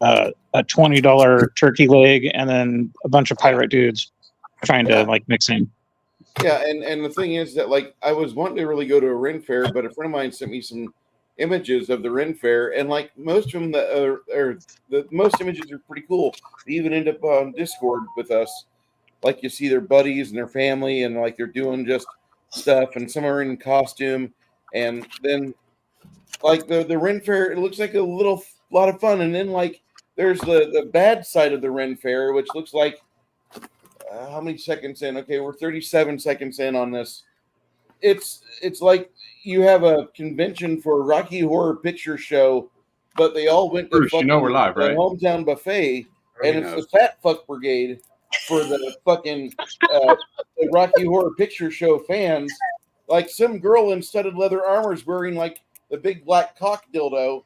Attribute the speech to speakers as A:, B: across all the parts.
A: a $20 turkey leg, and then a bunch of pirate dudes trying to like mix in.
B: Yeah, and the thing is that like I was wanting to really go to a Ren fair, but a friend of mine sent me some images of the Ren fair, and like most of them that are the most images are pretty cool. They even end up on Discord with us. Like you see their buddies and their family, and like they're doing just stuff, and some are in costume, and then like the Ren fair, it looks like a lot of fun, and then like there's the bad side of the Ren fair, which looks like how many seconds in? Okay, we're 37 seconds in on this. It's like you have a convention for a Rocky Horror Picture Show, but they all went to
C: Bruce, you know we're live, right?
B: Hometown Buffet, and it's the Fat Fuck Brigade for the fucking the Rocky Horror Picture Show fans. Like some girl in studded leather armor is wearing like the big black cock dildo,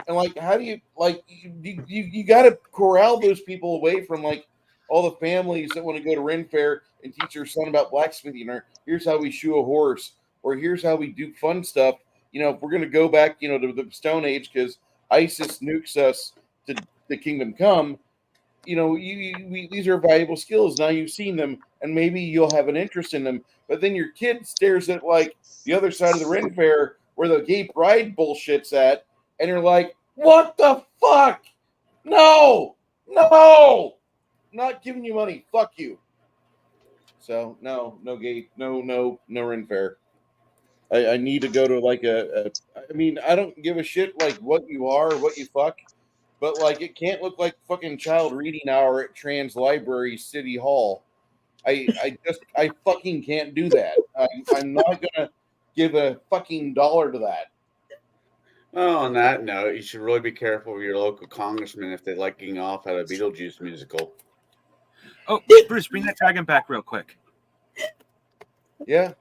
B: and like how do you like you got to corral those people away from like all the families that want to go to Ren Fair and teach their son about blacksmithing, or here's how we shoe a horse, or here's how we do fun stuff. You know, if we're going to go back, you know, to the Stone Age because ISIS nukes us to the Kingdom Come, you know, these are valuable skills. Now you've seen them, and maybe you'll have an interest in them. But then your kid stares at like the other side of the Ren Fair where the gay pride bullshit's at, and you're like, what the fuck? No. Not giving you money. Fuck you. So no gay, no Ren Fair. I need to go to like I mean, I don't give a shit like what you are, what you fuck, but like it can't look like fucking child reading hour at Trans Library City Hall. I fucking can't do that. I'm not gonna give a fucking dollar to that.
D: Well, on that note, you should really be careful with your local congressman if they like getting off at a Beetlejuice musical.
E: Oh, Bruce, bring that dragon back real quick.
B: Yeah.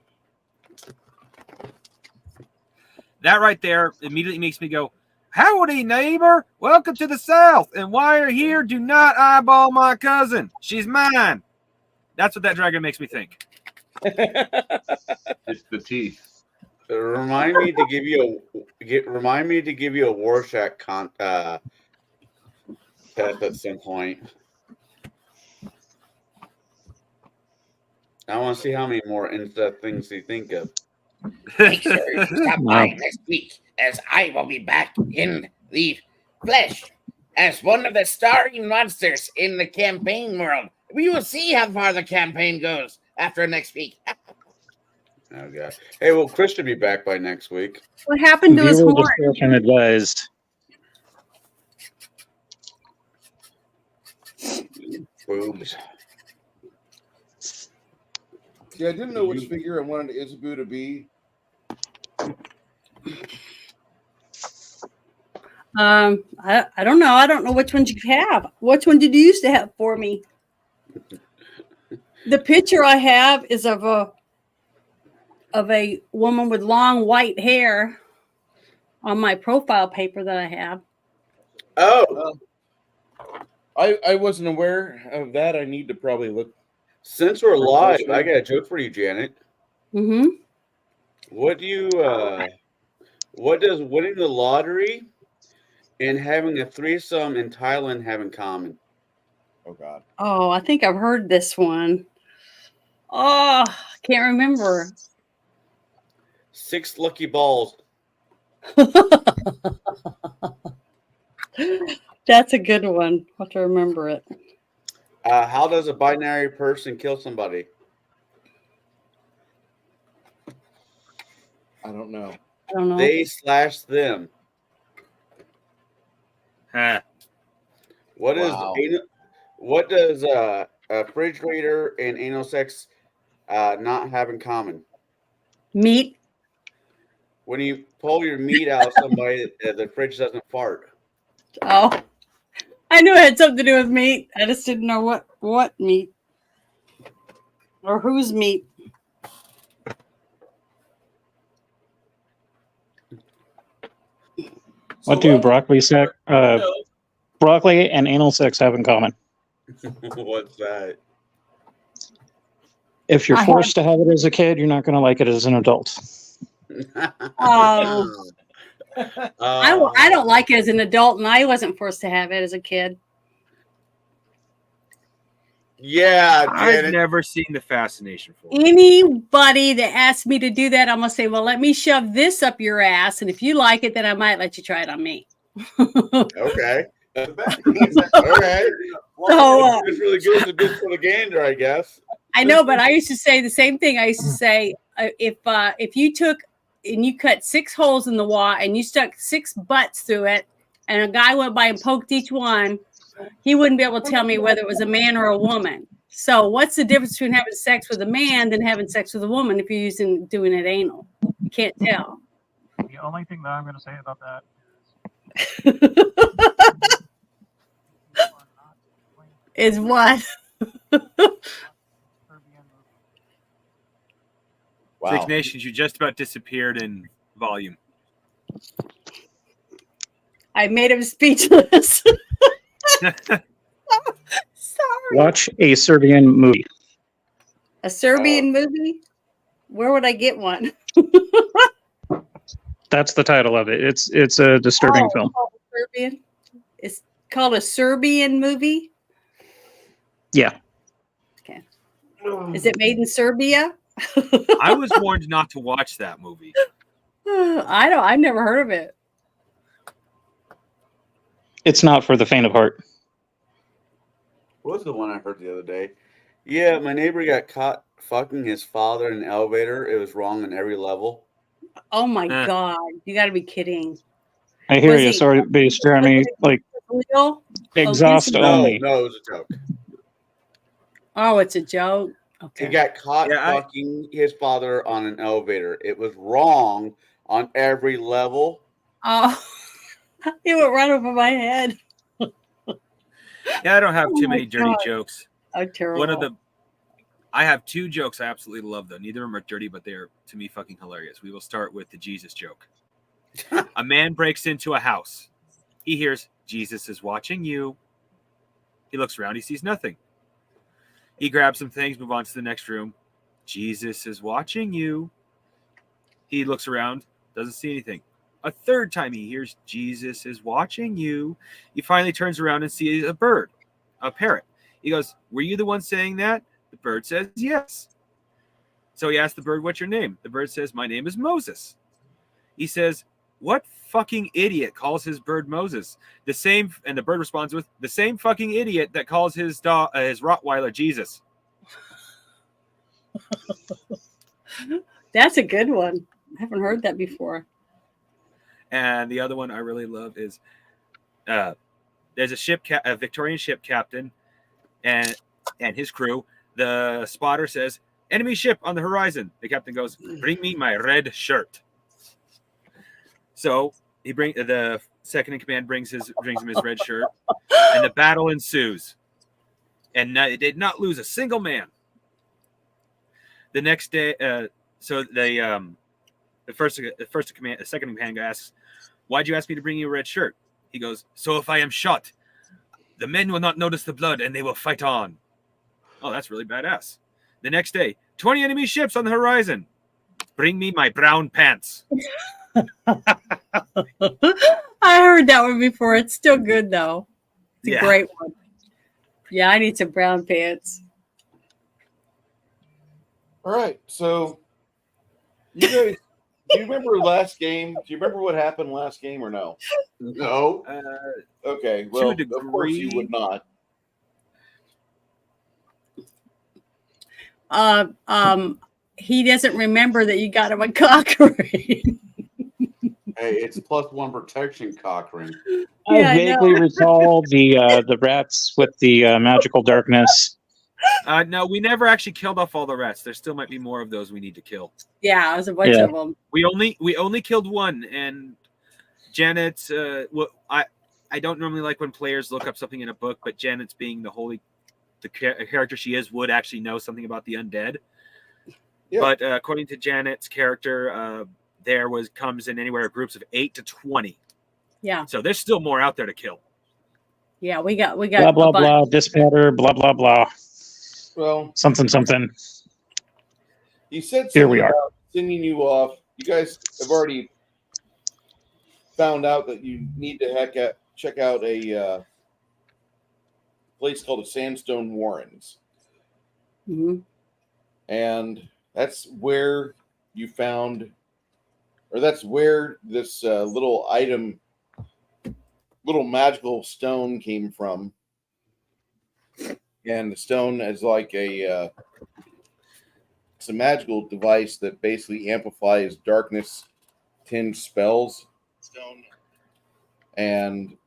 E: That right there immediately makes me go, howdy, neighbor. Welcome to the South. And while you're here, do not eyeball my cousin. She's mine. That's what that dragon makes me think.
C: It's the teeth.
D: Remind me to give you a Rorschach test at some point. I want to see how many more in-depth things you think of.
F: Make sure you stop by next week, as I will be back in the flesh as one of the starring monsters in the campaign world. We will see how far the campaign goes after next week.
D: Oh, God. Hey, well, Chris should be back by next week.
G: What happened to his horn?
A: Advised.
D: Boobs.
B: See, I didn't know which figure I wanted Isabu to be.
G: I don't know. I don't know which ones you have. Which one did you used to have for me? The picture I have is of a woman with long white hair on my profile paper that I have.
D: Oh.
B: I wasn't aware of that. I need to probably look.
D: Since we're live, I got a joke for you, Janet.
G: Mm-hmm.
D: What does winning the lottery and having a threesome in Thailand have in common?
B: Oh, God.
G: Oh, I think I've heard this one. Oh, can't remember.
D: 6 lucky balls.
G: That's a good one. I'll have to remember it.
D: How does a binary person kill somebody?
B: I don't know.
G: I don't know.
D: They slash them.
E: Huh.
D: What does a refrigerator and anal sex not have in common?
G: Meat.
D: When you pull your meat out of somebody, the fridge doesn't fart.
G: Oh, I knew it had something to do with meat. I just didn't know what meat or whose meat.
A: What do broccoli and anal sex have in common?
D: What's that?
A: If you're forced to have it as a kid, you're not going to like it as an adult.
G: Oh, I don't like it as an adult, and I wasn't forced to have it as a kid.
D: Yeah,
E: I've
D: Janet.
E: never seen the fascination for it.
G: Anybody that asks me to do that, I'm gonna say, "Well, let me shove this up your ass, and if you like it, then I might let you try it on me."
D: Okay. Okay.
G: So,
D: It's really good. It's good for the gander, I guess.
G: I know, but I used to say the same thing. I used to say, if you took and you cut 6 holes in the wall and you stuck 6 butts through it, and a guy went by and poked each one, he wouldn't be able to tell me whether it was a man or a woman. So, what's the difference between having sex with a man than having sex with a woman if you're doing it anal? You can't tell.
A: The only thing that I'm going to say about that
G: Is what?
B: Wow.
E: Six Nations, you just about disappeared in volume.
G: I made him speechless. Sorry.
A: watch a Serbian movie.
G: A Serbian movie? Where would I get one?
A: That's the title of it. It's a disturbing film.
G: Serbian. It's called a Serbian movie.
A: Yeah.
G: Okay. Is it made in Serbia?
E: I was warned not to watch that movie.
G: I've never heard of it.
A: It's not for the faint of heart.
D: What was the one I heard the other day? Yeah, my neighbor got caught fucking his father in an elevator. It was wrong on every level.
G: Oh my God. You got to be kidding.
A: I hear
G: Was
A: you.
G: he-
A: Sorry, base Jeremy. Like
G: Real?
A: exhaust
G: Oh,
A: only.
D: No, it was a joke.
G: Oh, it's a joke.
D: He
G: Okay.
D: got caught
E: Yeah,
D: fucking his father on an elevator. It was wrong on every level.
G: Oh, it went right over my head.
E: Yeah, I don't have
G: Oh
E: too
G: my
E: many dirty
G: God.
E: jokes.
G: Oh, terrible.
E: I have 2 jokes I absolutely love, though. Neither of them are dirty, but they're, to me, fucking hilarious. We will start with the Jesus joke. A man breaks into a house. He hears, "Jesus is watching you." He looks around. He sees nothing. He grabs some things, move on to the next room. "Jesus is watching you." He looks around, doesn't see anything. A third time he hears, "Jesus is watching you." He finally turns around and sees a bird, a parrot. He goes, "Were you the one saying that?" The bird says, "Yes." So he asks the bird, "What's your name?" The bird says, "My name is Moses." He says, "What fucking idiot calls his bird Moses?" And the bird responds with, "The same fucking idiot that calls his Rottweiler Jesus."
G: That's a good one. I haven't heard that before.
E: And the other one I really love is there's a Victorian ship captain and his crew. The spotter says, "Enemy ship on the horizon." The captain goes, "Bring me my red shirt." So the second in command brings him his red shirt, and the battle ensues. And it did not lose a single man. The next day, so the second in command asks, "Why'd you ask me to bring you a red shirt?" He goes, "So if I am shot, the men will not notice the blood and they will fight on." Oh, that's really badass. The next day, 20 enemy ships on the horizon. "Bring me my brown pants."
G: I heard that one before. It's still good though. It's a
E: Yeah.
G: great one. Yeah, I need some brown pants.
B: All right, so you guys, do you remember last game? Do you remember what happened last game or no?
D: No.
B: Okay, well,
E: a
B: of course you
E: degree.
B: would not.
G: He doesn't remember that you got him a cock ring.
D: Hey, it's +1 protection cock ring.
G: Yeah, I
A: I vaguely recall the rats with the magical darkness.
E: No, we never actually killed off all the rats. There still might be more of those we need to kill.
G: Yeah, there's a bunch
A: Yeah.
G: of them.
E: We only killed one, and Janet's. I don't normally like when players look up something in a book, but Janet's being the character she is, would actually know something about the undead.
B: Yeah.
E: But according to Janet's character, there comes in anywhere groups of 8 to 20.
G: Yeah,
E: So there's still more out there to kill.
G: yeah, we got
A: Blah blah
G: a bunch.
A: blah. Dispatcher. Blah blah blah.
B: Well,
A: Something something.
B: he said
A: Here
B: something
A: we are.
B: about sending you off. You guys have already found out that you need to check out a place called the Sandstone Warrens.
G: Mm-hmm.
B: And that's where you found, or that's where this little magical stone came from. And the stone is like it's a magical device that basically amplifies darkness tinged spells. And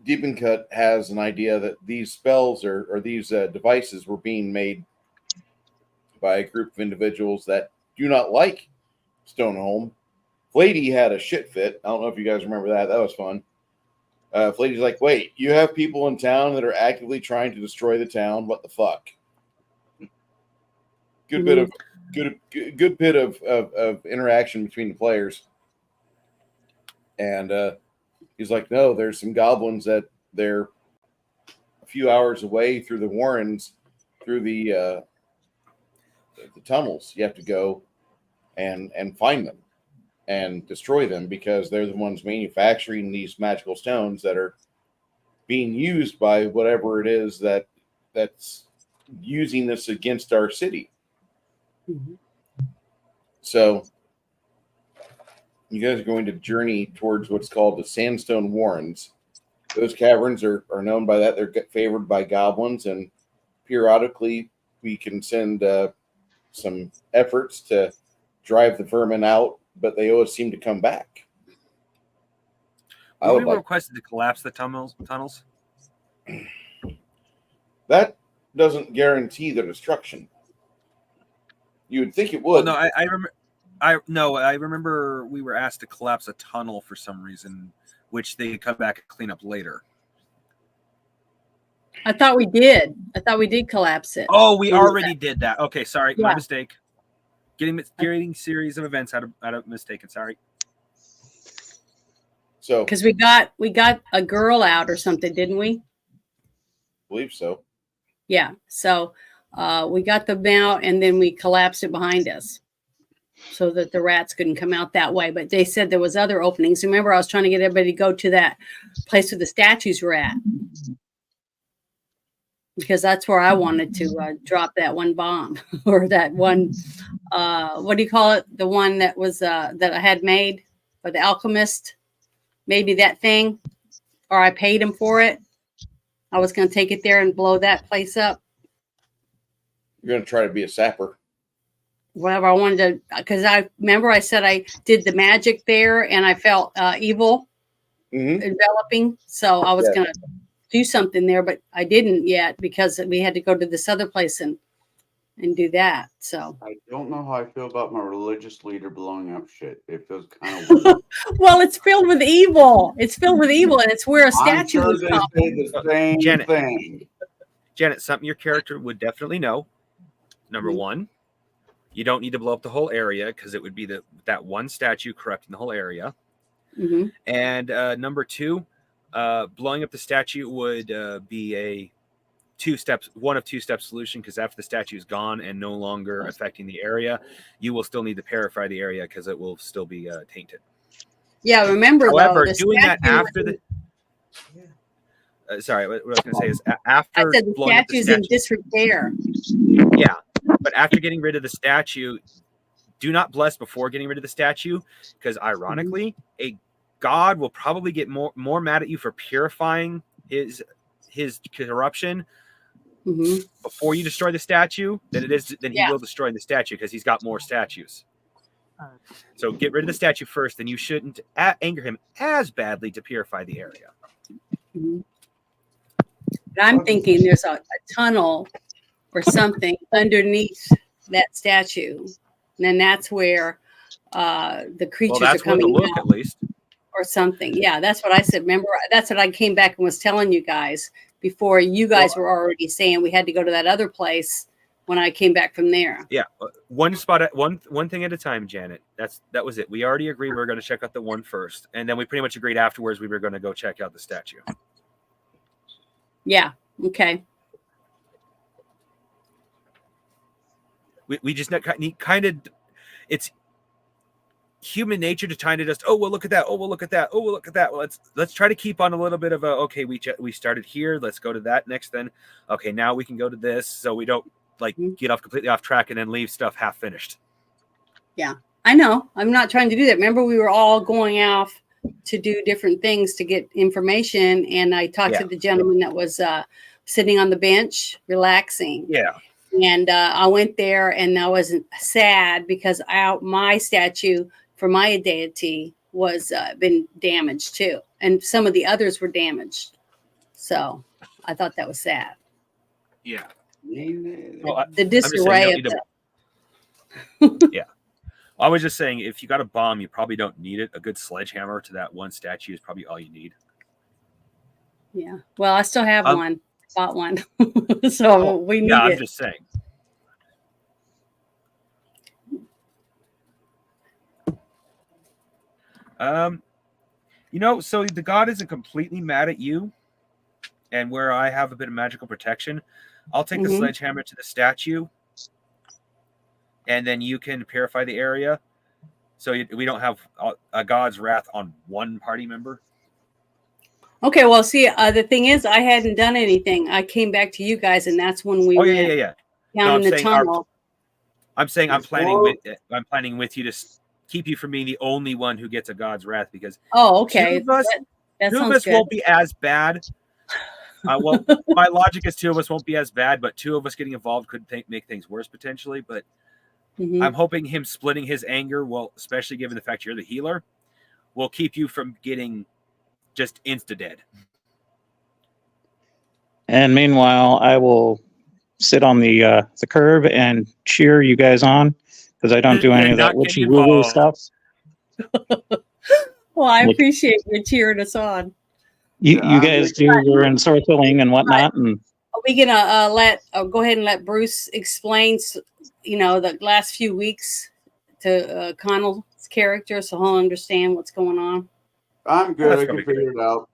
B: Deep and Cut has an idea that these spells or these devices were being made by a group of individuals that do not like Stoneholm. Flady had a shit fit. I don't know if you guys remember that. That was fun. Flady's like, wait, you have people in town that are actively trying to destroy the town. What the fuck? Good bit of interaction between the players. And he's like, no, there's some goblins that they're a few hours away through the Warrens, through the tunnels. You have to go and find them and destroy them because they're the ones manufacturing these magical stones that are being used by whatever it is that's using this against our city.
G: Mm-hmm.
B: So you guys are going to journey towards what's called the Sandstone Warrens. Those caverns are known by that. They're favored by goblins, and periodically we can send some efforts to drive the vermin out, but they always seem to come back.
E: We requested to collapse the tunnels.
B: That doesn't guarantee the destruction. You would think it would.
E: Well, no, I remember we were asked to collapse a tunnel for some reason, which they come back and clean up later.
G: I thought we did. I thought we did collapse it.
E: Oh, we already did that. Okay, sorry,
G: Yeah.
E: my mistake. Getting series of events out of mistaken. Sorry.
B: So
G: because we got a girl out or something, didn't we?
B: Believe so.
G: Yeah. So we got them out, and then we collapsed it behind us, so that the rats couldn't come out that way. But they said there was other openings. Remember, I was trying to get everybody to go to that place where the statues were at, because that's where I wanted to drop that one bomb or that one. What do you call it? The one that was that I had made for the alchemist. Maybe that thing, or I paid him for it. I was going to take it there and blow that place up.
B: You're going to try to be a sapper.
G: Whatever I wanted to, because I remember I said I did the magic there and I felt evil enveloping. So I was going to do something there, but I didn't yet because we had to go to this other place and do that. So
D: I don't know how I feel about my religious leader blowing up shit. It feels kind of weird.
G: well, it's filled with evil. It's filled with evil, and it's where a statue
D: I'm
G: is.
D: sure they say the same thing.
E: Janet, something your character would definitely know. Number one, you don't need to blow up the whole area because it would be that one statue corrupting the whole area.
G: Mm-hmm.
E: And number two, blowing up the statue would be one of two step solution, because after the statue is gone and no longer affecting the area, you will still need to purify the area because it will still be tainted.
G: Yeah, remember.
E: However,
G: though,
E: doing that after the sorry, what I was going to say is after
G: I said the
E: blowing up the
G: statue's in disrepair.
E: Yeah, but after getting rid of the statue, do not bless before getting rid of the statue, because ironically, a god will probably get more mad at you for purifying his corruption before you destroy the statue than he will destroy the statue, because he's got more statues. So get rid of the statue first, then you shouldn't anger him as badly to purify the area.
G: Mm-hmm. But I'm thinking there's a tunnel or something underneath that statue, and then that's where the creatures are coming out,
E: at least,
G: or something. Yeah, that's what I said. Remember, that's what I came back and was telling you guys before. You guys were already saying we had to go to that other place when I came back from there.
E: Yeah, one spot at one thing at a time, Janet. That was it. We already agreed we were going to check out the one first, and then we pretty much agreed afterwards we were going to go check out the statue.
G: Yeah. Okay.
E: We just need kind of, it's human nature to try to just, oh, well, look at that. Oh, well, look at that. Oh, well, look at that. Well, let's try to keep on a little bit of a, okay, we started here. Let's go to that next. Then, okay, now we can go to this. So we don't like get off completely off track and then leave stuff half finished.
G: Yeah, I know. I'm not trying to do that. Remember, we were all going off to do different things to get information. And I talked to the gentleman that was sitting on the bench, relaxing.
E: Yeah.
G: And I went there and I wasn't sad because my statue for my deity was been damaged too. And some of the others were damaged. So I thought that was sad.
E: Yeah.
D: Well,
G: The disarray of that.
E: Yeah. I was just saying, if you got a bomb, you probably don't need it. A good sledgehammer to that one statue is probably all you need.
G: Yeah. Well, I still have one. Bought one. So we need it.
E: I'm just saying. So the god isn't completely mad at you, and where I have a bit of magical protection, I'll take the sledgehammer to the statue, and then you can purify the area, so we don't have a god's wrath on one party member. Okay,
G: well, see, the thing is, I hadn't done anything. I came back to you guys, and that's when we went down in the tunnel.
E: I'm saying I'm planning with you to keep you from being the only one who gets a god's wrath, because
G: okay,
E: two of us won't be as bad. Well, my logic is 2 of us won't be as bad, but 2 of us getting involved could make things worse potentially. But I'm hoping him splitting his anger, well, especially given the fact you're the healer, will keep you from getting just insta dead.
A: And meanwhile, I will sit on the curb and cheer you guys on, because I don't do any of that witchy woo stuff.
G: Well, I appreciate you cheering us on.
A: You guys do your encircling and whatnot. And
G: are we gonna go ahead and let Bruce explain, the last few weeks to Connell's character, so he'll understand what's going on?
D: I'm good. I can figure it out.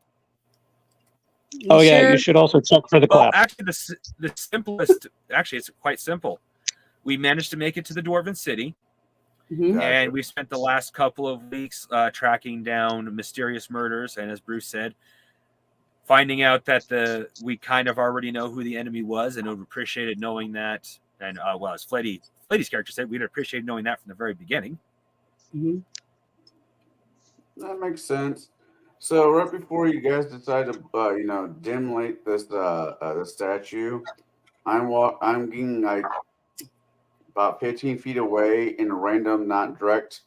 A: You should also check for the clap.
E: Actually, the simplest. Actually, it's quite simple. We managed to make it to the Dwarven City, and we spent the last couple of weeks tracking down mysterious murders. And as Bruce said, finding out that we kind of already know who the enemy was, and would appreciate it knowing that. And as Flady's character said, we'd appreciate knowing that from the very beginning.
D: That makes sense. So right before you guys decide to, dim light this the statue, I'm getting like about 15 feet away in a random, not direct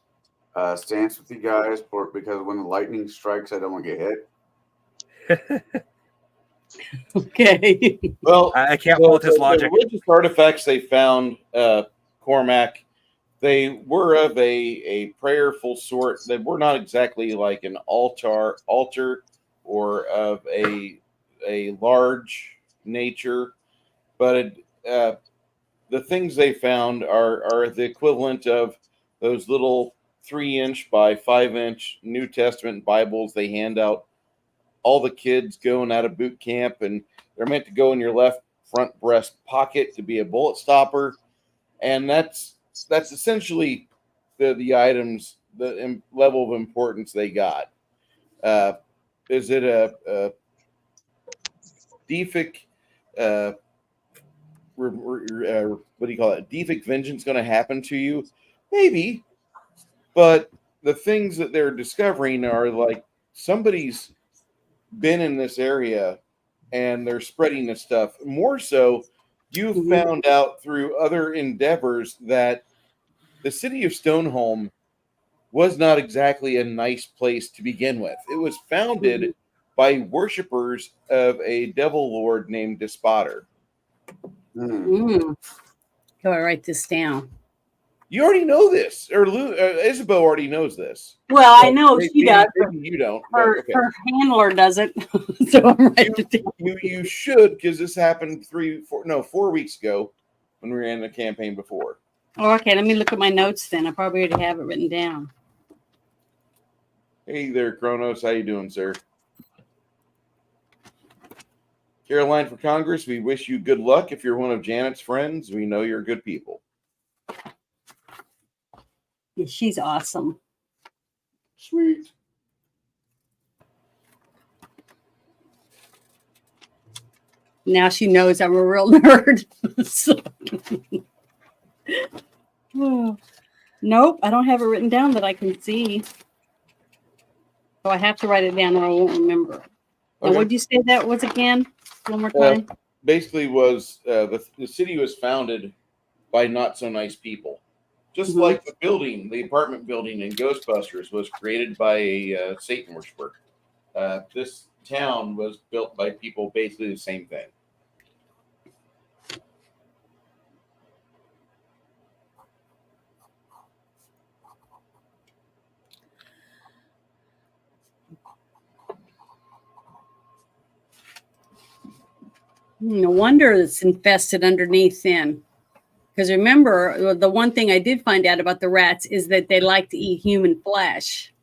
D: stance with you guys because when the lightning strikes, I don't want to get hit.
G: Okay.
B: Well,
E: I can't pull his logic.
B: The religious artifacts they found, Cormac, they were of a prayerful sort. They were not exactly like an altar, or of a large nature, but the things they found are the equivalent of those little 3-inch by 5-inch New Testament Bibles they hand out all the kids going out of boot camp, and they're meant to go in your left front breast pocket to be a bullet stopper, and that's essentially the items, the level of importance they got. Is it a Defic? What do you call it? Defic vengeance going to happen to you? Maybe, but the things that they're discovering are like somebody's been in this area and they're spreading this stuff. More so, you found out through other endeavors that the city of Stoneholm was not exactly a nice place to begin with. It was founded by worshippers of a devil lord named Despotter.
G: Go write this down.
B: You already know this, or Isabel already knows this.
G: Well, I know she does.
B: Maybe you don't.
G: Her handler doesn't. So I'm writing it down.
B: You should, because this happened 4 weeks ago when we ran the campaign before.
G: Oh, okay, let me look at my notes then. I probably already have it written down.
B: Hey there, Kronos. How you doing, sir? Caroline for Congress, we wish you good luck. If you're one of Janet's friends, we know you're good people.
G: Yeah, she's awesome.
B: Sweet.
G: Now she knows I'm a real nerd. So- Oh. Nope, I don't have it written down that I can see. So I have to write it down or I won't remember. Now,
B: Okay.
G: what did you say that was again? One more time.
B: Basically, was the city was founded by not so nice people, just like the apartment building in Ghostbusters was created by a Satan worshiper. This town was built by people basically the same thing.
G: No wonder it's infested underneath then. Because remember, the one thing I did find out about the rats is that they like to eat human flesh.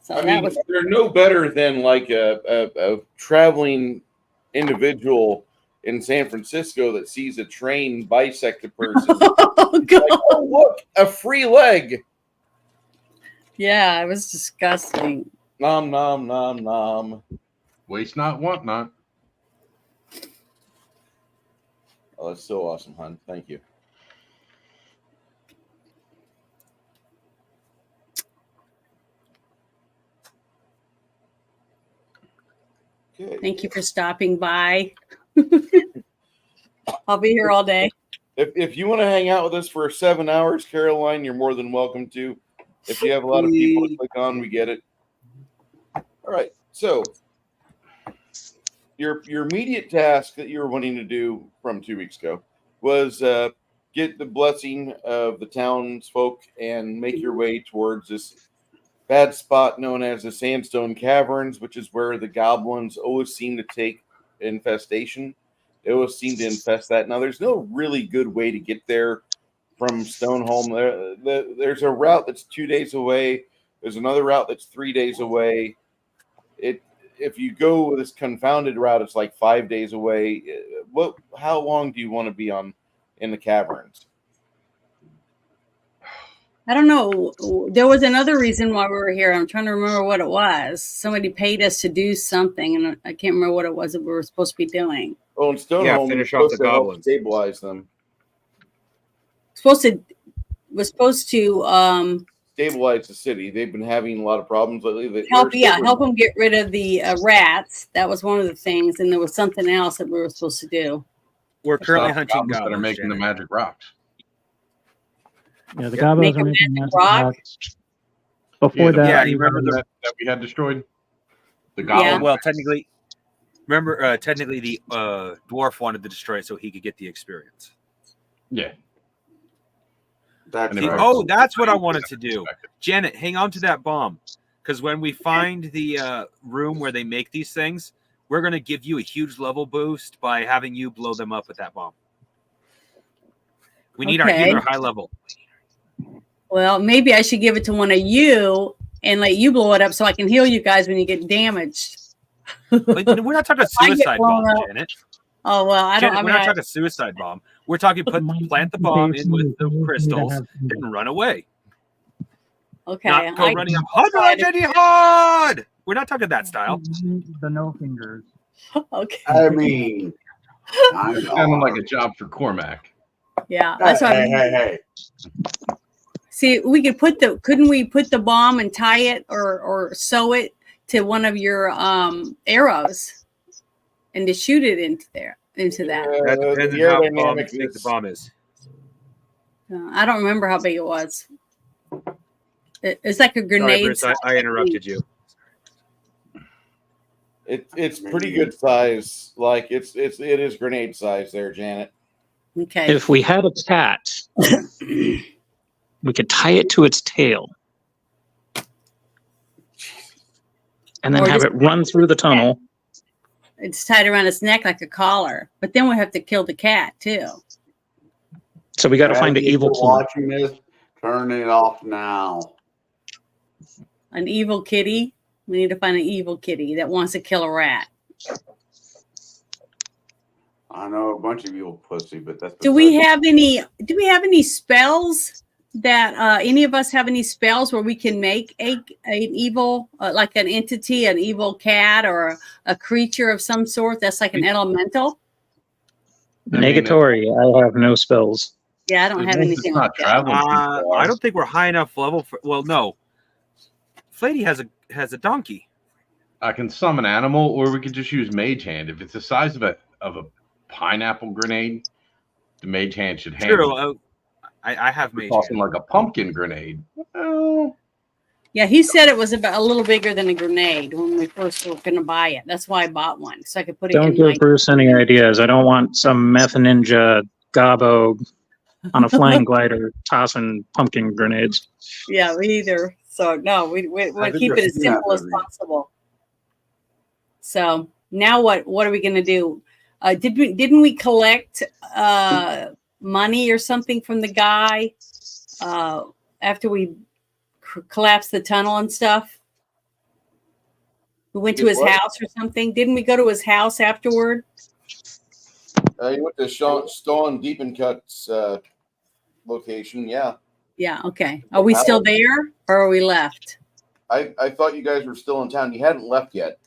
G: So
B: they're no better than like a traveling individual in San Francisco that sees a train bisect a person.
G: Oh, God.
B: Like, oh, look, a free leg.
G: Yeah, it was disgusting.
B: Nom, nom, nom, nom.
C: Waste not, want not.
B: Oh, that's so awesome, hon. Thank you. Okay.
G: Thank you for stopping by. I'll be here all day.
B: If you want to hang out with us for 7 hours, Caroline, you're more than welcome to. If you have a lot of people to click on, we get it. All right. So your immediate task that you were wanting to do from 2 weeks ago was get the blessing of the townsfolk and make your way towards this bad spot known as the Sandstone Caverns, which is where the goblins always seem to take infestation. They always seem to infest that. Now, there's no really good way to get there from Stoneholm. There's a route that's 2 days away. There's another route that's 3 days away. If you go with this confounded route, it's like 5 days away. How long do you want to be in the caverns?
G: I don't know. There was another reason why we were here. I'm trying to remember what it was. Somebody paid us to do something, and I can't remember what it was that we were supposed to be doing.
B: Oh, in Stoneholm,
E: finish off the goblins.
B: Stabilize them.
G: Was supposed to
B: Stabilize the city. They've been having a lot of problems lately.
G: help them get rid of the rats. That was one of the things, and there was something else that we were supposed to do.
E: We're currently
C: Stop the
E: hunting
C: goblins that are
E: goblins.
C: making the magic rocks.
A: Yeah, the goblins
G: Make
A: are
G: a
A: making
G: magic
A: magic
G: rock?
A: rocks. Before
C: the
A: that,
E: Yeah, you remember
C: that we had destroyed? The
G: Yeah.
C: goblin.
E: Well, technically, the dwarf wanted to destroy it so he could get the experience.
C: Yeah.
D: That's
C: And
D: right.
E: Oh, that's what I wanted to do. Janet, hang on to that bomb. Because when we find the room where they make these things, we're going to give you a huge level boost by having you blow them up with that bomb. We need our
G: Okay.
E: healer high level.
G: Well, maybe I should give it to one of you and let you blow it up so I can heal you guys when you get damaged.
E: Like, we're not talking
G: I get
E: suicide
G: blown
E: bomb,
G: up.
E: Janet.
G: Oh well, I don't.
E: Janet,
G: I
E: we're
G: mean,
E: not talking suicide bomb. We're talking plant the bomb in with the crystals and run away.
G: okay.
E: Not go running up. Hard, Jenny, hard! We're not talking that style.
A: The no fingers.
G: Okay.
D: I mean, I'm
C: Sounding like a job for Cormac.
G: Yeah, that's what I mean.
D: Hey.
G: See, couldn't we put the bomb and tie it or sew it to one of your arrows and to shoot it into that?
E: That depends
B: the
E: on how
B: aerodynamics
E: big the bomb is.
G: I don't remember how big it was. It's like a
E: Sorry,
G: grenade.
E: Bruce, I interrupted you.
B: It's pretty good size. Like it is grenade size there, Janet.
G: Okay.
A: If we had a cat, we could tie it to its tail and then
G: Or
A: have
G: just-
A: it run through the tunnel.
G: It's tied around its neck like a collar. But then we have to kill the cat too.
A: So we got to find an
D: If you're
A: evil kitty.
D: watching this, turn it off now.
G: An evil kitty. We need to find an evil kitty that wants to kill a rat.
D: I know a bunch of you will pussy, but that's
G: Do we have any spells that any of us have any spells where we can make an evil, like an entity, an evil cat, or a creature of some sort that's like an elemental?
A: Negatory. I have no spells.
G: Yeah, I don't have anything
C: It's
G: like
C: not
G: that.
C: traveling too far.
E: I don't think we're high enough level for. Well, no. Flady has a donkey.
C: I can summon animal, or we could just use mage hand. If it's the size of a pineapple grenade, the mage hand should handle it.
E: True. I have mage
C: Tossing
E: hand.
C: like a pumpkin grenade. Oh,
G: Yeah, he said it was about a little bigger than a grenade when we first were going to buy it. That's why I bought one, so I could put it
A: Don't
G: in
A: give
G: my.
A: Bruce any ideas. I don't want some meth ninja gobbo on a flying glider tossing pumpkin grenades.
G: Yeah, me either. So no, we
D: think
G: keep
D: I've
G: it as
D: seen that
G: simple as
D: movie.
G: possible. So now what are we going to do? Didn't we collect money or something from the guy after we collapsed the tunnel and stuff? We went to
B: Did
G: his
B: what?
G: house or something. Didn't we go to his house afterward?
B: You went to Stone Deep and Cut's location. Yeah,
G: Yeah. Okay. Are we still there or are we left?
B: I thought you guys were still in town. You hadn't left yet.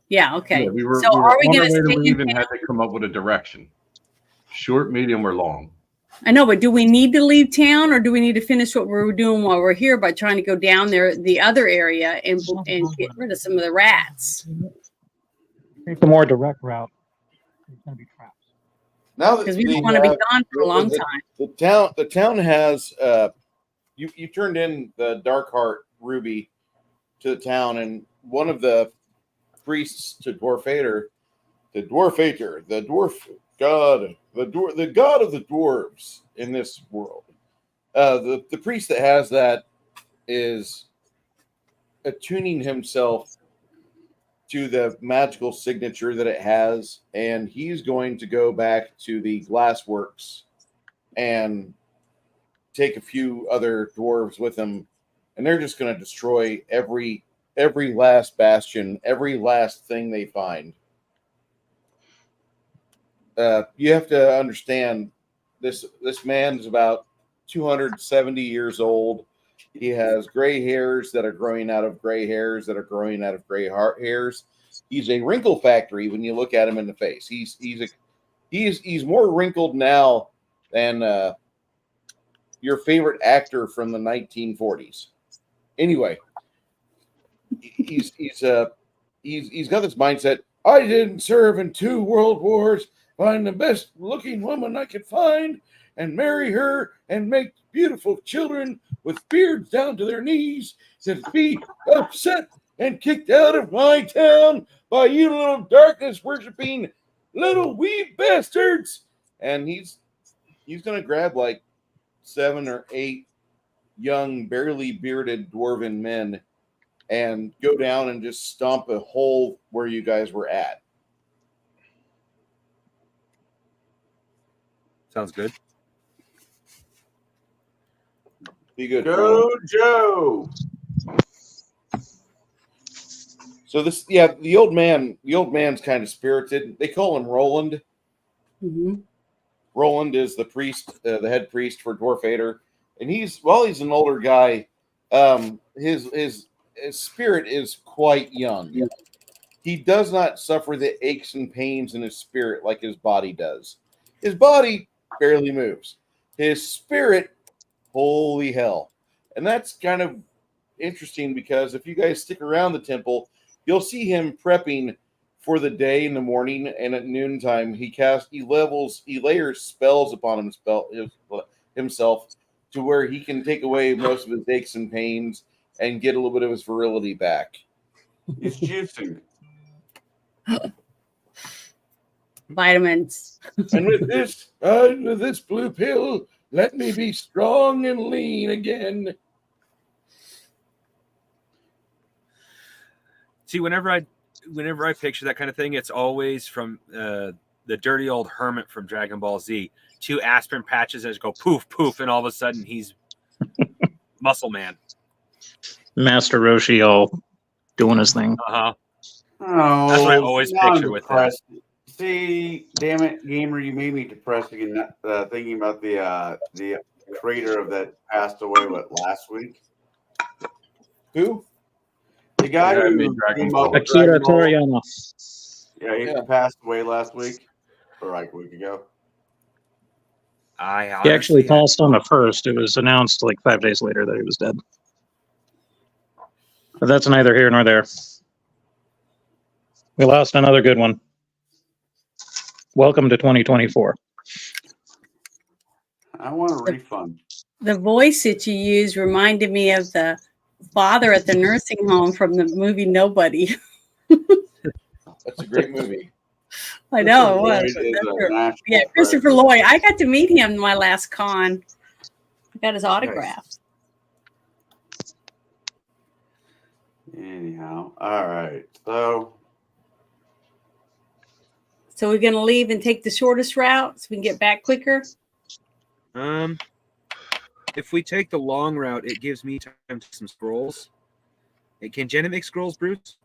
G: Yeah. Okay.
C: yeah, we were.
G: So
C: we were
G: are we
C: on
G: going
C: our
G: to
C: way to
G: stay
C: leave
G: in
C: and
G: town?
C: had to come up with a direction: short, medium, or long.
G: I know, but do we need to leave town, or do we need to finish what we're doing while we're here by trying to go down there, the other area, and get rid of some of the rats?
A: Take the more direct route. There's going to be traps.
B: Now that
G: Because we don't want to be gone for a long time.
B: the town has you turned in the Darkheart ruby to the town, and one of the priests to Dwarfator, the dwarf god, the god of the dwarves in this world. The priest that has that is attuning himself to the magical signature that it has, and he's going to go back to the glassworks and take a few other dwarves with him, and they're just going to destroy every last bastion, every last thing they find. You have to understand this man is about 270 years old. He has gray hairs that are growing out of gray hairs that are growing out of gray hairs. He's a wrinkle factory when you look at him in the face. He's more wrinkled now than your favorite actor from the 1940s. Anyway, he's got this mindset. I didn't serve in 2 world wars. Find the best looking woman I could find and marry her and make beautiful children with beards down to their knees to be upset and kicked out of my town by you little darkness worshiping little wee bastards. And he's gonna grab like 7 or 8 young, barely bearded dwarven men and go down and just stomp a hole where you guys were at.
E: Sounds good.
B: Be good.
D: Go, Joe.
B: So the old man's kind of spirited. They call him Roland.
G: Mm-hmm.
B: Roland is the priest, the head priest for Dwarfator, and he's an older guy. His spirit is quite young. Yeah. He does not suffer the aches and pains in his spirit like his body does. His body barely moves. His spirit, holy hell. And that's kind of interesting because if you guys stick around the temple, you'll see him prepping for the day in the morning, and at noontime he layers spells upon himself to where he can take away most of his aches and pains and get a little bit of his virility back.
D: He's juicing.
G: Vitamins.
B: And with this blue pill, let me be strong and lean again.
E: See, whenever I picture that kind of thing, it's always from the dirty old hermit from Dragon Ball Z. 2 aspirin patches that just go poof, poof, and all of a sudden he's Muscle Man.
A: Master Roshi all doing his thing.
E: Uh-huh.
D: Oh,
E: That's what I always picture with him.
D: See, damn it, gamer, you made me depressed again. Thinking about the creator of that passed away last week?
B: Who?
D: The guy
C: Yeah,
D: who
C: made Dragon
D: came
C: Ball.
D: up with
A: Akira
D: Dragon Ball.
A: Toriyama.
D: Yeah, he
B: Yeah.
D: passed away last week or like a week ago.
E: I
A: He
E: honestly
A: actually
E: had-
A: passed on the 1st. It was announced like 5 days later that he was dead. But that's neither here nor there. We lost another good one. Welcome to 2024.
D: I want a refund.
G: The voice that you used reminded me of the father at the nursing home from the movie Nobody.
B: That's a great movie.
G: I know it
D: Lloyd
G: was.
D: is
G: That's
D: a
G: true.
D: national
G: Yeah, Christopher
D: treasure.
G: Lloyd. I got to meet him my last con. I got his autograph.
D: Anyhow, all right. So
G: So we're gonna leave and take the shortest route so we can get back quicker.
E: If we take the long route, it gives me time to some scrolls. Hey, can Janet make scrolls, Bruce?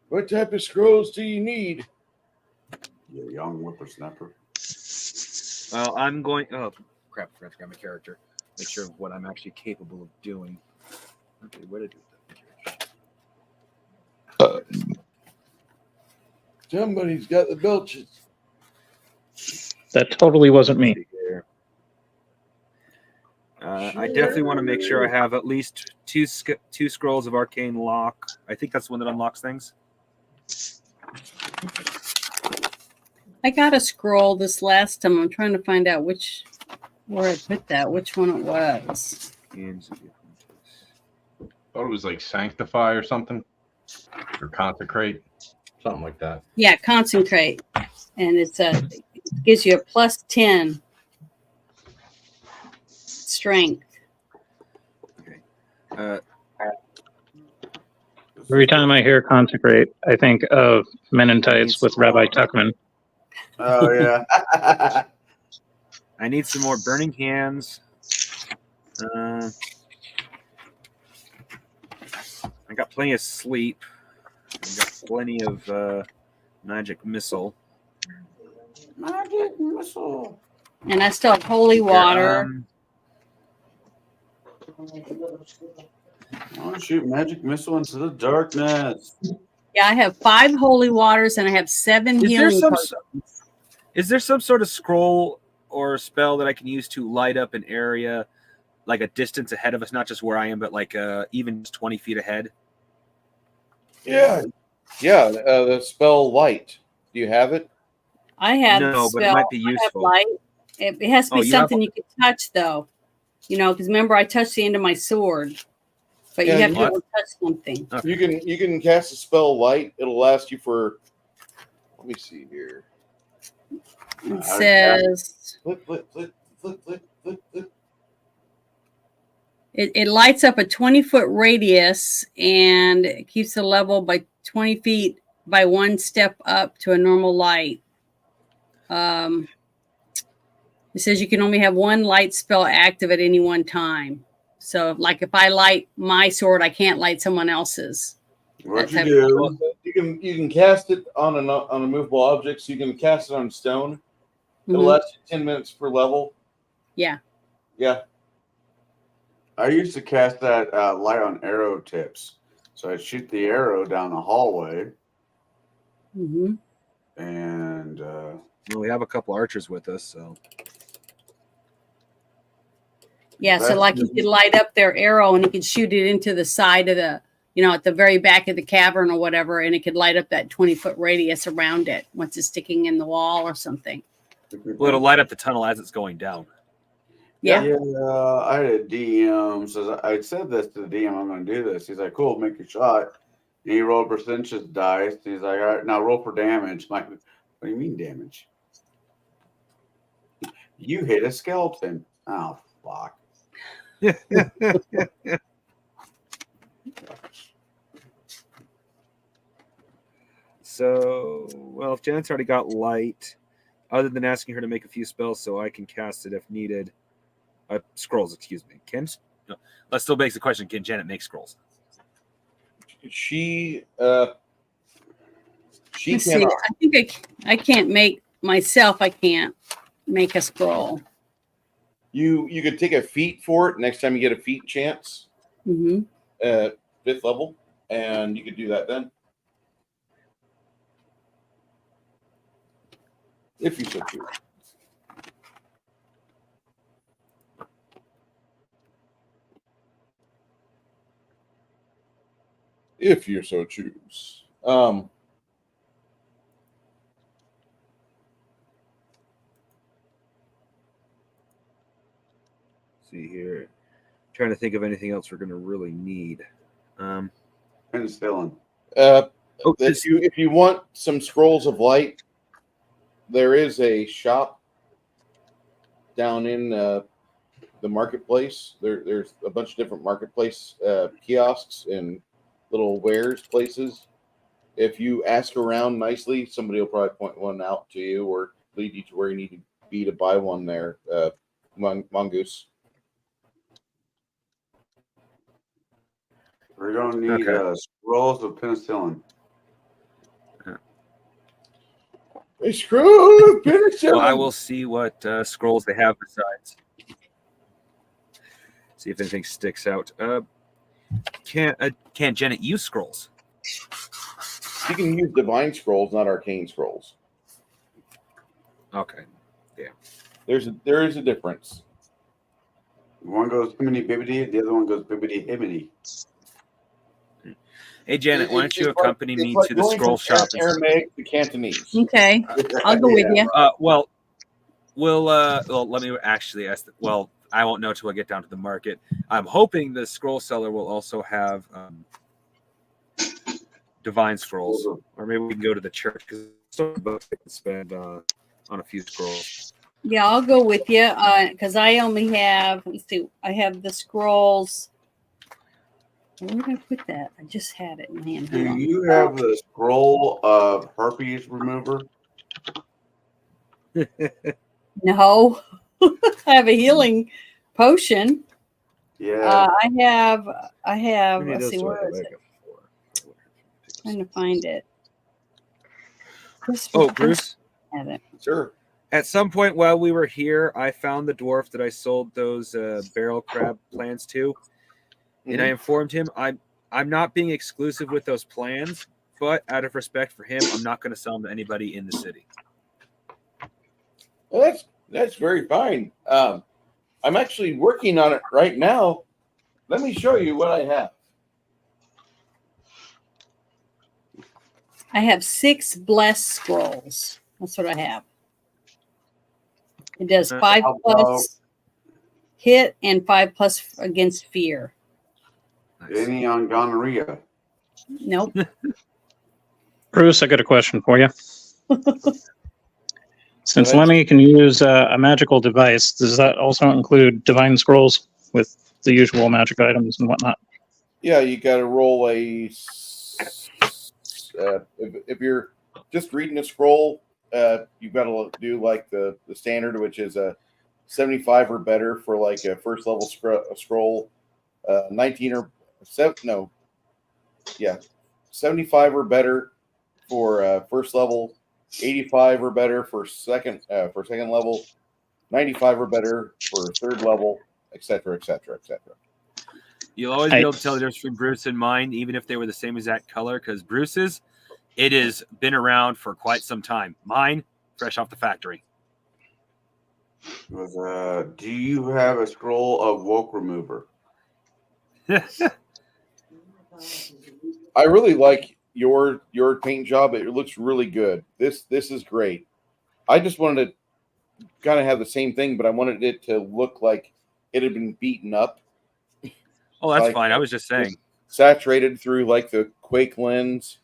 B: What type of scrolls do you need?
D: you young whippersnapper.
E: Well, I'm going. Oh crap! I forgot to grab my character. Make sure of what I'm actually capable of doing. Okay, what did I do?
B: Somebody's got the belches.
A: That totally wasn't me.
E: I definitely want to make sure I have at least two scrolls of arcane lock. I think that's the one that unlocks things.
G: I got a scroll this last time. I'm trying to find out where I put that, which one it was.
C: Thought it was like sanctify or something, or consecrate, something like that.
G: Yeah, concentrate, and it gives you a +10 strength.
A: Every time I hear consecrate, I think of Men in Tights with Rabbi Tuckman.
D: Oh yeah.
E: I need some more burning hands. I got plenty of sleep. I got plenty of magic missile.
D: Magic missile.
G: And I still have holy water.
D: I want to shoot magic missile into the darkness.
G: Yeah, I have 5 holy waters and I have 7 healing potions.
E: Is there some sort of scroll or spell that I can use to light up an area, like a distance ahead of us, not just where I am, but like even just 20 feet ahead?
B: Yeah. Yeah, the spell light. Do you have it?
G: I have
E: No, but it
G: spell,
E: might be
G: I have
E: useful.
G: light. It has to
E: Oh,
G: be
E: you have-
G: something you can touch, though. You know, because remember, I touched the end of my sword. But
B: Yeah,
G: you have
B: you
G: to be able to touch something.
E: Okay.
B: You can cast a spell light. It'll last you for. Let me see here.
G: It says
B: Flip, flip, flip, flip, flip, flip, flip.
G: it lights up a 20-foot radius and it keeps the level by 20 feet by 1 step up to a normal light. It says you can only have 1 light spell active at any one time. So, like if I light my sword, I can't light someone else's.
D: What you
G: That
D: do?
B: You can cast it on a movable object. So you can cast it on stone. It'll
G: Mhm.
B: last you 10 minutes per level.
G: Yeah.
B: Yeah.
D: I used to cast that light on arrow tips. So I'd shoot the arrow down the hallway,
G: Mm-hmm.
D: and
E: Well, we have a couple archers with us, so
G: Yeah. So, like you could light up their arrow and you could shoot it into the side of the, at the very back of the cavern or whatever, and it could light up that 20-foot radius around it once it's sticking in the wall or something.
E: well, it'll light up the tunnel as it's going down.
G: Yeah.
D: I had a DM. So I said this to the DM. I'm going to do this. He's like, "Cool, make your shot." And he rolled percentage dice. He's like, "All right, now roll for damage." I'm like, what do you mean damage? You hit a skeleton. Oh fuck.
E: So, well, if Janet's already got light, other than asking her to make a few spells so I can cast it if needed, scrolls, excuse me. No, that still begs the question: can Janet make scrolls?
B: She
G: Let's see.
B: cannot.
G: I think I can't make myself. I can't make a scroll.
B: You could take a feat for it next time you get a feat chance.
G: Mm-hmm.
B: 5th level, and you could do that then. If you so choose. If you so choose.
E: See here. Trying to think of anything else we're going to really need.
D: Penicillin.
B: If you want some scrolls of light, there is a shop down in the marketplace. There's a bunch of different marketplace kiosks and little wares places. If you ask around nicely, somebody will probably point one out to you or lead you to where you need to be to buy one there. Mongoose.
D: We're going to need scrolls of penicillin.
B: Hey, screw penicillin.
E: Well, I will see what scrolls they have besides. See if anything sticks out. Can Janet use scrolls?
B: You can use divine scrolls, not arcane scrolls.
E: Okay. Yeah.
B: There is a difference.
D: One goes himmity bibbity, the other one goes bibbity hibbity.
E: Hey Janet, why don't you accompany me to the scroll shop?
B: Aramaic to Cantonese.
G: Okay, I'll go with you.
E: Well, let me actually ask. Well, I won't know till I get down to the market. I'm hoping the scroll seller will also have divine scrolls, or maybe we can go to the church because I can spend on a few scrolls.
G: Yeah, I'll go with you because I only have. Let's see. I have the scrolls. Where did I put that? I just had it in my hand.
D: Do you have the scroll of herpes remover?
G: No, I have a healing potion.
D: Yeah,
G: I have. Let's see, where is it? Trying to find it.
E: Oh, Bruce.
G: Have it.
B: Sure.
E: At some point while we were here, I found the dwarf that I sold those barrel crab plans to. And I informed him I'm not being exclusive with those plans, but out of respect for him, I'm not going to sell them to anybody in the city.
B: Well, that's very fine. I'm actually working on it right now. Let me show you what I have.
G: I have 6 blessed scrolls. That's what I have. It does 5 plus hit and 5 plus against fear.
D: any on gonorrhea?
G: Nope.
A: Bruce, I got a question for you. Since Lemmy can use a magical device, does that also include divine scrolls with the usual magic items and whatnot?
B: Yeah, you got to roll a. If you're just reading a scroll, you've got to do like the standard, which is a 75 or better for like a first level scroll. 19 or 75 or better for first level. 85 or better for second level. 95 or better for third level, etc., etc., etc.
E: You'll always be able to tell the difference between Bruce and mine, even if they were the same exact color, because Bruce's, it has been around for quite some time. Mine, fresh off the factory.
D: Do you have a scroll of woke remover?
B: I really like your paint job. It looks really good. This is great. I just wanted to kind of have the same thing, but I wanted it to look like it had been beaten up.
E: Oh, that's fine. I was just saying.
B: Saturated through like the Quake lens.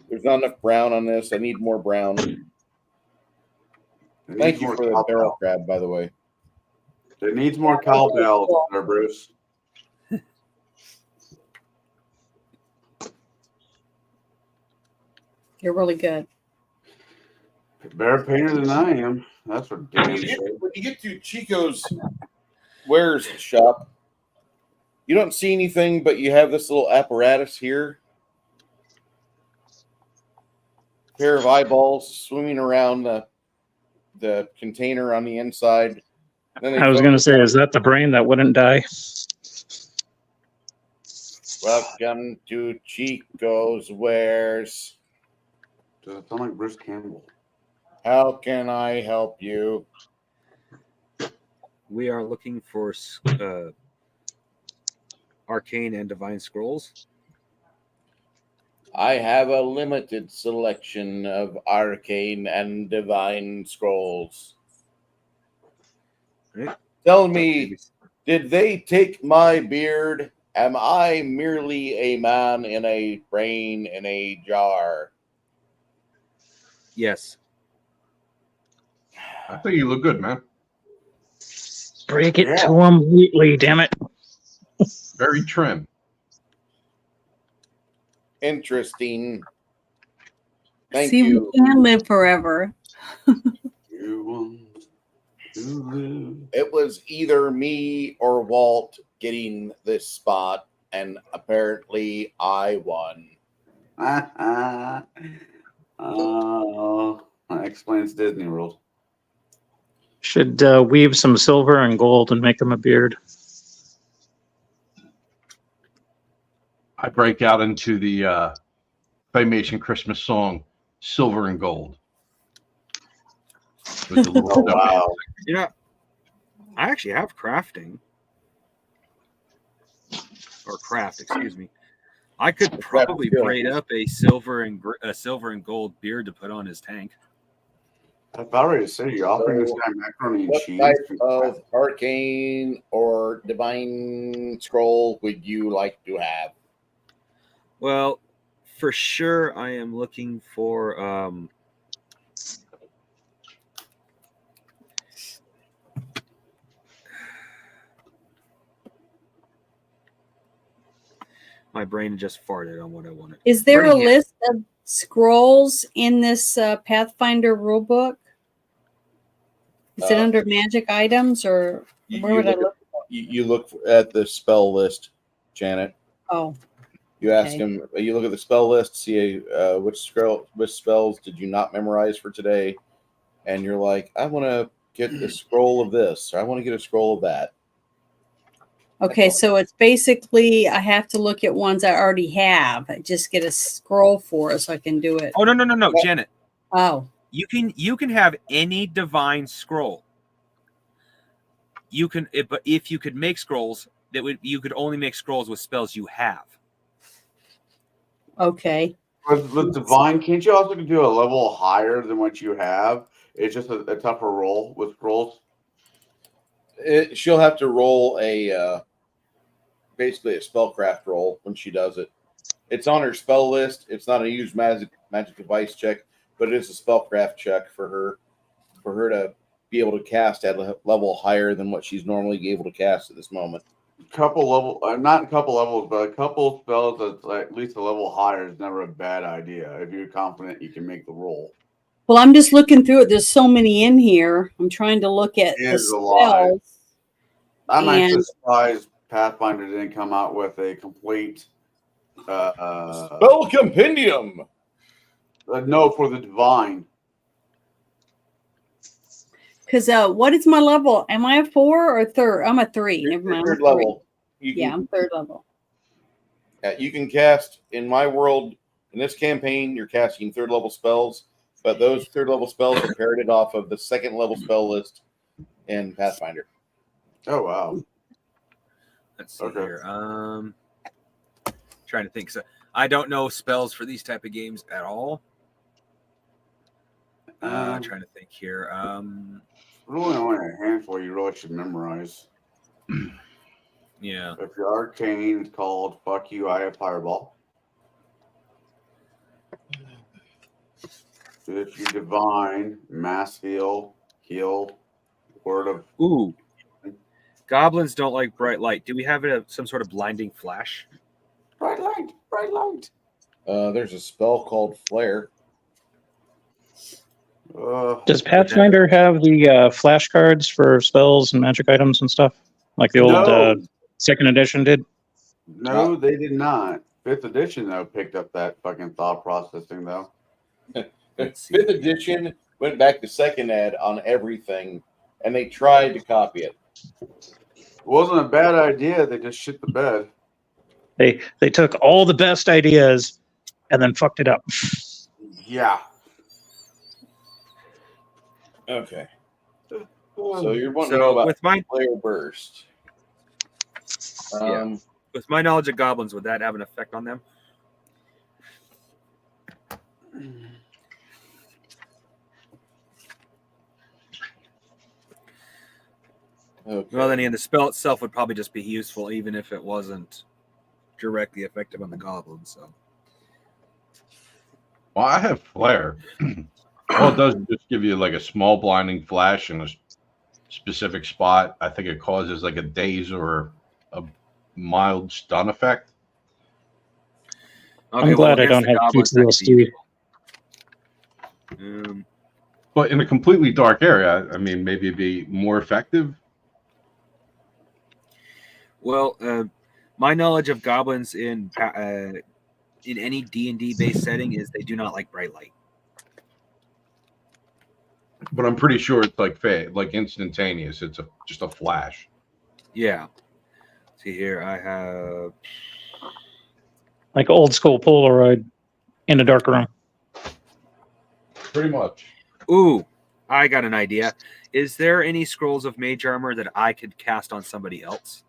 B: There's not enough brown on this. I need more brown. Thank you for the barrel crab, by the way.
D: It needs more cowbells there, Bruce.
G: You're really good.
D: Better painter than I am. That's for damn sure.
B: When you get to Chico's wares shop, you don't see anything, but you have this little apparatus here. Pair of eyeballs swimming around the container on the inside.
A: I was going to say, is that the brain that wouldn't die?
B: Welcome to Chico's Wares.
D: Does it sound like Bruce Campbell?
B: How can I help you?
E: We are looking for arcane and divine scrolls.
B: I have a limited selection of arcane and divine scrolls.
E: Right.
B: Tell me, did they take my beard? Am I merely a man in a brain in a jar?
E: Yes.
C: I think you look good, man.
A: Break it to him neatly, damn it.
C: Very trim.
B: Interesting. Thank
G: See,
B: you.
G: we can live forever.
D: You want to live.
B: It was either me or Walt getting this spot, and apparently I won.
D: Oh, that explains Disney World.
A: Should weave some silver and gold and make him a beard.
C: I break out into the Claymation Christmas song, Silver and Gold. With the little
D: Oh, wow.
E: You know, I actually have crafting. Or craft, excuse me. I could probably braid up a silver and gold beard to put on his tank.
D: I've already said you're offering this guy macaroni and
B: What
D: cheese.
B: type of arcane or divine scroll would you like to have?
E: Well, for sure, I am looking for my brain just farted on what I wanted.
G: Is there a
E: Burning Hand.
G: list of scrolls in this Pathfinder rulebook? Is it under magic items, or where would I look?
B: You look at the spell list, Janet.
G: Oh,
B: You ask
G: okay.
B: him. You look at the spell list, see which spells did you not memorize for today, and you're like, I want to get the scroll of this, or I want to get a scroll of that.
G: Okay, so it's basically I have to look at ones I already have. I just get a scroll for it so I can do it.
E: Oh no, Janet.
G: Oh,
E: You can have any divine scroll. You can, but if you could make scrolls, you could only make scrolls with spells you have.
G: okay.
D: With divine, can't you also do a level higher than what you have? It's just a tougher roll with scrolls.
B: She'll have to roll a basically a spellcraft roll when she does it. It's on her spell list. It's not a used magic device check, but it is a spellcraft check for her to be able to cast at a level higher than what she's normally able to cast at this moment.
D: Couple level, not a couple levels, but a couple spells that's at least a level higher is never a bad idea if you're confident you can make the roll.
G: Well, I'm just looking through it. There's so many in here. I'm trying to look at the
D: There's a lot.
G: spells.
D: I'm actually
G: And-
D: surprised Pathfinder didn't come out with a complete
B: Spell compendium.
D: No, for the divine.
G: Because what is my level? Am I a 4 or 3? I'm a 3. Never mind.
B: Third
G: I'm a 3.
B: level.
G: I'm 3rd level.
B: You can cast in my world in this campaign. You're casting 3rd level spells, but those 3rd level spells are parroted off of the 2nd level spell list in Pathfinder.
D: Oh wow.
E: Let's see here. Trying to think. So I don't know spells for these type of games at all. Trying to think here.
D: Really only a handful you really should memorize.
E: Yeah.
D: If you're arcane, it's called "Fuck You, I have Fireball." If you're divine, Mass Heal, Word of.
E: Ooh. Goblins don't like bright light. Do we have some sort of blinding flash?
D: Bright light, bright light.
B: There's a spell called Flare.
A: Does Pathfinder have the flashcards for spells and magic items and stuff? Like the old
D: No.
A: 2nd edition did?
D: No, they did not. 5th edition, though, picked up that fucking thought processing, though.
E: Let's see.
B: 5th edition went back to 2nd ed on everything and they tried to copy it.
D: It wasn't a bad idea. They just shit the bed.
A: They took all the best ideas and then fucked it up.
D: Yeah.
B: Okay. So you're wanting to know
E: So
B: about
E: with my
B: flare burst.
E: with my knowledge of goblins, would that have an effect on them?
B: Okay.
E: Well, then again, the spell itself would probably just be useful, even if it wasn't directly effective on the goblins. So,
C: Well, I have flare. All it does is just give you like a small blinding flash in a specific spot. I think it causes like a daze or a mild stun effect.
A: I'm glad I
E: against
A: don't
E: the
A: have
E: goblins, that could
A: PTSD.
E: be useful.
C: But in a completely dark area, I mean, maybe it'd be more effective.
E: Well, my knowledge of goblins in any D&D based setting is they do not like bright light.
C: But I'm pretty sure it's like instantaneous. It's just a flash.
E: Yeah. See here, I have.
A: Like old school Polaroid in a dark room.
C: Pretty much.
E: Ooh, I got an idea. Is there any scrolls of mage armor that I could cast on somebody else?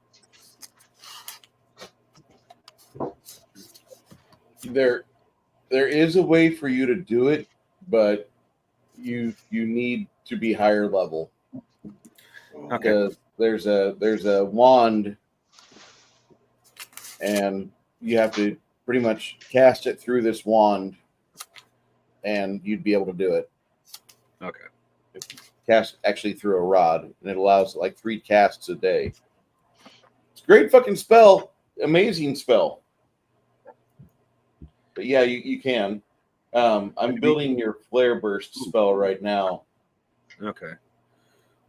B: There is a way for you to do it, but you need to be higher level.
E: Okay.
B: There's a wand, and you have to pretty much cast it through this wand, and you'd be able to do it.
E: Okay.
B: Cast actually through a rod, and it allows like 3 casts a day. It's a great fucking spell, amazing spell. But yeah, you can. I'm building your flare burst spell right now.
E: Okay.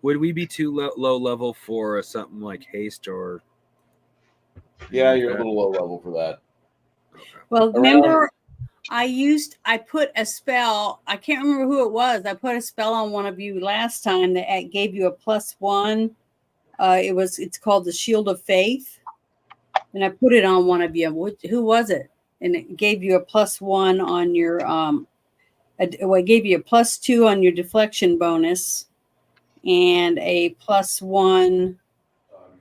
E: Would we be too low level for something like haste or?
B: Yeah, you're a little low level for that.
E: Okay.
G: Well, remember, I put a spell. I can't remember who it was. I put a spell on one of you last time that gave you a +1. It's called the Shield of Faith, and I put it on one of you. Who was it? And it gave you a +1 on your it gave you a +2 on your deflection bonus, and a +1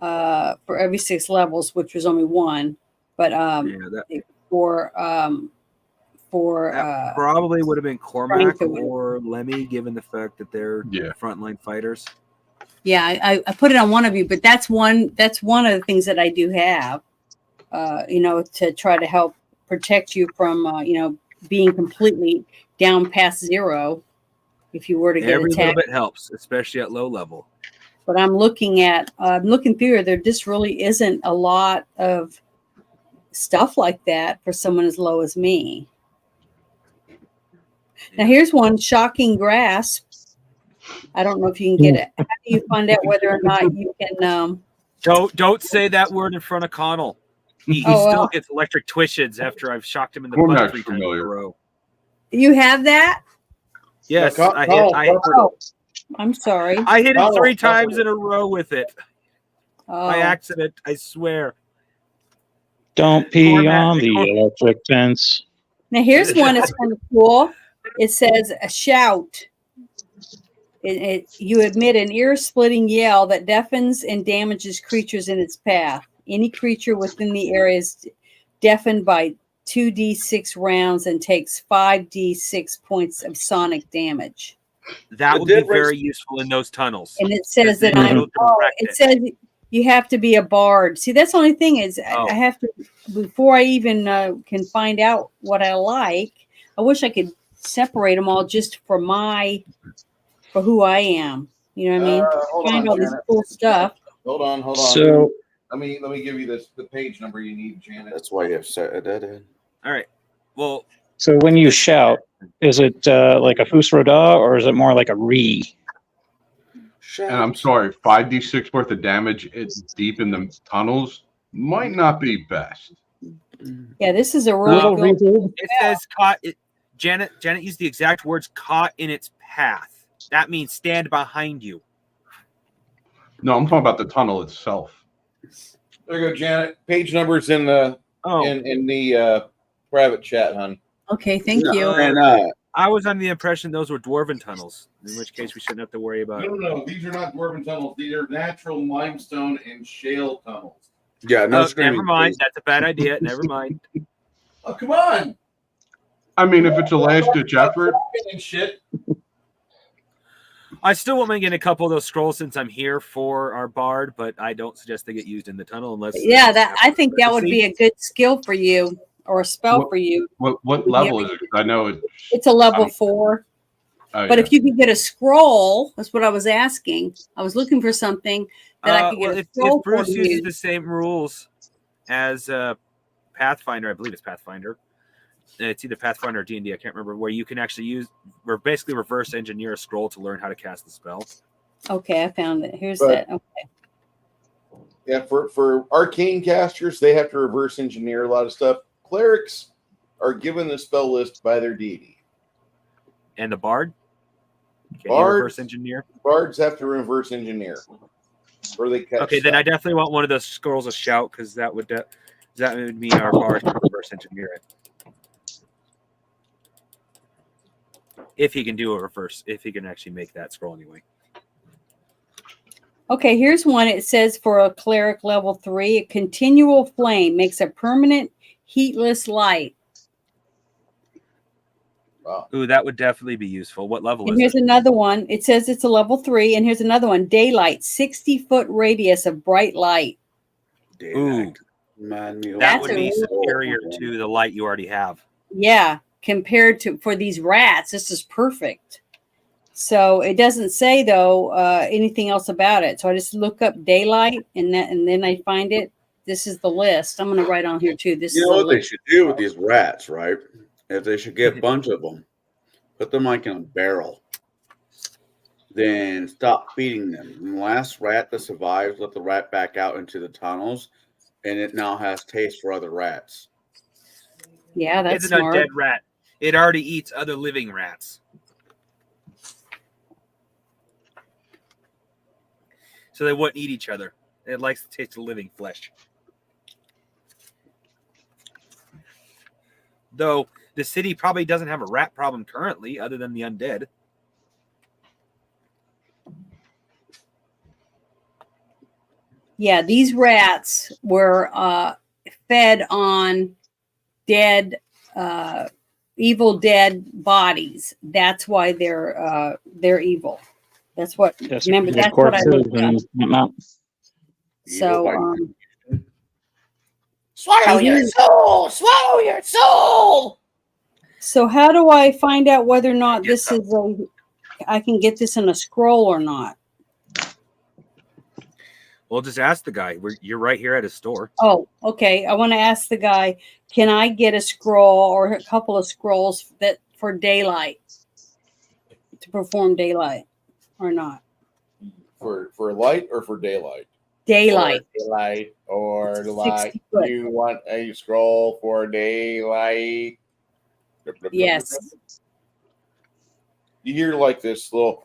G: for every 6 levels, which was only 1. But for
E: probably would have been Cormac or Lemmy, given the fact that they're frontline fighters.
G: Yeah, I put it on one of you, but that's one of the things that I do have, to try to help protect you from, being completely down past 0 if you were to get
E: Every
G: attacked.
E: little bit helps, especially at low level.
G: But I'm looking through it. There just really isn't a lot of stuff like that for someone as low as me. Now here's one, Shocking Grasp. I don't know if you can get it. How do you find out whether or not you can?
E: Don't say that word in front of Connell. He still gets electric twitches after I've shocked him in the butt 3 times in a row.
G: You have that?
E: Yes,
G: I'm sorry.
E: I hit it 3 times in a row with it.
G: Oh.
E: By accident, I swear.
A: Don't pee on the electric fence.
G: Now here's one that's kind of cool. It says a shout. You emit an ear-splitting yell that deafens and damages creatures in its path. Any creature within the area is deafened by 2d6 rounds and takes 5d6 points of sonic damage.
E: That would be very useful in those tunnels.
G: And it says that it says you have to be a bard. See, that's the only thing is I have to, before I even can find out what I like, I wish I could separate them all just for who I am. You know what I mean? Find all this cool stuff.
B: Hold on.
A: So
B: let me give you the page number you need, Janet.
D: That's why you have set a dead end.
E: All right. Well,
A: so when you shout, is it like a Fusroda or is it more like a Ree?
C: And I'm sorry, 5d6 worth of damage. It's deep in the tunnels. Might not be best.
G: Yeah, this is a really
E: good. It says caught. Janet used the exact words "caught in its path." That means stand behind you.
C: No, I'm talking about the tunnel itself.
B: There you go, Janet. Page numbers in the in the private chat, hon.
G: Okay, thank you.
D: And
E: I was under the impression those were dwarven tunnels, in which case we shouldn't have to worry about.
B: No. These are not dwarven tunnels. These are natural limestone and shale tunnels.
D: yeah, no screaming.
E: Never mind.
D: Please.
E: That's a bad idea. Never mind.
B: Oh, come on.
C: I mean, if it's a last-ditch effort,
B: And shit.
E: I still won't get a couple of those scrolls since I'm here for our bard, but I don't suggest they get used in the tunnel unless.
G: Yeah, that I think that would be a good skill for you or a spell for you.
C: what level is it? I know
G: It's a level 4.
C: Oh,
G: But
C: yeah.
G: if you could get a scroll, that's what I was asking. I was looking for something that I could get a scroll
E: if Bruce
G: for
E: uses
G: you.
E: the same rules as Pathfinder, I believe it's Pathfinder. It's either Pathfinder or D&D. I can't remember, where you can actually basically reverse engineer a scroll to learn how to cast the spell.
G: Okay, I found it. Here's
B: But-
G: that. Okay.
B: Yeah, for arcane casters, they have to reverse engineer a lot of stuff. Clerics are given the spell list by their deity.
E: And the bard? Can you
B: Bards-
E: reverse engineer?
B: Bards have to reverse engineer. Or they catch
E: Okay, then I
B: stuff.
E: definitely want one of those scrolls of shout, because that would mean our bard can reverse engineer it. If he can do a reverse, if he can actually make that scroll anyway.
G: Okay, here's one. It says for a cleric level 3, a continual flame makes a permanent heatless light.
B: Wow.
E: Ooh, that would definitely be useful. What level
G: And
E: is
G: here's
E: it?
G: another one. It says it's a level 3, and here's another one. Daylight, 60-foot radius of bright light.
E: Ooh,
D: Man, me
E: that
G: That's
E: would
G: a
E: be
G: really
E: superior to the light you already have.
G: Yeah, compared to for these rats, this is perfect. So it doesn't say though anything else about it. So I just look up daylight, and then I find it. This is the list. I'm going to write on here too. This
D: You
G: is
D: know
G: the
D: what they
G: list.
D: should do with these rats, right? If they should get a bunch of them, put them like in a barrel, then stop feeding them. And the last rat that survives, let the rat back out into the tunnels, and it now has taste for other rats.
G: Yeah, that's
E: It's an
G: smart.
E: undead rat. It already eats other living rats. So they wouldn't eat each other. It likes the taste of living flesh. Though the city probably doesn't have a rat problem currently, other than the undead.
G: Yeah, these rats were fed on dead, evil dead bodies. That's why they're evil. That's what.
A: Yes,
G: Remember,
A: there's
G: that's what I
A: corpses
G: looked up.
A: and whatnot.
G: So,
F: Swallow
G: And
F: your
G: here's-
F: soul! Swallow your soul!
G: so how do I find out whether or not this is I can get this in a scroll or not?
E: We'll just ask the guy. You're right here at his store.
G: Oh, okay. I want to ask the guy, can I get a scroll or a couple of scrolls that for daylight to perform daylight or not?
B: For light or for daylight?
G: Daylight.
B: For daylight or light.
G: 60 foot.
B: You want a scroll for daylight?
G: Yes.
B: You hear like this little,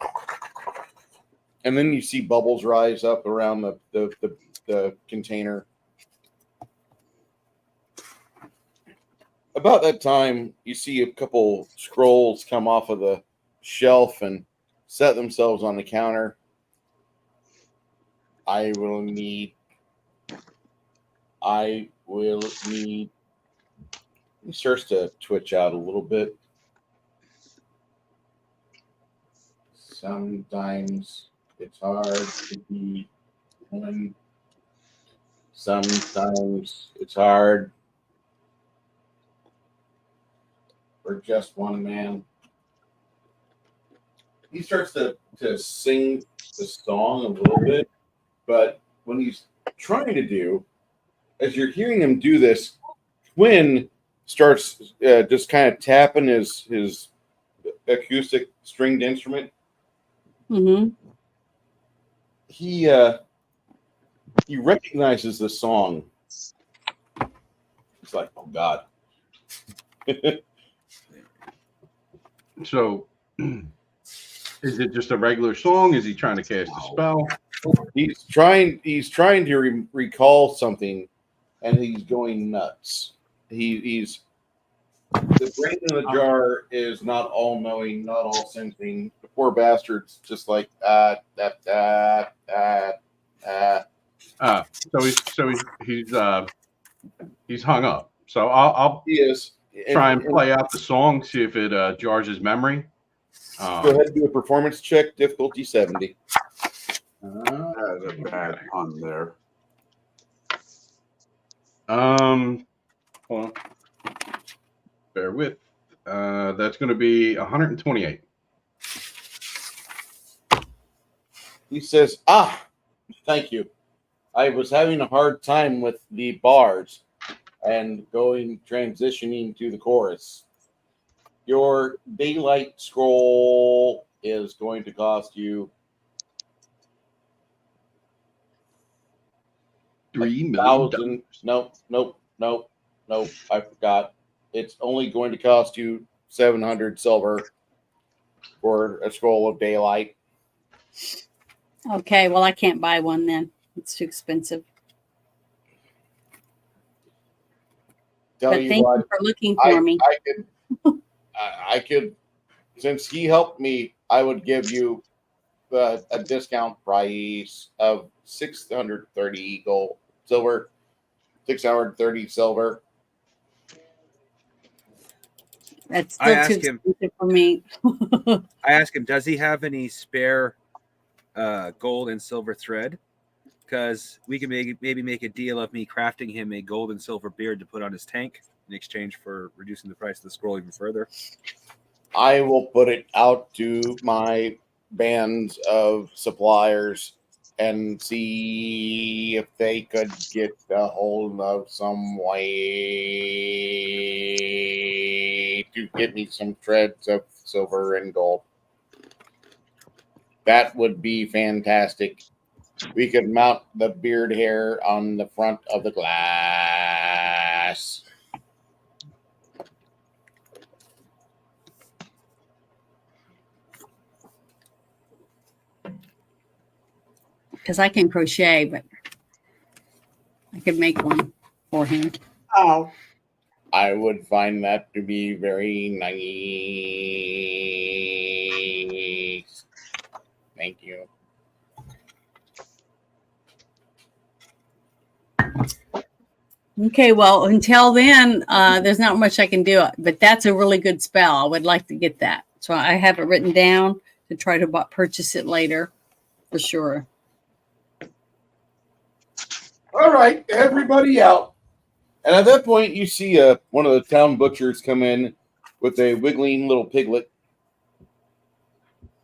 B: and then you see bubbles rise up around the container. About that time, you see a couple scrolls come off of the shelf and set themselves on the counter. I will need. He starts to twitch out a little bit. Sometimes it's hard to be one. Sometimes it's hard for just one man. He starts to sing the song a little bit, but when he's trying to do, as you're hearing him do this, Twin starts just kind of tapping his acoustic stringed instrument.
G: Mm-hmm.
B: He recognizes the song. It's like, oh God.
C: So, is it just a regular song? Is he trying to cast a spell?
B: He's trying to recall something, and he's going nuts. He's the brain in the jar is not all knowing, not all sensing. The poor bastard's just like
C: He's hung up. So I'll
B: he is.
C: try and play out the song, see if it jars his memory.
B: Go ahead and do a performance check, difficulty 70.
D: That is a bad pun there.
C: Hold on. Bear with. That's going to be 128.
B: He says, thank you. I was having a hard time with the bars and transitioning to the chorus. Your daylight scroll is going to cost you
C: $3 million.
B: Nope. I forgot. It's only going to cost you 700 silver for a scroll of daylight.
G: Okay, well, I can't buy one then. It's too expensive. But thank you for looking for me.
B: I could, since he helped me, I would give you a discount price of 630 gold silver, 630 silver.
G: That's still too expensive for me.
E: I asked him, does he have any spare gold and silver thread? Because we can maybe make a deal of me crafting him a gold and silver beard to put on his tank in exchange for reducing the price of the scroll even further.
B: I will put it out to my bands of suppliers and see if they could get a hold of some way to get me some threads of silver and gold. That would be fantastic. We could mount the beard hair on the front of the glass.
G: Because I can crochet, but I could make one for him.
B: Oh. I would find that to be very nice. Thank you.
G: Okay, well, until then, there's not much I can do, but that's a really good spell. I would like to get that. So I have it written down to try to purchase it later for sure.
B: All right, everybody out. And at that point, you see one of the town butchers come in with a wiggling little piglet.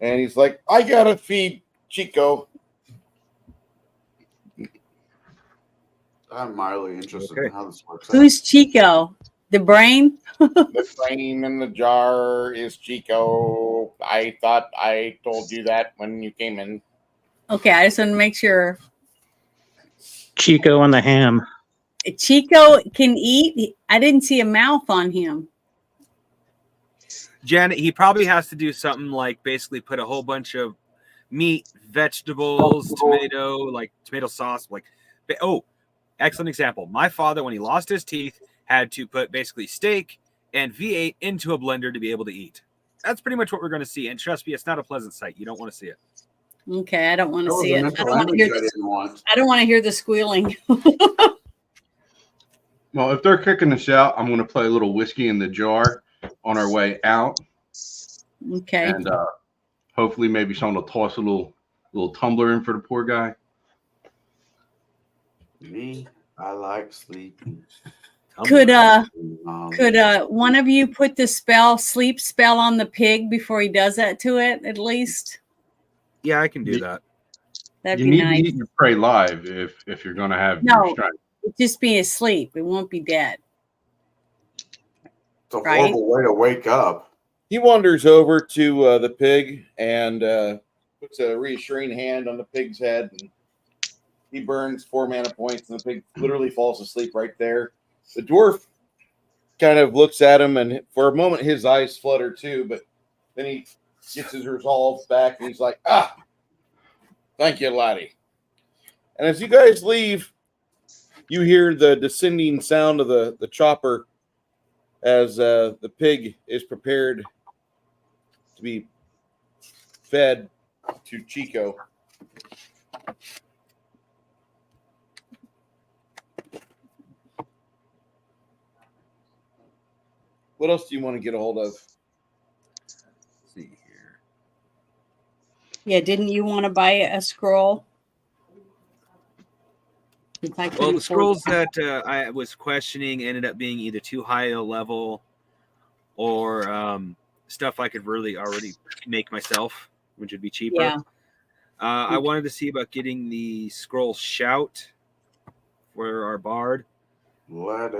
B: And he's like, I got to feed Chico.
D: I'm mildly interested in how this works out.
G: Who's Chico? The brain?
B: The brain in the jar is Chico. I thought I told you that when you came in.
G: Okay, I just want to make sure.
A: Chico and the ham.
G: Chico can eat? I didn't see a mouth on him.
E: Janet, he probably has to do something like basically put a whole bunch of meat, vegetables, tomato sauce. Excellent example. My father, when he lost his teeth, had to put basically steak and V8 into a blender to be able to eat. That's pretty much what we're going to see. And trust me, it's not a pleasant sight. You don't want to see it.
G: Okay, I don't want to see it. I don't want to hear the squealing.
C: Well, if they're kicking us out, I'm going to play a little whiskey in the jar on our way out.
G: Okay.
C: And hopefully maybe someone will toss a little tumbler in for the poor guy.
D: Me, I like sleeping.
G: Could one of you put the sleep spell on the pig before he does that to it, at least?
E: Yeah, I can do that.
G: That'd
C: be nice. You need to eat and pray live if you're going to have your strength.
G: Just be asleep. It won't be dead.
D: It's a horrible way to wake up.
B: He wanders over to the pig and puts a reassuring hand on the pig's head. And he burns 4 mana points, and the pig literally falls asleep right there. The dwarf kind of looks at him, and for a moment his eyes flutter too, but then he gets his resolve back, and he's like, thank you, laddie. And as you guys leave, you hear the descending sound of the chopper as the pig is prepared to be fed to Chico. What else do you want to get a hold of?
E: Let's see here.
G: Yeah, didn't you want to buy a scroll?
E: Well, the scrolls that I was questioning ended up being either too high a level or stuff I could really already make myself, which would be cheaper.
G: Yeah.
E: I wanted to see about getting the scroll shout for our bard. But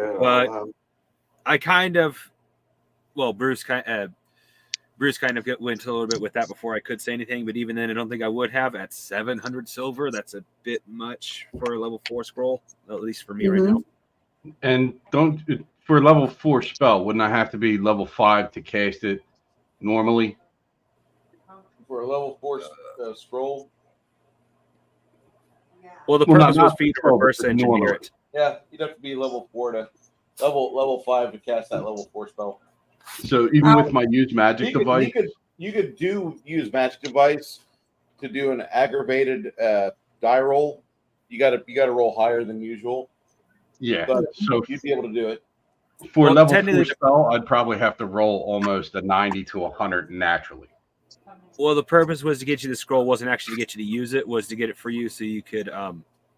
E: I kind of, well, Bruce kind of went a little bit with that before I could say anything. But even then, I don't think I would have at 700 silver. That's a bit much for a level 4 scroll, at least for me right now.
C: And for a level 4 spell, wouldn't I have to be level 5 to cast it normally?
B: For a level 4 scroll?
E: Well, the purpose was for you to reverse engineer it.
B: Yeah, you'd have to be level 4 to level 5 to cast that level 4 spell.
C: So even with my use magic device,
B: you could use magic device to do an aggravated die roll. You got to roll higher than usual.
C: Yeah,
B: but
C: so
B: you'd be able to do it.
C: For a level 4 spell, I'd probably have to roll almost a 90 to 100 naturally.
E: Well, the purpose was to get you the scroll, wasn't actually to get you to use it, was to get it for you so you could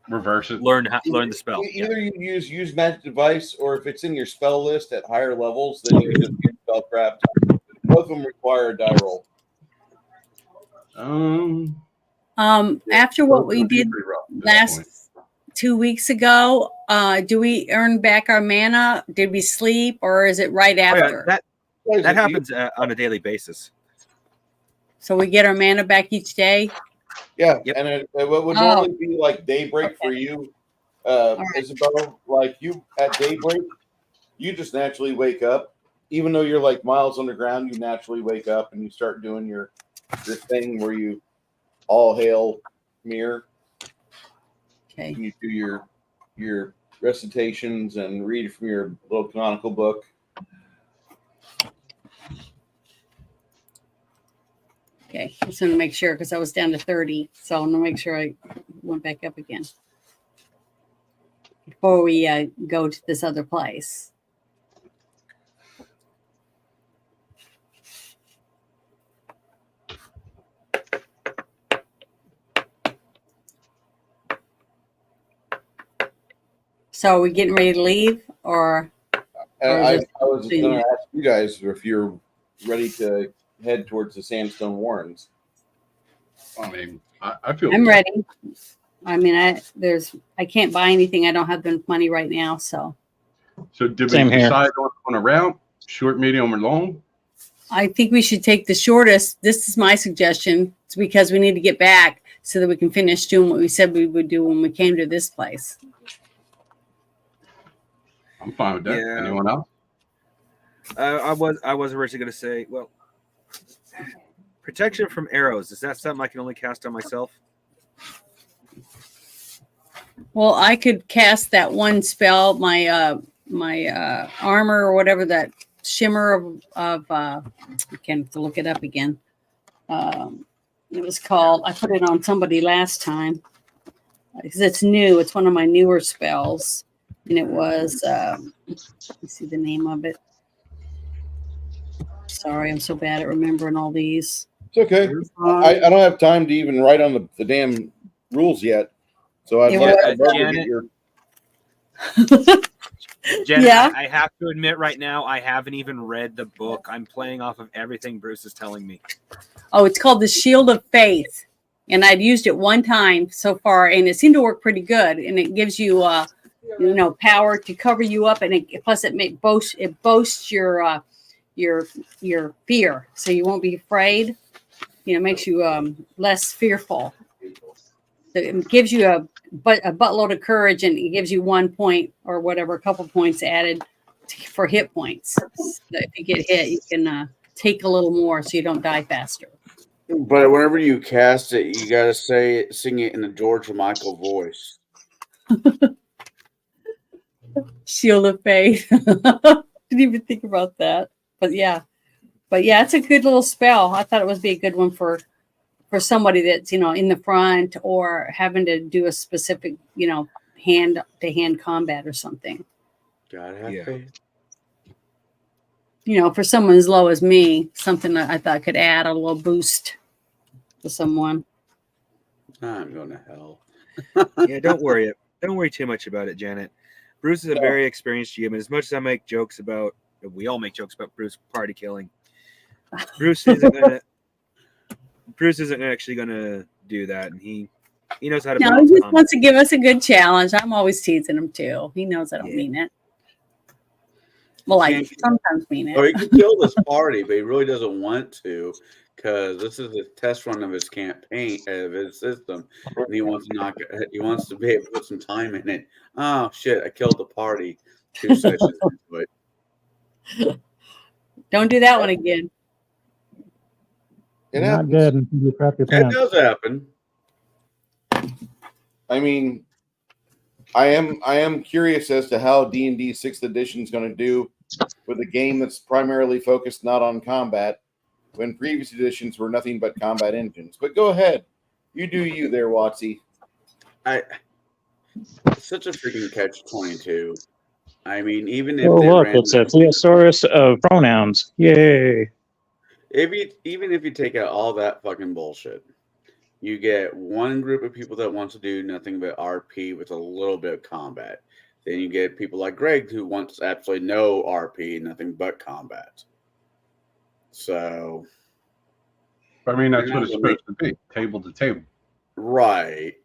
C: reverse it,
E: learn the spell.
B: Either you use magic device, or if it's in your spell list at higher levels, then you just get spellcraft. Both of them require a die roll.
G: After what we did last 2 weeks ago, do we earn back our mana? Did we sleep, or is it right after?
E: Oh, yeah, that happens on a daily basis.
G: So we get our mana back each day?
B: Yeah, yep. And it would normally be like daybreak for you, Isabel. Like you at daybreak, you just naturally wake up. Even though you're like miles underground, you naturally wake up and you start doing your thing where you all hail Mir.
G: Okay.
B: And you do your recitations and read from your little canonical book.
G: Okay, I just want to make sure because I was down to 30, so I want to make sure I went back up again before we go to this other place. So are we getting ready to leave, or
B: I was just going to ask you guys if you're ready to head towards the Sandstone Warrens.
C: I mean, I feel
G: I'm ready. I mean, I can't buy anything. I don't have the money right now. So
C: did we decide on a route, short, medium, or long?
G: I think we should take the shortest. This is my suggestion. It's because we need to get back so that we can finish doing what we said we would do when we came to this place.
C: I'm fine with that. Yeah. Anyone else?
E: I was originally going to say, well, protection from arrows. Is that something I can only cast on myself?
G: Well, I could cast that one spell, my armor or whatever, that shimmer of I can't have to look it up again. It was called, I put it on somebody last time because it's new. It's one of my newer spells. And it was, let me see the name of it. Sorry, I'm so bad at remembering all these.
B: It's okay. I don't have time to even write on the damn rules yet. So I'd love to get your...
E: Janet, yeah. I have to admit right now, I haven't even read the book. I'm playing off of everything Bruce is telling me.
G: Oh, it's called the Shield of Faith. And I'd used it one time so far, and it seemed to work pretty good. And it gives you, power to cover you up, and plus it boasts your fear, so you won't be afraid. It makes you less fearful. It gives you a buttload of courage, and it gives you 1 point or whatever, a couple points added for hit points. So if you get hit, you can take a little more, so you don't die faster.
D: But whenever you cast it, you gotta sing it in a George Michael voice.
G: Shield of Faith. Didn't even think about that. But yeah, it's a good little spell. I thought it would be a good one for somebody that's in the front or having to do a specific hand to hand combat or something.
D: Gotta have faith.
G: For someone as low as me, something that I thought could add a little boost to someone.
D: I'm going to hell.
E: Yeah, don't worry too much about it, Janet. Bruce is a very experienced GM, and as much as I make jokes about, we all make jokes about Bruce party killing, Bruce isn't actually gonna do that, and he knows how to.
G: No, he just wants to give us a good challenge. I'm always teasing him too. He knows I don't mean it. Well, I sometimes mean it.
D: Oh, he can kill this party, but he really doesn't want to, because this is a test run of his campaign, of his system, and he wants to he wants to be able to put some time in it. Oh shit! I killed the party 2 sessions into it.
G: Don't do that one again.
B: It
A: Not
B: happens.
A: dead until you crap your
D: It
A: pants.
D: does happen.
B: I mean, I am curious as to how D&D 6th edition is going to do with a game that's primarily focused not on combat, when previous editions were nothing but combat engines. But go ahead, you do you there, Watsy.
D: It's such a freaking catch-22. I mean, even if
A: Oh,
D: they
A: look,
D: ran
A: it's a thesaurus of pronouns. Yay.
D: even if you take out all that fucking bullshit, you get one group of people that wants to do nothing but RP with a little bit of combat. Then you get people like Greg who wants absolutely no RP, nothing but combat. So,
C: I mean, that's what it's supposed to be, table to table.
D: Right.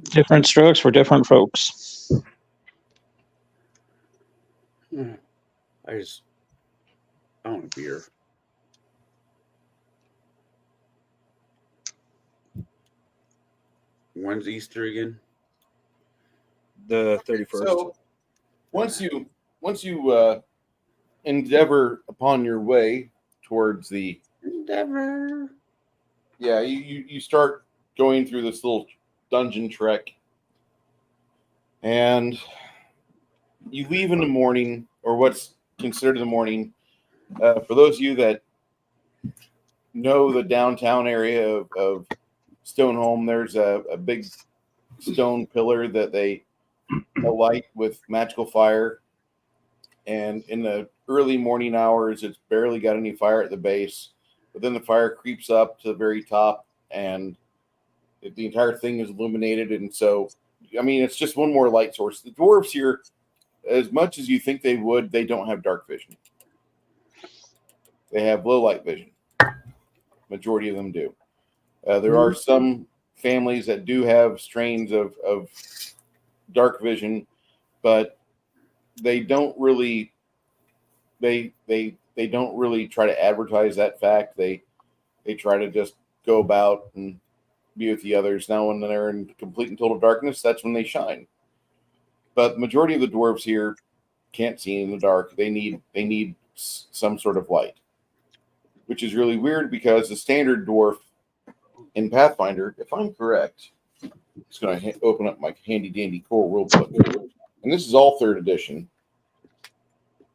A: Different strokes for different folks.
D: I want a beer. When's Easter again?
E: The 31st.
B: So once you endeavor upon your way towards the
D: Endeavor.
B: Yeah, you start going through this little dungeon trek, and you leave in the morning, or what's considered the morning. For those of you that know the downtown area of Stoneholm, there's a big stone pillar that they alight with magical fire, and in the early morning hours, it's barely got any fire at the base. But then the fire creeps up to the very top, and the entire thing is illuminated. And so, I mean, it's just one more light source. The dwarves here, as much as you think they would, they don't have dark vision. They have low light vision. Majority of them do. There are some families that do have strains of dark vision, but they don't really. They don't really try to advertise that fact. They try to just go about and be with the others. Now, when they're in complete and total darkness, that's when they shine. But the majority of the dwarves here can't see in the dark. They need some sort of light, which is really weird because the standard dwarf in Pathfinder, if I'm correct, I'm just going to open up my handy dandy core rule book, and this is all 3rd edition.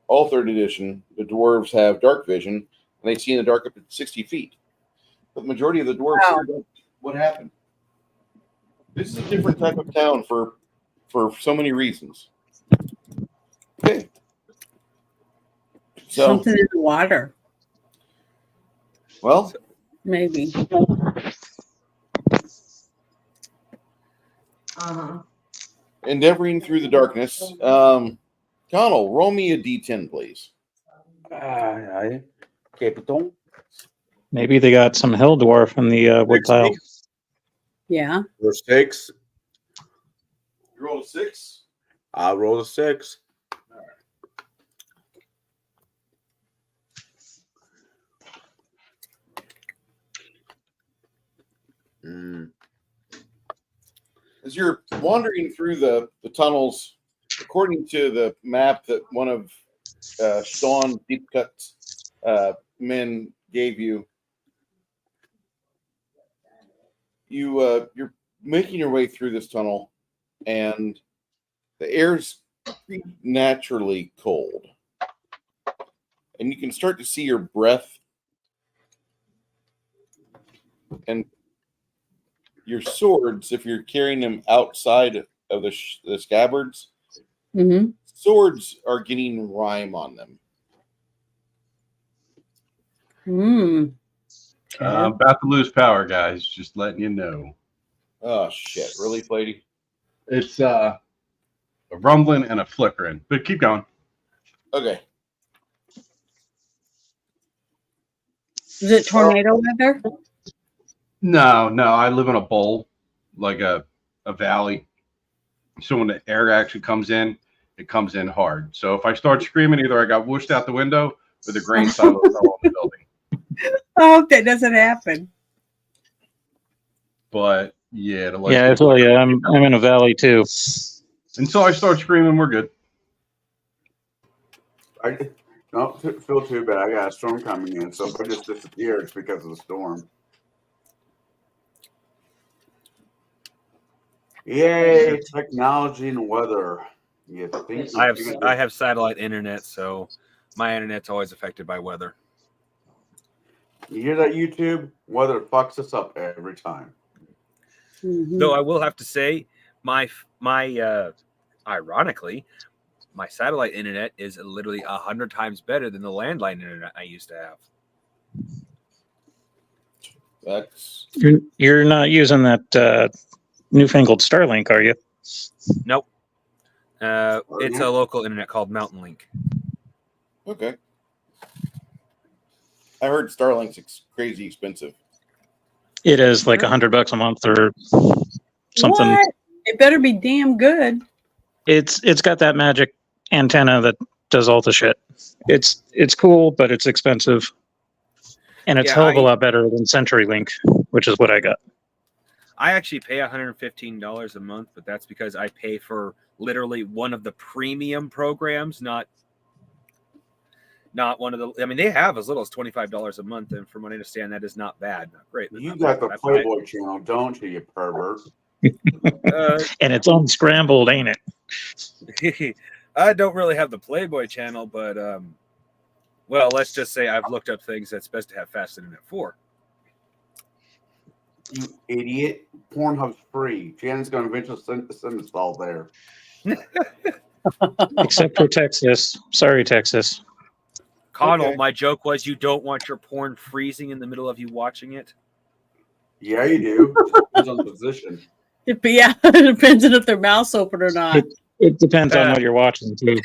B: All 3rd edition, the dwarves have dark vision, and they see in the dark up to 60 feet. But the majority of the dwarves here don't. What happened? This is a different type of town for so many reasons. Okay. So,
G: something in the water.
B: Well,
G: maybe.
B: Endeavoring through the darkness. Connell, roll me a d10, please.
D: Capital.
A: Maybe they got some hill dwarf in the wood pile.
G: Yeah.
D: For 6.
B: You rolled a 6?
D: I rolled a 6.
B: As you're wandering through the tunnels, according to the map that one of Sean Deepcut's men gave you, you're making your way through this tunnel, and the air's naturally cold, and you can start to see your breath and your swords. If you're carrying them outside of the scabbards,
G: Mm-hmm.
B: swords are getting rime on them.
G: Mm.
C: About to lose power, guys. Just letting you know.
B: Oh shit! Really, Lady?
C: It's a rumbling and a flickering, but keep going.
B: Okay.
G: Is it tornado weather?
C: No, I live in a bowl, like a valley. So when the air actually comes in, it comes in hard. So if I start screaming, either I got whooshed out the window or the grain silo fell on the building.
G: I hope that doesn't happen.
C: But yeah,
A: I feel you. I'm in a valley too.
C: Until I start screaming, we're good.
D: I don't feel too bad. I got a storm coming in, so if I just disappear, it's because of the storm. Yay, technology and weather. You think
E: I have satellite internet, so my internet's always affected by weather.
D: You hear that, YouTube? Weather fucks us up every time.
G: Mm-hmm.
E: Though I will have to say, my ironically, my satellite internet is literally 100 times better than the landline internet I used to have.
B: That's
A: You're not using that newfangled Starlink, are you?
E: Nope. It's a local internet called Mountain Link.
B: okay. I heard Starlink's crazy expensive.
A: It is like $100 a month or something.
G: What? It better be damn good.
A: It's got that magic antenna that does all the shit. It's cool, but it's expensive, and it's
E: Yeah,
A: hell of a lot better than CenturyLink, which is what I got.
E: I actually pay $115 a month, but that's because I pay for literally one of the premium programs, not one of the. I mean, they have as little as $25 a month, and from what I understand, that is not bad. Not great.
D: You got the Playboy channel, don't you, you pervert?
A: And it's unscrambled, ain't
E: it? I don't really have the Playboy channel, but well, let's just say I've looked up things that's best to have fast internet for.
D: You idiot! Pornhub's free. Jan's going to eventually send us all there.
A: Except for Texas. Sorry, Texas.
E: Connell,
B: Okay.
E: my joke was you don't want your porn freezing in the middle of you watching it.
D: Yeah, you do. It depends on the position.
G: Yeah, it depends on if their mouth's open or not.
A: It depends on what you're watching, too.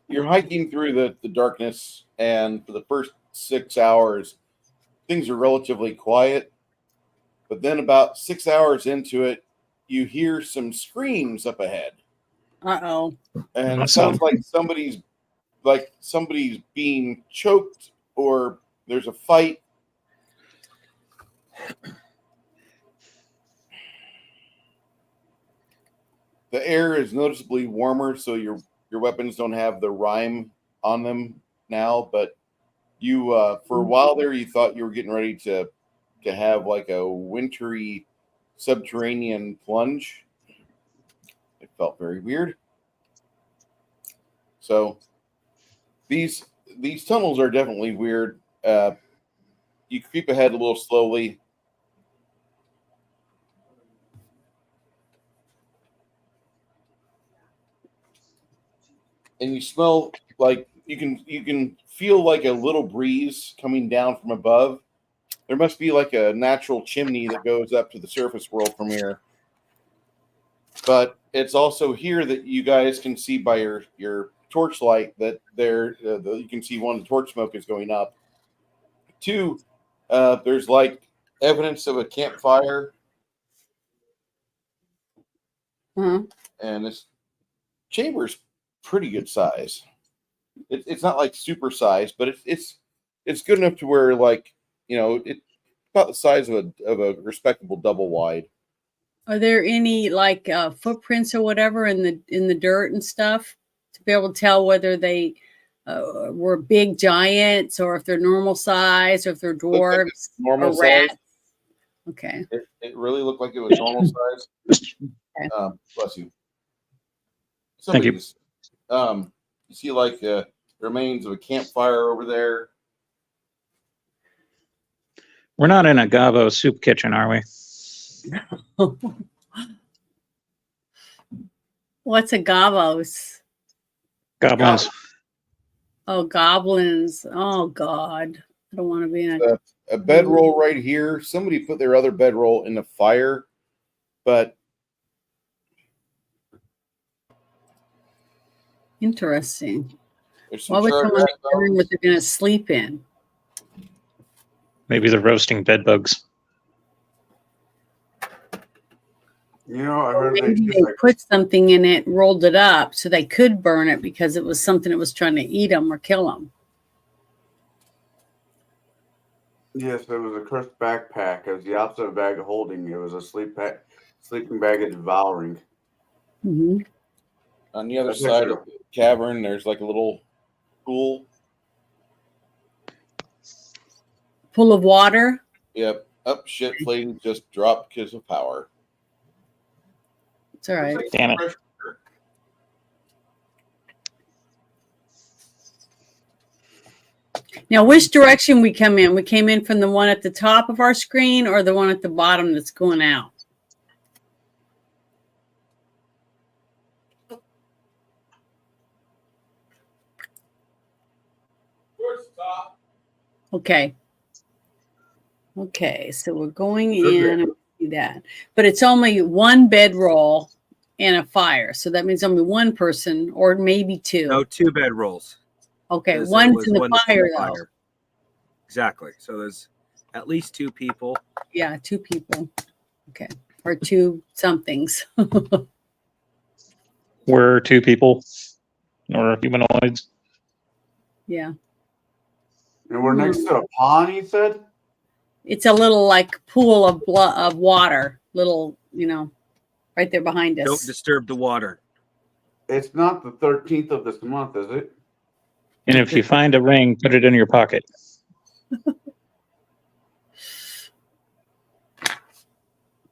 B: You're hiking through the darkness, and for the first 6 hours, things are relatively quiet. But then about 6 hours into it, you hear some screams up ahead.
G: Uh-oh.
B: And it sounds like somebody's being choked, or there's a fight. The air is noticeably warmer, so your weapons don't have the rime on them now. But you, for a while there, you thought you were getting ready to have like a wintry subterranean plunge. It felt very weird. So these tunnels are definitely weird. You creep ahead a little slowly. And you smell like you can feel like a little breeze coming down from above. There must be like a natural chimney that goes up to the surface world from here. But it's also here that you guys can see by your torchlight that you can see one, the torch smoke is going up. Two, there's like evidence of a campfire.
G: Mm-hmm.
B: And this chamber's pretty good size. It's not like super size, but it's good enough to where, like, you know, it's about the size of a respectable double wide.
G: Are there any like footprints or whatever in the dirt and stuff to be able to tell whether they were big giants, or if they're normal size, or if they're dwarves
B: normal
G: or rats.
B: size.
G: Okay.
B: It really looked like it was normal size.
G: Okay.
B: Bless you.
A: Thank you.
B: Just, you see like remains of a campfire over there.
A: We're not in a Gavo soup kitchen, are we?
G: What's a gavos?
A: Goblins.
G: Oh, goblins. Oh, God. I don't want to be in
B: A bedroll right here. Somebody put their other bedroll in the fire, but
G: Interesting.
B: there's some
G: Why would
B: charred
G: someone
B: rat
G: make a room
B: bones.
G: what they're going to sleep in?
A: Maybe they're roasting bed bugs.
D: You know, I heard
G: Maybe
D: they
G: they
D: like,
G: put something in it, rolled it up so they could burn it because it was something that was trying to eat them or kill them.
D: yes, it was a cursed backpack. It was the opposite of bag of holding. It was a sleeping bag of devouring.
G: Mm-hmm.
B: On the other
D: That's
B: side
D: true.
B: of the cavern, there's like a little pool.
G: Full of water.
B: Yep. Up shit flame just dropped because of power.
G: It's all right.
A: Damn it.
G: Now, which direction we come in? We came in from the one at the top of our screen or the one at the bottom that's going out? Okay. Okay, so we're going in and see that. But it's only one bedroll and a fire. So that means only one person or maybe two.
E: No, 2 bedrolls.
G: Okay,
E: Because
G: one's in the
E: one that's
G: fire though.
E: Exactly. So there's at least 2 people.
G: Yeah, 2 people. Okay. Or 2 somethings.
A: We're 2 people or humanoids.
G: Yeah.
D: And we're next to a pond, you said?
G: It's a little like pool of of water, little, right there behind us.
E: Don't disturb the water.
D: It's not the 13th of this month, is it?
A: And if you find a ring, put it in your pocket.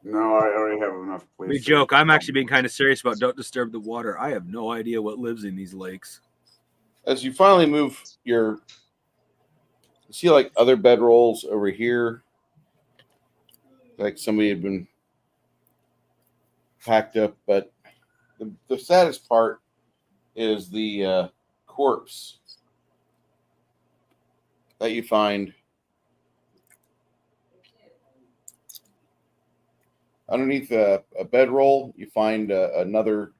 D: No, I already have enough.
E: We joke. I'm actually being kind of serious about don't disturb the water. I have no idea what lives in these lakes.
B: As you finally move you see like other bedrolls over here. Like somebody had been packed up, but the saddest part is the corpse that you find underneath a bedroll. You find another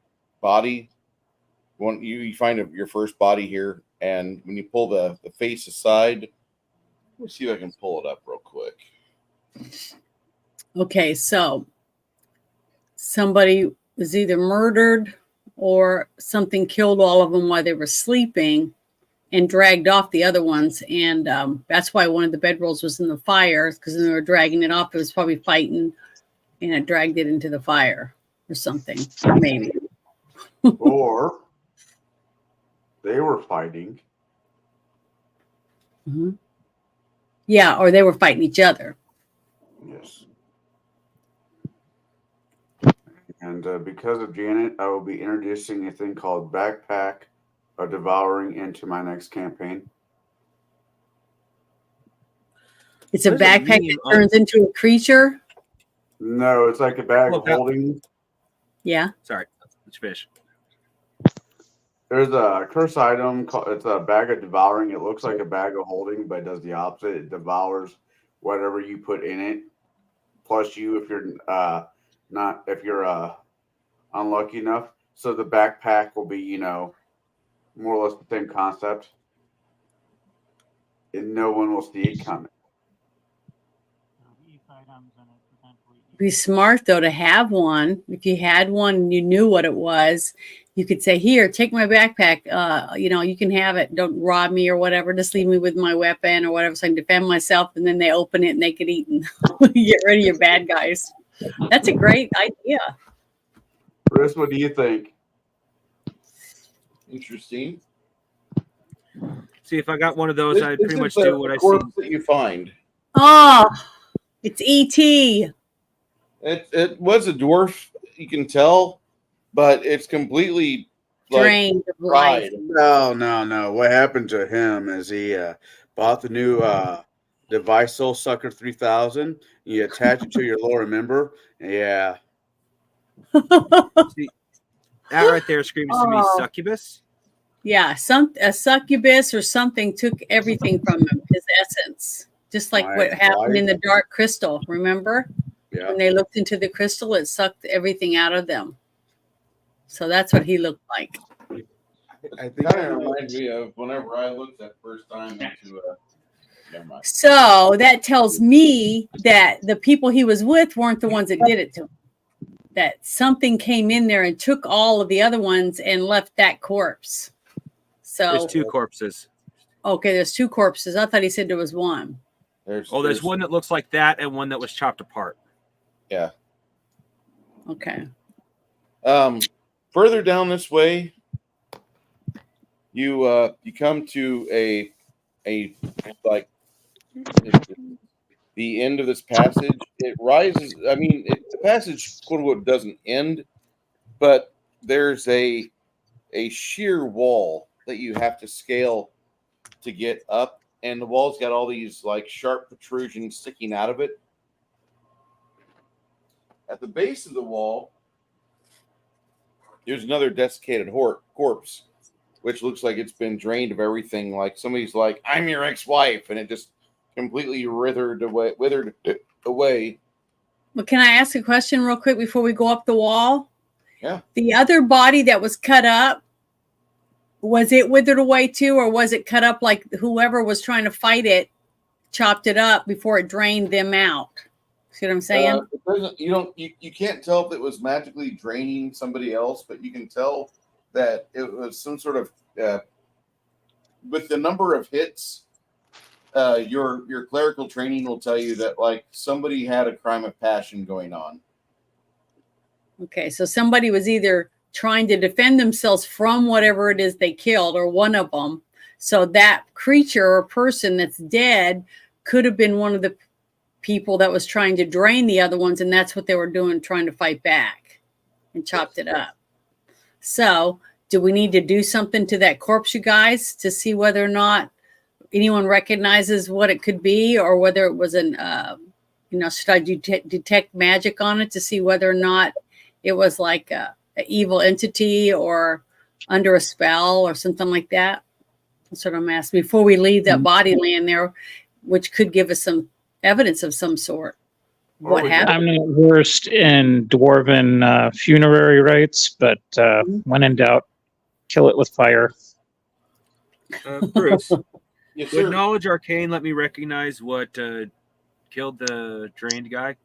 B: body. You find your first body here, and when you pull the face aside, let's see if I can pull it up real quick.
G: Okay, so somebody was either murdered or something killed all of them while they were sleeping and dragged off the other ones. And that's why one of the bedrolls was in the fire, because when they were dragging it off, it was probably fighting and it dragged it into the fire or something, maybe.
D: Or they were fighting.
G: Mm-hmm. Yeah, or they were fighting each other.
D: Yes. And because of Janet, I will be introducing a thing called Backpack of Devouring into my next campaign.
G: It's a backpack that turns into a creature.
D: No, it's like a bag of holding.
G: Yeah.
E: Sorry, it's fish.
D: There's a curse item called, it's a bag of devouring. It looks like a bag of holding, but it does the opposite. It devours whatever you put in it. Plus you, if you're unlucky enough. So the backpack will be, more or less the same concept. And no one will see it coming.
G: Be smart though to have one. If you had one and you knew what it was, you could say, "Here, take my backpack. You can have it. Don't rob me or whatever. Just leave me with my weapon or whatever, so I can defend myself." And then they open it and they get eaten. Get rid of your bad guys. That's a great idea.
D: Chris, what do you think?
B: Interesting.
E: See, if I got one of those, I'd
B: This
E: pretty
B: is
E: much
B: the
E: do what I see.
B: corpse that you find.
G: Oh, it's E.T.
B: It was a dwarf, you can tell, but it's completely
G: Drained of life.
B: fried.
D: No. What happened to him is he bought the new device Soul Sucker 3000. You attach it to your lower member. Yeah.
E: See, that right there screams to me
G: Oh.
E: succubus.
G: Yeah, a succubus or something took everything from him, his essence. Just like
D: My
G: what happened in
D: wife.
G: the dark crystal. Remember?
D: Yeah.
G: When they looked into the crystal, it sucked everything out of them. So that's what he looked like.
B: I think kind of reminds me of whenever I looked that first time into never mind.
G: So that tells me that the people he was with weren't the ones that did it to him. That something came in there and took all of the other ones and left that corpse. So
E: There's 2 corpses.
G: Okay, there's 2 corpses. I thought he said there was one.
E: There's one that looks like that and one that was chopped apart.
B: Yeah.
G: Okay.
B: Further down this way, you come to a like the end of this passage. It rises. I mean, the passage quote unquote doesn't end, but there's a sheer wall that you have to scale to get up, and the wall's got all these like sharp protrusions sticking out of it. At the base of the wall, there's another desiccated corpse, which looks like it's been drained of everything. Like somebody's like, "I'm your ex-wife," and it just completely withered away.
G: Well, can I ask a question real quick before we go up the wall?
B: Yeah.
G: The other body that was cut up, was it withered away too, or was it cut up like whoever was trying to fight it chopped it up before it drained them out? See what I'm saying?
B: You can't tell if it was magically draining somebody else, but you can tell that it was some sort of with the number of hits. Your clerical training will tell you that like somebody had a crime of passion going on.
G: Okay, so somebody was either trying to defend themselves from whatever it is they killed, or one of them. So that creature or person that's dead could have been one of the people that was trying to drain the other ones, and that's what they were doing, trying to fight back and chopped it up. So do we need to do something to that corpse, you guys, to see whether or not anyone recognizes what it could be, or whether it was an should I detect magic on it to see whether or not it was like an evil entity or under a spell or something like that? That's what I'm asking before we leave that body laying there, which could give us some evidence of some sort. What happened?
A: I'm not versed in dwarven funerary rites, but when in doubt, kill it with fire.
E: Bruce,
B: Yes,
E: would
B: sir.
E: knowledge arcane let me recognize what killed the drained guy?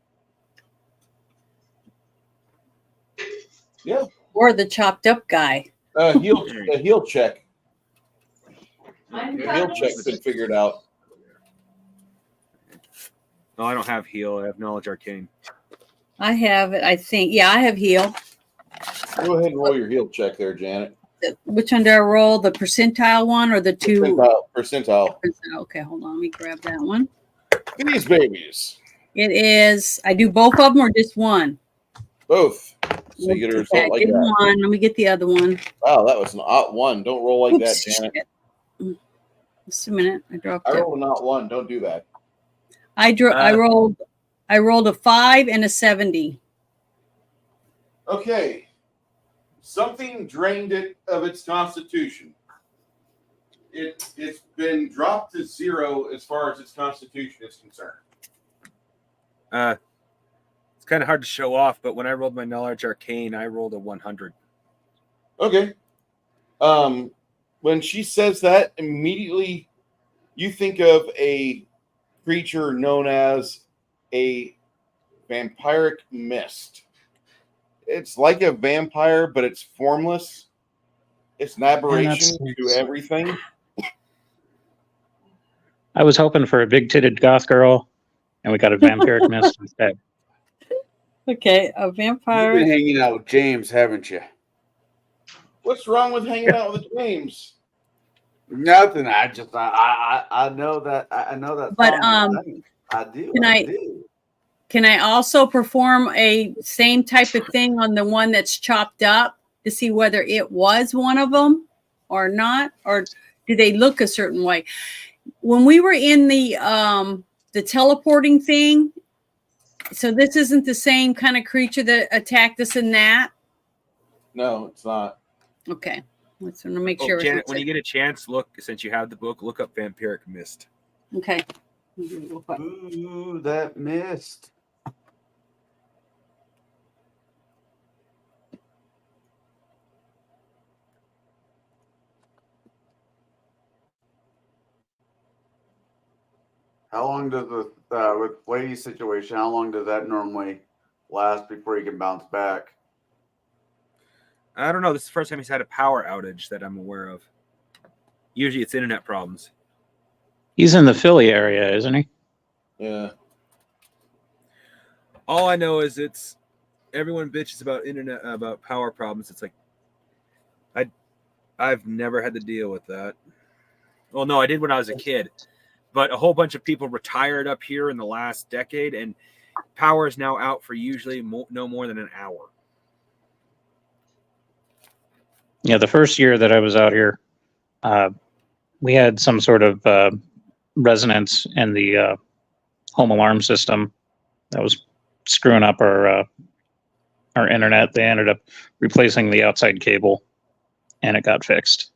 B: Yeah.
G: Or the chopped up guy.
B: A heel check. A heel check could figure it out.
E: No, I don't have heal. I have knowledge arcane.
G: I have it, I think. Yeah, I have heal.
B: Go ahead and roll your heel check there, Janet.
G: Which one do I roll? The percentile one or the 2?
B: Percentile.
G: Okay, hold on. Let me grab that one.
B: These babies.
G: It is, I do both of them or just one?
B: Both. So you get a result like
G: I did
B: that.
G: one. Let me get the other one.
B: Wow, that was an odd one. Don't roll like
G: Oops,
B: that, Janet.
G: shit. Just a minute. I dropped
B: I
G: it.
B: rolled a not one. Don't do that.
G: I rolled a 5 and a 70.
B: Okay. Something drained it of its constitution. It's been dropped to 0 as far as its constitution is concerned.
E: It's kind of hard to show off, but when I rolled my knowledge arcane, I rolled a 100.
B: Okay. When she says that, immediately you think of a creature known as a vampiric mist. It's like a vampire, but it's formless. It's an aberration to everything.
A: I was hoping for a big-titted goth girl, and we got a vampiric mist instead.
G: Okay, a
D: You've
G: vampire.
D: been hanging out with James, haven't you?
B: What's wrong with hanging out with James?
D: Nothing. I know that. I know that.
G: But
D: song. I do.
G: Can I also perform a same type of thing on the one that's chopped up to see whether it was one of them or not, or do they look a certain way? When we were in the teleporting thing, so this isn't the same kind of creature that attacked us in that?
B: No, it's not.
G: Okay. Let's make sure.
E: Janet, when you get a chance, look, since you have the book, look up Vampiric Mist.
G: Okay.
D: Ooh, that mist. How long does the with Lady's situation? How long does that normally last before he can bounce back?
E: I don't know. This is the first time he's had a power outage that I'm aware of. Usually, it's internet problems.
A: He's in the Philly area, isn't he?
B: Yeah.
E: All I know is it's everyone bitches about power problems. It's like I've never had to deal with that. Well, no, I did when I was a kid. But a whole bunch of people retired up here in the last decade, and power is now out for usually no more than an hour.
A: Yeah, the first year that I was out here, we had some sort of resonance in the home alarm system that was screwing up our internet. They ended up replacing the outside cable, and it got fixed.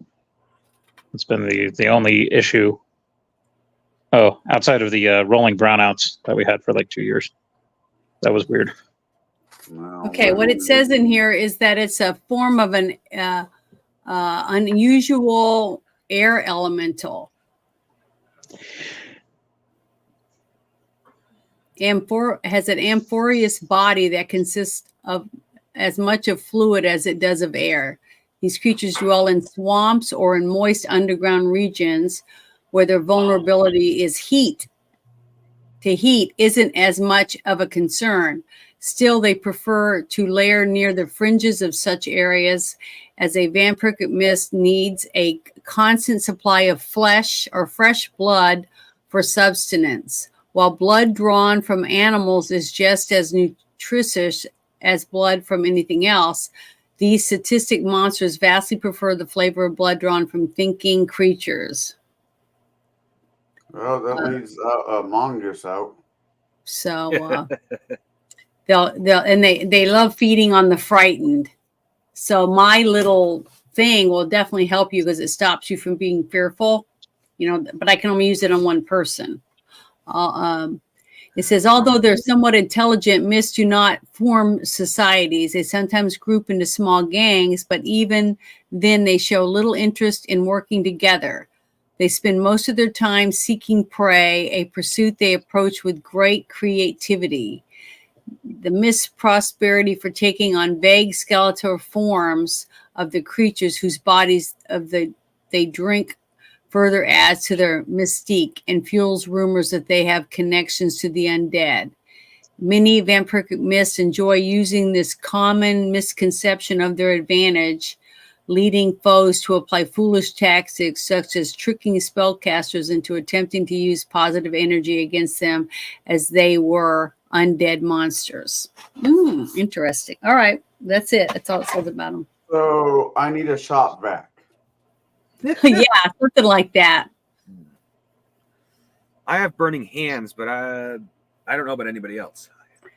A: It's been the only issue. Oh, outside of the rolling brownouts that we had for like 2 years. That was weird.
G: Okay, what it says in here is that it's a form of an unusual air elemental. Has an amphibious body that consists of as much of fluid as it does of air. These creatures dwell in swamps or in moist underground regions where their vulnerability is heat. To heat isn't as much of a concern. Still, they prefer to lair near the fringes of such areas, as a vampiric mist needs a constant supply of flesh or fresh blood for sustenance. While blood drawn from animals is just as nutritious as blood from anything else, these sadistic monsters vastly prefer the flavor of blood drawn from thinking creatures.
D: Well, that leaves Mongoose out.
G: So they love feeding on the frightened. So my little thing will definitely help you because it stops you from being fearful, but I can only use it on one person. It says, although they're somewhat intelligent, myths do not form societies. They sometimes group into small gangs, but even then they show little interest in working together. They spend most of their time seeking prey, a pursuit they approach with great creativity. The myth's prosperity for taking on vague skeletal forms of the creatures whose bodies they drink further adds to their mystique and fuels rumors that they have connections to the undead. Many vampiric myths enjoy using this common misconception of their advantage, leading foes to apply foolish tactics such as tricking spellcasters into attempting to use positive energy against them as they were undead monsters. Interesting. All right. That's it. That's all it says about them.
D: So I need a shop vac.
G: Yeah, something like that.
E: I have burning hands, but I don't know about anybody else.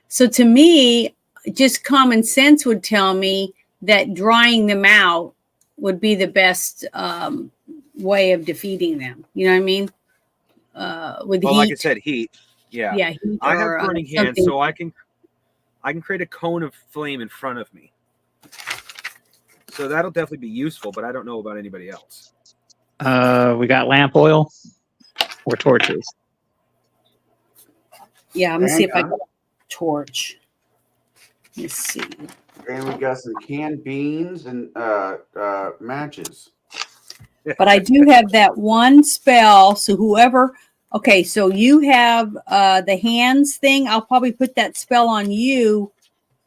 G: So to me, just common sense would tell me that drying them out would be the best way of defeating them. You know what I mean? With heat.
E: Like I said, heat. Yeah.
G: Yeah. Heat
E: I have burning hands, so I can create a cone of flame in front of me. So that'll definitely be useful, but I don't know about anybody else.
A: We got lamp oil or torches.
G: Yeah, let me see if I got a torch. Let's see.
D: And we got some canned beans and matches.
G: But I do have that one spell. So whoever, okay, so you have the hands thing. I'll probably put that spell on you.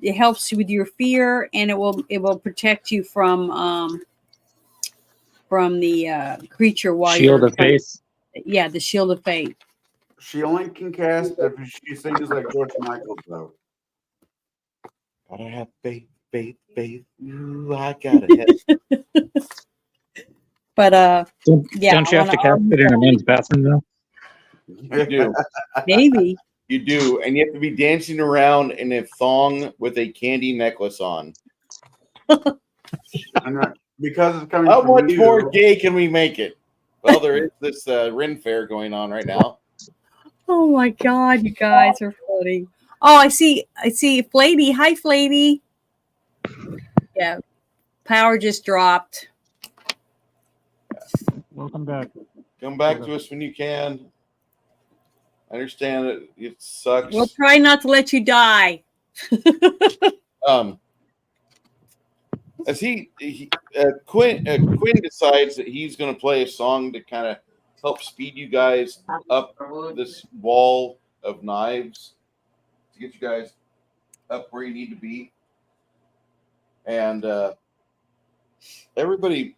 G: It helps you with your fear, and it will protect you from from the creature while
A: Shield
G: you're
A: of Faith.
G: Yeah, the Shield of Fate.
D: She only can cast if she sings like George Michael, though.
B: Gotta have faith, faith, faith. Ooh, I gotta have.
G: But yeah,
A: Don't you have to cast it in a men's bathroom though?
B: You do.
G: maybe.
B: You do. And you have to be dancing around in a thong with a candy necklace on.
D: Because it's coming
B: How
D: from
B: much
D: you,
B: more gay can we make it? Well, there is this Ren Fair going on right now.
G: Oh my God, you guys are funny. Oh, I see Flatey. Hi, Flatey. Yeah, power just dropped.
A: Welcome back.
B: Come back to us when you can. I understand it sucks.
G: We'll try not to let you die.
B: As Quinn decides that he's going to play a song to kind of help speed you guys up this wall of knives to get you guys up where you need to be, and everybody,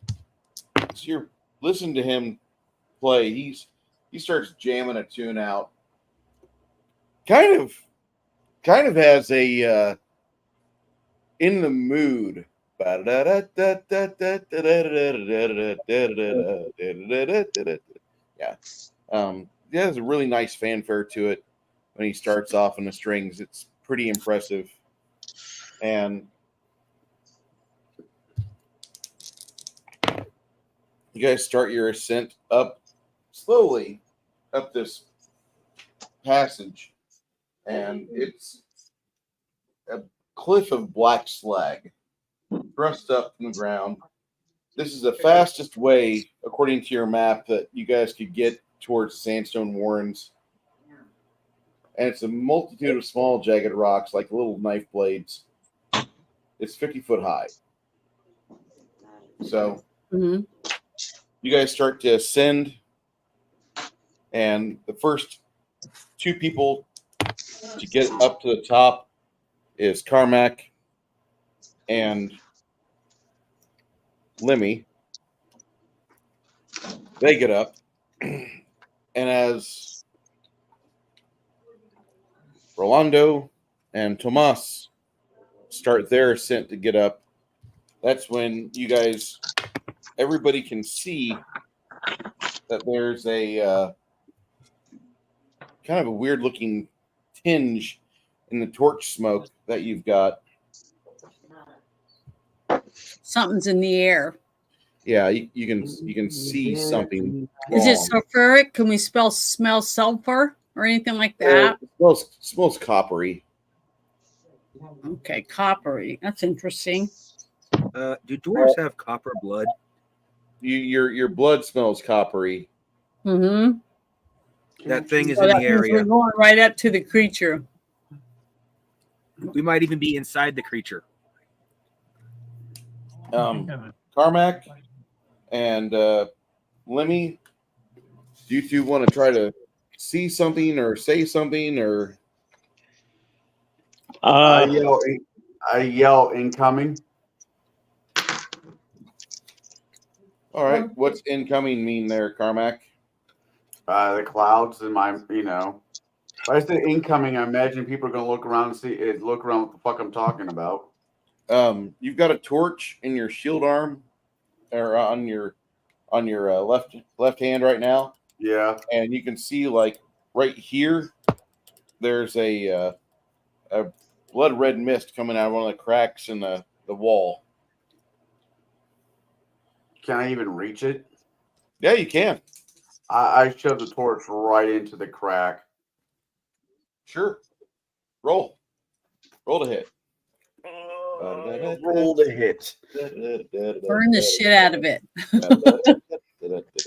B: so you're listening to him play. He starts jamming a tune out, kind of has a in the mood. Yeah. Yeah, there's a really nice fanfare to it when he starts off in the strings. It's pretty impressive. And you guys start your ascent up slowly up this passage. And it's a cliff of black slag thrust up from the ground. This is the fastest way, according to your map, that you guys could get towards Sandstone Warrens. And it's a multitude of small jagged rocks like little knife blades. It's 50 foot high. So you guys start to ascend, and the first two people to get up to the top is Carmack and Lemmy. They get up, and as Rolando and Tomas start their ascent to get up, that's when you guys, everybody can see that there's a kind of a weird looking tinge in the torch smoke that you've got.
G: Something's in the air.
B: Yeah, you can see something.
G: Is it sulfuric? Can we smell sulfur or anything like that?
B: It smells coppery.
G: Okay, coppery. That's interesting.
E: Do dwarves have copper blood?
B: Your blood smells coppery.
G: Mm-hmm.
E: That thing is
G: So
E: in
G: that
E: the
G: means
E: area.
G: we're going right up to the creature.
E: We might even be inside the creature.
B: Carmack and Lemmy, do you two want to try to see something or say something or?
D: I yell incoming.
B: All right, what's incoming mean there, Carmack?
D: The clouds in my, If I say incoming, I imagine people are gonna look around and look around what the fuck I'm talking about.
B: You've got a torch in your shield arm, or on your left hand right now.
D: Yeah.
B: And you can see like right here, there's a blood red mist coming out of one of the cracks in the wall.
D: Can I even reach it?
B: Yeah, you can.
D: I shove the torch right into the crack.
B: Sure. Roll to hit.
D: Roll to hit.
G: Burn the shit out of it.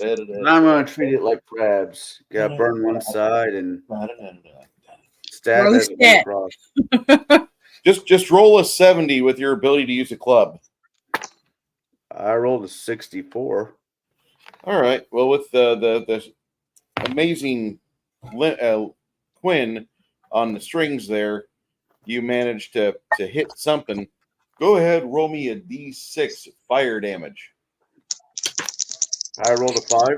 D: And I'm gonna treat it like crabs. Gotta burn one side and stab
G: Roast
D: it
G: it.
D: across.
B: Just roll a 70 with your ability to use a club.
D: I rolled a 64.
B: All right. Well, with the amazing Quinn on the strings there, you managed to hit something. Go ahead, roll me a D6 fire damage.
D: I rolled a 5.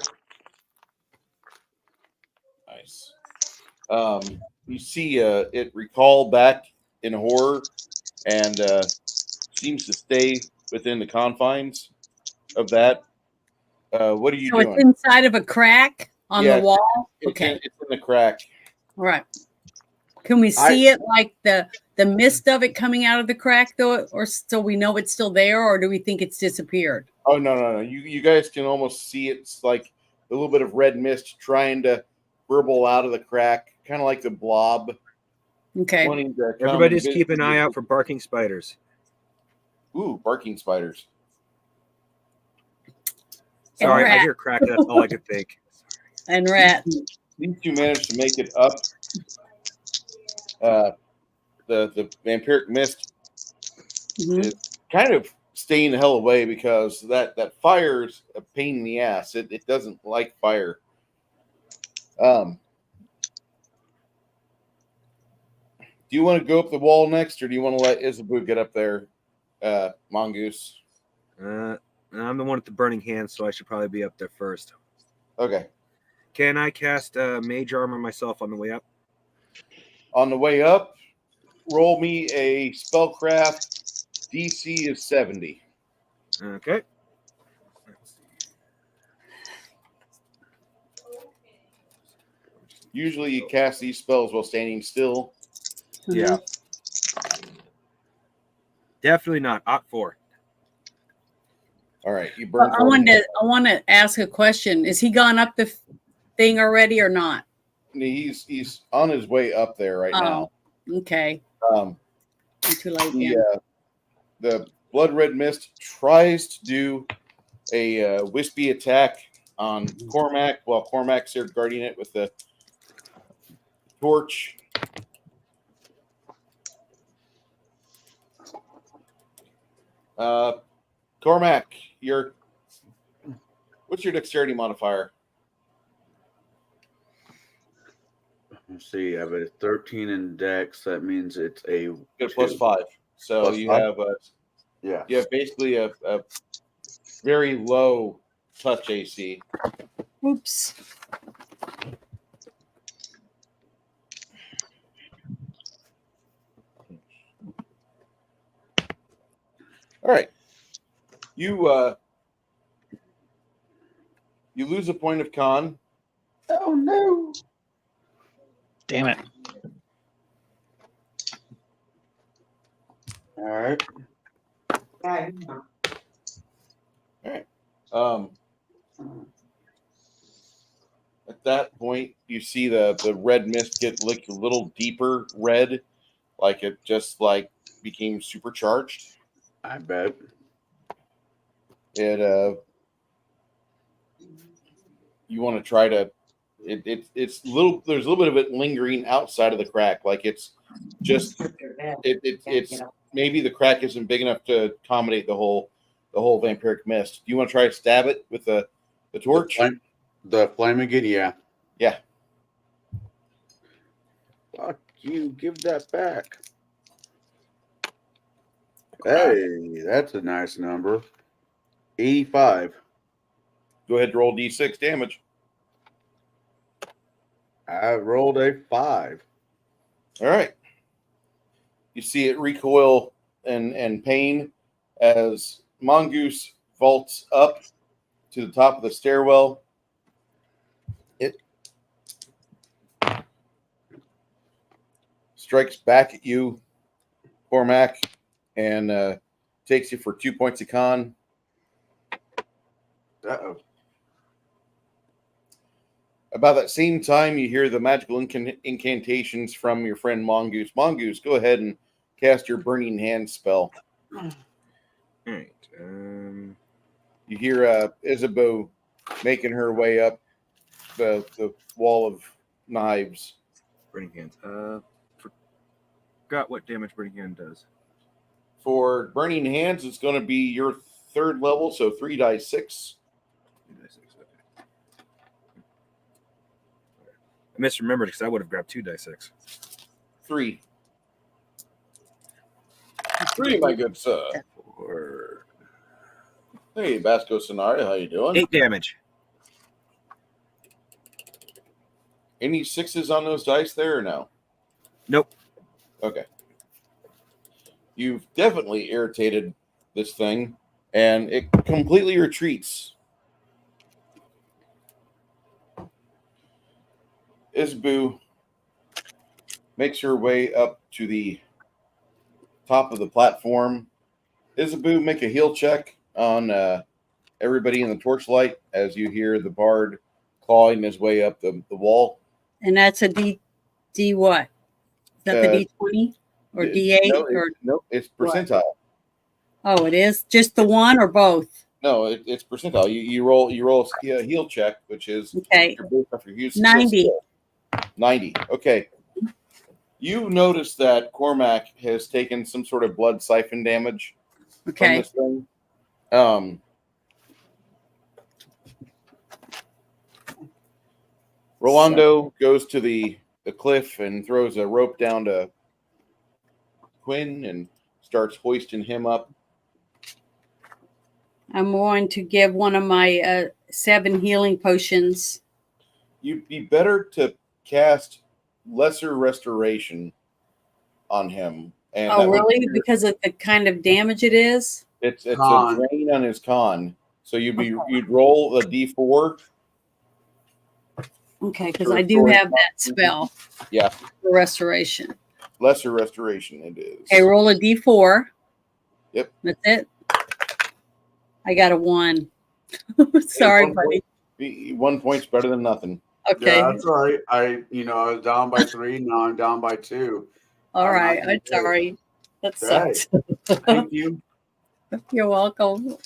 B: Nice. You see it recall back in horror and seems to stay within the confines of that. What are you
G: So
B: doing?
G: it's inside of a crack on
B: Yeah,
G: the wall.
B: It's in the crack.
G: All right. Can we see it like the mist of it coming out of the crack though, or so we know it's still there, or do we think it's disappeared?
B: Oh no. You guys can almost see it's like a little bit of red mist trying to burble out of the crack, kind of like the blob.
G: Okay.
B: Wanting to come
E: Everybody
B: and
E: just keep an
B: visit
E: eye
B: you.
E: out for barking spiders.
B: Ooh, barking spiders.
E: Sorry, I
G: rat.
E: hear crack. That's all I could think.
G: And rat.
B: These two managed to make it up. The vampiric mist is kind of staying the hell away because that fire's a pain in the ass. It doesn't like fire. Do you want to go up the wall next, or do you want to let Isabu get up there, Mongoose?
E: I'm the one with the burning hands, so I should probably be up there first.
B: Okay.
E: Can I cast Mage Armor myself on the way up?
B: On the way up, roll me a spellcraft. DC is 70.
E: Okay.
B: Usually you cast these spells while standing still.
E: Yeah. Definitely not. Opt 4.
B: All right, you burn.
G: I want to ask a question. Is he gone up the thing already or not?
B: He's on his way up there right now.
G: Okay.
B: I'm
G: too late.
B: The blood red mist tries to do a wispy attack on Cormac while Cormac's there guarding it with the torch. Cormac, what's your dexterity modifier?
D: Let's see. I have a 13 in Dex. That means it's a
B: +5. So
D: plus
B: you
D: 5?
B: have you have basically a very low touch AC.
G: Oops.
B: All right. You lose a point of con.
D: Oh no.
A: Damn it.
D: All right.
B: At that point, you see the red mist get like a little deeper red, like it just like became supercharged.
D: I bet.
B: It you want to try to it's little there's a little bit of it lingering outside of the crack, like it's just it's maybe the crack isn't big enough to accommodate the whole vampiric mist. Do you want to try to stab it with the torch?
D: The flame again, yeah.
B: Yeah.
D: Fuck you, give that back. Hey, that's a nice number. 85.
B: Go ahead and roll D6 damage.
D: I rolled a 5.
B: All right. You see it recoil and pain as Mongoose vaults up to the top of the stairwell. It strikes back at you, Cormac, and takes you for 2 points of con.
D: Uh-oh.
B: About that same time, you hear the magical incantations from your friend Mongoose. Mongoose, go ahead and cast your Burning Hand spell.
E: All right.
B: You hear Isabeau making her way up the wall of knives.
E: Burning Hands. Forgot what damage Burning Hand does.
B: For Burning Hands, it's going to be your 3rd level, so 3d6.
E: I misremembered because I would have grabbed 2d6.
B: 3. 3, my good sir. Hey, Basco Sonari, how you doing?
E: 8 damage.
B: Any 6s on those dice there or no?
E: Nope.
B: Okay. You've definitely irritated this thing, and it completely retreats. Isbu makes her way up to the top of the platform. Isbu, make a heal check on everybody in the torchlight as you hear the bard clawing his way up the wall.
G: And that's a D what? Is that the D20 or D8
B: no, it's percentile.
G: Oh, it is just the one or both?
B: No, it's percentile. You roll a heal check, which is
G: okay.
B: Your
G: 90.
B: 90. Okay. You notice that Cormac has taken some sort of blood siphon damage from this thing. Rolando goes to the cliff and throws a rope down to Quinn and starts hoisting him up.
G: I'm going to give one of my 7 healing potions.
B: You'd be better to cast Lesser Restoration on him. And
G: really? Because of the kind of damage it is?
B: It's a drain on his con. So you'd roll a D4.
G: Okay, because I do have that spell.
B: Yeah.
G: For restoration.
B: Lesser Restoration it is.
G: Okay, roll a D4.
B: Yep.
G: That's it. I got a 1. Sorry, buddy.
B: 1 point's better than nothing.
G: Okay.
D: Yeah, that's all right. I was down by 3. Now I'm down by 2.
G: All right. I'm sorry. That sucks.
D: Thank you.
G: You're welcome.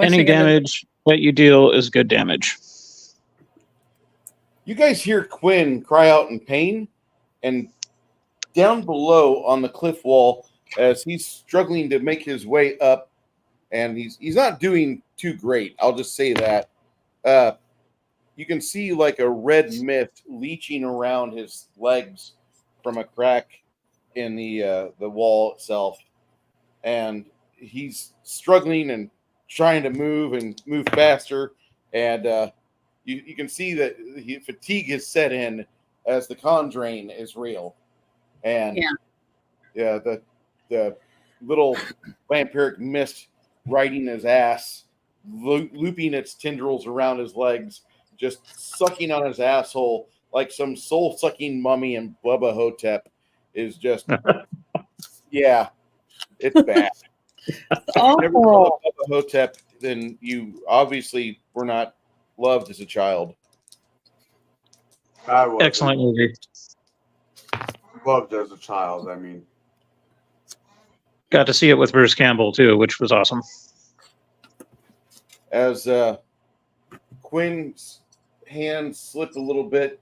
A: Any damage that you deal is good damage.
B: You guys hear Quinn cry out in pain, and down below on the cliff wall, as he's struggling to make his way up, and he's not doing too great. I'll just say that. You can see like a red mist leaching around his legs from a crack in the wall itself, and he's struggling and trying to move faster, and you can see that fatigue has set in as the con drain is real, and the little vampiric mist riding his ass, looping its tendrils around his legs, just sucking on his asshole like some soul-sucking mummy in Bubba Hotep is just, yeah, it's bad. If you never saw Bubba Hotep, then you obviously were not loved as a child.
D: I was
A: Excellent movie.
D: Loved as a child. I mean,
A: got to see it with Bruce Campbell too, which was awesome.
B: As Quinn's hands slip a little bit,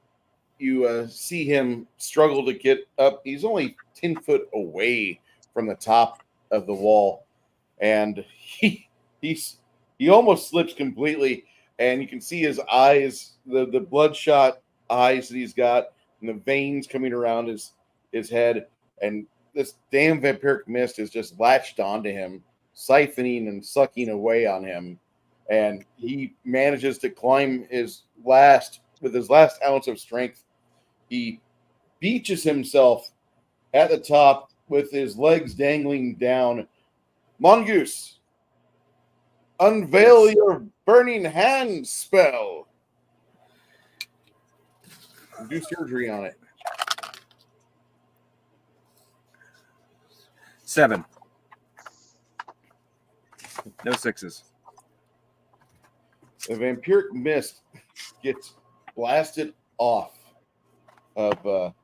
B: you see him struggle to get up. He's only 10 foot away from the top of the wall, and he almost slips completely. And you can see his eyes, the bloodshot eyes that he's got, and the veins coming around his head. And this damn vampiric mist is just latched onto him, siphoning and sucking away on him. And he manages to climb with his last ounce of strength. He beaches himself at the top with his legs dangling down. Mongoose, unveil your burning hand spell. Do surgery on it.
E: 7. No 6s.
B: The vampiric mist gets blasted off of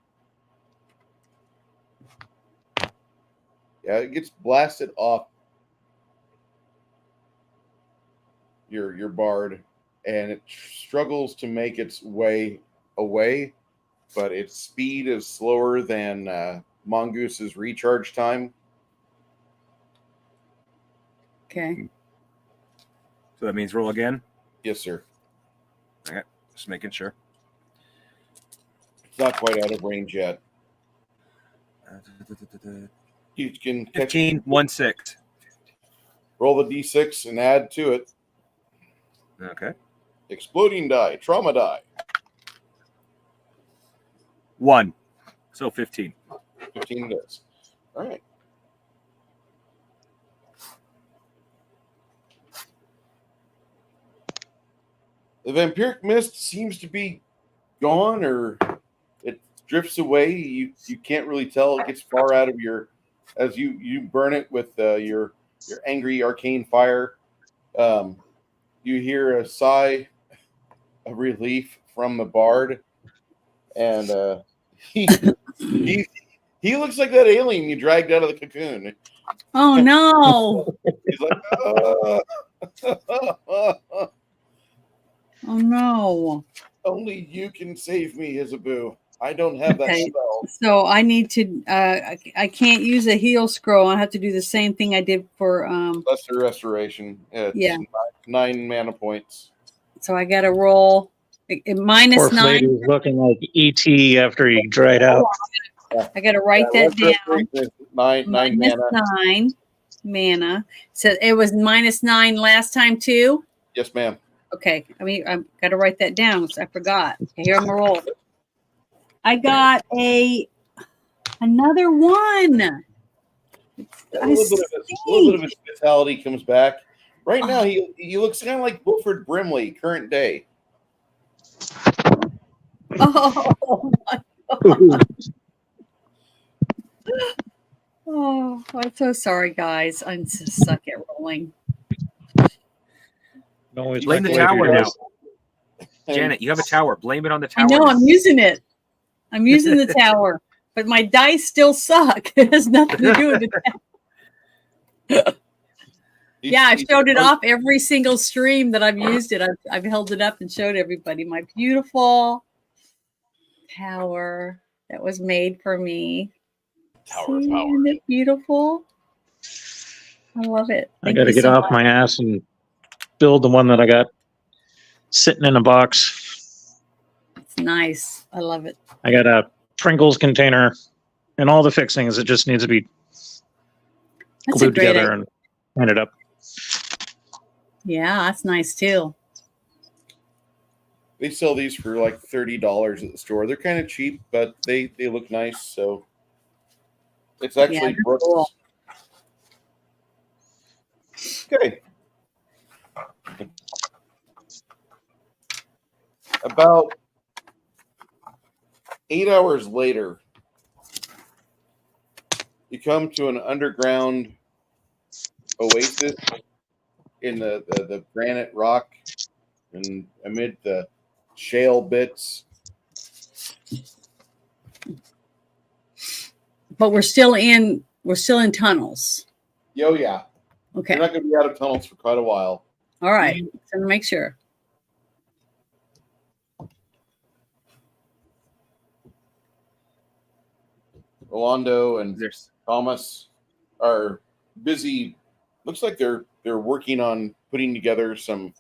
B: it gets blasted off your bard, and it struggles to make its way away, but its speed is slower than Mongoose's recharge time.
G: Okay.
E: So that means roll again?
B: Yes, sir.
E: Okay, just making sure.
B: It's not quite out of range yet. You can
E: 15, 1, 6.
B: Roll the d6 and add to it.
E: Okay.
B: Exploding die, trauma die.
E: 1. So 15.
B: 15 it is. All right. The vampiric mist seems to be gone, or it drifts away. You can't really tell. It gets far out of your as you burn it with your angry arcane fire. You hear a sigh of relief from the bard, and he he looks like that alien you dragged out of the cocoon.
G: Oh no!
B: He's like,
G: Oh no!
B: only you can save me, Isabu. I don't have that
G: Okay,
B: spell.
G: so I need to. I can't use a heal scroll. I have to do the same thing I did for.
B: Lesser restoration. It's
G: Yeah.
B: 9 mana points.
G: So I got to roll minus
A: Poor
G: 9.
A: Flady's looking like ET after he dried out.
G: I got to write that
B: Lesser
G: down.
B: restoration is 9
G: Minus
B: mana.
G: 9 mana. So it was minus 9 last time too.
B: Yes, ma'am.
G: Okay, I mean I've got to write that down. So I forgot. Okay, here I'm gonna roll. I got another 1.
B: A little bit of his vitality comes back. Right now, he looks kind of like Wilfred Brimley, current day.
G: Oh my God. Oh, I'm so sorry, guys. I'm just suck at rolling.
A: Always
E: Blame the
A: like
E: tower
A: Flady
E: now.
A: does.
E: Janet, you have a tower. Blame it on the
G: I
E: tower.
G: know
E: now.
G: I'm using it. I'm using the tower, but my dice still suck. It has nothing to do with the tower. Yeah, I've showed it off every single stream that I've used it. I've held it up and showed everybody my beautiful tower that was made for me.
B: Tower of
G: See,
B: Power.
G: isn't it beautiful? I love it.
A: I
G: Thank
A: got to
G: you
A: get
G: so
A: off
G: much.
A: my ass and build the one that I got sitting in a box.
G: It's nice. I love it.
A: I got a Pringles container and all the fixings. It just needs to be
G: That's a
A: glued
G: great
A: together
G: idea.
A: and ended up.
G: Yeah, that's nice too.
B: They sell these for like $30 at the store. They're kind of cheap, but they look nice. So it's actually
G: they're
B: Brooks.
G: cool.
B: Okay. About 8 hours later, you come to an underground oasis in the granite rock and amid the shale bits.
G: But we're still in tunnels.
B: Yo, yeah.
G: Okay.
B: You're not going to be out of tunnels for quite a while.
G: All right. So to make sure.
B: Rolando and
E: There's
B: Thomas are busy. Looks like they're working on putting together some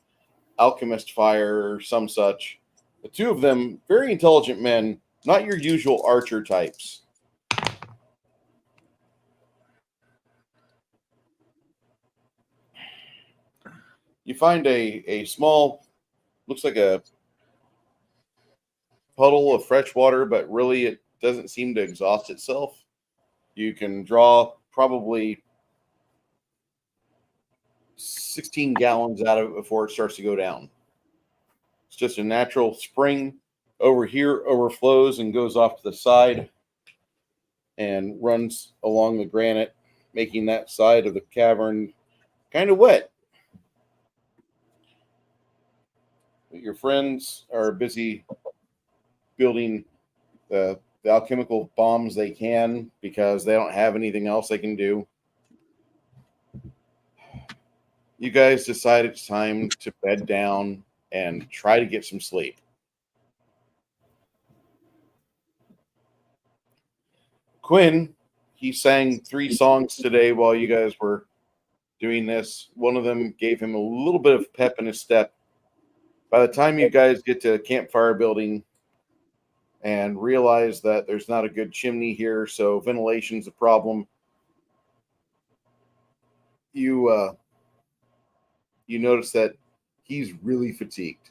B: alchemist fire or some such. The two of them, very intelligent men, not your usual archer types. You find a small, looks like a puddle of fresh water, but really it doesn't seem to exhaust itself. You can draw probably 16 gallons out of it before it starts to go down. It's just a natural spring. Over here overflows and goes off to the side and runs along the granite, making that side of the cavern kind of wet. But your friends are busy building the alchemical bombs they can because they don't have anything else they can do. You guys decide it's time to bed down and try to get some sleep. Quinn, he sang 3 songs today while you guys were doing this. One of them gave him a little bit of pep in his step. By the time you guys get to campfire building and realize that there's not a good chimney here, so ventilation's a problem, you notice that he's really fatigued.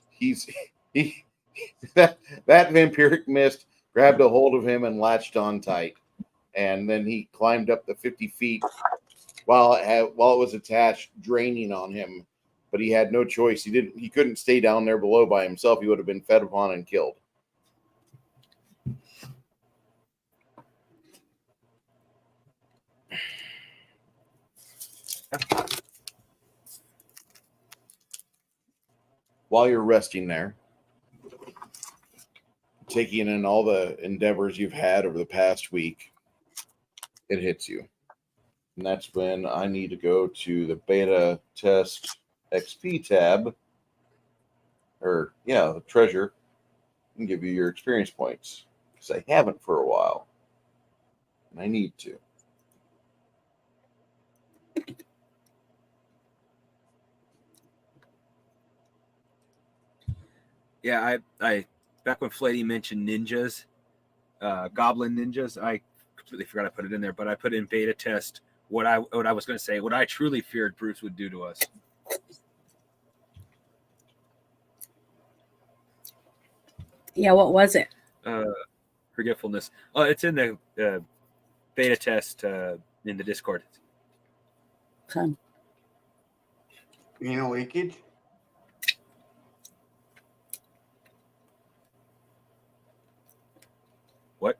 B: That vampiric mist grabbed a hold of him and latched on tight. And then he climbed up the 50 feet while it was attached, draining on him. But he had no choice. He couldn't stay down there below by himself. He would have been fed upon and killed. While you're resting there, taking in all the endeavors you've had over the past week, it hits you. And that's when I need to go to the beta test XP tab, the treasure, and give you your experience points. Because I haven't for a while. And I need to.
E: Yeah, I back when Flatty mentioned ninjas, goblin ninjas, I completely forgot I put it in there, but I put in beta test what I was going to say, what I truly feared Bruce would do to us.
G: Yeah, what was it?
E: Forgetfulness. Oh, it's in the beta test in the Discord.
G: Okay.
D: Leakage?
E: What?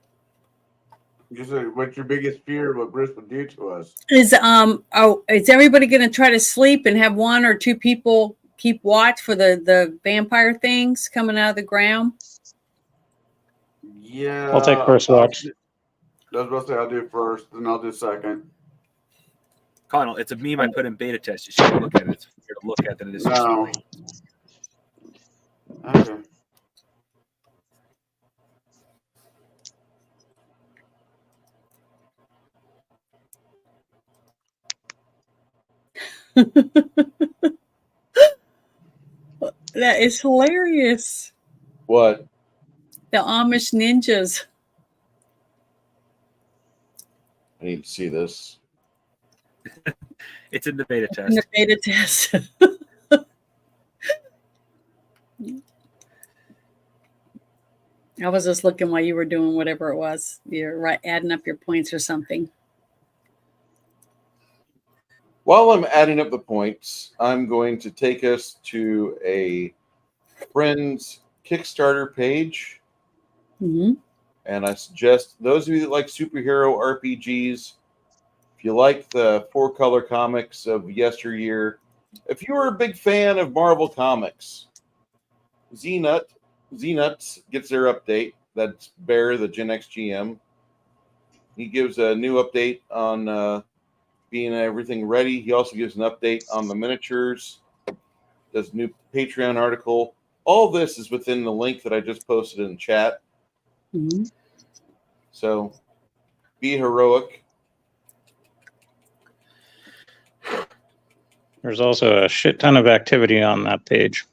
D: Just what's your biggest fear of what Bruce would do to us?
G: Is everybody going to try to sleep and have one or two people keep watch for the vampire things coming out of the ground?
D: Yeah.
A: I'll take first watch.
D: I was about to say I'll do first, then I'll do second.
E: Connell, it's a meme I put in beta test. You should look at it. It's easier to look at than it is to
D: No.
E: explain.
D: Okay.
G: That is hilarious.
B: What?
G: The Amish ninjas.
B: I need to see this.
E: It's in the beta test.
G: In the beta test. I was just looking while you were doing whatever it was. You're adding up your points or something.
B: While I'm adding up the points, I'm going to take us to a friend's Kickstarter page.
G: Mm-hmm.
B: And I suggest those of you that like superhero RPGs, if you like the 4-color comics of yesteryear, if you were a big fan of Marvel Comics, Z-Nuts gets their update. That's Bear, the Gen X GM. He gives a new update on being everything ready. He also gives an update on the miniatures. Does a new Patreon article. All this is within the link that I just posted in chat.
G: Mm-hmm.
B: So be heroic.
A: There's also a shit ton of activity on that page.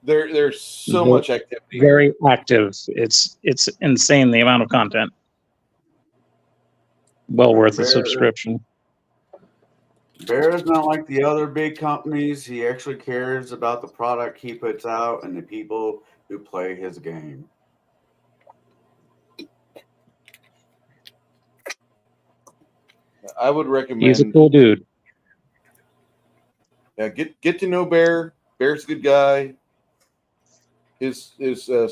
B: There's so much activity.
A: Very active. It's insane the amount of content. Well worth a subscription.
D: Bear is not like the other big companies. He actually cares about the product he puts out and the people who play his game.
B: I would recommend.
A: He's a cool dude.
B: Yeah, get to know Bear. Bear's a good guy. His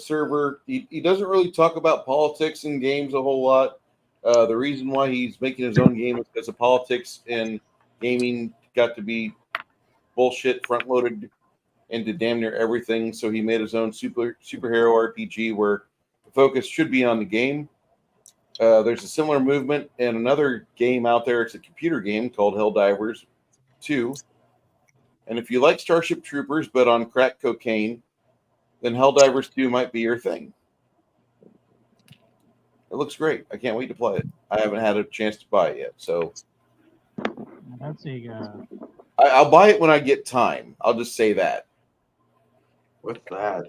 B: server. He doesn't really talk about politics in games a whole lot. The reason why he's making his own game is because the politics in gaming got to be bullshit front loaded into damn near everything. So he made his own superhero RPG where the focus should be on the game. There's a similar movement in another game out there. It's a computer game called Helldivers 2. And if you like Starship Troopers but on crack cocaine, then Helldivers 2 might be your thing. It looks great. I can't wait to play it. I haven't had a chance to buy it yet, so I'll buy it when I get time. I'll just say that.
D: What's that?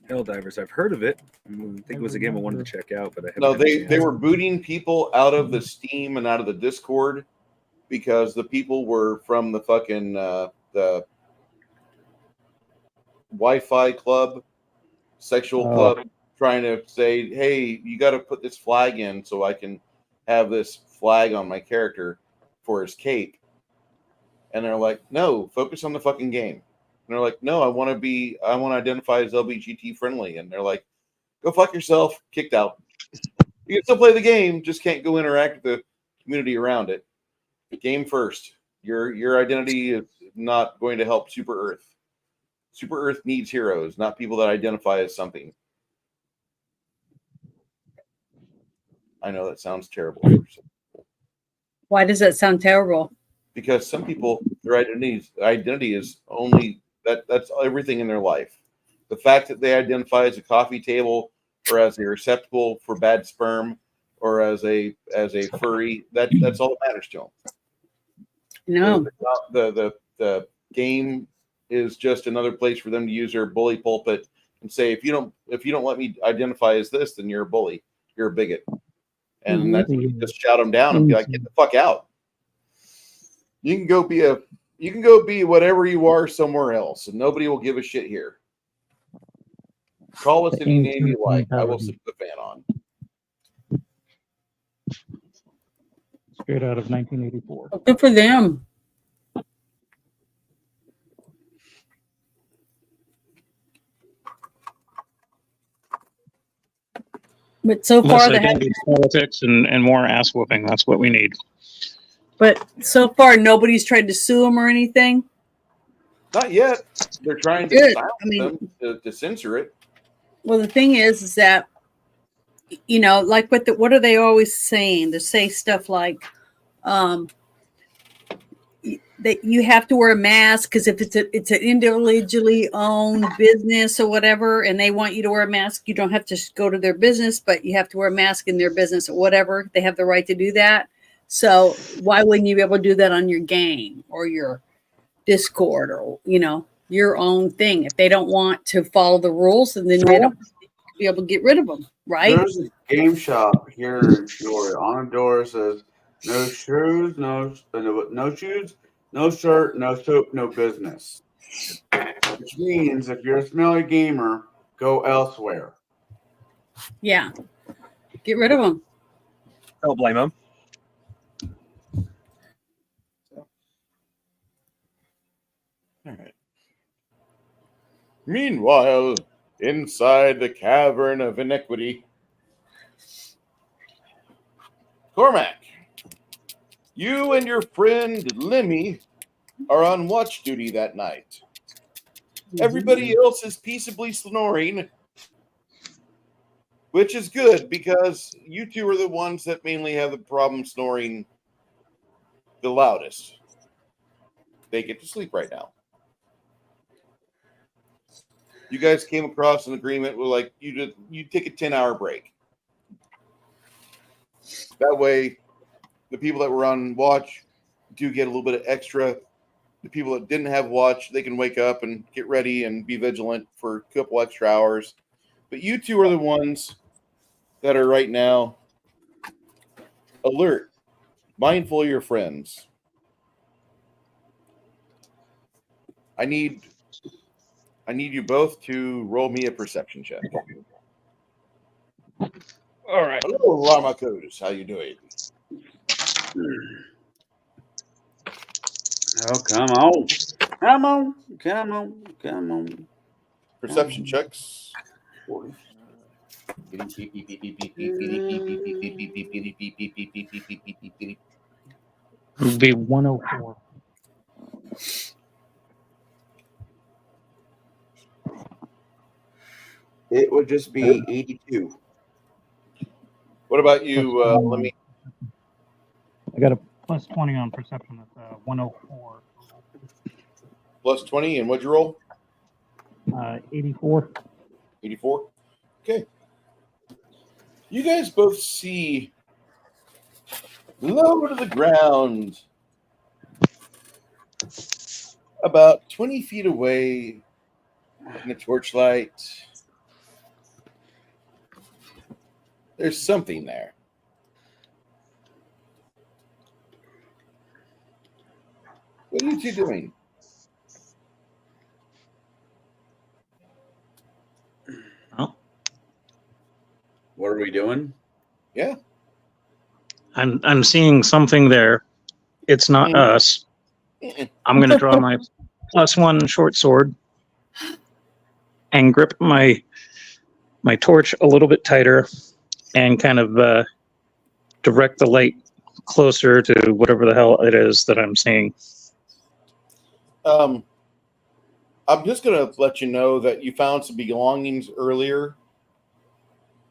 E: Helldivers. I've heard of it. I think it was a game I wanted to check out, but I haven't.
B: No, they were booting people out of the Steam and out of the Discord because the people were from the fucking the Wi-Fi club, sexual club, trying to say, hey, you got to put this flag in so I can have this flag on my character for his cape. And they're like, no, focus on the fucking game. And they're like, no, I want to identify as LGBT friendly. And they're like, go fuck yourself, kicked out. You can still play the game, just can't go interact with the community around it. Game first. Your identity is not going to help Super Earth. Super Earth needs heroes, not people that identify as something. I know that sounds terrible.
G: Why does that sound terrible?
B: Because some people, their identity is only that's everything in their life. The fact that they identify as a coffee table or as a receptacle for bad sperm or as a furry, that's all that matters to them.
G: No.
B: The game is just another place for them to use their bully pulpit and say, if you don't let me identify as this, then you're a bully, you're a bigot, and that's just shout them down and be like, get the fuck out. You can go be whatever you are somewhere else, and nobody will give a shit here. Call us any name you like. I will stick the fan on.
A: Straight out of 1984.
G: Good for them. But so far,
A: politics and more ass whooping. That's what we need.
G: But so far, nobody's tried to sue them or anything.
B: Not yet. They're trying to silence them to censor it.
G: Well, the thing is that, you know, like what are they always saying? They say stuff like that you have to wear a mask because if it's an individually owned business or whatever, and they want you to wear a mask, you don't have to go to their business, but you have to wear a mask in their business or whatever. They have the right to do that. So why wouldn't you be able to do that on your game or your Discord or, you know, your own thing? If they don't want to follow the rules, and then they don't be able to get rid of them, right?
D: There's a game shop here in Peoria. On the door says, no shoes, no shoes, no shirt, no soap, no business. Which means if you're a smelly gamer, go elsewhere.
G: Yeah. Get rid of them.
E: Don't blame them.
B: All right. Meanwhile, inside the cavern of iniquity, Cormac, you and your friend Lemmy are on watch duty that night. Everybody else is peaceably snoring, which is good because you two are the ones that mainly have the problem snoring the loudest. They get to sleep right now. You guys came across an agreement with like you take a 10-hour break. That way, the people that were on watch do get a little bit of extra. The people that didn't have watch, they can wake up and get ready and be vigilant for a couple extra hours. But you two are the ones that are right now alert, mindful of your friends. I need you both to roll me a perception check.
A: All right.
B: Hello, Ramakos. How you doing?
D: Oh, come on. Come on. Come on. Come on.
B: Perception checks.
D: 40.
A: It would be 104.
D: It would just be 82.
B: What about you, Lemmy?
A: I got a plus 20 on perception. That's 104.
B: Plus 20, and what'd you roll?
A: 84.
B: 84? Okay. You guys both see low to the ground, about 20 feet away in the torchlight. There's something there. What are you two doing?
D: are we doing?
B: Yeah.
A: I'm seeing something there. It's not us. I'm going to draw my +1 short sword and grip my torch a little bit tighter and kind of direct the light closer to whatever the hell it is that I'm seeing.
B: I'm just going to let you know that you found some belongings earlier.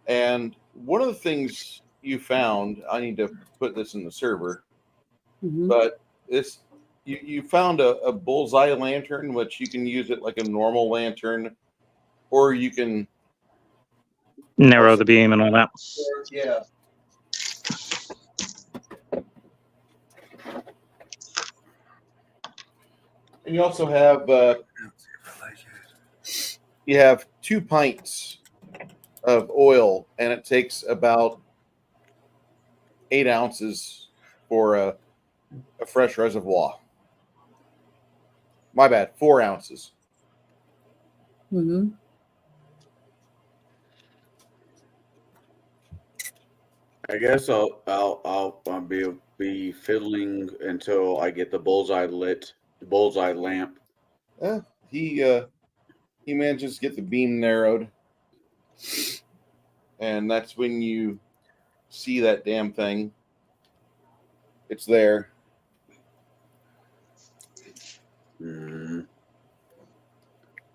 B: And one of the things you found, I need to put this in the server, but this you found a bullseye lantern, which you can use it like a normal lantern, or you can
A: narrow the beam and all that.
B: Yeah. And you also have you have 2 pints of oil, and it takes about 8 ounces for a fresh reservoir. My bad, 4 ounces.
G: Mm-hmm.
D: I guess I'll be fiddling until I get the bullseye lamp.
B: Yeah, he manages to get the beam narrowed, and that's when you see that damn thing. It's there.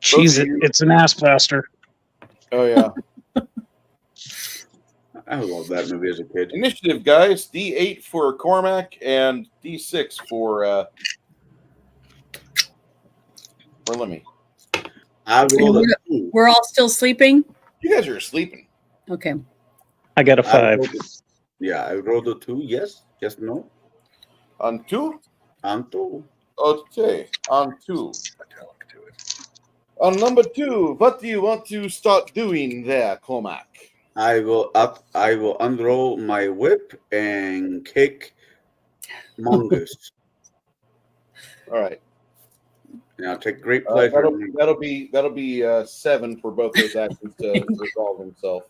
A: It's an ass blaster.
B: Oh yeah.
D: I love that movie as a kid.
B: Initiative, guys. D8 for Cormac and D6 for Lemmy.
G: We're all still sleeping?
B: You guys are sleeping.
G: Okay.
A: I got a 5.
D: I rolled a 2. Yes. Yes. No.
B: On 2?
D: On 2.
B: Okay. On 2. On number 2, what do you want to start doing there, Cormac?
D: I will unroll my whip and kick Mongoose.
B: All right.
D: And I'll take great pleasure.
B: That'll be 7 for both those actions to resolve himself.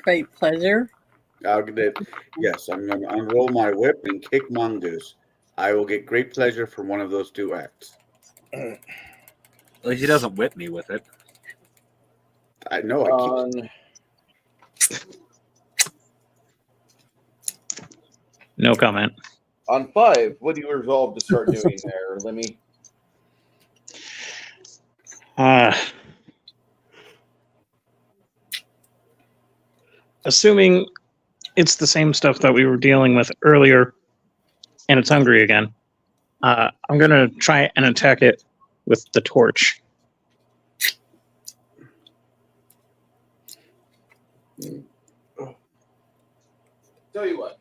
G: Great pleasure.
D: I'll get it. Yes, I'm going to unroll my whip and kick Mongoose. I will get great pleasure from one of those 2 acts.
E: At least he doesn't whip me with it.
D: I know.
A: No comment.
B: On 5, what do you resolve to start doing there, Lemmy?
A: Assuming it's the same stuff that we were dealing with earlier and it's hungry again, I'm going to try and attack it with the torch.
B: Tell you what,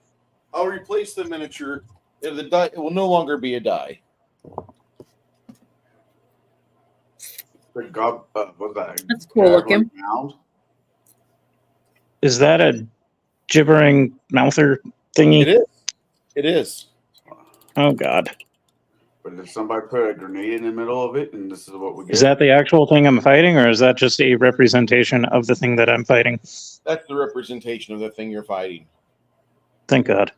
B: I'll replace the miniature. The die, it will no longer be a die.
D: What's that?
G: That's cool looking.
A: Is that a gibbering mouther thingy?
B: It is. It is.
A: Oh, God.
D: But did somebody put a grenade in the middle of it, and this is what we get?
A: Is that the actual thing I'm fighting, or is that just a representation of the thing that I'm fighting?
B: That's the representation of the thing you're fighting.
A: Thank God.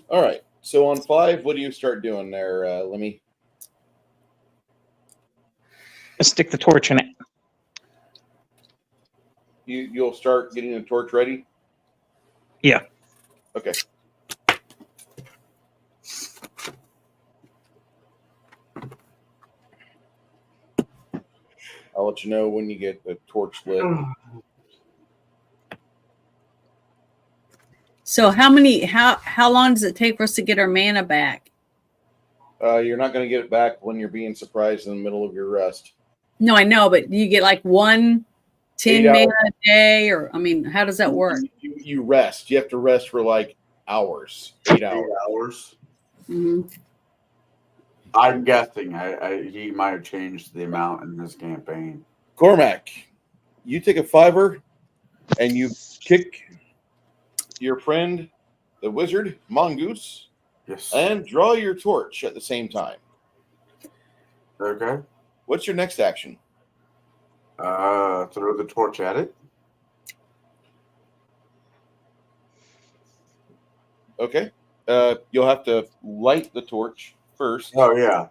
B: All right. So on 5, what do you start doing there, Lemmy?
A: Stick the torch in it.
B: You'll start getting the torch ready?
A: Yeah.
B: Okay. I'll let you know when you get the torch lit.
G: So how long does it take for us to get our mana back?
B: You're not going to get it back when you're being surprised in the middle of your rest.
G: No, I know, but do you get like 10 mana a day, or how does that work?
B: You rest. You have to rest for like hours. 8 hours.
G: Mm-hmm.
D: I'm guessing he might have changed the amount in this campaign.
B: Cormac, you take a 5 and you kick your friend, the wizard, Mongoose,
D: yes,
B: and draw your torch at the same time.
D: Okay.
B: What's your next action?
D: Throw the torch at it.
B: Okay. You'll have to light the torch first.
D: Oh yeah.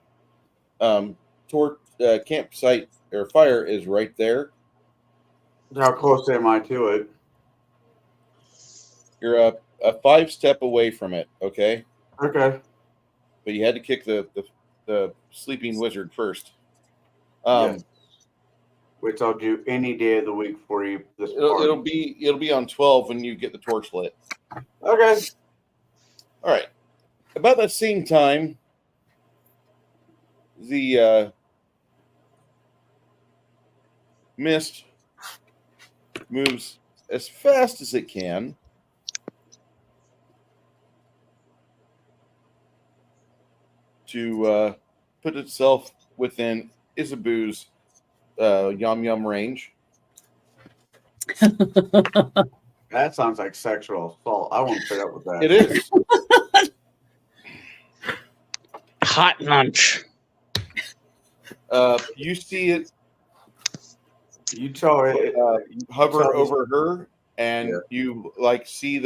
B: Campsite or fire is right there.
D: How close am I to it?
B: You're a 5-step away from it. Okay.
D: Okay.
B: But you had to kick the sleeping wizard first.
D: Yes. Which I'll do any day of the week for you.
B: It'll be on 12 when you get the torch lit.
D: Okay.
B: All right. About that same time, the mist moves as fast as it can to put itself within Isabu's yum yum range.
D: That sounds like sexual assault. I won't put up with that.
B: It is.
A: Hot lunch.
B: You see it
D: You tell it.
B: hover
D: tell this-
B: over her, and you see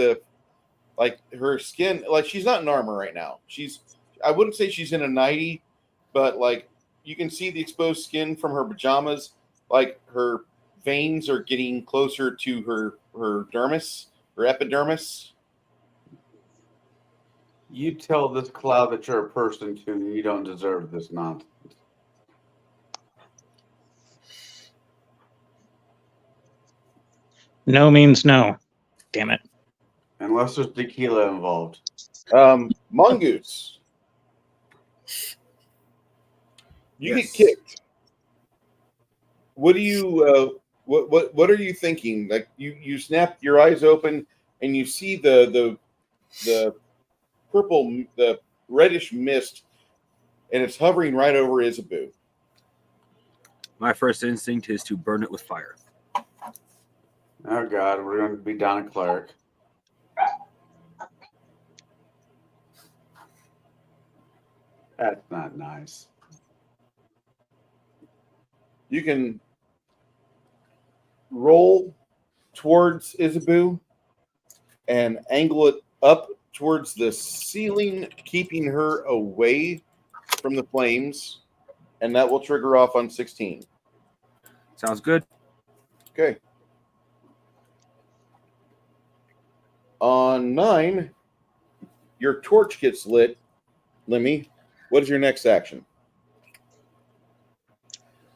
B: her skin. Like, she's not in armor right now. I wouldn't say she's in a nightie, but you can see the exposed skin from her pajamas. Like, her veins are getting closer to her dermis, her epidermis.
D: You tell this cloud that you're a person too, and you don't deserve this nonsense.
A: No means no. Damn it.
D: Unless there's tequila involved.
B: Mongoose. You
E: Yes.
B: get kicked. What do you what are you thinking? Like, you snap your eyes open and you see the purple, the reddish mist, and it's hovering right over Isabu.
E: My first instinct is to burn it with fire.
D: Oh God, we're going to be down a cleric. That's not nice.
B: You can roll towards Isabu and angle it up towards the ceiling, keeping her away from the flames, and that will trigger off on 16.
E: Sounds good.
B: Okay. On 9, your torch gets lit. Lemmy, what is your next action?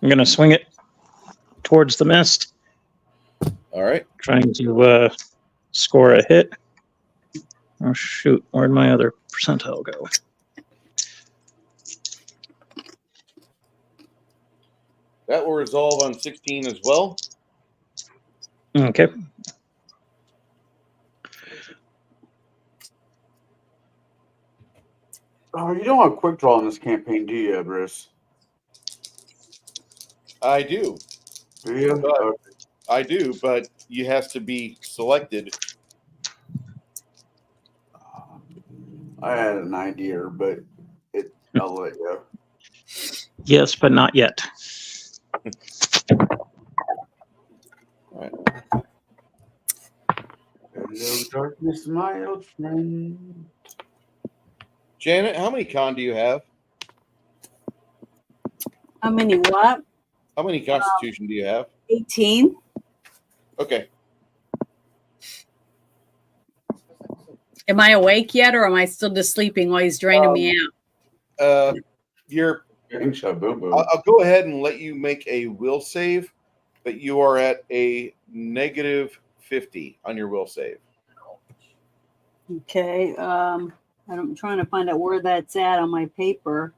A: I'm going to swing it towards the mist,
B: All right.
A: trying to score a hit. Oh, shoot. Where'd my other percentile go?
B: That will resolve on 16 as well.
A: Okay.
D: Oh, you don't have quick draw in this campaign, do you, Bruce?
B: I do.
D: Do you?
B: But-
D: Okay.
B: I do, but you have to be selected.
D: I had an idea, but I'll let you.
A: Yes, but not yet.
D: Hello, darkness, my old friend.
B: Janet, how many con do you have?
G: How many what?
B: How many constitution do you have?
G: 18.
B: Okay.
G: Am I awake yet, or am I still just sleeping while he's draining me out?
B: You're.
D: Boom, boom.
B: I'll go ahead and let you make a will save, but you are at a negative 50 on your will save.
G: Okay. I'm trying to find out where that's at on my paper.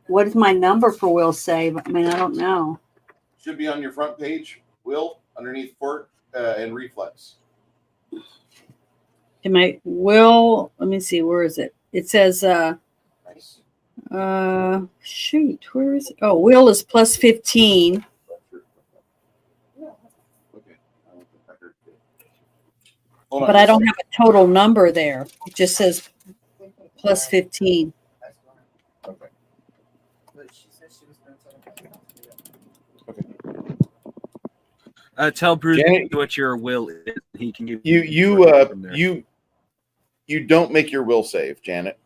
G: What is my number for will save? I mean, I don't know.
B: Should be on your front page, will, underneath fort and reflex.
G: Am I will? Let me see. Where is it? It says,
B: Nice.
G: shoot, where is it? Oh, will is plus 15.
B: Okay. Hold on.
G: But I don't have a total number there. It just says plus 15.
B: Okay.
E: Tell Bruce
B: Janet,
E: what your will is. He can give
B: you don't make your will save, Janet.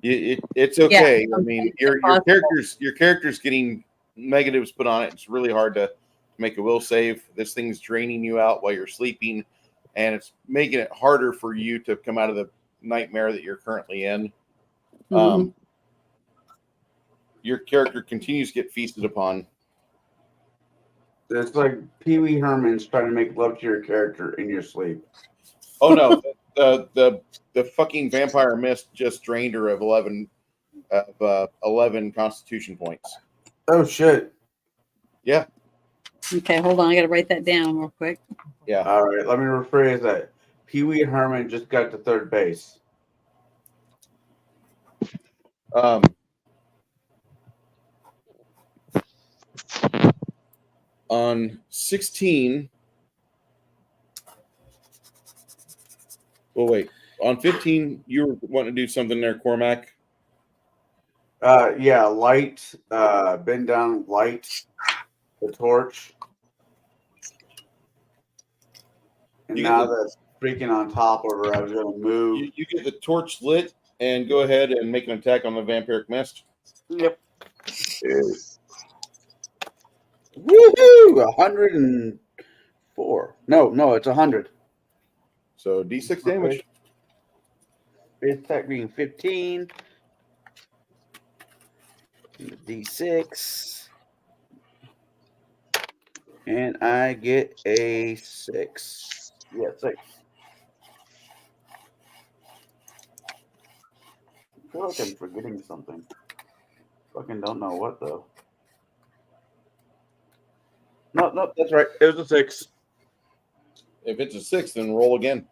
B: It's okay. I mean, your character's getting negatives put on it. It's really hard to make a will save. This thing's draining you out while you're sleeping, and it's making it harder for you to come out of the nightmare that you're currently in. Your character continues to get feasted upon.
D: It's like Pee Wee Herman's trying to make love to your character in your sleep.
B: Oh no, the fucking vampire mist just drained her of 11 Constitution points.
D: Oh shit!
B: Yeah.
G: Okay, hold on. I got to write that down real quick.
B: Yeah.
D: All right, let me rephrase that. Pee Wee Herman just got to third base.
B: On 16. Well, wait. On 15, you were wanting to do something there, Cormac.
D: Yeah, light. Bend down, light the torch. And now that's freaking on top of her, I was going to move.
B: You get the torch lit and go ahead and make an attack on the vampiric mist.
D: Yep. Woohoo! 104. No, it's 100.
B: So D6 damage.
D: Base attack being 15. D6. And I get a 6. Yeah, 6. I feel like I'm forgetting something. Fucking don't know what, though. No, that's right. It was a 6.
B: If it's a 6, then roll again.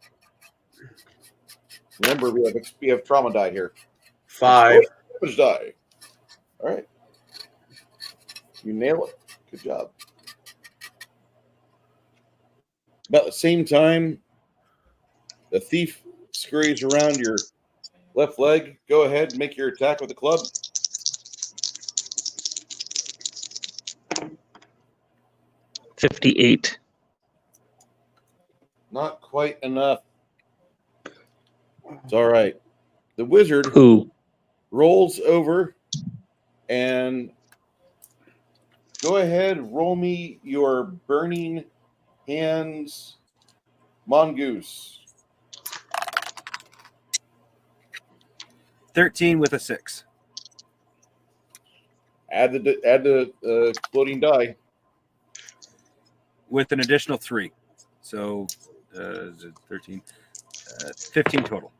B: Remember, we have trauma die here.
D: 5.
B: Damage die. All right. You nail it. Good job. About the same time, the thief scurries around your left leg. Go ahead and make your attack with the club.
A: $58.
B: Not quite enough. It's all right. The wizard rolls over and go ahead, roll me your burning hands mongoose.
E: 13 with a 6.
B: Add the floating die.
E: With an additional 3. So 13. 15 total.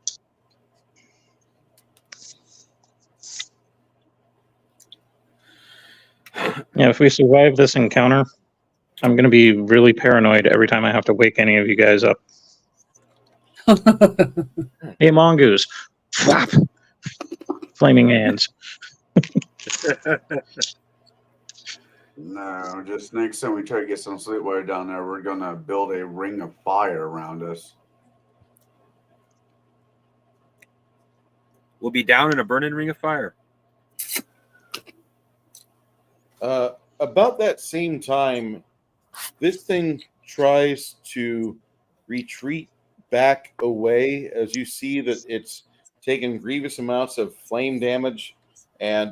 A: Yeah, if we survive this encounter, I'm going to be really paranoid every time I have to wake any of you guys up. Hey, mongoose. Flap. Flaming hands.
D: No, just next time we try to get some sleep while we're down there, we're going to build a ring of fire around us.
E: We'll be down in a burning ring of fire.
B: About that same time, this thing tries to retreat back away as you see that it's taken grievous amounts of flame damage, and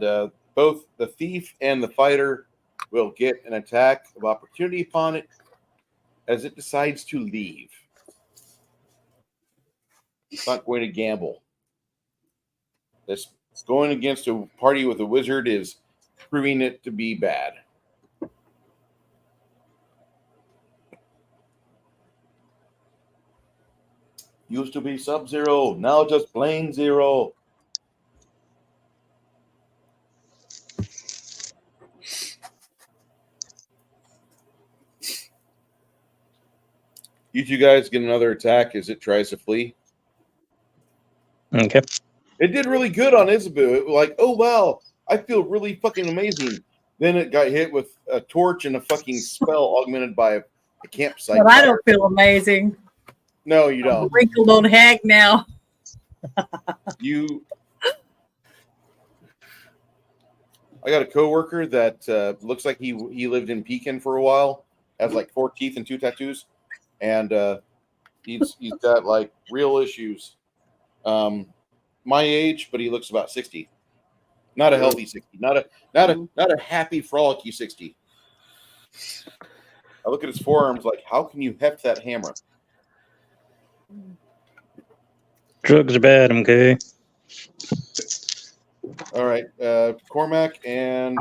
B: both the thief and the fighter will get an attack of opportunity upon it as it decides to leave. It's not going to gamble. This going against a party with a wizard is proving it to be bad. Used to be Sub-Zero, now just plain Zero. You two guys get another attack as it tries to flee.
A: Okay.
B: It did really good on Isabu. It was like, oh, wow, I feel really fucking amazing. Then it got hit with a torch and a fucking spell augmented by a campsite.
G: But I don't feel amazing.
B: No, you
G: I'm a
B: don't.
G: wrinkled old hag now.
B: I got a coworker that looks like he lived in Pekin for a while, has like 4 teeth and 2 tattoos, and he's got like real issues. My age, but he looks about 60. Not a healthy 60. Not a happy frolicky 60. I look at his forearms like, how can you heft that hammer?
A: Drugs are bad, okay?
B: All right, Cormac and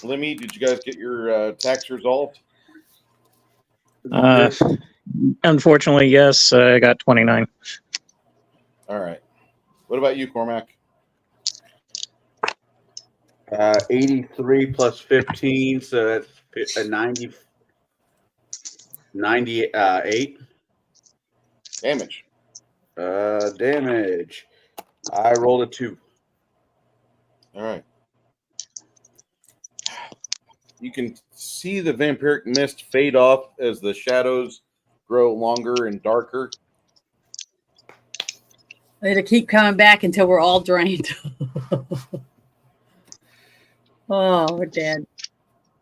B: Lemmy, did you guys get your tax resolved?
A: Unfortunately, yes. I got 29.
B: All right. What about you, Cormac?
D: 83 plus 15, so that's a 98
B: Damage.
D: damage. I rolled a 2.
B: All right. You can see the vampiric mist fade off as the shadows grow longer and darker.
G: It'll keep coming back until we're all drained. Oh, we're dead.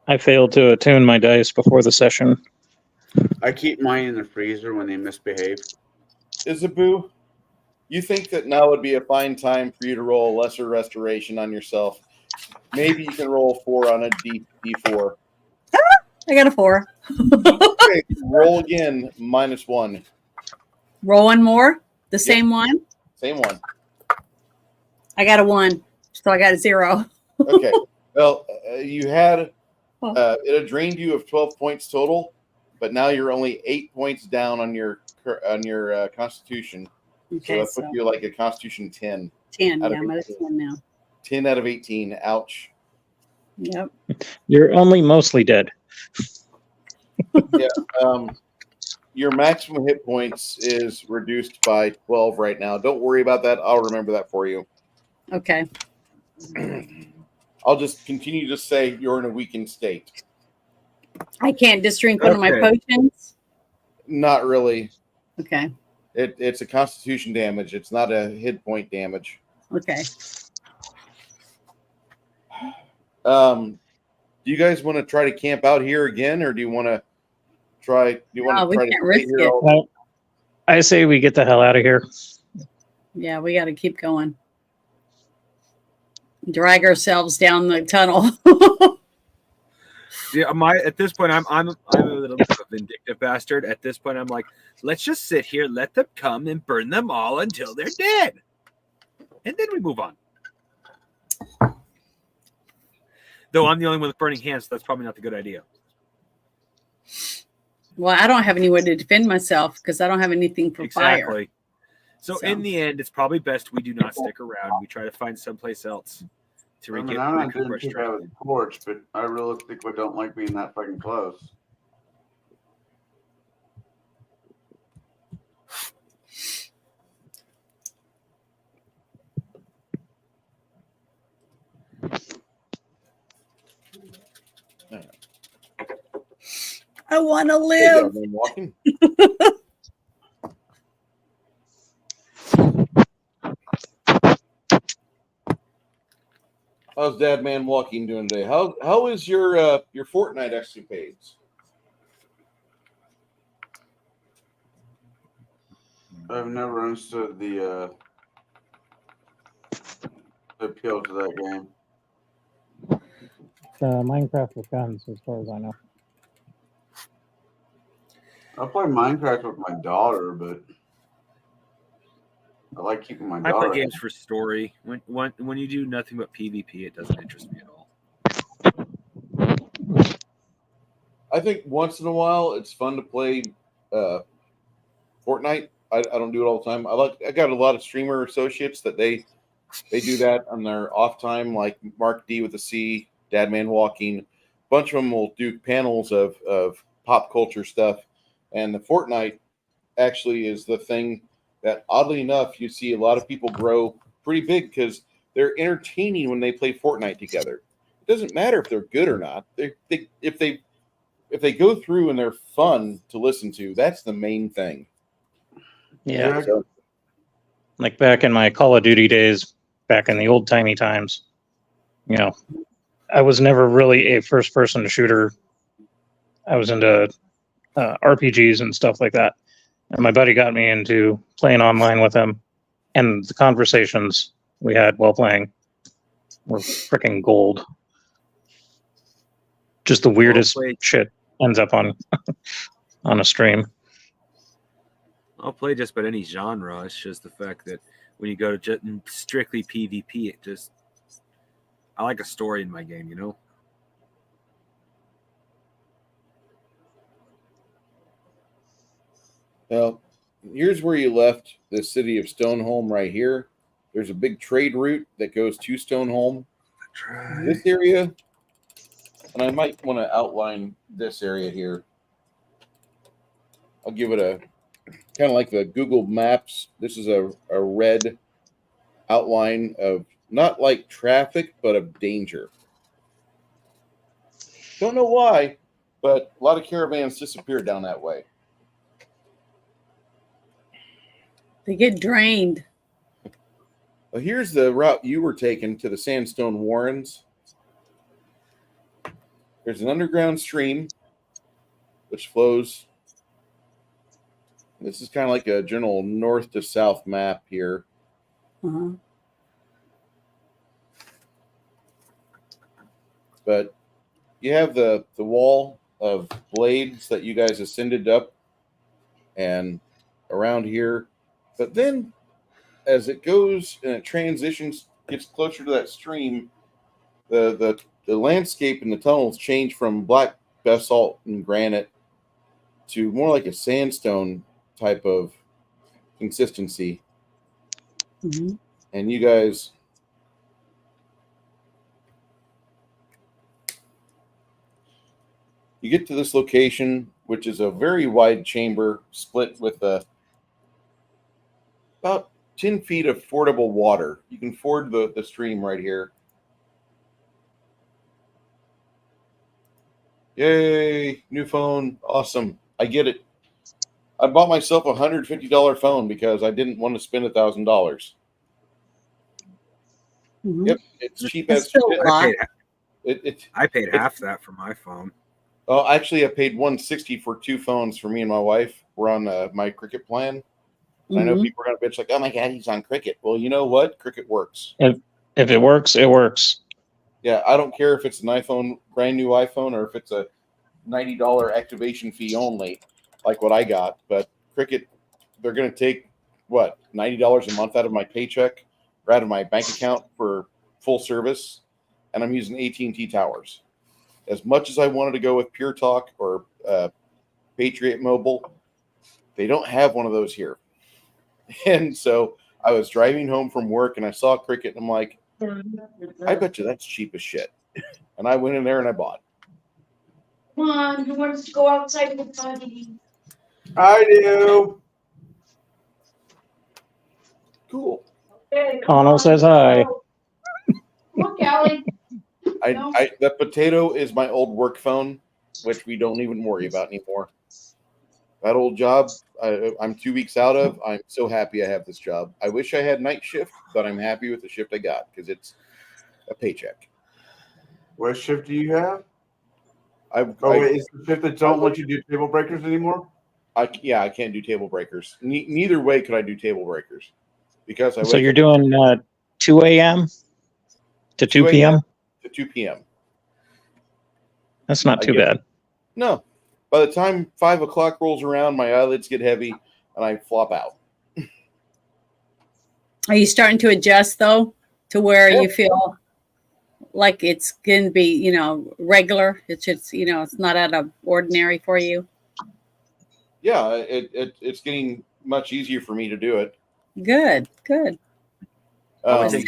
A: I failed to attune my dice before the session.
D: I keep mine in the freezer when they misbehave.
B: Isabu, you think that now would be a fine time for you to roll a lesser restoration on yourself. Maybe you can roll 4 on a D4.
G: I got a 4.
B: Okay, roll again, -1.
G: Roll one more. The same one.
B: Same one.
G: I got a 1, so I got a 0.
B: Okay. Well, you had it had drained you of 12 points total, but now you're only 8 points down on your Constitution.
G: Okay,
B: so that puts you like a Constitution 10.
G: 10. Yeah, I'm at a 10 now.
B: 10 out of 18. Ouch.
G: Yep.
A: You're only mostly dead.
B: Yeah. Your maximum hit points is reduced by 12 right now. Don't worry about that. I'll remember that for you.
G: Okay.
B: I'll just continue to say you're in a weakened state.
G: I can't just drink one of my potions.
B: Not really.
G: Okay.
B: It's a Constitution damage. It's not a hit point damage.
G: Okay.
B: Do you guys want to try to camp out here again, or do you want to try? Do you want to try to stay here?
A: Well, I say we get the hell out of here.
G: Yeah, we got to keep going. Drag ourselves down the tunnel.
E: Yeah, at this point, I'm a little bit of a vindictive bastard. At this point, I'm like, let's just sit here, let them come and burn them all until they're dead, and then we move on. Though I'm the only one with burning hands, so that's probably not the good idea.
G: Well, I don't have anywhere to defend myself because I don't have anything for fire.
E: So in the end, it's probably best we do not stick around. We try to find someplace else to
D: I'm not doing too bad with the torch, but I realistically don't like being that fucking close.
G: I want to live.
B: Walking. How's Dad Man Walking doing today? How is your Fortnite escapades?
D: I've never understood the appeal to that game.
A: Minecraft with guns, as far as I know.
D: I play Minecraft with my daughter, but I like keeping my daughter.
E: I play games for story. When you do nothing but PvP, it doesn't interest me at all.
B: I think once in a while it's fun to play Fortnite. I don't do it all the time. I got a lot of streamer associates that they do that on their off time, like Mark D with a C, Dad Man Walking. A bunch of them will do panels of pop culture stuff, and the Fortnite actually is the thing that, oddly enough, you see a lot of people grow pretty big because they're entertaining when they play Fortnite together. It doesn't matter if they're good or not. If they go through and they're fun to listen to, that's the main thing.
A: Yeah. So, like back in my Call of Duty days, back in the old timey times, I was never really a first person shooter I was into RPGs and stuff like that. And my buddy got me into playing online with him. And the conversations we had while playing were freaking gold. Just the weirdest shit ends up on a stream.
E: I'll play just about any genre. It's just the fact that when you go to just strictly PvP, I like a story in my game, you know?
B: Well, here's where you left the city of Stoneholm right here. There's a big trade route that goes to Stoneholm. This area, and I might want to outline this area here. I'll give it a kind of like the Google Maps. This is a red outline of not like traffic, but of danger. Don't know why, but a lot of caravans disappeared down that way.
G: They get drained.
B: Well, here's the route you were taking to the Sandstone Warrens. There's an underground stream which flows. This is kind of like a general north to south map here.
G: Uh-huh.
B: But you have the wall of blades that you guys ascended up and around here. But then as it goes and it transitions, gets closer to that stream, the landscape and the tunnels change from black basalt and granite to more like a sandstone type of consistency.
G: Mm-hmm.
B: And you guys you get to this location, which is a very wide chamber split with about 10 feet of fordable water. You can ford the stream right here. Yay, new phone. Awesome. I get it. I bought myself a $150 phone because I didn't want to spend $1,000.
G: Mm-hmm.
B: Yep, it's cheap
G: That's
B: as
G: still
B: shit.
G: a lot.
E: I paid half that for my phone.
B: Oh, actually, I paid $160 for two phones for me and my wife. We're on my Cricket plan. And I know people are going to bitch like, oh my God, he's on Cricket. Well, you know what? Cricket works.
A: If it works, it works.
B: Yeah, I don't care if it's an iPhone, brand new iPhone, or if it's a $90 activation fee only, like what I got. But Cricket, they're going to take, what, $90 a month out of my paycheck or out of my bank account for full service. And I'm using AT&T towers. As much as I wanted to go with Pure Talk or Patriot Mobile, they don't have one of those here. And so I was driving home from work and I saw Cricket and I'm like, I bet you that's cheap as shit. And I went in there and I bought.
H: Come on, who wants to go outside with Buddy?
D: I do.
B: Cool.
H: Okay,
A: Connell says hi.
H: Look, Allie.
B: The potato is my old work phone, which we don't even worry about anymore. That old job I'm 2 weeks out of. I'm so happy I have this job. I wish I had night shift, but I'm happy with the shift I got because it's a paycheck.
D: What shift do you have?
B: Wait,
D: is the shift that don't let you do table breakers anymore?
B: I can't do table breakers. Neither way could I do table breakers because
A: So you're doing 2 a.m. to 2 p.m.
B: to 2 p.m.
A: That's not too bad.
B: No. By the time 5 o'clock rolls around, my eyelids get heavy and I flop out.
G: Are you starting to adjust though to where you feel like it's going to be, regular? It's just, it's not out of ordinary for you.
B: Yeah, it's getting much easier for me to do it.
G: Good.
E: Taking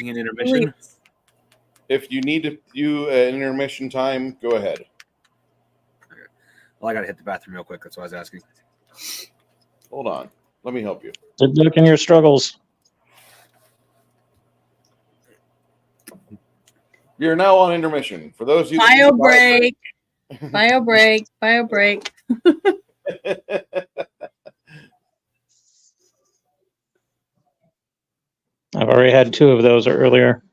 E: an intermission.
B: If you need to do an intermission time, go ahead.
E: Well, I got to hit the bathroom real quick. That's why I was asking.
B: Hold on. Let me help you.
A: Good luck in your struggles.
B: You're now on intermission. For those of you
G: Bio break. Bio break.
A: I've already had 2 of those earlier.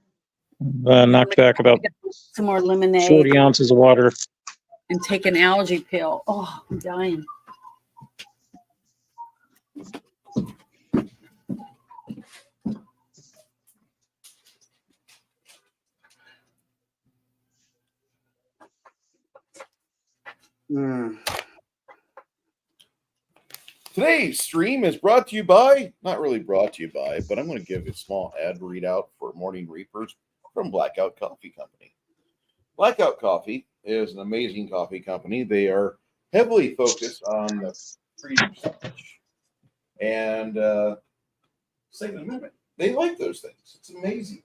A: Knocked back about
G: Some more lemonade.
A: 40 ounces of water.
G: and take an allergy pill. Oh, I'm dying.
B: Today's stream is brought to you by, not really brought to you by, but I'm going to give a small ad readout for Morning Reapers from Blackout Coffee Company. Blackout Coffee is an amazing coffee company. They are heavily focused on the freedom of speech and Second Amendment. They like those things. It's amazing.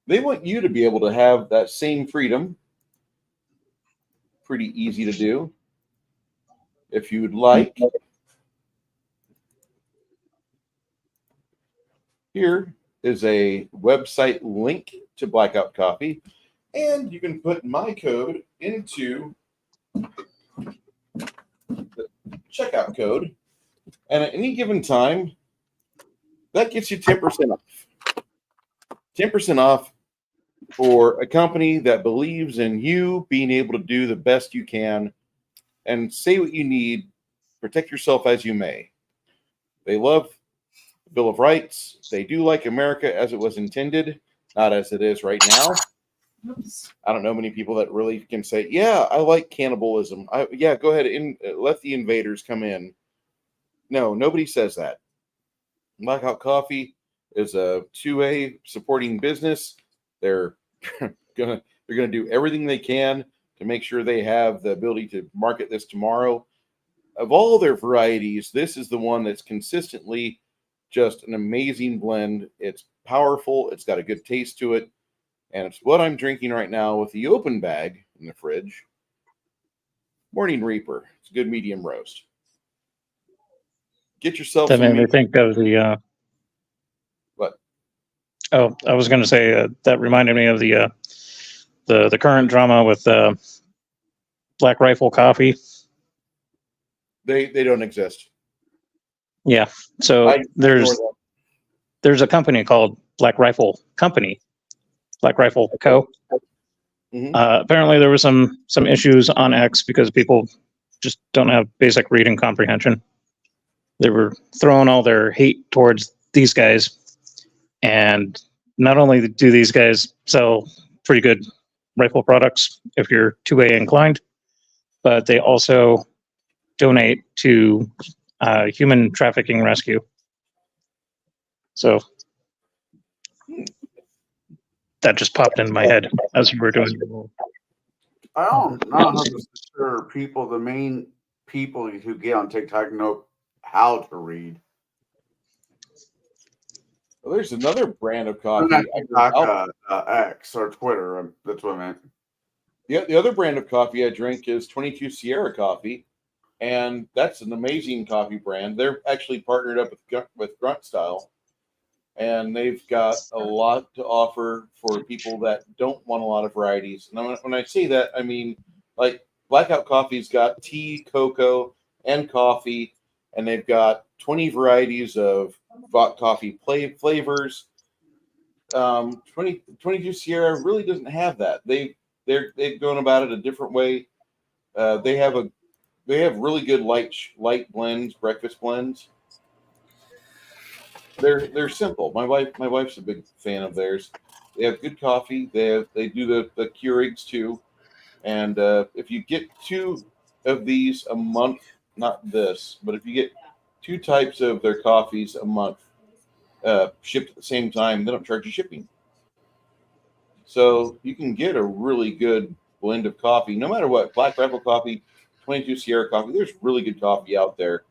B: They want you to be able to have that same freedom. Pretty easy to do. If you would like, here is a website link to Blackout Coffee, and you can put my code into the checkout code, and at any given time, that gets you 10% off. 10% off for a company that believes in you being able to do the best you can and say what you need, protect yourself as you may. They love the Bill of Rights. They do like America as it was intended, not as it is right now. I don't know many people that really can say, yeah, I like cannibalism. Yeah, go ahead and let the invaders come in. No, nobody says that. Blackout Coffee is a 2A supporting business. They're gonna do everything they can to make sure they have the ability to market this tomorrow. Of all their varieties, this is the one that's consistently just an amazing blend. It's powerful. It's got a good taste to it. And it's what I'm drinking right now with the open bag in the fridge. Morning Reaper. It's a good medium roast. Get yourself
A: That
B: some
A: made me think of the.
B: What?
A: Oh, I was going to say that reminded me of the current drama with Black Rifle Coffee.
B: They don't exist.
A: Yeah. So there's a company called Black Rifle Company, Black Rifle Co.
B: Mm-hmm.
A: Apparently, there were some issues on X because people just don't have basic reading comprehension. They were throwing all their hate towards these guys, and not only do these guys sell pretty good rifle products if you're 2A inclined, but they also donate to human trafficking rescue. So that just popped in my head as you were doing.
D: I don't know sure people, the main people who get on TikTok know how to read.
B: Well, there's another brand of coffee.
D: X or Twitter. That's what I meant.
B: The other brand of coffee I drink is 22 Sierra Coffee, and that's an amazing coffee brand. They're actually partnered up with Grunt Style, and they've got a lot to offer for people that don't want a lot of varieties. And when I say that, I mean like Blackout Coffee's got tea, cocoa, and coffee, and they've got 20 varieties of coffee flavors. 22 Sierra really doesn't have that. They've gone about it a different way. They have really good light blends, breakfast blends. They're simple. My wife's a big fan of theirs. They have good coffee. They do the Keurigs too. And if you get 2 of these a month, not this, but if you get 2 types of their coffees a month, shipped at the same time, they don't charge you shipping. So you can get a really good blend of coffee, no matter what. Black Rifle Coffee, 22 Sierra Coffee. There's really good coffee out there.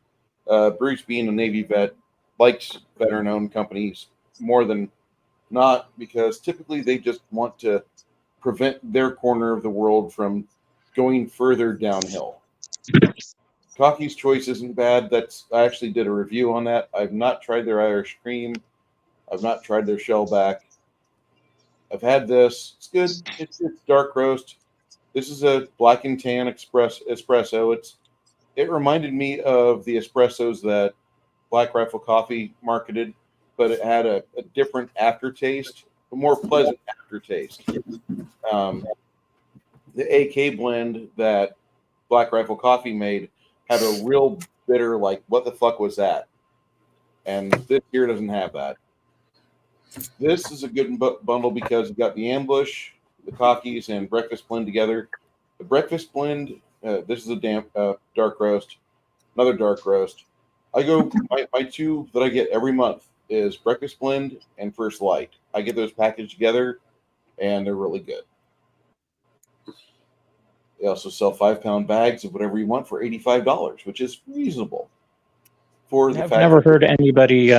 B: Bruce, being a Navy vet, likes veteran-owned companies more than not because typically they just want to prevent their corner of the world from going further downhill. Coffee's Choice isn't bad. I actually did a review on that. I've not tried their Irish Cream. I've not tried their Shellback. I've had this. It's good. It's dark roast. This is a black and tan espresso. It reminded me of the espressos that Black Rifle Coffee marketed, but it had a different aftertaste, a more pleasant aftertaste. the AK blend that Black Rifle Coffee made had a real bitter, like, what the fuck was that? And this here doesn't have that. This is a good bundle because you got the Ambush, the Cockies, and Breakfast Blend together. The Breakfast Blend, this is a dark roast, another dark roast. I go, my two that I get every month is Breakfast Blend and First Light. I get those packaged together, and they're really good. They also sell 5-pound bags of whatever you want for $85, which is reasonable. For the
A: I've never heard anybody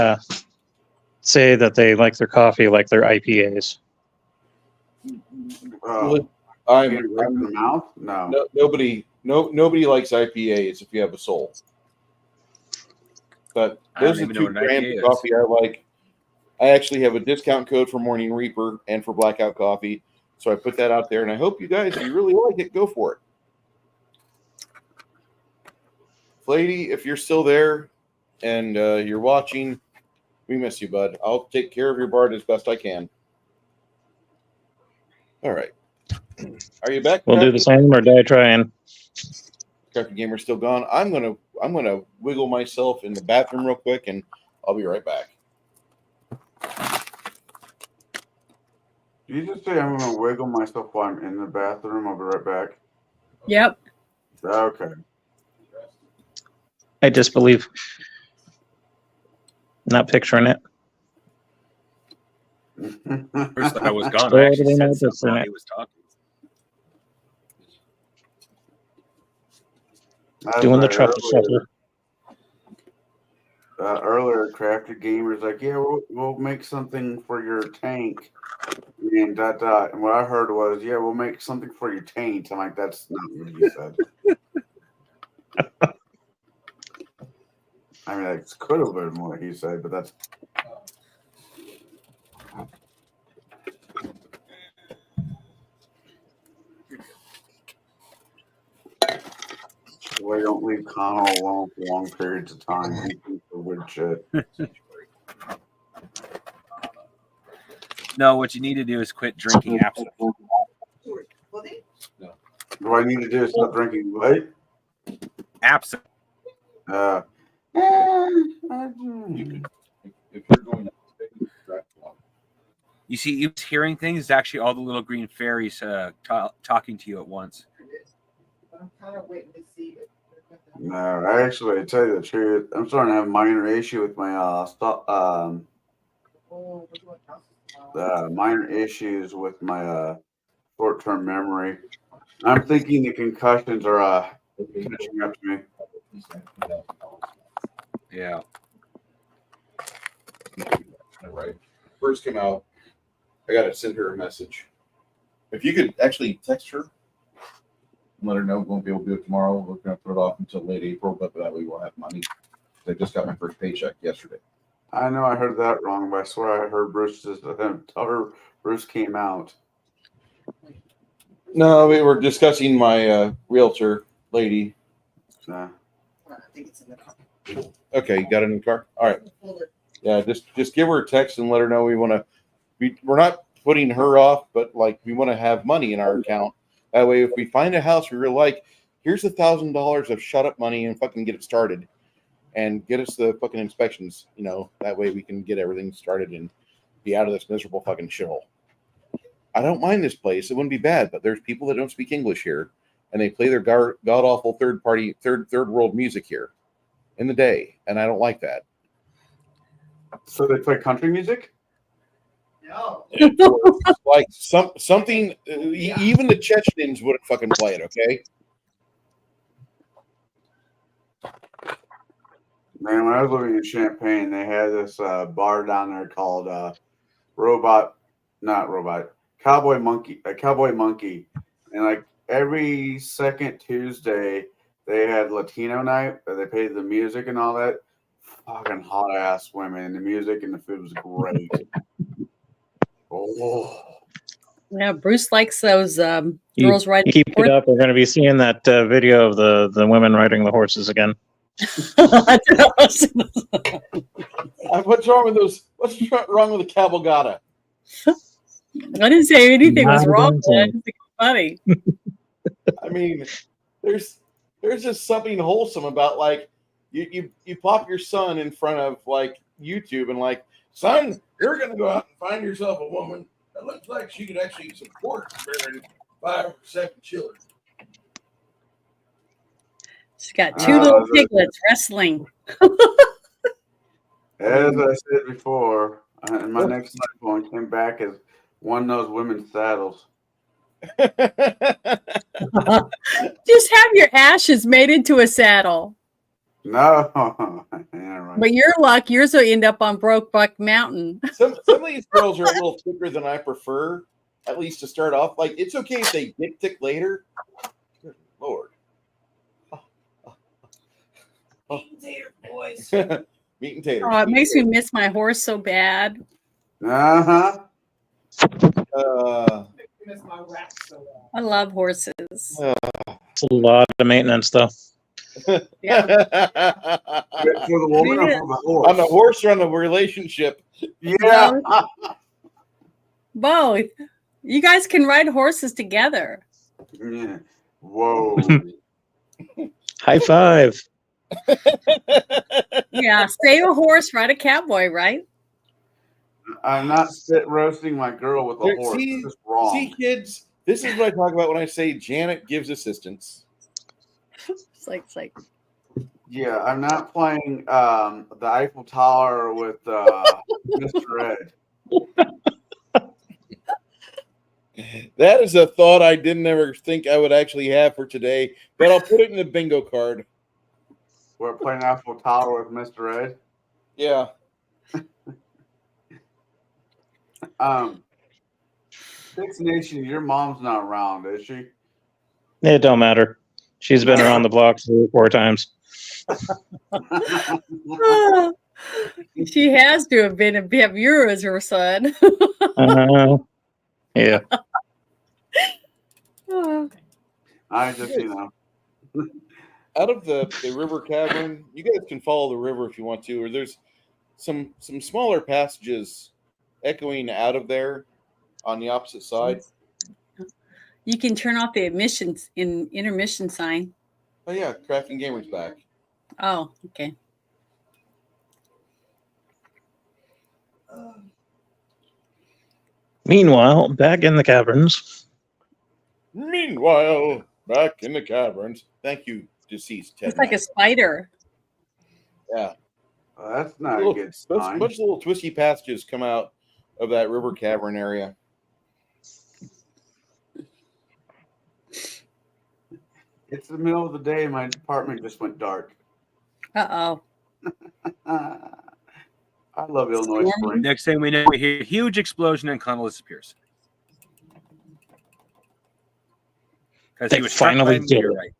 A: say that they like their coffee like their IPAs.
B: Nobody likes IPAs if you have a soul. But those are the two brands of coffee I like. I actually have a discount code for Morning Reaper and for Blackout Coffee. So I put that out there, and I hope you guys, if you really like it, go for it. Lady, if you're still there and you're watching, we miss you, bud. I'll take care of your Bard as best I can. All right. Are you back?
A: We'll do the same, or did I try and?
B: Crafty Gamer's still gone. I'm gonna wiggle myself in the bathroom real quick, and I'll be right back.
D: Did you just say I'm gonna wiggle myself while I'm in the bathroom? I'll be right back.
G: Yep.
D: Okay.
A: I disbelieve. Not picturing it.
E: First, I was gone. I actually said something while he was talking.
A: Doing the truffle shuffle.
D: Earlier, Crafty Gamer's like, yeah, we'll make something for your tank. And and what I heard was, yeah, we'll make something for your taint. I'm like, that's not what you said. I mean, it could have been what he said, but that's. Well, you don't leave Connell alone for long periods of time. He thinks for weird shit.
E: No, what you need to do is quit drinking absinthe.
D: What I need to do is stop drinking what?
E: Absinthe. You see, you hearing things. It's actually all the little green fairies talking to you at once.
I: I'm kind of waiting to see it.
D: No, actually, I tell you the truth, I'm starting to have a minor issue with my minor issues with my short-term memory. I'm thinking the concussions are catching up to me.
E: Yeah.
B: Right. First came out. I got to send her a message. If you could actually text her and let her know we won't be able to do it tomorrow. We're going to put it off until late April, but that way we'll have money. I just got my first paycheck yesterday.
D: I know I heard that wrong, but I swear I heard Bruce tell her Bruce came out.
B: No, we were discussing my realtor lady.
D: Nah.
I: I think it's in the car.
B: Okay, you got a new car? All right. Yeah, just give her a text and let her know we want to. We're not putting her off, but like we want to have money in our account. That way, if we find a house we really like, here's $1,000 of shut up money and fucking get it started, and get us the fucking inspections. You know, that way we can get everything started and be out of this miserable fucking shithole. I don't mind this place; it wouldn't be bad. But there's people that don't speak English here, and they play their god awful third world music here in the day, and I don't like that.
D: So they play country music?
I: No.
B: Like something, even the Chechens wouldn't fucking play it, okay?
D: Man, when I was living in Champaign, they had this bar down there called Cowboy Monkey. And like every second Tuesday, they had Latino night, where they played the music and all that. Fucking hot ass women, and the music and the food was great. Oh.
G: Yeah, Bruce likes those girls riding.
A: You keep it up. We're going to be seeing that video of the women riding the horses again.
B: What's wrong with those? What's wrong with the cabalgata?
G: I didn't say anything was wrong with it. I just think it's funny.
B: I mean, there's just something wholesome about like you pop your son in front of like YouTube and like, son, you're gonna go out and find yourself a woman that looks like she could actually support bearing 5 or 7 children.
G: She's got 2 little piglets wrestling.
D: As I said before, my next iPhone came back as one of those women's saddles.
G: Just have your ashes made into a saddle.
D: No. Yeah, right.
G: But your luck, yours will end up on Brokeback Mountain.
B: Some of these girls are a little thicker than I prefer, at least to start off. Like, it's okay if they get thick later. Good Lord.
I: Meat and tater, boys.
B: Meat and taters.
G: Oh, it makes me miss my horse so bad.
D: Uh-huh.
I: Miss my rat so bad.
G: I love horses.
A: It's a lot of maintenance, though.
G: Yeah.
D: For the woman or for the horse?
B: On the horse or on the relationship?
D: Yeah.
G: Both. You guys can ride horses together.
D: Yeah. Whoa.
A: High five.
G: Yeah, stay a horse, ride a cowboy, right?
D: I'm not spit roasting my girl with a
B: There-
D: horse.
B: see-
D: This is wrong.
B: See, kids, this is what I talk about when I say Janet gives assistance.
G: It's like
D: Yeah, I'm not playing the Eiffel Tower with Mr. Ed.
B: That is a thought I didn't ever think I would actually have for today, but I'll put it in the bingo card.
D: We're playing Eiffel Tower with Mr. Ed.
B: Yeah.
D: Six Nation, your mom's not around, is she?
A: It don't matter. She's been around the block 3 or 4 times.
G: she has to have been a bit you as her son.
A: Yeah.
D: I just, you know.
B: Out of the river cavern, you guys can follow the river if you want to, or there's some smaller passages echoing out of there on the opposite side.
G: You can turn off the intermission sign.
B: Oh yeah, Crafting Gamers back.
G: Oh, okay.
A: Meanwhile, back in the caverns.
B: Meanwhile, back in the caverns. Thank you, deceased Ted.
G: It's like a spider.
B: Yeah.
D: That's not a good sign.
B: Bunch of little twisty passages come out of that river cavern area.
D: It's the middle of the day and my apartment just went dark.
G: Uh-oh.
D: I love Illinois Spring.
E: Next thing we know, we hear a huge explosion and Connell disappears. Because
A: They
E: he was struck by
A: finally
E: a
A: did it.
E: meteorite.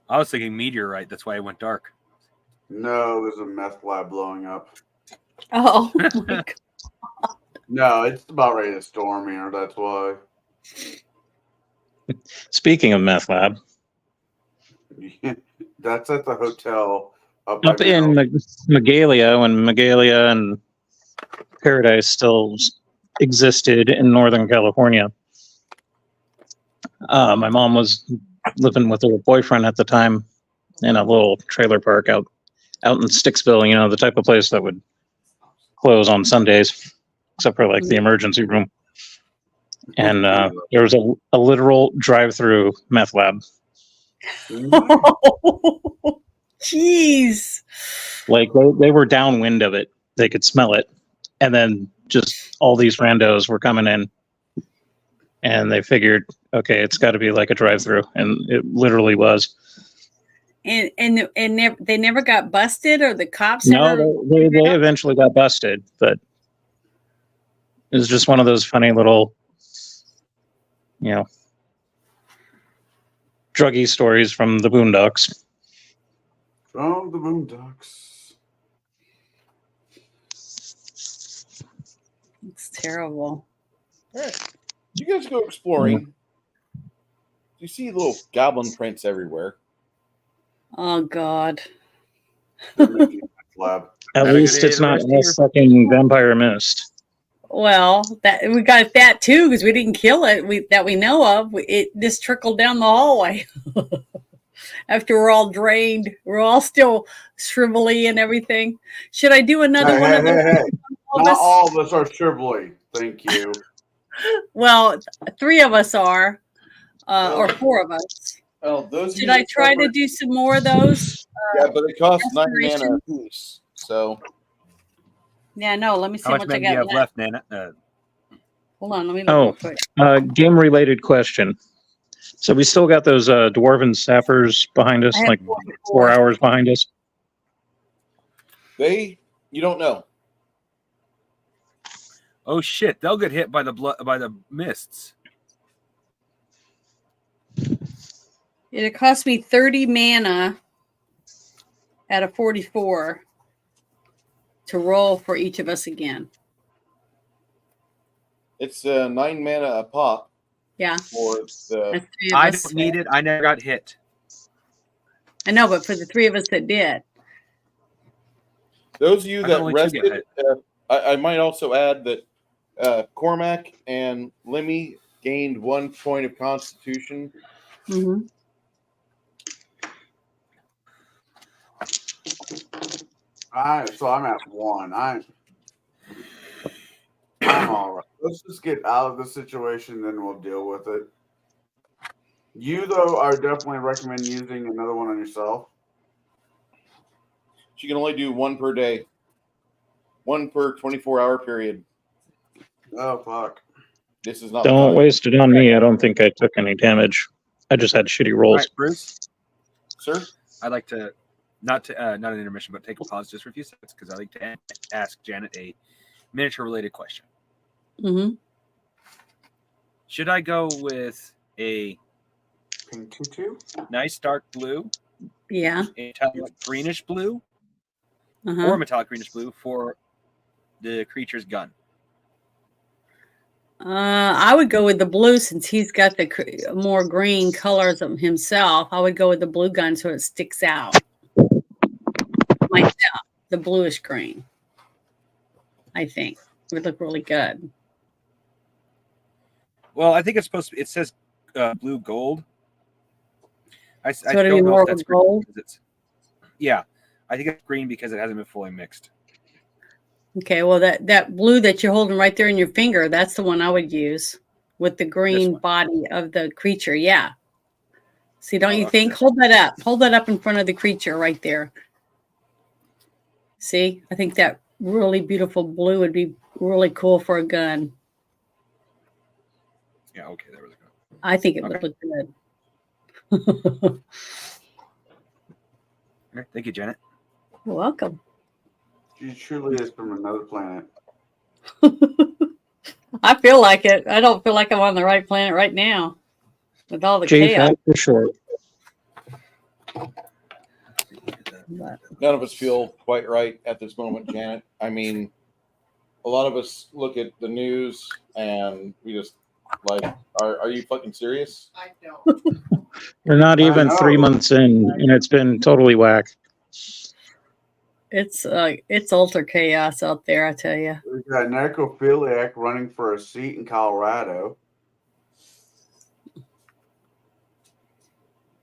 E: I was thinking meteorite. That's why it went dark.
D: No, there's a meth lab blowing up.
G: Oh, my God.
D: No, it's about ready to storm here. That's why.
A: Speaking of meth lab,
D: That's at the hotel
A: up in Magalia, when Magalia and Paradise still existed in Northern California. My mom was living with her boyfriend at the time in a little trailer park out in Sticksville, you know, the type of place that would close on Sundays, except for like the emergency room. And there was a literal drive-through meth lab.
G: Jeez.
A: Like they were downwind of it. They could smell it. And then just all these randos were coming in. And they figured, okay, it's got to be like a drive-through. And it literally was.
G: And they never got busted, or the cops?
A: No, they eventually got busted. But it was just one of those funny little, you know, druggy stories from the Boondocks.
D: From the Boondocks.
G: It's terrible.
B: All right. You guys go exploring. You see little goblin prints everywhere.
G: Oh, God.
D: Lab.
A: At least it's not a fucking vampire mist.
G: Well, that we got that too because we didn't kill it. That we know of. It just trickled down the hallway. After we're all drained, we're all still shrivelly and everything. Should I do another one of those?
D: Not all of us are shrivelly. Thank you.
G: Well, 3 of us are, or 4 of us.
B: Oh, those.
G: Should I try to do some more of those?
B: Yeah, but it costs 9 mana
G: restoration?
B: apiece. So
G: Yeah, no. Let me see
E: How
G: how
E: much
G: much I
E: mana do you
G: got
E: have
G: left.
E: left, Nana?
G: Hold on, let me look real quick.
A: Game-related question. So we still got those dwarven sappers behind us,
G: I have
A: like
G: 44.
A: 4 hours behind us.
B: you don't know.
E: Oh shit! They'll get hit by the mists.
G: It cost me 30 mana out of 44 to roll for each of us again.
B: It's 9 mana a pop
G: Yeah.
B: for the.
G: That's 3 of
E: I
G: us.
E: don't need it. I never got hit.
G: I know, but for the 3 of us that did.
B: Those of you
E: I
B: that
E: only took
B: rested,
E: it.
B: I might also add that Cormac and Lemmy gained 1 point of Constitution.
G: Mm-hmm.
D: So I'm at 1. I'm all right. Let's just get out of the situation, then we'll deal with it. You, though, I would definitely recommend using another one on yourself.
B: She can only do 1 per day, 1 per 24-hour period.
D: Oh, fuck.
B: This is not.
A: Don't waste it on me. I don't think I took any damage. I just had shitty
E: All
A: rolls.
E: right, Bruce.
B: Sir?
E: I'd like to not an intermission, but take a pause just for a few seconds because I like to ask Janet a miniature-related question.
G: Mm-hmm.
E: Should I go with a
D: Pink tutu?
E: nice dark blue,
G: Yeah.
E: a metallic greenish blue,
G: Uh-huh.
E: or metallic greenish blue for the creature's gun?
G: I would go with the blue since he's got the more green colors of himself. I would go with the blue gun so it sticks out. Myself, the bluish green. I think it would look really good.
E: Well, I think it's supposed to. It says blue gold. I
G: So it'd be
E: don't know
G: more
E: if
G: of a
E: that's green
G: gold?
E: because it's. Yeah, I think it's green because it hasn't been fully mixed.
G: Okay, well that blue that you're holding right there in your finger, that's the one I would use with the green
E: one.
G: body of the creature. Yeah. See, don't you
E: okay.
G: think? Hold that up. Hold that up in front of the creature right there. See, I think that really beautiful blue would be really cool for a gun.
E: Yeah. Okay. There we go.
G: I think it
E: Okay.
G: would look good.
E: Okay, thank you, Janet.
G: You're welcome.
D: She truly is from another planet.
G: I feel like it. I don't feel like I'm on the right planet right now with all the
A: J
G: chaos.
A: Fat for short.
G: But
B: None of us feel quite right at this moment, Janet. I mean, a lot of us look at the news and we just like, are you fucking serious?
I: I don't.
A: We're not even
D: know.
A: 3 months in, and it's been totally whack.
G: it's ultra chaos out there, I tell you.
D: We got necrophiliac running for a seat in Colorado.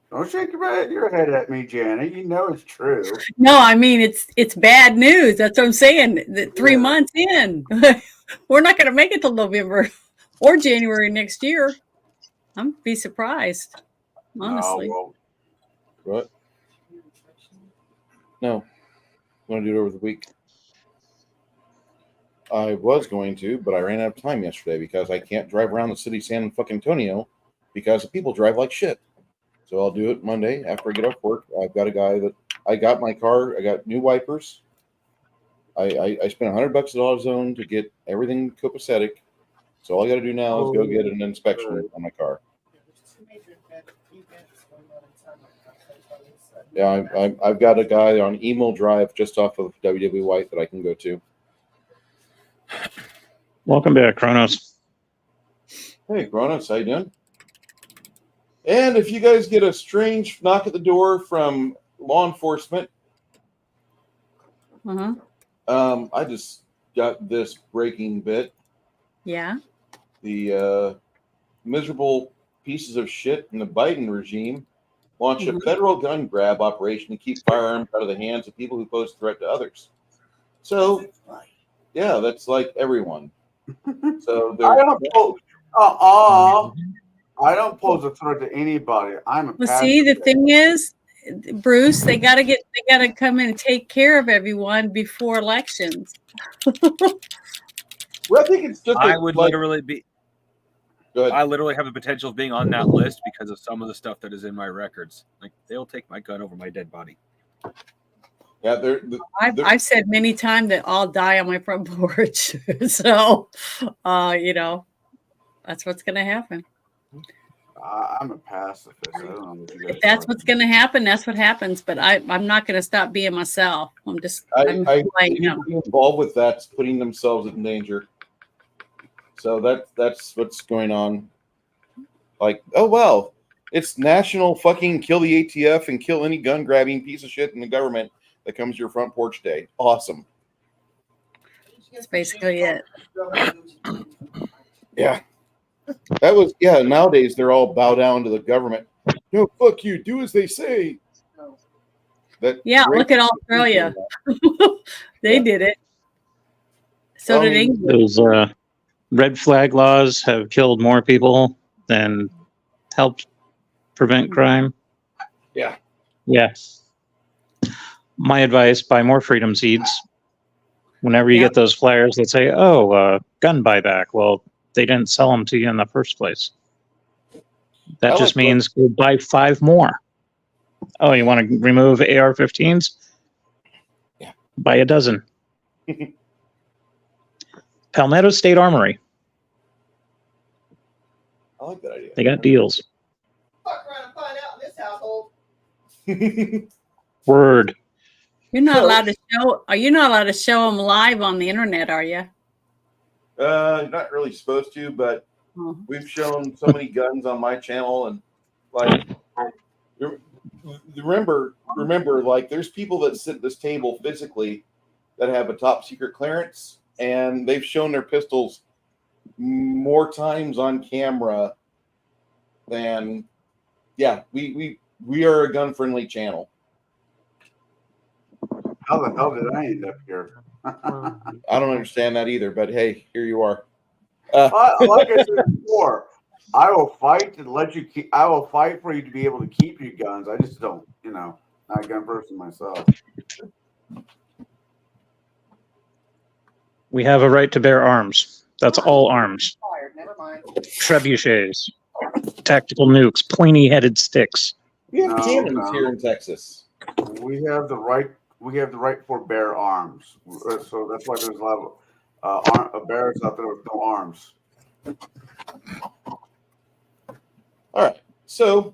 D: Don't shake your head at me, Janet. You know it's true.
G: No, I mean it's bad news. That's what I'm saying. That 3 months in, we're not going to make it till November or January next year. I'm be surprised, honestly.
D: Oh,
B: What? No. I'm going to do it over the week. I was going to, but I ran out of time yesterday because I can't drive around the city of San fucking Antonio because the people drive like shit. So I'll do it Monday after I get off work. I've got a guy that I got my car. I got new wipers. I spent $100 at AutoZone to get everything copacetic. So all I got to do now is go get an inspection on my car. Yeah, I've got a guy on Email Drive just off of WW White that I can go to.
A: Welcome back, Kronos.
B: Hey, Kronos, how you doing? And if you guys get a strange knock at the door from law enforcement,
G: Uh-huh.
B: I just got this breaking bit.
G: Yeah.
B: The miserable pieces of shit in the Biden regime launched a federal gun grab operation to keep firearms out of the hands of people who pose a threat to others. So, yeah, that's like everyone. So
D: I don't pose a threat to anybody. I'm a
G: Well, see, the thing is, Bruce, they gotta come in and take care of everyone before elections.
B: Well, I think it's just
E: I would
B: like,
E: literally be.
B: Good.
E: I literally have the potential of being on that list because of some of the stuff that is in my records. Like they'll take my gun over my dead body.
B: Yeah,
G: I've said many times that I'll die on my front porch. So, you know, that's what's going to happen.
D: I'm a pacifist. I don't know what you guys
G: If that's what's going to happen, that's what happens. But I'm not going to stop being myself. I'm
B: anybody involved with that's putting themselves in danger. So that's what's going on. Like, oh well, it's national fucking kill the ATF and kill any gun grabbing piece of shit in the government that comes to your front porch day. Awesome.
G: That's basically it.
B: Yeah. Nowadays they're all bow down to the government. No, fuck you, do as they say.
G: Look at Australia. They did it. So did England.
A: Those red flag laws have killed more people than helped prevent crime.
B: Yeah.
A: Yeah. My advice, buy more freedom seeds. Whenever you get those flyers that say, gun buyback, well, they didn't sell them to you in the first place. That just means go buy 5 more. Oh, you want to remove AR-15s?
B: Yeah.
A: Buy a dozen. Palmetto State Armory.
B: I like that idea.
A: They got deals.
I: Fuck around and find out in this household.
A: Word.
G: You're not allowed to show. Are you not allowed to show them live on the internet? Are you?
B: Not really supposed to, but we've shown so many guns on my channel, and like, remember, like, there's people that sit at this table physically that have a top secret clearance, and they've shown their pistols more times on camera than, we are a gun friendly channel.
D: How the hell did I end up here?
B: I don't understand that either, but hey, here you are.
D: Like I said before, I will fight to let you keep. I will fight for you to be able to keep your guns. I just don't, not a gun person myself.
A: We have a right to bear arms. That's all arms.
I: Never mind.
A: Trebuchets, tactical nukes, pointy-headed sticks.
B: We have cannons here in Texas.
D: We have the right. We have the right for bear arms. So that's why there's a lot of bears out there with no arms.
B: All right. So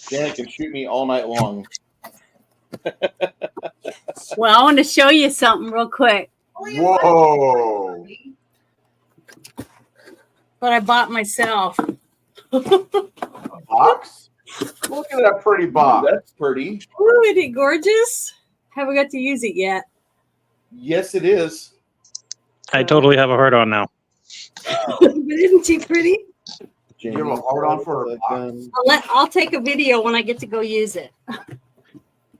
B: Janet can shoot me all night long.
G: Well, I want to show you something real quick.
D: Whoa!
G: What I bought myself.
D: A box? Look at that pretty box.
B: Ooh, that's pretty.
G: Ooh, isn't it gorgeous? Haven't got to use it yet.
B: Yes, it is.
A: I totally have a heart on now.
G: But isn't she pretty?
D: You have a heart on for a box?
G: I'll take a video when I get to go use it.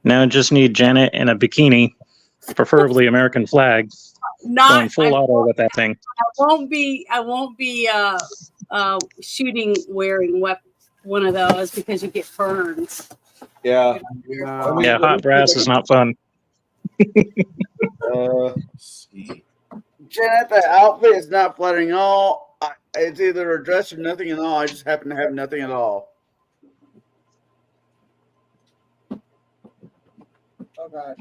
A: Now I just need Janet in a bikini, preferably American flag, going full auto with that thing.
G: I won't be shooting wearing one of those because you get burns.
B: Yeah.
A: Hot brass is not fun.
B: Let's see.
D: Janet, that outfit is not flattering at all. It's either a dress or nothing at all. I just happen to have nothing at all.
I: Oh God.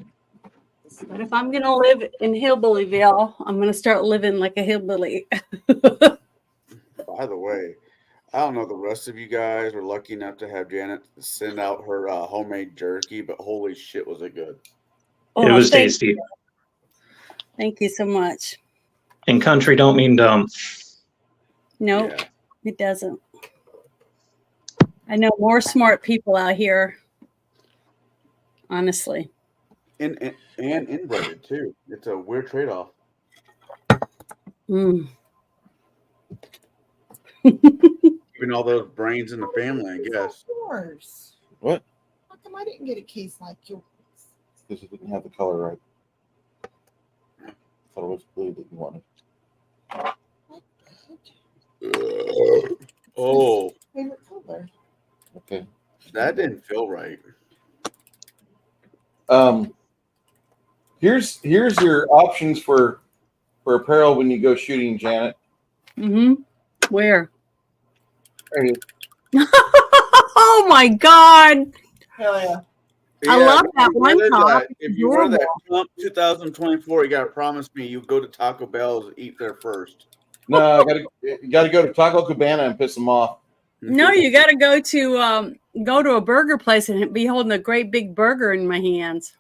G: But if I'm gonna live in Hillbillyville, I'm gonna start living like a hillbilly.
D: By the way, I don't know the rest of you guys were lucky enough to have Janet send out her homemade jerky, but holy shit, was it good!
A: It was tasty.
G: Thank you so much.
A: And country don't mean dumb.
G: No, it doesn't. I know more smart people out here. Honestly.
D: And inbred too. It's a weird trade-off. Even all those brains in the family, I guess.
I: Yours.
B: What?
I: How come I didn't get a case like yours?
B: Because it didn't have the color right. I thought it was blue that you wanted.
D: Oh,
I: Favorite color.
B: Okay.
D: that didn't feel right.
B: Here's your options for apparel when you go shooting, Janet.
G: Mm-hmm. Where?
B: Right here.
G: Oh my God.
I: Hell yeah.
G: I love that one top.
D: If you wear that Trump 2024, you gotta promise me you go to Taco Bell's and eat there first.
B: No, you gotta go to Taco Cabana and piss them off.
G: No, you got to go to a burger place and be holding a great big burger in my hands.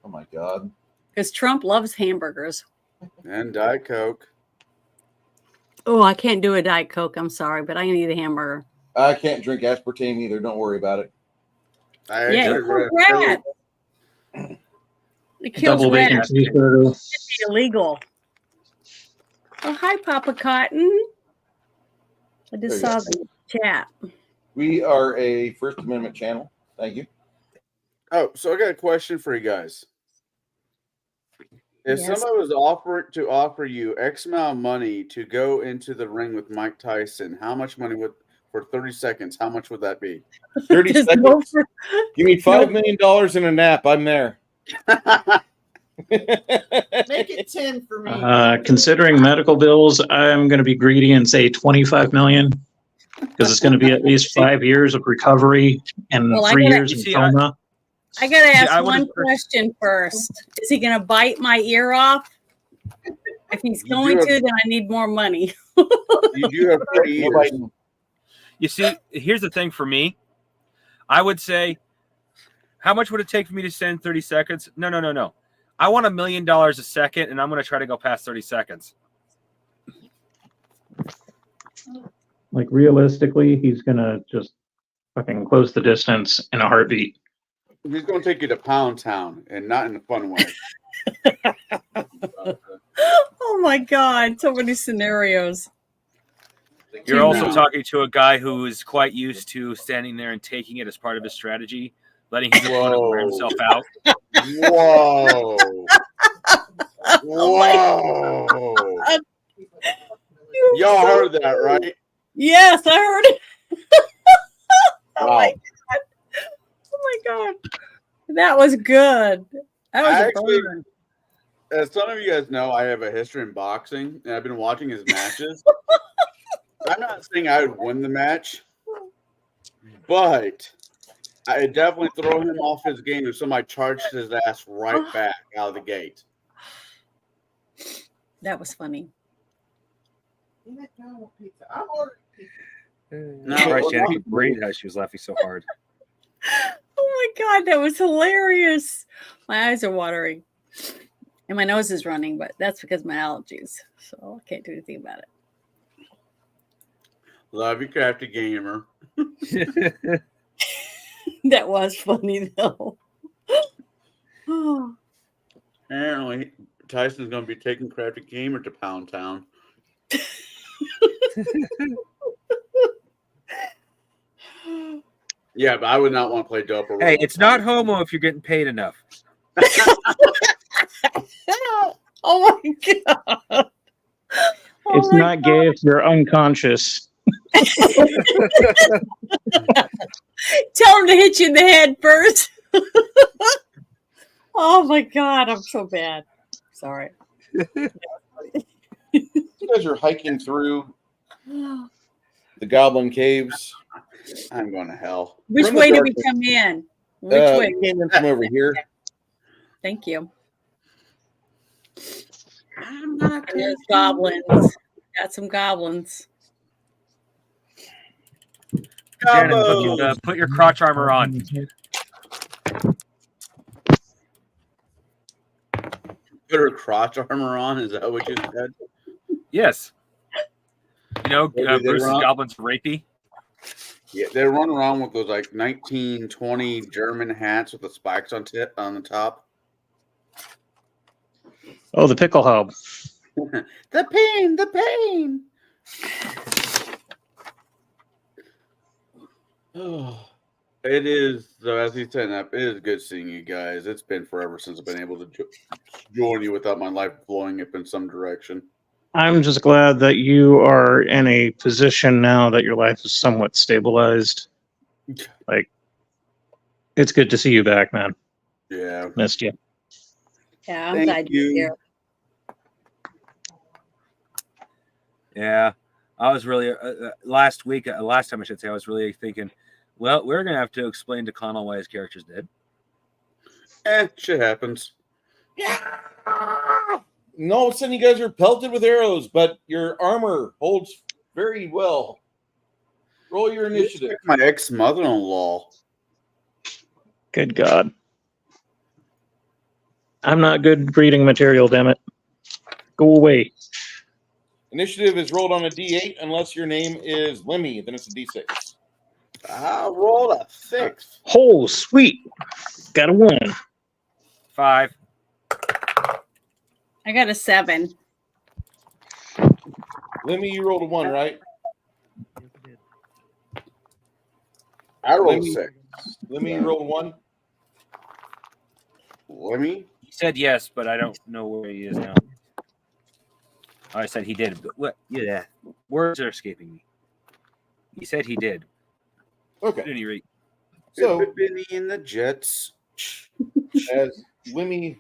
B: Oh my God.
G: Because Trump loves hamburgers.
D: And Diet Coke.
G: Oh, I can't do a Diet Coke. I'm sorry, but I can eat a hamburger.
B: I can't drink aspartame either. Don't worry about it.
G: Yeah, it kills rats. It kills
A: Double bacon
G: rats.
A: cheeseburger.
G: It's illegal. Oh, hi, Papa Cotton. I just saw the chat.
B: We are a First Amendment channel. Thank you.
D: Oh, so I got a question for you guys. If somebody was offer you X amount of money to go into the ring with Mike Tyson, how much money for 30 seconds? How much would that be?
B: 30 seconds. Give me $5 million in a nap. I'm there.
I: Make it 10 for me.
A: Considering medical bills, I'm going to be greedy and say 25 million because it's going to be at least 5 years of recovery and 3 years in coma.
G: I got to ask one question first. Is he going to bite my ear off? If he's going to, then I need more money.
D: You do have 30 years.
E: You see, here's the thing for me. I would say, how much would it take for me to send 30 seconds? No. I want $1 million a second, and I'm going to try to go past 30 seconds.
A: Like realistically, he's going to just fucking close the distance in a heartbeat.
D: He's going to take you to Pound Town, and not in a fun way.
G: Oh my God, so many scenarios.
E: You're also talking to a guy who is quite used to standing there and taking it as part of his strategy, letting his opponent wear himself out.
D: Whoa. Whoa. Y'all heard that, right?
G: Yes, I heard it. Oh
D: Wow.
G: my God. Oh my God. That was good. That was
D: Actually,
G: burn.
D: as some of you guys know, I have a history in boxing, and I've been watching his matches. I'm not saying I would win the match, but I definitely throw him off his game if somebody charged his ass right back out of the gate.
G: That was funny.
I: I'm ordering pizza.
E: No, right, Janet could breathe how she was laughing so hard.
G: Oh my God, that was hilarious. My eyes are watering. And my nose is running, but that's because of my allergies. So I can't do anything about it.
D: Love you, crafty gamer.
G: That was funny though. Oh.
D: Apparently, Tyson's going to be taking crafty gamer to Pound Town. Yeah, but I would not want to play dope.
E: Hey, it's not homo if you're getting paid enough.
G: Oh my God.
A: It's not gay if you're unconscious.
G: Tell him to hit you in the head first. Oh my God, I'm so bad. Sorry.
B: You guys are hiking through the Goblin Caves.
D: I'm going to hell.
G: Which way did we come in? Which way?
B: We came in from over here.
G: Thank you. There's goblins. Got some goblins.
E: Janet, put your crotch armor on.
D: Put her crotch armor on? Is that what you said?
E: Yes. You know,
D: They
E: Bruce's
D: run-
E: goblin's rapey.
D: Yeah, they run around with those like 1920 German hats with the spikes on the top.
A: Oh, the pickle hub.
D: The pain. It is, so as he's saying that, it is good seeing you guys. It's been forever since I've been able to join you without my life blowing up in some direction.
A: I'm just glad that you are in a position now that your life is somewhat stabilized. Like, it's good to see you back, man.
D: Yeah.
A: Missed you.
G: Yeah, I'm
D: Thank
G: glad you're
D: you.
G: here.
E: Yeah, I was really last time I should say, I was really thinking, well, we're gonna have to explain to Connell why his character's dead.
D: Shit happens.
B: No, all of a sudden you guys are pelted with arrows, but your armor holds very well. Roll your initiative.
D: My ex-mother-in-law.
A: Good God. I'm not good reading material, damn it. Go away.
B: Initiative is rolled on a D8 unless your name is Lemmy, then it's a D6.
D: I rolled a 6.
A: Oh, sweet. Got a 1.
E: 5.
G: I got a 7.
B: Lemmy, you rolled a 1, right?
D: I rolled a
B: Lemmy,
D: 6.
B: Lemmy, you rolled a 1?
D: Lemmy?
E: He said yes, but I don't know where he is now. Oh, I said he did. But what? Yeah, words are escaping me. He said he did.
B: Okay.
E: At any rate,
B: So,
D: Benny and the Jets.
B: as Lemmy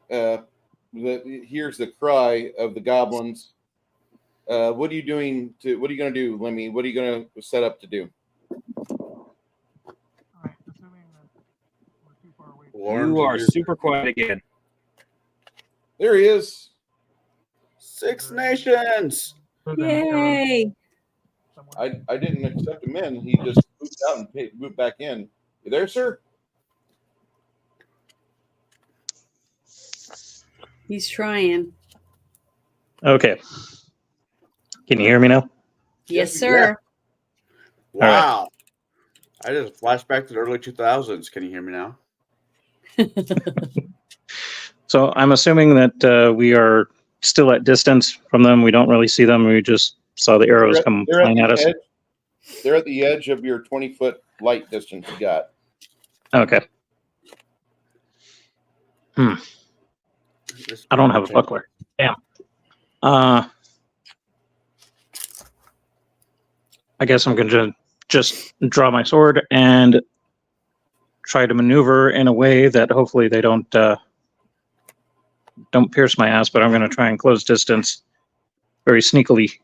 B: hears the cry of the goblins, what are you going to do, Lemmy? What are you going to set up to do?
E: you are super quiet again.
B: There he is.
D: 6 Nations.
G: Yay!
B: I didn't accept him in. He just moved out and moved back in. You there, sir?
G: He's trying.
A: Okay. Can you hear me now?
G: Yes, sir.
D: Wow. I just flashed back to the early 2000s. Can you hear me now?
A: So I'm assuming that we are still at distance from them. We don't really see them. We just saw the arrows come flying at us.
B: They're at the edge of your 20-foot light distance you got.
A: Okay. I don't have a buckler. Damn. I guess I'm going to just draw my sword and try to maneuver in a way that hopefully they don't pierce my ass, but I'm going to try and close distance very sneakily.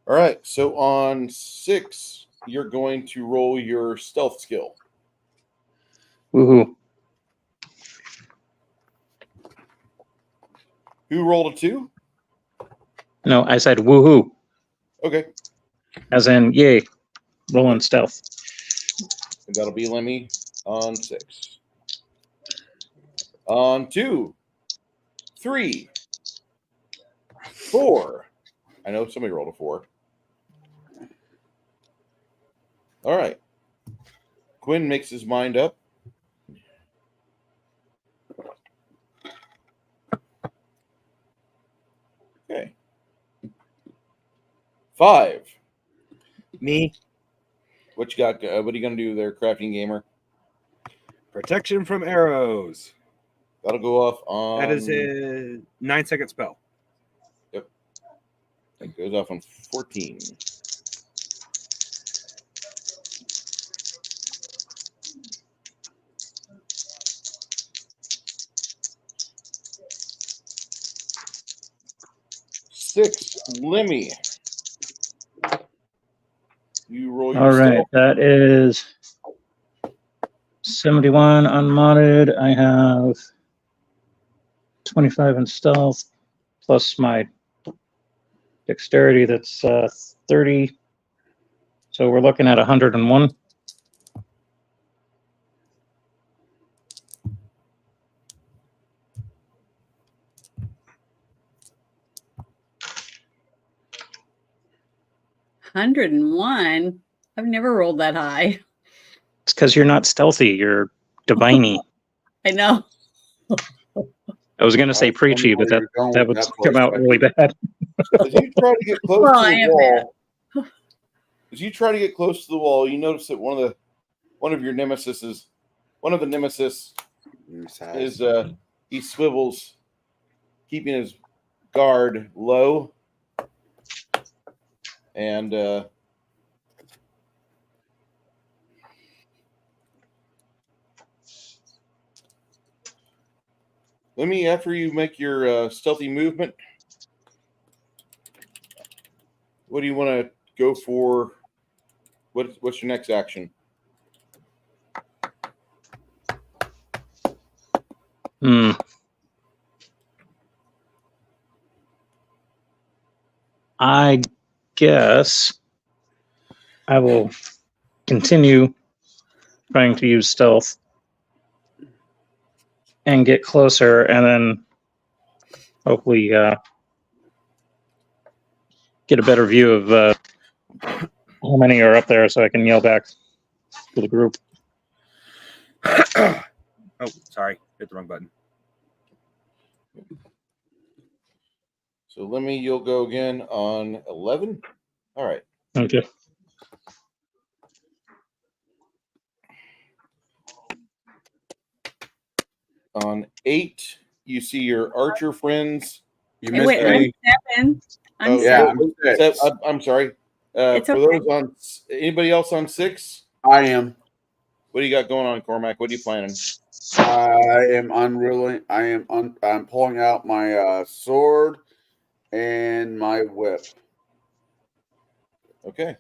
B: All right. So on 6, you're going to roll your stealth skill.
A: Woohoo.
B: Who rolled a 2?
A: No, I said woohoo.
B: Okay.
A: As in, yay, rolling stealth.
B: And that'll be Lemmy on 6. On 2, 3, 4. I know somebody rolled a 4. All right. Quinn makes his mind up. Okay. 5.
E: Me.
B: What you got? What are you gonna do there, crafting gamer?
E: Protection from arrows.
B: That'll go off on.
E: That is a 9-second spell.
B: Yep. It goes off on 14. Six, Lemmy. You roll your
A: All right,
B: stealth.
A: that is 71 unmodded. I have 25 in stealth, plus my dexterity, that's 30. So we're looking at 101.
G: $101. I've never rolled that high.
A: It's because you're not stealthy. You're diviny.
G: I know.
A: I was going to say preachy, but that would come out really bad.
B: As you try to get close
G: Well,
B: to
G: I
B: the
G: am
B: wall, as you try to get close to the wall, you notice that one of the nemesis is he swivels, keeping his guard low, and let me, after you make your stealthy movement, what do you want to go for? What's your next action?
A: I guess I will continue trying to use stealth and get closer, and then hopefully get a better view of how many are up there, so I can yell back to the group.
E: Oh, sorry, hit the wrong button.
B: So you'll go again on 11. All right.
A: Okay.
B: On 8, you see your archer friends.
D: You
G: Hey,
D: missed
G: wait,
D: me.
G: I'm 7. I'm
D: Yeah,
G: 6.
B: I'm sorry.
G: It's
B: for
G: okay.
B: those on anybody else on 6?
D: I am.
B: What do you got going on, Cormac? What are you planning?
D: I am unreeling. I'm pulling out my sword and my whip.
B: Okay.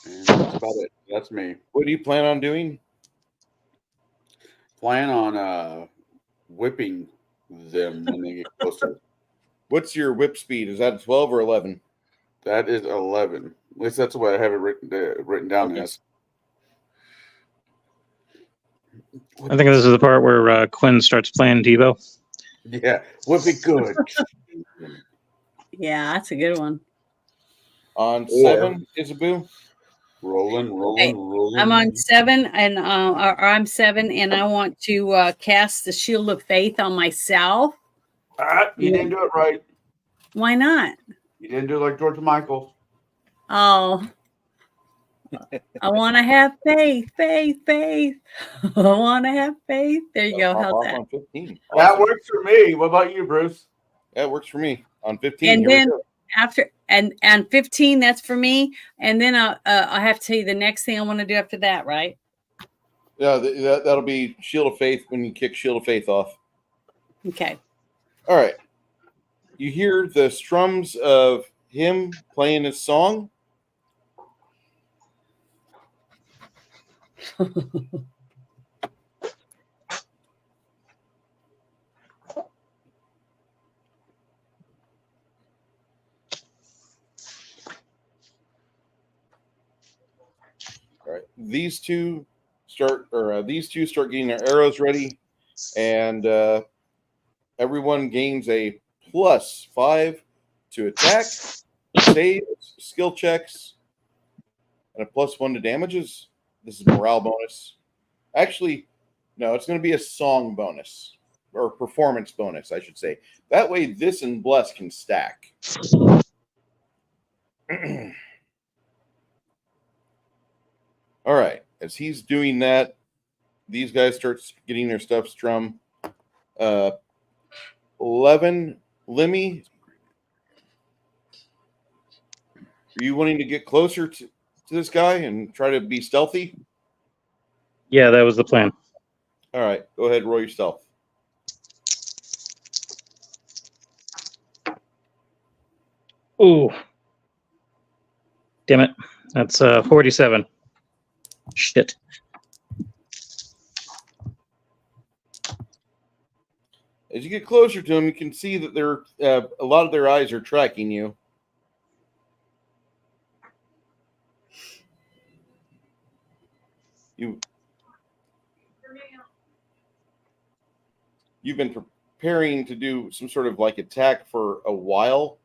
D: And that's about it. That's me.
B: What do you plan on doing?
D: Plan on whipping them when they get closer.
B: What's your whip speed? Is that 12 or 11?
D: That is 11. At least that's what I have it written down
B: Okay.
D: as.
A: I think this is the part where Quinn starts playing Devo.
D: Yeah, whip it good.
G: Yeah, that's a good one.
B: On 7, Isabu?
D: Rolling.
G: I'm on 7, and or I'm 7, and I want to cast the Shield of Faith on myself.
D: You didn't do it right.
G: Why not?
D: You didn't do it like George Michael.
G: Oh, I want to have faith. I want to have faith. There you go.
B: Pop
G: How's
B: off
G: that?
B: on 15.
D: That
B: Awesome.
D: works for me. What about you, Bruce?
B: That works for me. On 15.
G: And
B: Here we
G: then
B: go.
G: after and 15, that's for me. And then I have to tell you the next thing I want to do after that, right?
B: Yeah, that'll be Shield of Faith when you kick Shield of Faith off.
G: Okay.
B: All right. You hear the strums of him playing his song. All right. These two start getting their arrows ready, and everyone gains a +5 to attack, saves, skill checks, and a +1 to damages. This is morale bonus. Actually, no, it's going to be a song bonus or performance bonus, I should say. That way, this and bless can stack. All right. As he's doing that, these guys start getting their stuff strummed. 11, Lemmy, are you wanting to get closer to this guy and try to be stealthy?
A: Yeah, that was the plan.
B: All right. Go ahead and roll your stealth.
A: Ooh. Damn it. That's 47. Shit.
B: As you get closer to them, you can see that a lot of their eyes are tracking you. You've been preparing to do some sort of like attack for a while.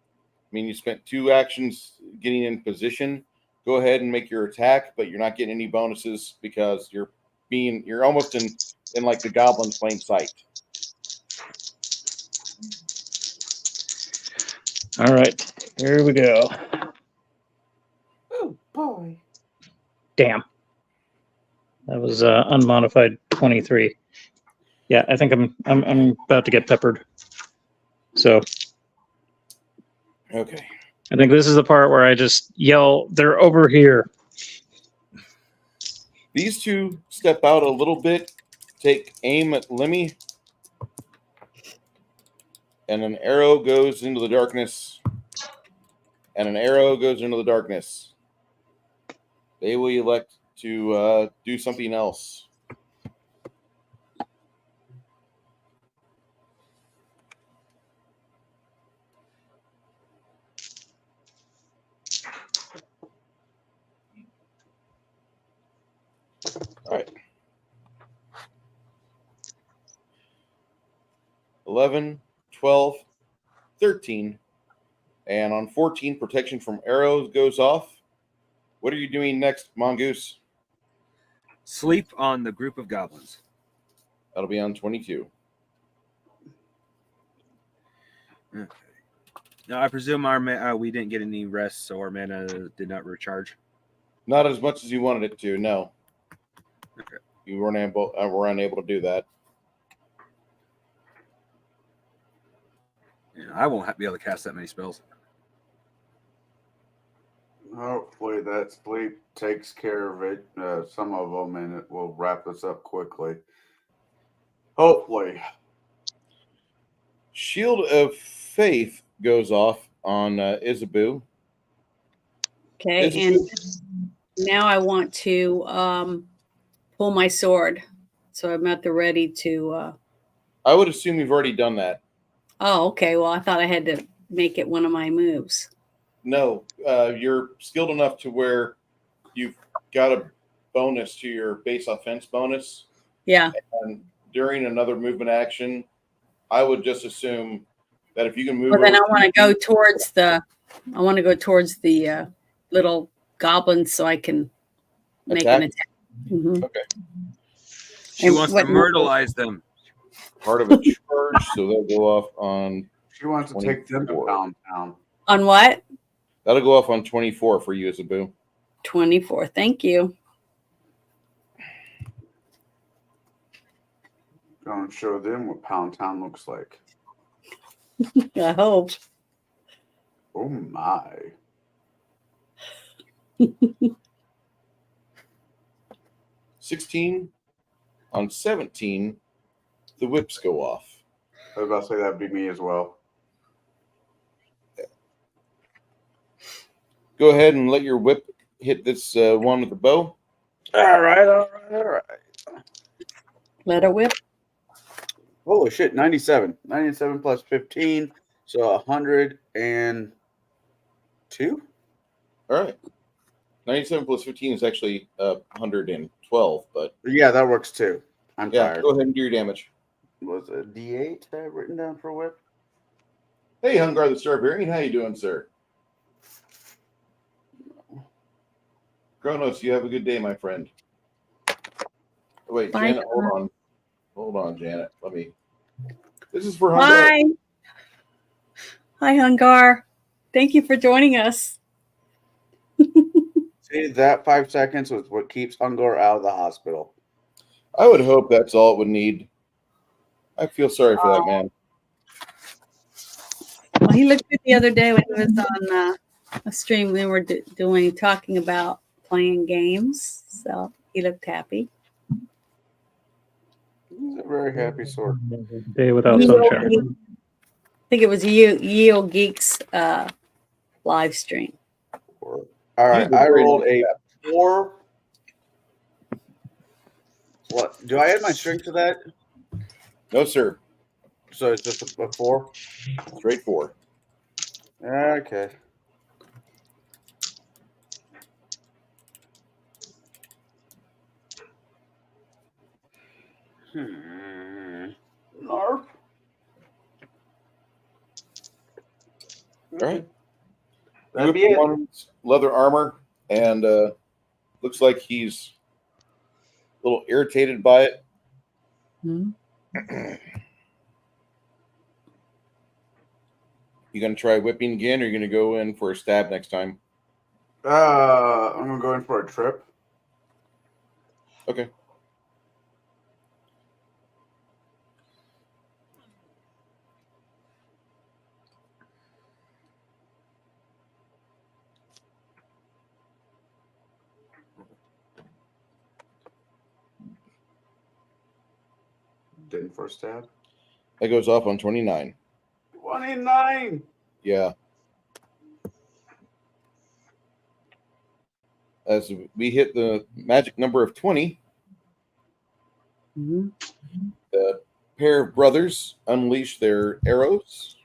B: I mean, you spent 2 actions getting in position. Go ahead and make your attack, but you're not getting any bonuses because you're you're almost in like the goblin's plain sight.
A: All right, here we go.
I: Oh boy.
A: Damn. That was unmodified 23. Yeah, I think I'm about to get peppered. So
B: Okay.
A: I think this is the part where I just yell, "They're over here."
B: These two step out a little bit, take aim at Lemmy, and an arrow goes into the darkness. And an arrow goes into the darkness. They will elect to do something else. All right. 11, 12, 13. And on 14, protection from arrows goes off. What are you doing next, Mongoose?
E: Sleep on the group of goblins.
B: That'll be on 22.
E: Okay. Now, I presume we didn't get any rest, so our mana did not recharge.
B: Not as much as you wanted it to, no.
E: Okay.
B: You were unable to do that.
E: Yeah, I won't be able to cast that many spells.
D: Hopefully that sleep takes care of it, some of them, and it will wrap this up quickly. Hopefully.
B: Shield of Faith goes off on Isabu.
G: Okay, and now I want to pull my sword, so I'm at the ready to.
B: I would assume you've already done that.
G: Oh, okay. Well, I thought I had to make it one of my moves.
B: No, you're skilled enough to where you've got a bonus to your base offense bonus.
G: Yeah.
B: And during another movement action, I would just assume that if you can move.
G: Well, then I want to go towards the little goblins so I can make an attack. Mm-hmm.
B: Okay.
E: She wants to myrtleize them.
B: Part of a charge, so they'll go off on.
D: She wants to take them to Pound Town.
G: On what?
B: That'll go off on 24 for you, Isabu.
G: 24. Thank you.
D: Going to show them what Pound Town looks like.
G: I hope.
D: Oh my.
B: 16 on 17, the whips go off.
D: I was about to say that'd be me as well.
B: Go ahead and let your whip hit this one with the bow.
D: All right.
G: Let her whip.
D: Holy shit, 97. 97 plus 15, so 102?
B: All right. 97 plus 15 is actually 112, but...
D: Yeah, that works too. I'm tired.
B: Go ahead and do your damage.
D: Was a D8 I have written down for whip?
B: Hey, Hungar the Starbarian, how you doing, sir? Kronos, you have a good day, my friend. Oh, wait,
G: Bye,
B: Janet, hold on. Hold on, Janet. This is for Hungar.
G: Hi. Hi, Hungar. Thank you for joining us.
D: See, that 5 seconds was what keeps Hungar out of the hospital.
B: I would hope that's all it would need. I feel sorry for that man.
G: Well, he looked good the other day when he was on a stream. We were talking about playing games, so he looked happy.
D: He's a very happy sort.
A: Day without sunshine.
G: I think it was Yale Geeks live stream.
D: All right, I rolled a 4. What? Do I add my strength to that?
B: No, sir.
D: So it's just a 4?
B: Straight 4.
D: Okay. Narf.
B: All right.
D: That'd be it.
B: Leather armor, and looks like he's little irritated by it.
G: Hmm?
B: You gonna try whipping again, or you gonna go in for a stab next time?
D: I'm gonna go in for a trip.
B: Okay.
D: Didn't for a stab.
B: That goes off on 29.
D: 29.
B: Yeah. As we hit the magic number of 20,
G: Hmm?
B: the pair of brothers unleash their arrows.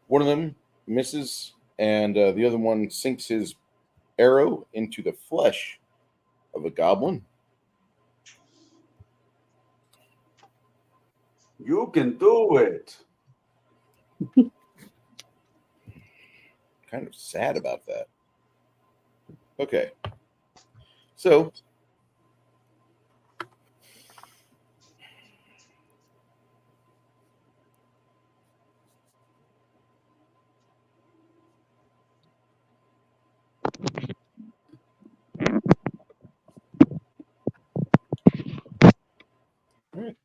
B: One of them misses, and the other one sinks his arrow into the flesh of a goblin.
D: You can do it.
B: Kind of sad about that. Okay. So, all right.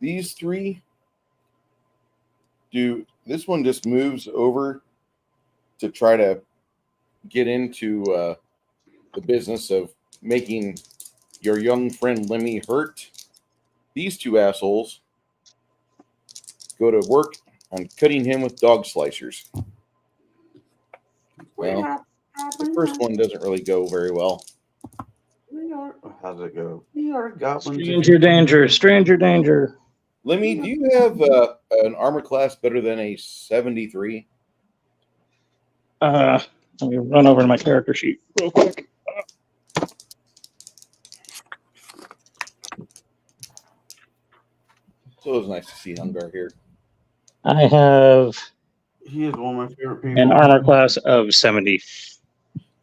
B: These three do. This one just moves over to try to get into the business of making your young friend Lemmy hurt. These two assholes go to work on cutting him with dog slicers. Well, the first one doesn't really go very well.
D: How's it go? We are goblins.
A: Stranger danger, stranger danger.
B: Lemmy, do you have an armor class better than a 73?
A: Let me run over to my character sheet real quick.
B: So it was nice to see Hungar here.
A: I have
D: He is one of my favorite people.
A: an armor class of 70.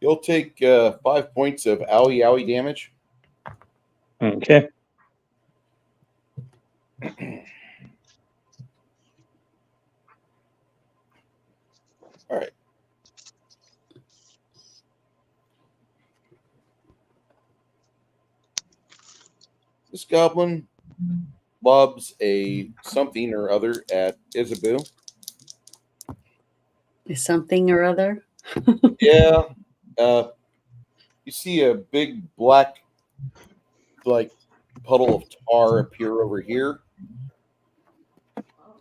B: You'll take 5 points of owie owie damage.
A: Okay.
B: All right. This goblin lobs a something or other at Isabeau.
G: Something or other.
B: Yeah. You see a big black, like, puddle of tar appear over here.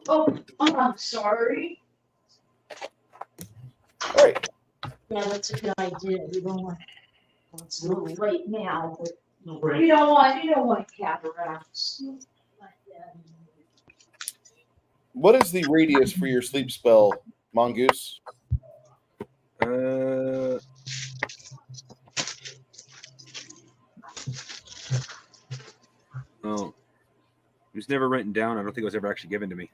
H: Oh, I'm sorry.
B: All right.
H: Yeah, that's a good idea. We don't want. Well, it's a little late now, but you don't want cataracts.
B: What is the radius for your sleep spell, Mongoose?
E: Oh, it was never written down. I don't think it was ever actually given to me.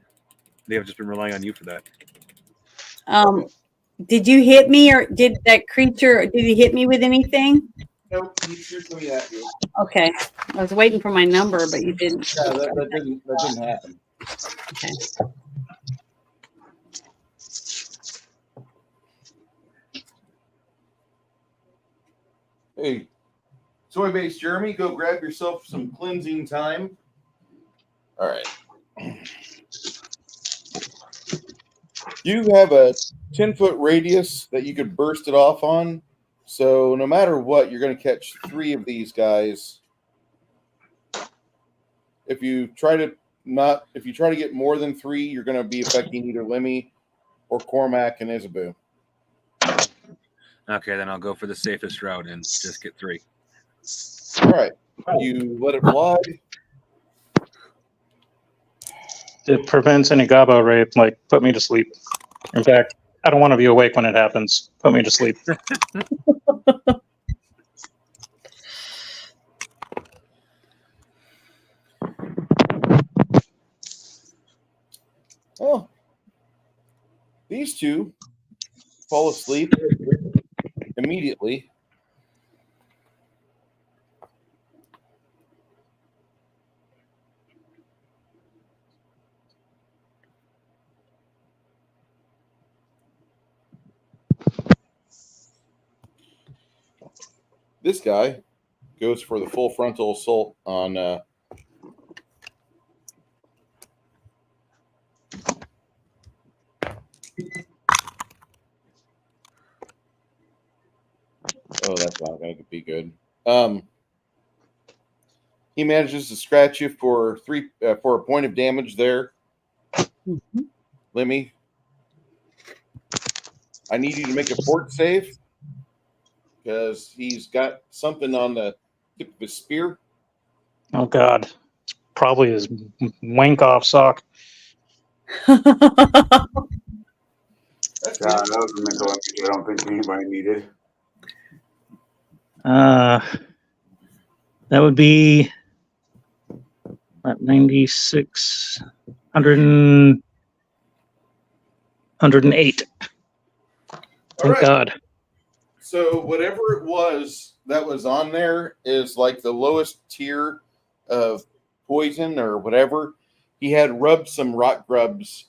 E: They have just been relying on you for that.
G: Did you hit me, or did that creature? Did he hit me with anything?
B: Nope, he threw something at you.
G: Okay, I was waiting for my number, but you didn't.
B: Yeah, that didn't happen.
G: Okay.
B: Hey, Soy Base Jeremy, go grab yourself some cleansing time. All right. You have a 10-foot radius that you could burst it off on. So no matter what, you're going to catch 3 of these guys. If you try to get more than 3, you're going to be affecting either Lemmy or Cormac and Isabeau.
E: Okay, then I'll go for the safest route and just get 3.
B: All right. You let it fly.
A: it prevents any GABA rape. Like, put me to sleep. In fact, I don't want to be awake when it happens. Put me to sleep.
B: Oh, these two fall asleep immediately. This guy goes for the full frontal assault on oh, that's not going to be good. He manages to scratch you for a point of damage there.
G: Mhm.
B: Lemmy, I need you to make a fort save because he's got something on the tip of his spear.
A: Oh God, it's probably his wank off sock.
B: That's
D: Yeah, that was a mental image I don't think anybody needed.
A: That would be at 96, 108.
B: All
A: Thank
B: right.
A: God.
B: So whatever it was that was on there is like the lowest tier of poison or whatever. He had rubbed some rot grubs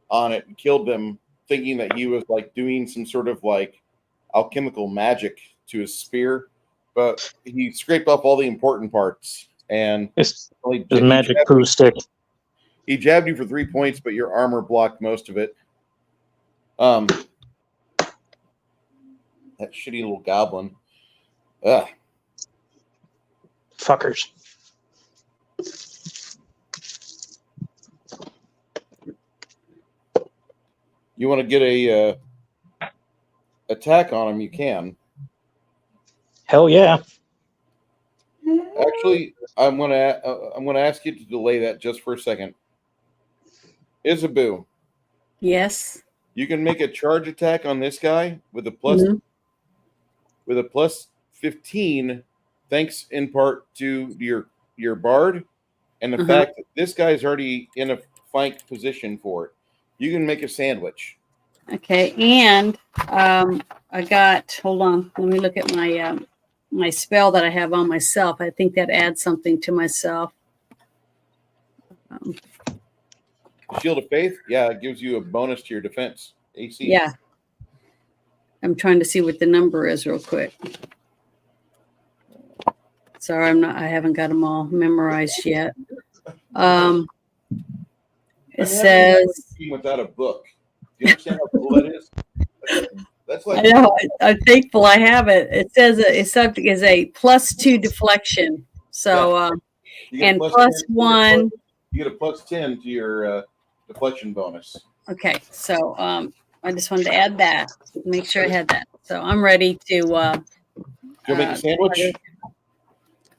B: on it and killed them, thinking that he was like doing some sort of like alchemical magic to his spear, but he scraped off all the important parts and
A: It's
B: only
A: his magic poo stick.
B: he jabbed you for 3 points, but your armor blocked most of it. That shitty little goblin. Ugh.
A: Fuckers.
B: You want to get a attack on him, you can.
A: Hell yeah.
B: Actually, I'm gonna ask you to delay that just for a second. Isabu,
G: Yes.
B: you can make a charge attack on this guy with a plus
G: Mhm.
B: with a plus 15, thanks in part to your bard and the fact that this guy's already in a flank position for it. You can make a sandwich.
G: Okay. And I got, hold on, let me look at my my spell that I have on myself. I think that adds something to myself.
B: Shield of Faith, yeah, it gives you a bonus to your defense AC.
G: Yeah. I'm trying to see what the number is real quick. Sorry, I haven't got them all memorized yet. It says,
B: without a book. Do you understand how cool that is? That's
G: I
B: like
G: know, I'm thankful I have it. It says it's something is a +2 deflection. So,
B: you get a
G: and
B: plus
G: +1.
B: You get a plus 10 to your deflection bonus.
G: Okay, so I just wanted to add that, make sure I had that. So I'm ready to.
B: You'll make a sandwich?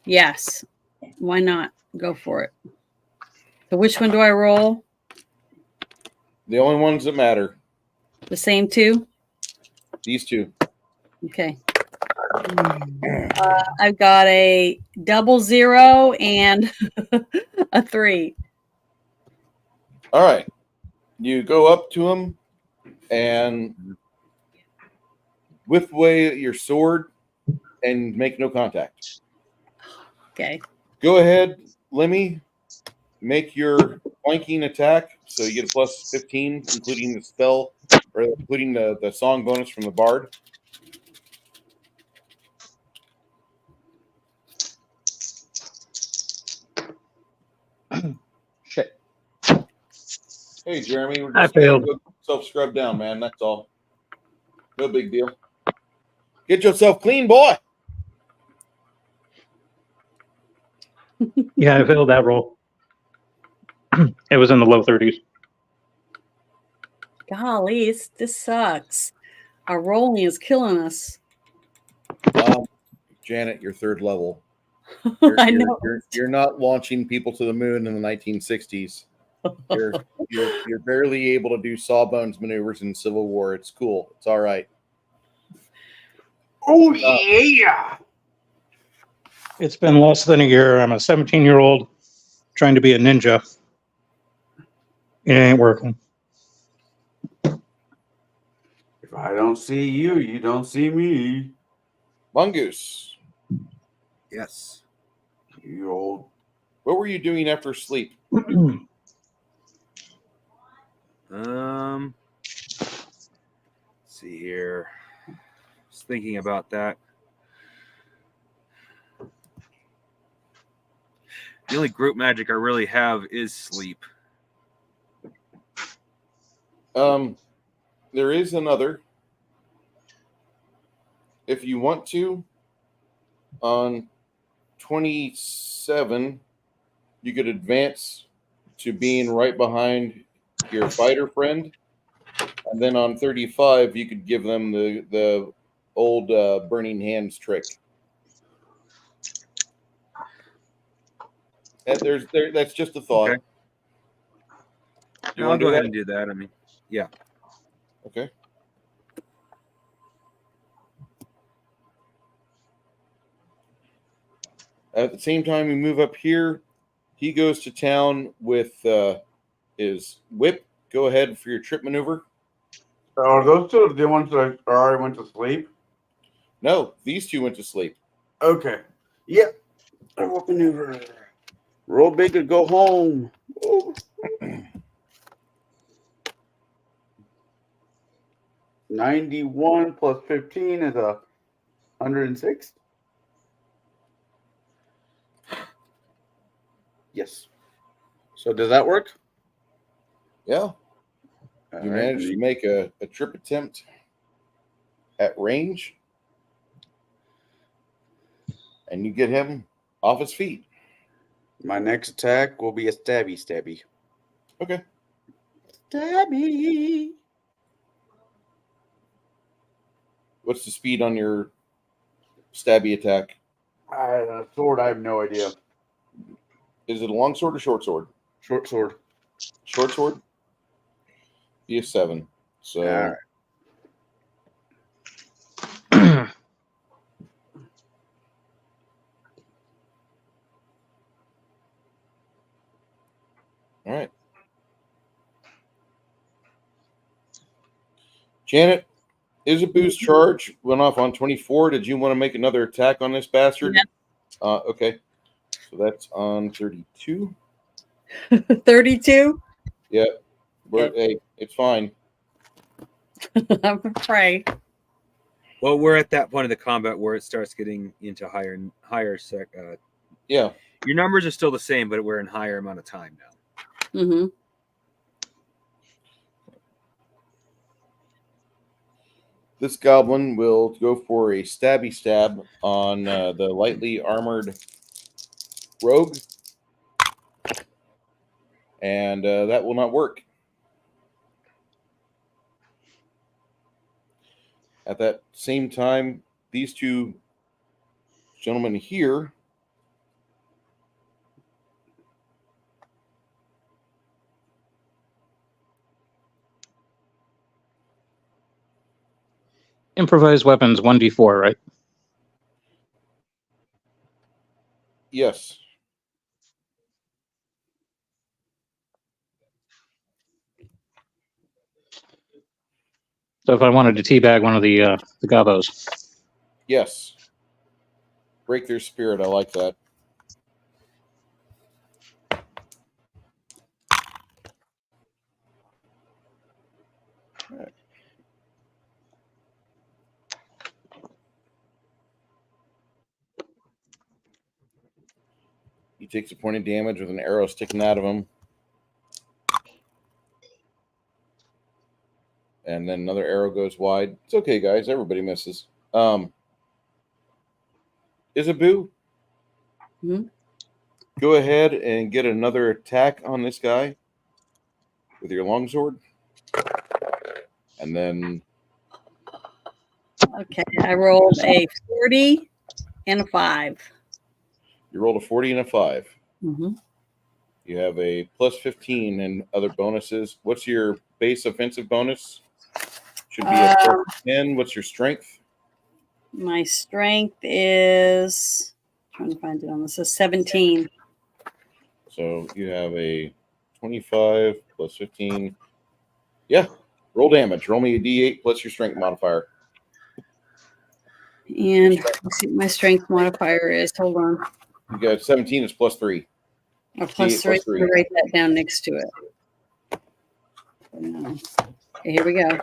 G: Yes. Why not? Go for it. So which one do I roll?
B: The only ones that matter.
G: The same two?
B: These two.
G: Okay. I've got a 00 and a 3.
B: All right. You go up to him and whip away your sword and make no contact.
G: Okay.
B: Go ahead, Lemmy. Make your flanking attack. So you get a plus 15, including the spell or including the song bonus from the bard.
A: Shit.
B: Hey, Jeremy, we're
A: I
B: just going
A: failed.
B: to go self-scrub down, man. That's all. No big deal. Get yourself clean, boy.
A: Yeah, I failed that roll. It was in the low 30s.
G: Golly, this sucks. Our rolling is killing us.
B: Janet, you're third level.
G: I know.
B: You're not launching people to the moon in the 1960s. You're barely able to do sawbones maneuvers in Civil War. It's cool. It's all right.
D: Oh yeah.
A: It's been less than a year. I'm a 17-year-old trying to be a ninja. It ain't working.
D: If I don't see you, you don't see me.
B: Mongoose,
E: Yes.
D: You old.
B: what were you doing after sleep?
E: Let's see here. Just thinking about that. The only group magic I really have is sleep.
B: There is another. If you want to, on 27, you could advance to being right behind your fighter friend, and then on 35, you could give them the old burning hands trick. And that's just a thought.
E: Okay.
B: You
E: No, I'll
B: want to
E: go
B: do
E: ahead
B: that?
E: and do that. I mean, yeah.
B: Okay. At the same time, we move up here. He goes to town with his whip. Go ahead for your trip maneuver.
D: Are those two the ones that already went to sleep?
B: No, these two went to sleep.
D: Okay. Yep. I will maneuver. Roll big to go home. Ooh. 91 plus 15 is 106. Yes. So does that work?
B: Yeah. You managed to make a trip attempt at range, and you get him off his feet.
D: My next attack will be a stabby.
B: Okay.
D: Stabby.
B: What's the speed on your stabby attack?
D: Sword, I have no idea.
B: Is it a long sword or short sword?
D: Short sword.
B: Short sword? Be a 7. So
D: All
B: all right. Janet, Isabu's charge went off on 24. Did you want to make another attack on this bastard?
G: Yep.
B: Okay. So that's on 32.
G: 32.
B: Yeah. Hey, it's fine.
G: I'm afraid.
E: Well, we're at that point of the combat where it starts getting into higher.
B: Yeah.
E: Your numbers are still the same, but we're in higher amount of time now.
G: Mm-hmm.
B: This goblin will go for a stabby stab on the lightly armored rogue. And that will not work. At that same time, these two gentlemen here
A: Improvised weapons 1d4, right?
B: yes.
A: So if I wanted to teabag one of the gobos.
B: Yes. Break their spirit. I like that. All right. He takes a point of damage with an arrow sticking out of him. And then another arrow goes wide. It's okay, guys. Everybody misses. Isabu,
G: Mhm.
B: go ahead and get another attack on this guy with your longsword. And then
G: Okay, I rolled a 40 and a 5.
B: you rolled a 40 and a 5.
G: Mm-hmm.
B: You have a plus 15 and other bonuses. What's your base offensive bonus? Should be a plus 10. What's your strength?
G: My strength is trying to find it on this. Is 17.
B: So you have a 25 plus 15. Yeah. Roll damage. Roll me a d8 plus your strength modifier.
G: And let's see what my strength modifier is. Hold on.
B: You got 17 is plus 3.
G: Or plus
B: D8
G: three.
B: plus 3.
G: I'll write that down next to it. Okay, here we go.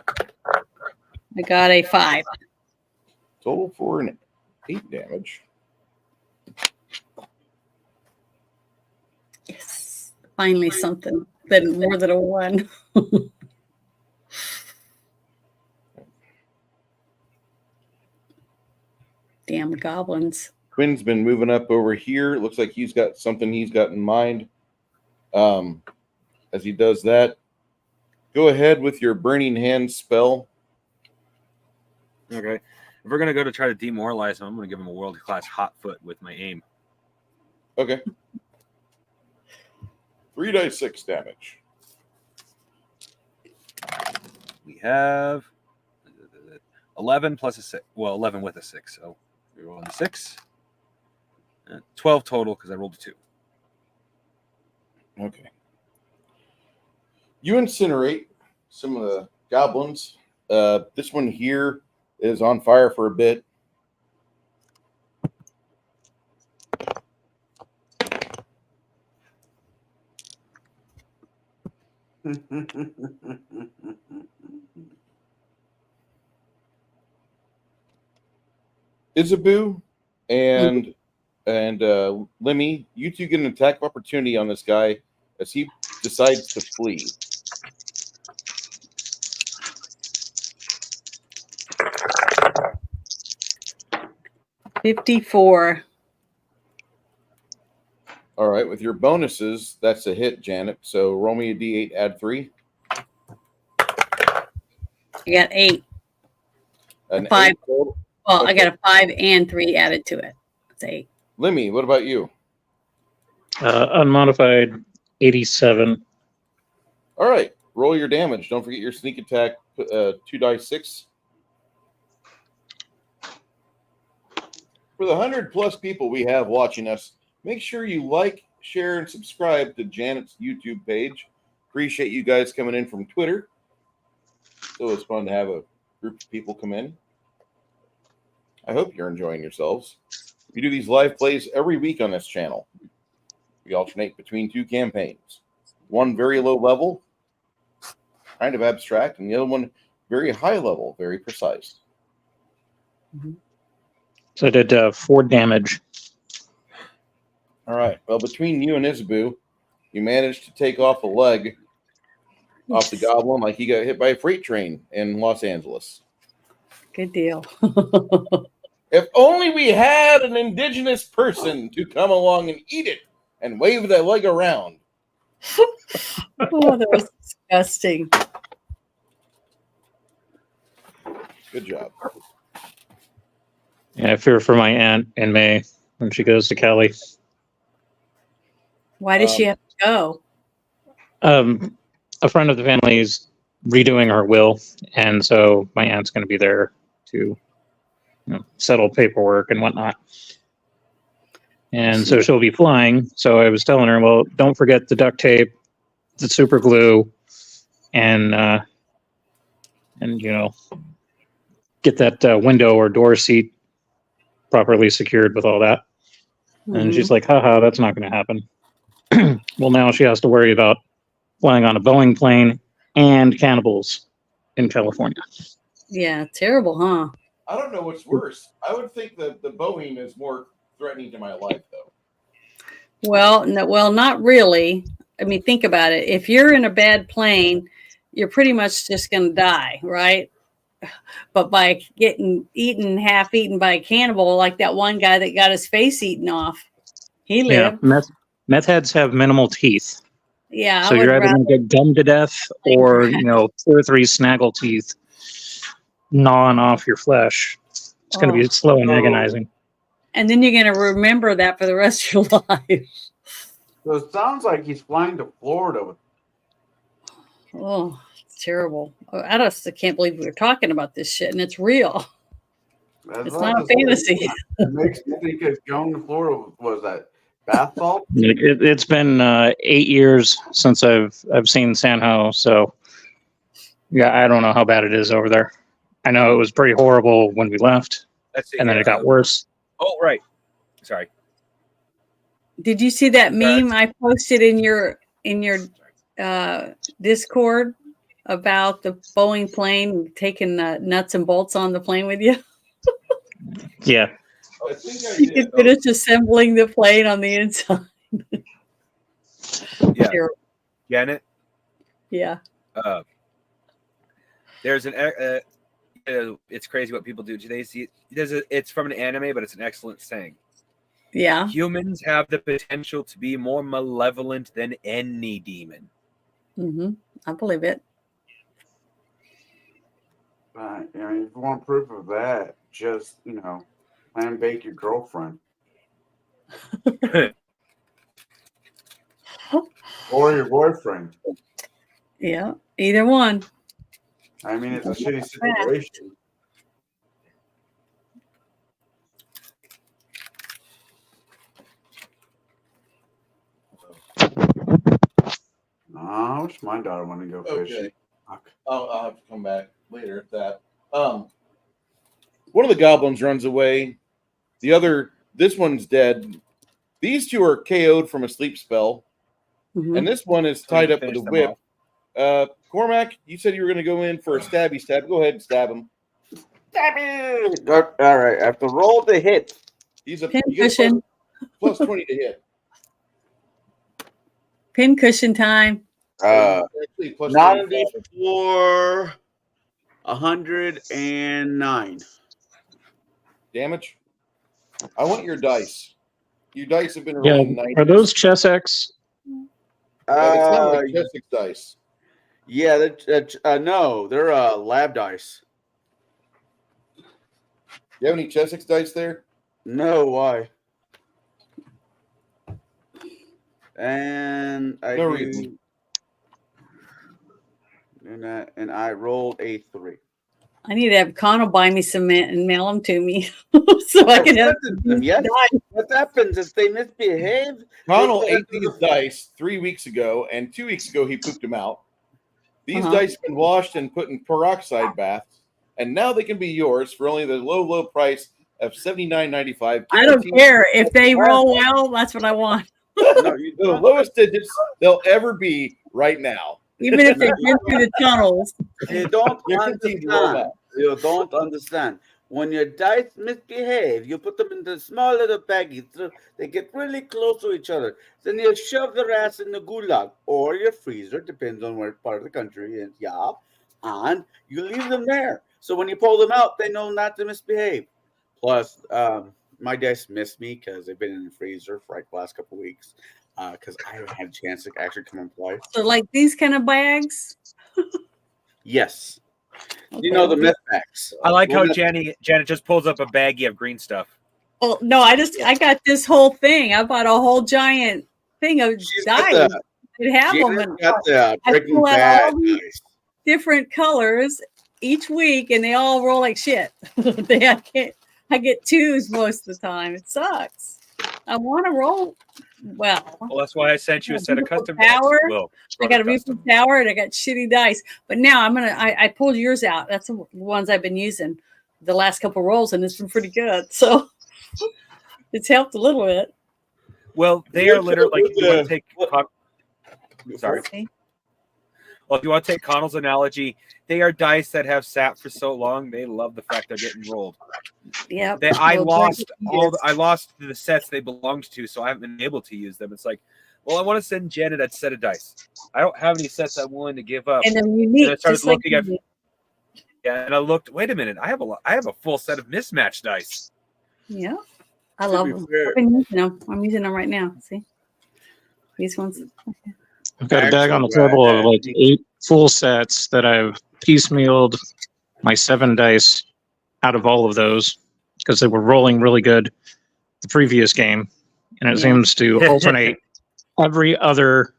G: I got a 5.
B: Total for an 8 damage.
G: Yes. Finally something. Then more than a 1. Damn goblins.
B: Quinn's been moving up over here. It looks like he's got something he's got in mind. As he does that, go ahead with your Burning Hand spell.
E: Okay. If we're going to go to try to demoralize him, I'm going to give him a world-class hot foot with my aim.
B: Okay. 3d6 damage.
E: We have 11 plus a 6. Well, 11 with a 6. So we roll on the 6. 12 total because I rolled a 2.
B: Okay. You incinerate some of the goblins. This one here is on fire for a bit. Isabu and Lemmy, you two get an attack of opportunity on this guy as he decides to flee.
G: $54.
B: All right, with your bonuses, that's a hit, Janet. So roll me a d8, add 3.
G: I got 8.
B: An
G: 5.
B: 8 total.
G: Well, I
B: Okay.
G: got a 5 and 3 added to it. It's 8.
B: Lemmy, what about you?
A: Unmodified 87.
B: All right, roll your damage. Don't forget your sneak attack, 2d6. For the 100+ people we have watching us, make sure you like, share, and subscribe to Janet's YouTube page. Appreciate you guys coming in from Twitter. So it's fun to have a group of people come in. I hope you're enjoying yourselves. We do these live plays every week on this channel. We alternate between 2 campaigns. One very low level, kind of abstract, and the other one very high level, very precise.
A: So I did 4 damage.
B: All right. Well, between you and Isabu, you managed to take off a leg off the goblin like he got hit by a freight train in Los Angeles.
G: Good deal.
B: If only we had an indigenous person to come along and eat it and wave that leg around.
G: Oh, that was disgusting.
B: Good job.
A: Yeah, I fear for my aunt in May when she goes to Cali.
G: Why does she have to go?
A: A friend of the family is redoing her will, and so my aunt's going to be there to settle paperwork and whatnot. And so she'll be flying. So I was telling her, well, don't forget the duct tape, the super glue, and get that window or door seat properly secured with all that. And she's like, haha, that's not going to happen. Well, now she has to worry about flying on a Boeing plane and cannibals in California.
G: Yeah, terrible, huh?
B: I don't know what's worse. I would think that the Boeing is more threatening to my life, though.
G: Well, no, not really. I mean, think about it. If you're in a bad plane, you're pretty much just going to die, right? But by getting half eaten by a cannibal, like that one guy that got his face eaten off, he lived.
A: Yeah, meth heads have minimal teeth.
G: Yeah.
A: So you're either going to get gummed to death or, 2 or 3 snaggle teeth gnawing off your flesh. It's going to be slow and agonizing.
G: And then you're going to remember that for the rest of your life.
D: So it sounds like he's flying to Florida.
G: Oh, it's terrible. I just can't believe we were talking about this shit, and it's real.
D: That's
G: It's
D: what I
G: not a
D: just said.
G: fantasy.
D: It makes me think it's going to Florida. Was that bath salt?
A: It's been 8 years since I've seen Sanho, so yeah, I don't know how bad it is over there. I know it was pretty horrible when we left,
E: Let's see
A: and then
E: here.
A: it got worse.
E: Oh, right. Sorry.
G: Did you see that meme I posted in your Discord about the Boeing plane taking the nuts and bolts on the plane with you?
A: Yeah,
B: I think I
G: You
B: did.
G: could finish assembling the plane on the inside.
E: Yeah.
G: Terrible.
E: Janet,
G: Yeah.
E: there's an it's crazy what people do. Do they see it's from an anime, but it's an excellent saying.
G: Yeah.
E: Humans have the potential to be more malevolent than any demon.
G: I believe it.
D: Right. I mean, if you want proof of that, just plan bake your girlfriend or your boyfriend.
G: Yeah. Either one.
D: I mean, it's a shitty situation. I wish my daughter wanted to go fishing.
B: Okay.
D: Fuck.
B: I'll have to come back later at that. One of the goblins runs away. The other, this one's dead. These two are KO'd from a sleep spell. And this one is tied up with a whip. Cormac, you said you were going to go in for a stabby stab. Go ahead and stab him.
D: Stabby! All right. I have to roll the hit.
B: He's a
G: Pincushion.
B: plus 20 to hit.
G: Pincushion time.
B: Actually, plus
D: 94, 109.
B: damage. I want your dice. Your dice have been
A: yeah.
B: rolling 90.
A: Are those chess X?
B: It's not like Jessica's dice.
D: Yeah, no, they're lab dice.
B: You have any Chessex dice there?
D: No, why? And I
B: No
D: do-
B: reason.
D: and I rolled a 3.
G: I need to have Connell buy me some and mail them to me so I can have
D: them. Yes. What happens if they misbehave?
B: Connell ate these dice 3 weeks ago, and 2 weeks ago he pooped them out. These dice have been washed and put in peroxide baths, and now they can be yours for only the low price of $79.95.
G: I don't care if they roll well. That's what I want.
B: No, the lowest digits they'll ever be right now.
G: Even if they've been through the tunnels.
D: You don't
B: Guaranteed to roll
D: understand.
B: back.
D: You don't understand. When your dice misbehave, you put them into small little baggies. So they get really close to each other. Then you shove their ass in the gulag or your freezer, depends on where part of the country is. Yeah, and you leave them there. So when you pull them out, they know not to misbehave. Plus, my dice missed me because they've been in the freezer for like the last couple of weeks. Because I haven't had a chance to actually come and play.
G: So like these kind of bags?
D: Yes.
G: Okay.
D: You know the myth bags.
E: I like how Janet just pulls up a baggie of green stuff.
G: Well, no, I got this whole thing. I bought a whole giant thing of dice. It have them. And
D: got the
G: I
D: Breaking
G: pull out
D: Bad
G: all these different colors each week, and they all roll like shit. I get twos most of the time. It sucks. I want to roll well.
E: Well, that's why I sent you a set of custom
G: power.
E: Well,
G: I got a Reaper Tower and I got shitty dice. But now I pulled yours out. That's the ones I've been using the last couple rolls, and it's been pretty good. So it's helped a little bit.
E: Well, they are literally like if you want to take sorry. Well, if you want to take Connell's analogy, they are dice that have sat for so long. They love the fact they're getting rolled.
G: Yeah.
E: I lost the sets they belonged to, so I haven't been able to use them. It's like, well, I want to send Janet a set of dice. I don't have any sets I'm willing to give up.
G: And they're unique.
E: And I started looking at and I looked. Wait a minute, I have a full set of mismatched dice.
G: Yeah, I love them. I've been using them. I'm using them right now. See these ones.
A: I've got a bag on the table of like 8 full sets that I've piecemealed my 7 dice out of all of those because they were rolling really good the previous game, and it seems to alternate every other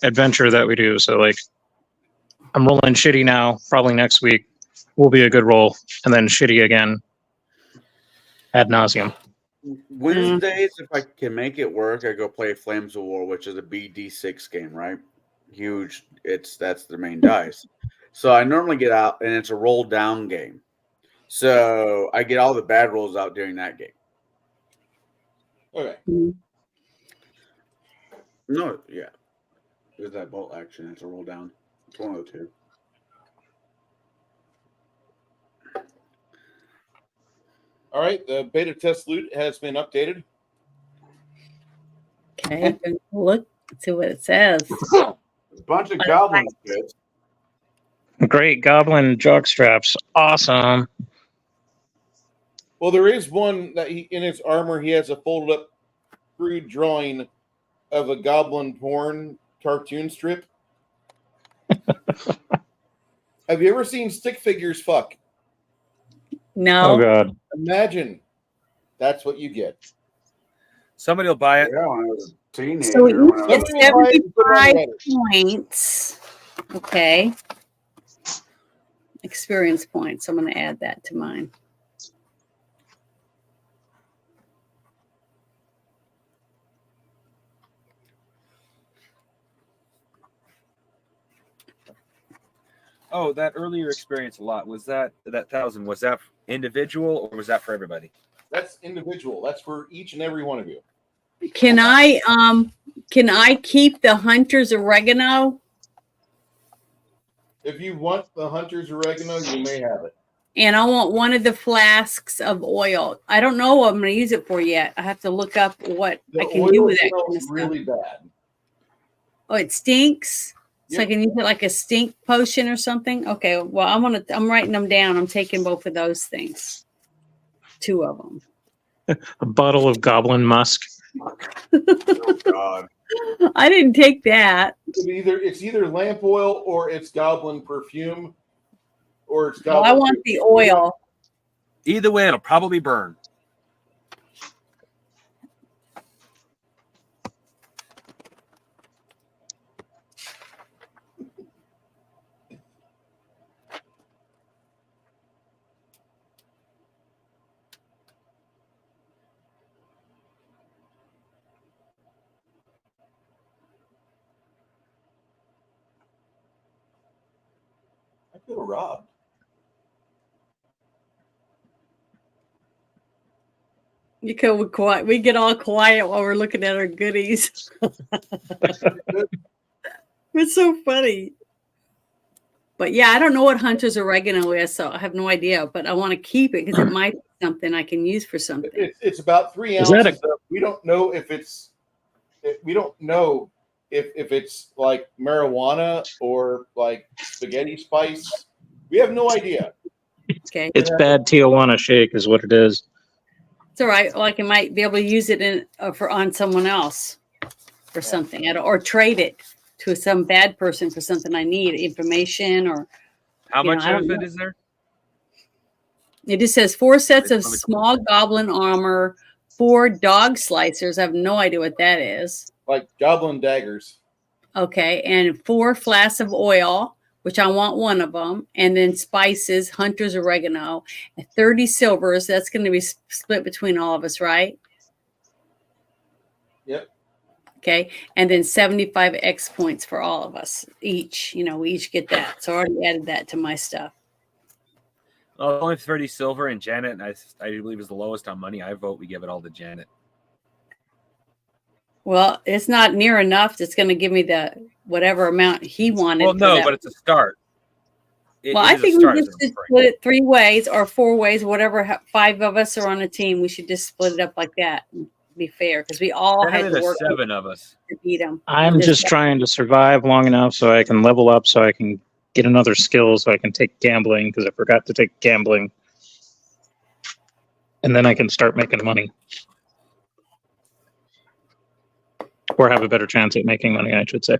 A: adventure that we do. So like, I'm rolling shitty now. Probably next week will be a good roll, and then shitty again ad nauseum.
D: Wednesdays, if I can make it work, I go play Flames of War, which is a BD6 game, right? Huge. That's the main dice. So I normally get out, and it's a roll down game. So I get all the bad rolls out during that game.
B: Okay.
D: No, yeah. There's that bolt action. It's a roll down. It's one of the two.
B: All right. The beta test loot has been updated.
G: Okay, look, see what it says.
D: A bunch of goblin bits.
A: Great goblin jock straps. Awesome.
B: Well, there is one that in his armor, he has a folded up crude drawing of a goblin porn cartoon strip. Have you ever seen stick figures fuck?
G: No.
A: Oh god.
B: Imagine that's what you get.
E: Somebody will buy it.
D: Yeah, when I was a teenager.
G: So
D: when I
G: each
D: was-
G: gets
B: Somebody will buy it and put it on
G: 75
B: Reddit.
G: points. Okay. Experience points. I'm going to add that to mine.
E: Oh, that earlier experience a lot. Was that 1,000? Was that individual or was that for everybody?
B: That's individual. That's for each and every one of you.
G: Can I keep the hunter's oregano?
B: If you want the hunter's oregano, you may have it.
G: And I want one of the flasks of oil. I don't know what I'm going to use it for yet. I have to look up what
B: The
G: I can do
B: oil
G: with that
B: smells
G: kind of stuff.
B: really bad.
G: Oh, it stinks. So I
B: Yep.
G: can use it like a stink potion or something. Okay. Well, I'm writing them down. I'm taking both of those things. 2 of them.
A: A bottle of goblin musk.
D: Oh, God.
G: I didn't take that.
B: It's either lamp oil or it's goblin perfume, or it's
G: Well,
B: goblin.
G: I want the oil.
E: Either way, it'll probably burn.
B: I feel robbed.
G: You go quiet. We get all quiet while we're looking at our goodies. It's so funny. But yeah, I don't know what hunter's oregano is, so I have no idea. But I want to keep it because it might be something I can use for something.
B: It's about 3
A: Is that
B: ounces. We don't know if it's. We don't know if it's like marijuana or like spaghetti spice. We have no idea.
G: Okay,
A: It's bad Tijuana shake is what it is.
G: it's all right. Like I might be able to use it on someone else for something, or trade it to some bad person for something I need, information or.
E: How
G: You know,
E: much
G: I
E: of
G: don't
E: it
G: know.
E: is there?
G: It just says 4 sets of
E: It's really cool.
G: small goblin armor, 4 dog slicers. I have no idea what that is.
B: Like goblin daggers.
G: Okay, and 4 flasks of oil, which I want one of them, and then spices, hunter's oregano, and 30 silvers. That's going to be split between all of us, right?
B: Yep.
G: Okay, and then 75 X points for all of us each. We each get that. So I already added that to my stuff.
E: Only 30 silver, and Janet, I believe, is the lowest on money. I vote we give it all to Janet.
G: Well, it's not near enough. It's going to give me the whatever amount he wanted.
E: Well,
G: for
E: no,
G: that.
E: but it's a start.
G: Well, I think we just should split it 3 ways or 4 ways, whatever. 5 of us are on a team. We should just split it up like that and be fair because we all had to work
E: 7 of us.
G: to beat them.
A: I'm just trying to survive long enough so I can level up, so I can get another skill, so I can take gambling because I forgot to take gambling, and then I can start making money, or have a better chance at making money, I should say.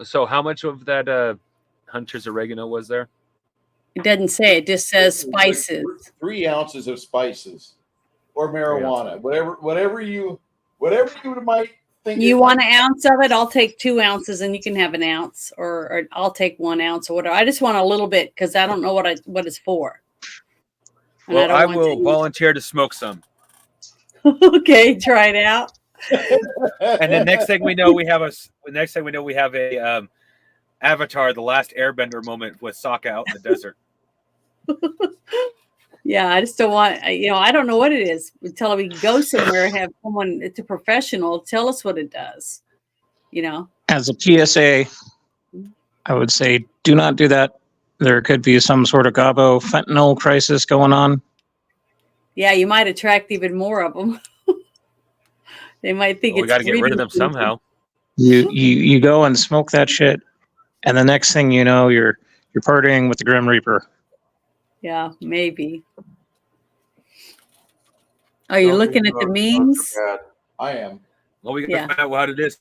E: So how much of that hunter's oregano was there?
G: It doesn't say. It just says spices.
B: 3 ounces of spices or marijuana, whatever you might think.
G: You want an ounce of it? I'll take 2 ounces, and you can have an ounce, or I'll take 1 ounce or whatever. I just want a little bit because I don't know what it's for. And
E: Well, I
G: don't want
E: will volunteer to smoke some.
G: Okay, try it out.
E: And then next thing we know, we have a Avatar: The Last Airbender moment with Sokka out in the desert.
G: Yeah, I just don't want. I don't know what it is until we go somewhere. Have someone, it's a professional, tell us what it does.
A: As a PSA, I would say do not do that. There could be some sort of Gabo fentanyl crisis going on.
G: Yeah, you might attract even more of them. They might think
E: We
G: it's.
E: got to get rid of them somehow.
A: You go and smoke that shit, and the next thing you know, you're partying with the Grim Reaper.
G: Yeah, maybe. Are you looking at the memes?
B: I am.
E: Well, we got to find out what it is.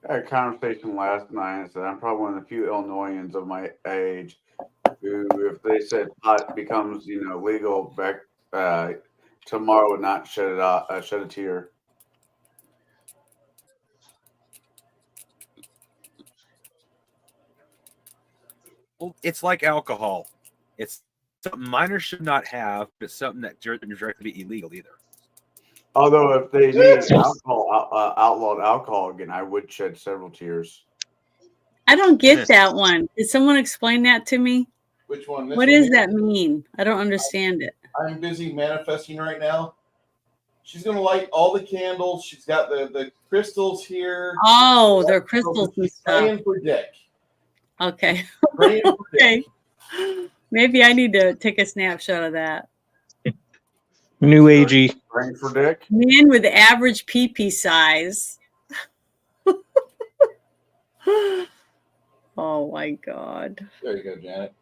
D: I had a conversation last night and said I'm probably one of the few Illinoisans of my age who, if they said pot becomes legal back tomorrow, would not shed a tear.
E: Well, it's like alcohol. It's something minors should not have, but it's something that directly be illegal either.
D: Although if they made outlawed alcohol again, I would shed several tears.
G: I don't get that one. Did someone explain that to me?
B: Which one?
G: What does that mean? I don't understand it.
B: I'm busy manifesting right now. She's gonna light all the candles. She's got the crystals here.
G: Oh, they're crystals and stuff.
B: Praying for Dick.
G: Okay.
B: Praying for Dick.
G: Maybe I need to take a snapshot of that.
A: New agey.
D: Praying for Dick.
G: Men with average pee size. Oh my God.
B: There you go, Janet.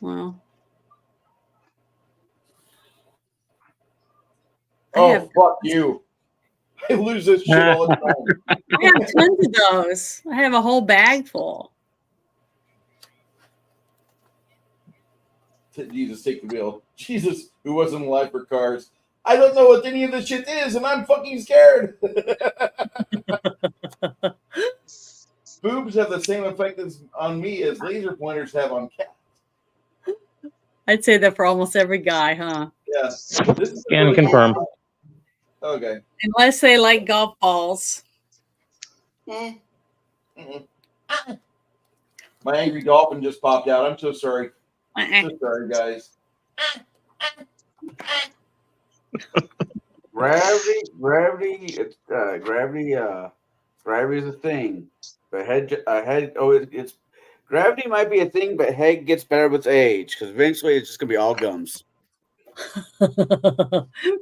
G: Well.
B: Fuck you. I lose this shit all the time.
G: I have tons of those. I have a whole bag full.
B: Jesus, take the wheel. Jesus, who wasn't alive for cars. I don't know what any of this shit is, and I'm fucking scared. Boobs have the same effect on me as laser pointers have on cats.
G: I'd say that for almost every guy, huh?
B: Yeah.
A: Can confirm.
B: Okay.
G: Unless they like golf balls.
B: My angry dolphin just popped out. I'm so sorry. So sorry, guys.
D: Gravity is a thing, but it's gravity might be a thing, but head gets better with age because eventually it's just gonna be all gums.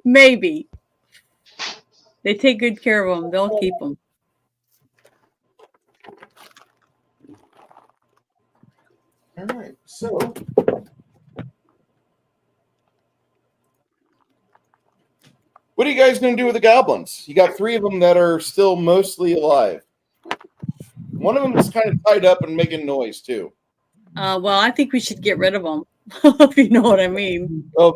G: Maybe. They take good care of them. They'll keep them.
B: All right. So, what are you guys going to do with the goblins? You got 3 of them that are still mostly alive. One of them is kind of tied up and making noise, too.
G: Well, I think we should get rid of them, if you know what I mean.
B: Well,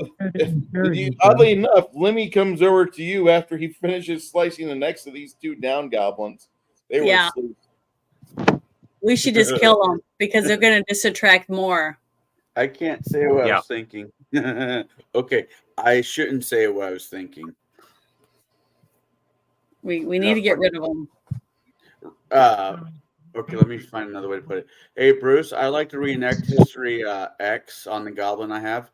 B: oddly enough, Lemmy comes over to you after he finishes slicing the necks of these 2 down goblins. They were asleep.
G: We should just kill them because they're going to just attract more.
D: I can't say what I was thinking. Okay, I shouldn't say what I was thinking.
G: We need to get rid of them.
D: Okay, let me find another way to put it. Hey, Bruce, I'd like to reenact History X on the goblin I have.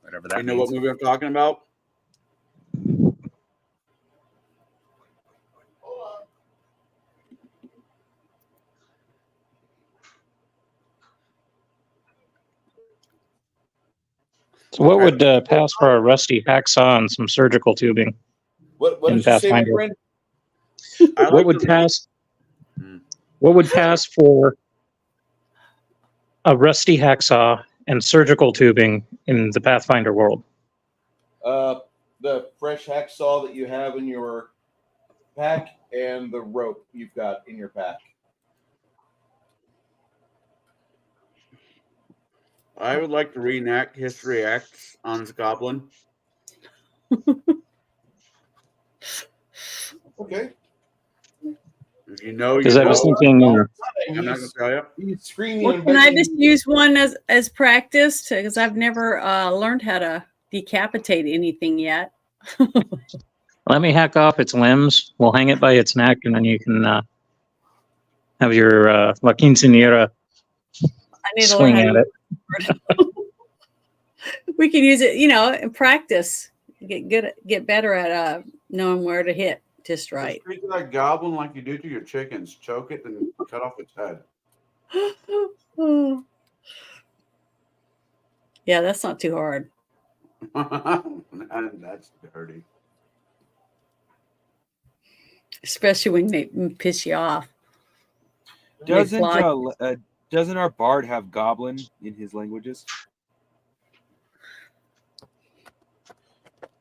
E: Whatever that
D: You know
E: means.
D: what movie I'm talking about?
A: So what would pass for a rusty hacksaw and some surgical tubing?
B: What
A: in
B: did you say, my
A: Pathfinder?
B: friend?
A: What would pass? What would pass for a rusty hacksaw and surgical tubing in the Pathfinder world?
B: the fresh hacksaw that you have in your pack and the rope you've got in your pack.
D: I would like to reenact History X on this goblin.
B: Okay.
D: If you know,
A: Because
D: you
A: I was
D: know.
A: thinking,
D: I'm not going to tell you.
B: He's screaming
G: Well,
B: and
G: can I
B: begging
G: just
B: you.
G: use one as practice? Because I've never learned how to decapitate anything yet.
A: let me hack off its limbs. We'll hang it by its neck, and then you can have your La Quinceañera
G: I need to learn
A: swing
G: how
A: at
G: to
A: it.
G: use it. We can use it, in practice. Get better at knowing where to hit just right.
D: Just treat that goblin like you do to your chickens. Choke it and cut off its head.
G: Yeah, that's not too hard.
D: And that's dirty.
G: Especially when they piss you off.
E: Doesn't our bard have goblin in his languages?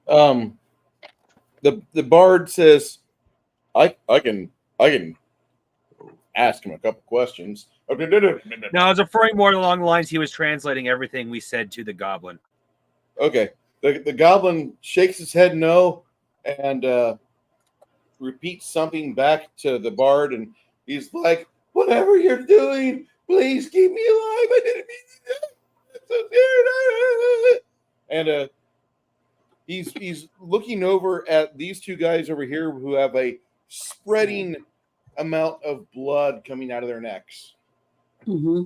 B: The bard says, I can ask him a couple questions.
E: No, I was referring more along the lines he was translating everything we said to the goblin.
B: Okay. The goblin shakes his head no and repeats something back to the bard, and he's like, whatever you're doing, please keep me alive. I didn't mean to do that. I'm so scared. And he's looking over at these two guys over here who have a spreading amount of blood coming out of their necks.
G: Mm-hmm.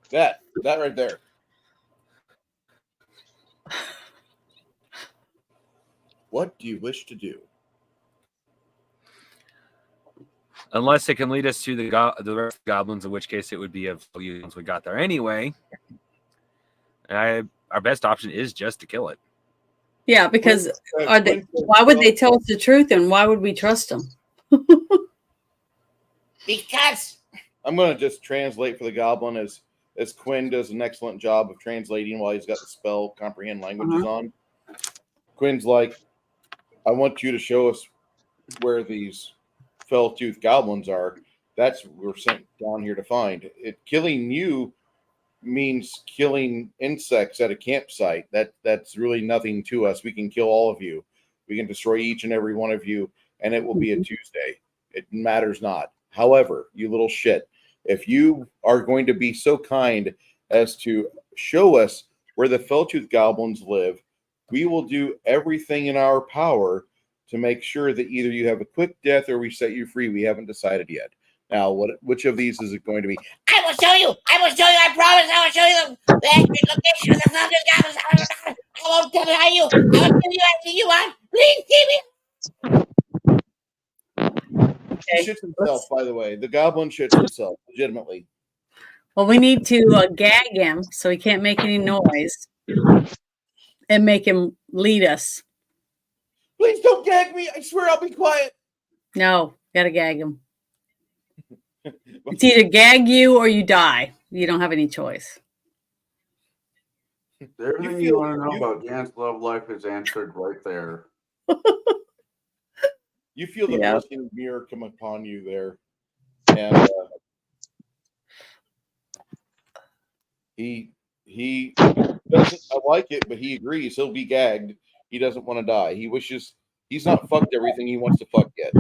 B: That right there. What do you wish to do?
E: Unless it can lead us to the rest of the goblins, in which case it would be of use once we got there anyway. Our best option is just to kill it.
G: Yeah, because why would they tell us the truth, and why would we trust them?
F: Because
B: I'm going to just translate for the goblin as Quinn does an excellent job of translating while he's got the spell comprehend languages on. Quinn's like, I want you to show us where these fell-toothed goblins are. That's what we're sent down here to find. Killing you means killing insects at a campsite. That's really nothing to us. We can kill all of you. We can destroy each and every one of you, and it will be a Tuesday. It matters not. However, you little shit, if you are going to be so kind as to show us where the fell-toothed goblins live, we will do everything in our power to make sure that either you have a quick death or we set you free. We haven't decided yet. Now, which of these is it going to be?
F: I will show you. I promise. I will show you the accurate location of the fountain goblins. I won't deny you. I will give you anything you want. Please give me.
B: He shits himself, by the way. The goblin shits himself, legitimately.
G: Well, we need to gag him so he can't make any noise and make him lead us.
B: Please don't gag me. I swear I'll be quiet.
G: No, gotta gag him. It's either gag you or you die. You don't have any choice.
D: Everything you want to know about Jan's love life is answered right there.
B: You feel the blessing mirror come upon you there. And he doesn't like it, but he agrees. He'll be gagged. He doesn't want to die. He wishes he's not fucked everything he wants to fuck yet.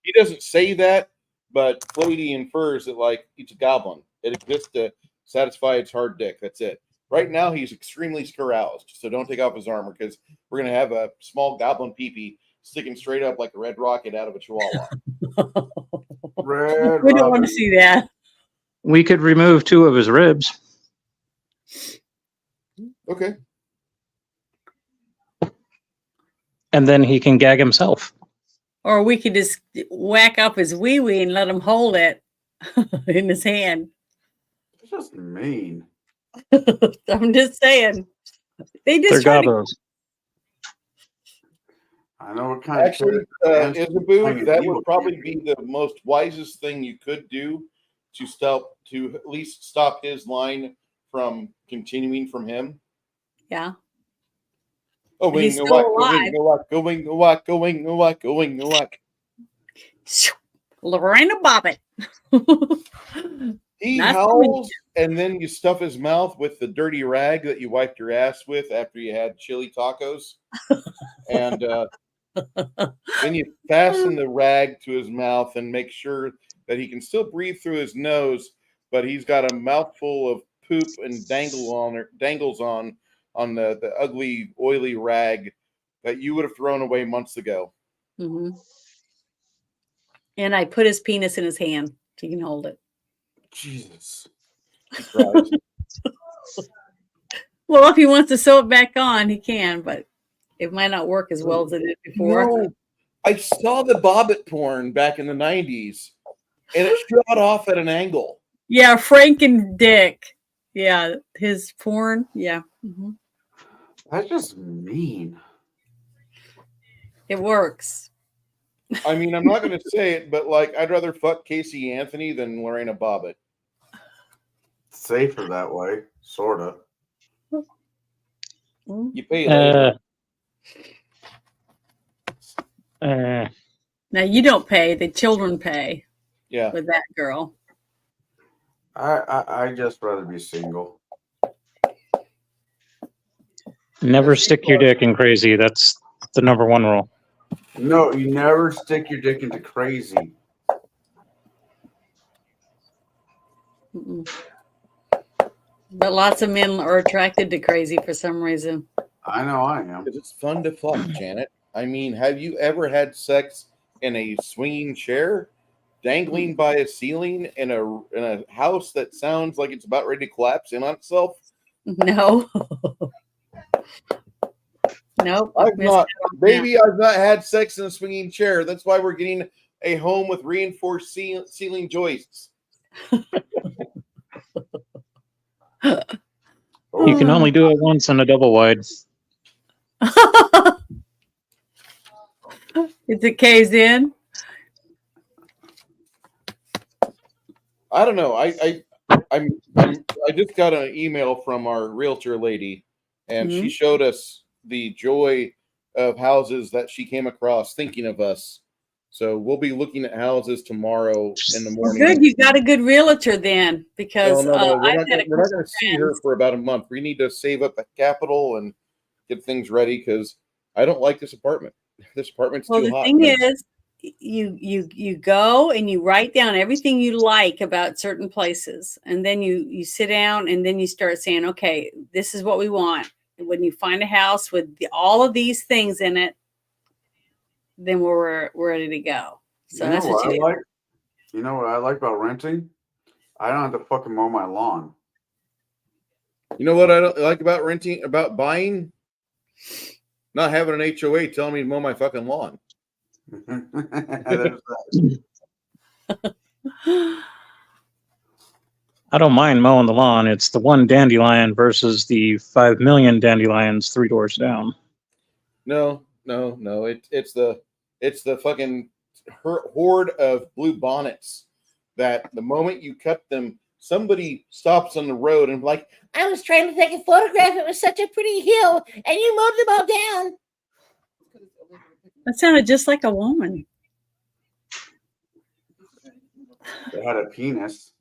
B: He doesn't say that, but Floaty infers that, like, it's a goblin. It exists to satisfy its hard dick. That's it. Right now, he's extremely caroused, so don't take off his armor because we're going to have a small goblin peepee sticking straight up like a red rocket out of a chihuahua.
G: We don't want to see that.
A: We could remove 2 of his ribs.
B: Okay.
A: And then he can gag himself.
G: Or we could just whack up his wee-wee and let him hold it in his hand.
D: It's just mean.
G: I'm just saying. They're
A: goblins.
D: I know what kind
B: Actually,
D: of
B: Isaboo, that would probably be the most wisest thing you could do to at least stop his line from continuing from him.
G: Yeah.
B: Oh, wing,
G: He's
B: no
G: still
B: whack, go
G: alive.
B: wing, no whack, go wing, no whack, go wing, no whack, go wing, no whack.
G: Lorena Bobbitt.
B: He
G: Nice to
B: howls, and then you stuff his mouth with the dirty rag that you wiped your ass with after you had chili tacos. And then you fasten the rag to his mouth and make sure that he can still breathe through his nose, but he's got a mouthful of poop and dangles on the ugly, oily rag that you would have thrown away months ago.
G: Mm-hmm. And I put his penis in his hand so he can hold it.
B: Jesus. He cries.
G: Well, if he wants to sew it back on, he can, but it might not work as well as it did before.
B: No, I saw the Bobbitt porn back in the 90s, and it shot off at an angle.
G: Yeah, Frank and Dick. Yeah, his porn. Yeah. Mm-hmm.
D: That's just mean.
G: It works.
B: I mean, I'm not going to say it, but like, I'd rather fuck Casey Anthony than Lorena Bobbitt.
D: Safer that way, sort of.
B: You pay later.
G: Now you don't pay; the children pay.
B: Yeah,
G: with that girl.
D: I just rather be single.
A: Never stick your dick in crazy. That's the number one rule.
D: No, you never stick your dick into crazy.
G: Mm-mm. But lots of men are attracted to crazy for some reason.
D: I know I am.
B: Because it's fun to fuck, Janet. I mean, have you ever had sex in a swinging chair, dangling by a ceiling in a house that sounds like it's about ready to collapse in on itself?
G: No. Nope.
B: I've not had sex in a swinging chair. That's why we're getting a home with reinforced ceiling joists.
A: You can only do it once in a double wide.
G: Is it caved in?
B: I don't know. I just got an email from our realtor lady, and she showed us the joy of houses that she came across thinking of us. So we'll be looking at houses tomorrow in the morning.
G: Well, good, you got a good realtor then, because
B: no, we're not going to see her for about a month. We need to save up the capital and get things ready because I don't like this apartment. This apartment's too hot.
G: The thing is, you go and you write down everything you like about certain places, and then you sit down and then you start saying, okay, this is what we want. And when you find a house with all of these things in it, then we're ready to go. So that's what you
D: like. You know what I like about renting? I don't have to fucking mow my lawn.
B: You know what I don't like about buying? Not having an HOA telling me to mow my fucking lawn.
A: I don't mind mowing the lawn. It's the one dandelion versus the 5 million dandelions 3 doors down.
B: No. It's the fucking horde of blue bonnets that the moment you cut them, somebody stops on the road and like,
F: I was trying to take a photograph. It was such a pretty hill, and you mowed them all down.
G: That sounded just like a woman.
D: They had a penis.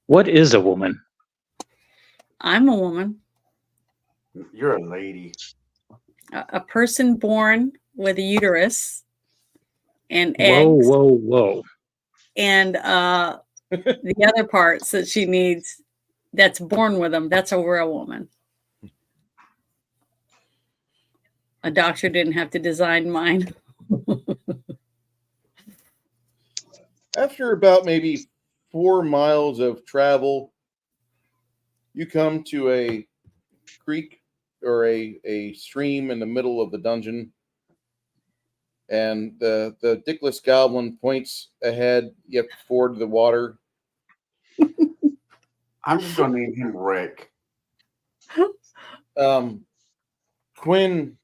A: What is a woman?
G: I'm a woman.
D: You're a lady.
G: A person born with a uterus and eggs.
A: Whoa.
G: And the other parts that she needs that's born with them, that's a real woman. A doctor didn't have to design mine.
B: After about maybe 4 miles of travel, you come to a creek or a stream in the middle of the dungeon, and the dickless goblin points ahead. You have to ford the water.
D: I'm just gonna name him Rick.
B: Quinn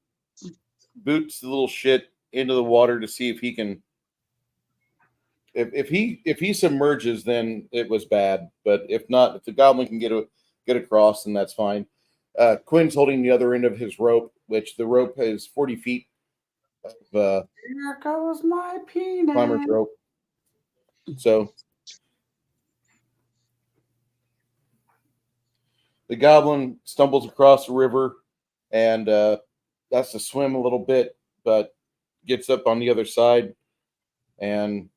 B: boots the little shit into the water to see if he can If he submerges, then it was bad. But if not, if the goblin can get across, then that's fine. Quinn's holding the other end of his rope, which the rope is 40 feet of
D: Here goes my penis.
B: climber's rope. So the goblin stumbles across the river and has to swim a little bit, but gets up on the other side. And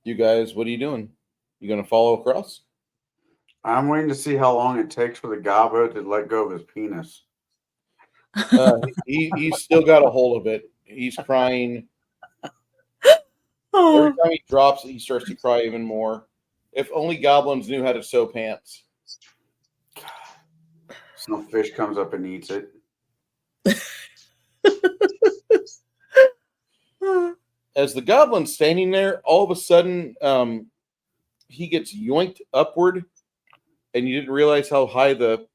B: you guys, what are you doing? You going to follow across?
D: I'm waiting to see how long it takes for the goblin to let go of his penis.
B: He's still got a hold of it. He's crying.
G: Oh.
B: Every time he drops it, he starts to cry even more. If only goblins knew how to sew pants.
D: Some fish comes up and eats it.
B: As the goblin's standing there, all of a sudden, he gets yoinked upward, and you didn't realize how high the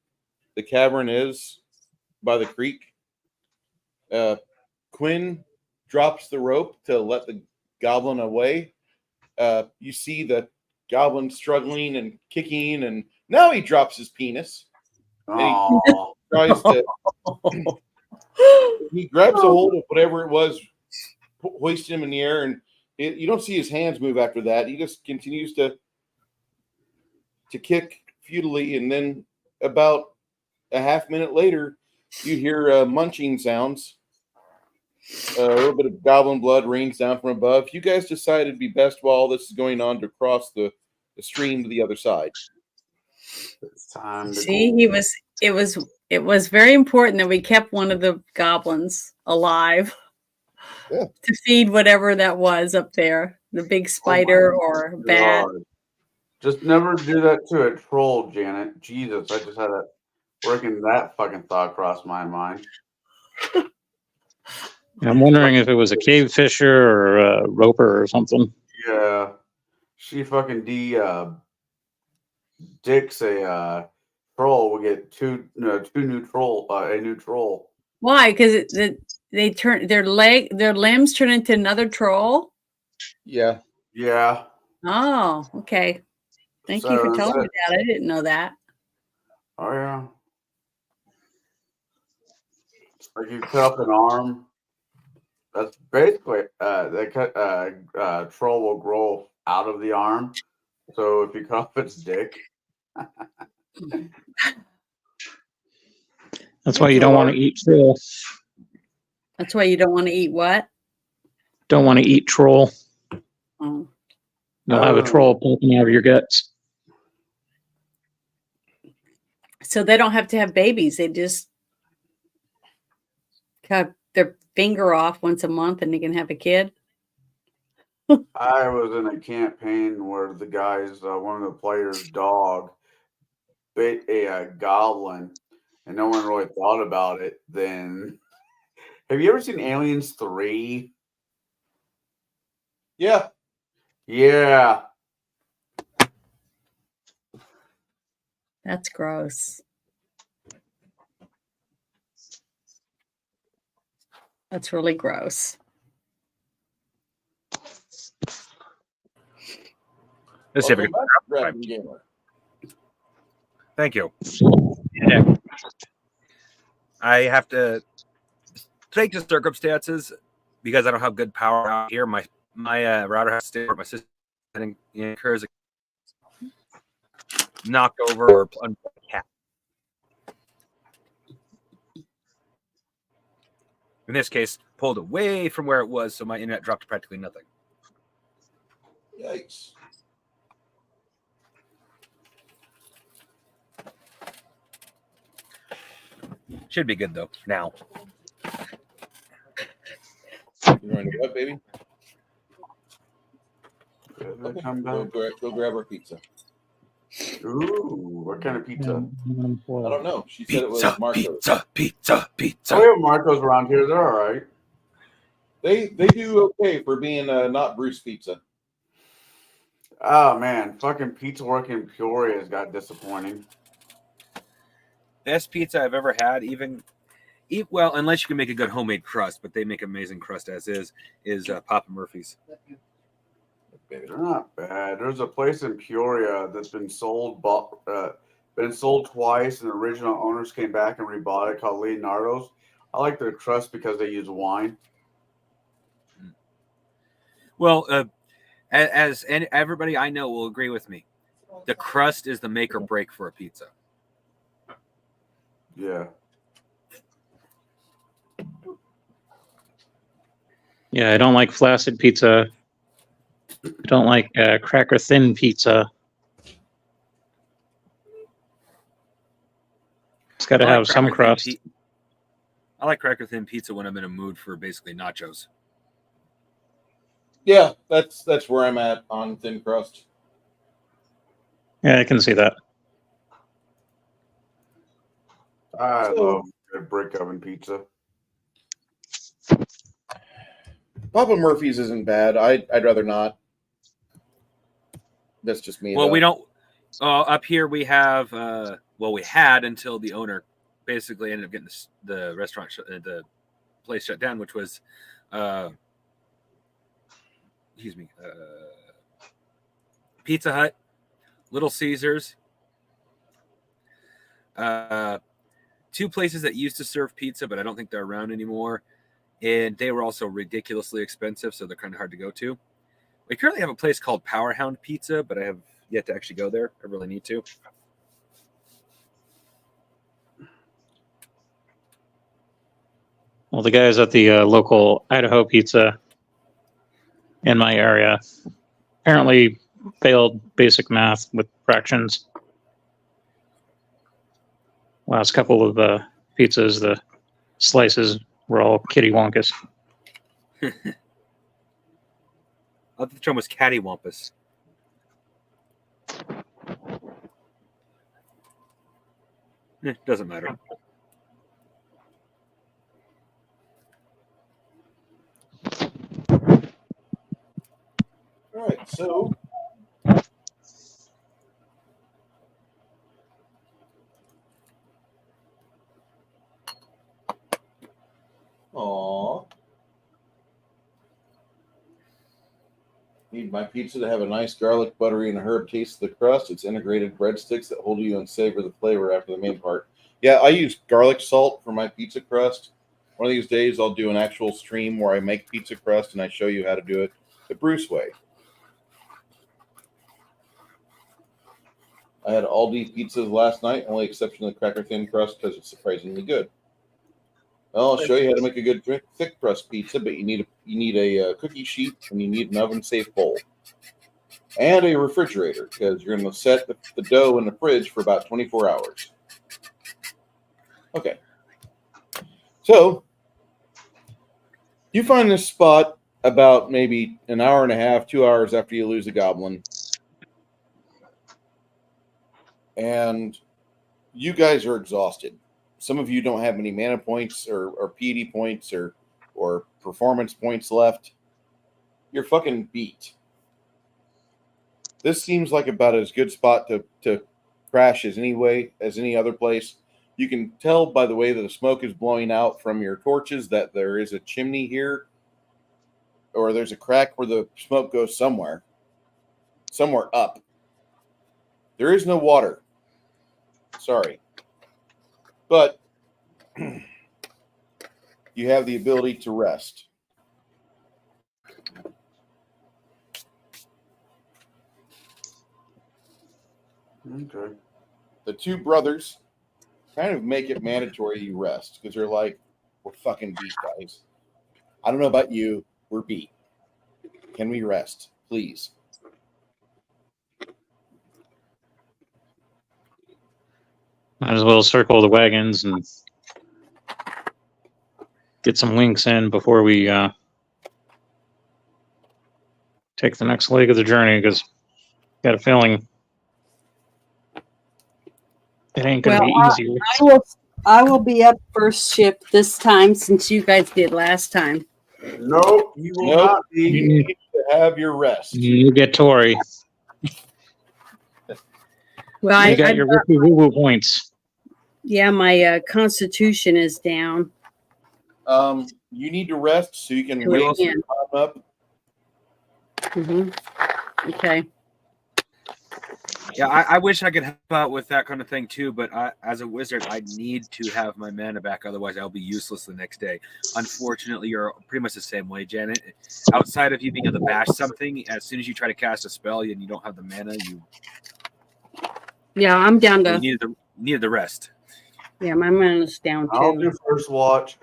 B: cavern is by the creek. Quinn drops the rope to let the goblin away. You see the goblin struggling and kicking, and now he drops his penis.
D: Oh,
B: Tries to. He grabs a hold of whatever it was, hoists him in the air, and you don't see his hands move after that. He just continues to kick futilely, and then about a half minute later, you hear munching sounds. A little bit of goblin blood rains down from above. You guys decide it'd be best while all this is going on to cross the stream to the other side.
D: it's time to
G: See,
D: go.
G: it was very important that we kept one of the goblins alive.
B: Yeah.
G: To feed whatever that was up there, the big spider or bat.
D: God. Just never do that to a troll, Janet. Jesus, I just had a working that fucking thought cross my mind.
A: I'm wondering if it was a cave fisher or a roper or something.
D: Yeah, she fucking dicks a troll. We get a new troll.
G: Why? Because they turn their limbs turn into another troll.
B: Yeah.
D: Yeah.
G: Oh, okay. Thank you for telling me that. I didn't know that.
D: Oh yeah. Like you cut off an arm. That's basically troll will grow out of the arm. So if you cut off its dick.
A: That's why you don't want to eat troll.
G: That's why you don't want to eat what?
A: Don't want to eat troll.
G: Oh.
A: You'll have a troll poking out of your guts.
G: So they don't have to have babies. They just cut their finger off once a month and they can have a kid.
D: I was in a campaign where the guy's one of the players' dog bit a goblin, and no one really thought about it. Then, have you ever seen Aliens 3?
B: Yeah.
D: Yeah.
G: That's gross. That's really gross.
E: Let's see if I
B: Welcome
E: can.
B: back, Dragon Gamer.
E: Thank you. Yeah. I have to take the circumstances because I don't have good power out here. My router has to stay where my system incurs knocked over or unplugged cat. In this case, pulled away from where it was, so my internet dropped to practically nothing.
B: Yikes.
E: Should be good though now.
B: You want to do what, baby? Okay. Go grab our pizza.
D: Ooh, what kind of pizza?
B: I don't know. She said it was Marco's.
E: Pizza.
D: Oh, we have Marco's around here. They're all right.
B: They do okay for being not Bruce Pizza.
D: Oh man, fucking Pizza Work in Peoria has got disappointing.
E: Best pizza I've ever had, even Well, unless you can make a good homemade crust, but they make amazing crust as is Papa Murphy's.
D: They're not bad. There's a place in Peoria that's been sold twice, and the original owners came back and rebought it, called Leonardo's. I like their crust because they use wine.
E: Well, as everybody I know will agree with me, the crust is the make or break for a pizza.
D: Yeah.
A: Yeah, I don't like flaccid pizza. I don't like cracker thin pizza. It's got to have some crust.
E: I like cracker thin pizza when I'm in a mood for basically nachos.
B: Yeah, that's where I'm at on thin crust.
A: Yeah, I can see that.
D: I love good brick oven pizza.
B: Papa Murphy's isn't bad. I'd rather not. That's just me.
E: Well,
B: though.
E: we don't. Up here we have. We had until the owner basically ended up getting the restaurant, the place shut down, which was, Pizza Hut, Little Caesars. Two places that used to serve pizza, but I don't think they're around anymore. And they were also ridiculously expensive, so they're kind of hard to go to. We currently have a place called Powerhound Pizza, but I have yet to actually go there. I really need to.
A: Well, the guys at the local Idaho Pizza in my area apparently failed basic math with fractions. Last couple of pizzas, the slices were all kitty wonkus.
E: I thought the term was cattywampus. Doesn't matter.
B: All right, so need my pizza to have a nice garlic, buttery, and herb taste of the crust. It's integrated breadsticks that hold you and savor the flavor after the main part. Yeah, I use garlic salt for my pizza crust. One of these days, I'll do an actual stream where I make pizza crust and I show you how to do it the Bruce way. I had Aldi pizzas last night, only exception of the cracker thin crust because it's surprisingly good. Well, I'll show you how to make a good thick crust pizza, but you need a cookie sheet and you need an oven-safe bowl and a refrigerator because you're going to set the dough in the fridge for about 24 hours. Okay. So you find this spot about maybe an hour and a half, 2 hours after you lose a goblin. And you guys are exhausted. Some of you don't have any mana points or piety points or performance points left. You're fucking beat. This seems like about as good spot to crash as any other place. You can tell by the way that the smoke is blowing out from your torches that there is a chimney here, or there's a crack where the smoke goes somewhere up. There is no water. Sorry. But you have the ability to rest.
D: Okay.
B: The two brothers kind of make it mandatory you rest because they're like, we're fucking beat, guys. I don't know about you. We're beat. Can we rest, please?
A: Might as well circle the wagons and get some winks in before we take the next leg of the journey because got a feeling it ain't going to be easy.
G: I will be up first shift this time since you guys did last time.
D: Nope, you will not be.
B: You need to have your rest.
A: You get Tori.
G: Well,
A: you got your woo-woo points.
G: Yeah, my constitution is down.
B: You need to rest so you can
G: Do it
B: raise
G: again.
B: your time up.
G: Okay.
E: Yeah, I wish I could help out with that kind of thing too, but as a wizard, I need to have my mana back. Otherwise, I'll be useless the next day. Unfortunately, you're pretty much the same way, Janet. Outside of you being able to bash something, as soon as you try to cast a spell and you don't have the mana,
G: Yeah, I'm down to.
E: you needed the rest.
G: Yeah, my mana's down
D: I'll
G: too.
D: do first watch.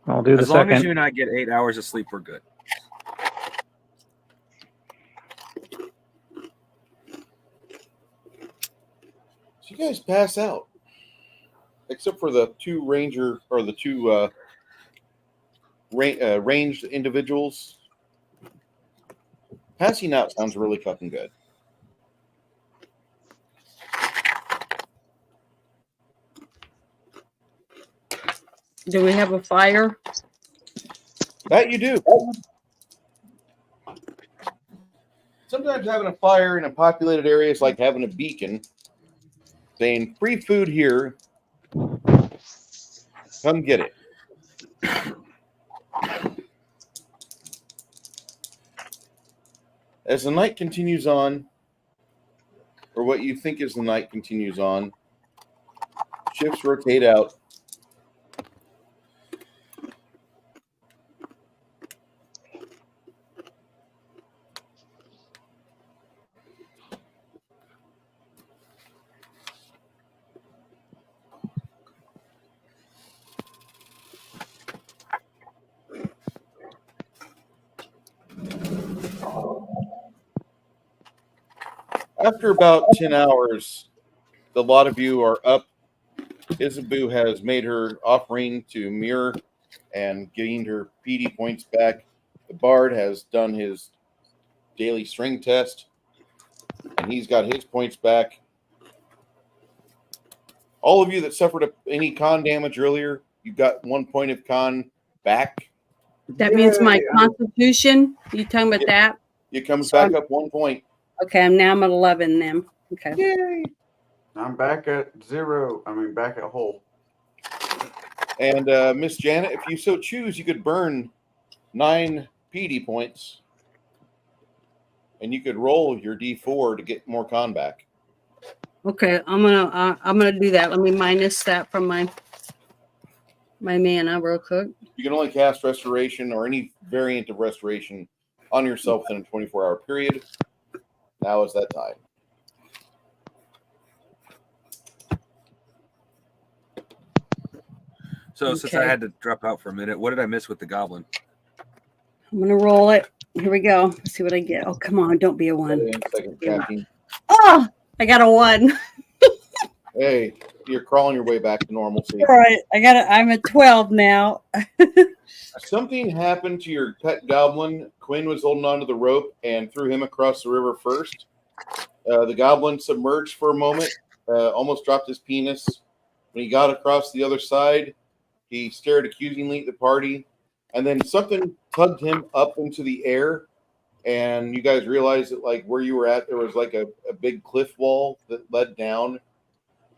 A: I'll do the
E: As long as
A: second.
E: you and I get 8 hours of sleep, we're good.
B: So you guys pass out, except for the two ranger or the two ranged individuals. Passing out sounds really fucking good.
G: Do we have a fire?
B: That you do. Sometimes having a fire in a populated area is like having a beacon saying, free food here. Come get it. As the night continues on, or what you think is the night continues on, shifts rotate out. After about 10 hours, the lot of you are up. Isabu has made her offering to Mirror and gained her PD points back. The Bard has done his daily string test, and he's got his points back. All of you that suffered any con damage earlier, you got 1 point of con back.
G: That means my constitution. You talking about that?
B: It comes back up 1 point.
G: Okay, I'm at 11 then. Okay.
B: Yay!
D: I'm back at 0. I mean, back at whole.
B: And Miss Janet, if you so choose, you could burn 9 PD points, and you could roll your D4 to get more con back.
G: Okay, I'm gonna do that. Let me minus that from my mana real quick.
B: You can only cast Restoration or any variant of Restoration on yourself within a 24-hour period. Now is that time.
E: So since I had to drop out for a minute, what did I miss with the goblin?
G: I'm gonna roll it. Here we go. Let's see what I get. Oh, come on, don't be a 1.
B: Second, Captain.
G: Oh, I got a 1.
B: Hey, you're crawling your way back to normalcy.
G: All right, I'm at 12 now.
B: Something happened to your pet goblin. Quinn was holding onto the rope and threw him across the river first. The goblin submerged for a moment, almost dropped his penis. When he got across the other side, he stared accusingly at the party, and then something tugged him up into the air. And you guys realized that, like, where you were at, there was like a big cliff wall that led down,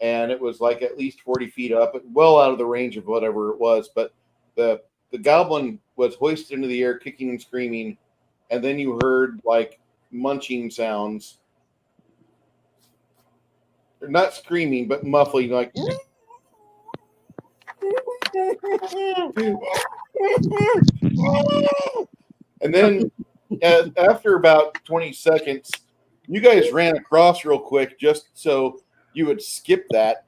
B: and it was like at least 40 feet up, well out of the range of whatever it was. But the goblin was hoisted into the air, kicking and screaming, and then you heard like munching sounds. They're not screaming, but muffling, like. And then after about 20 seconds, you guys ran across real quick just so you would skip that.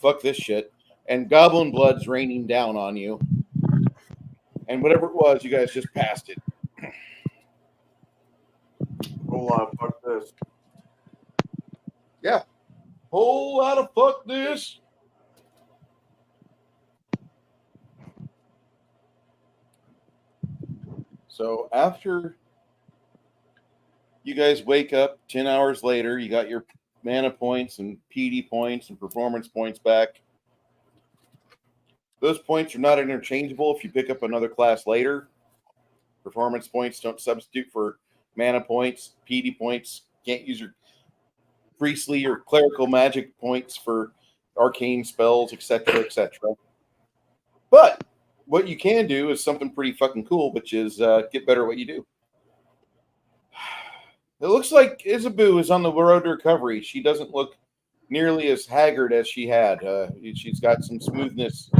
B: Fuck this shit. And goblin blood's raining down on you. And whatever it was, you guys just passed it.
D: Whole lot of fuck this.
B: Yeah. Whole lot of fuck this. So after you guys wake up 10 hours later, you got your mana points and PD points and performance points back. Those points are not interchangeable if you pick up another class later. Performance points don't substitute for mana points. PD points, can't use your priestly or clerical magic points for arcane spells, etc., etc. But what you can do is something pretty fucking cool, which is get better at what you do. It looks like Isabu is on the road to recovery. She doesn't look nearly as haggard as she had. She's got some smoothness.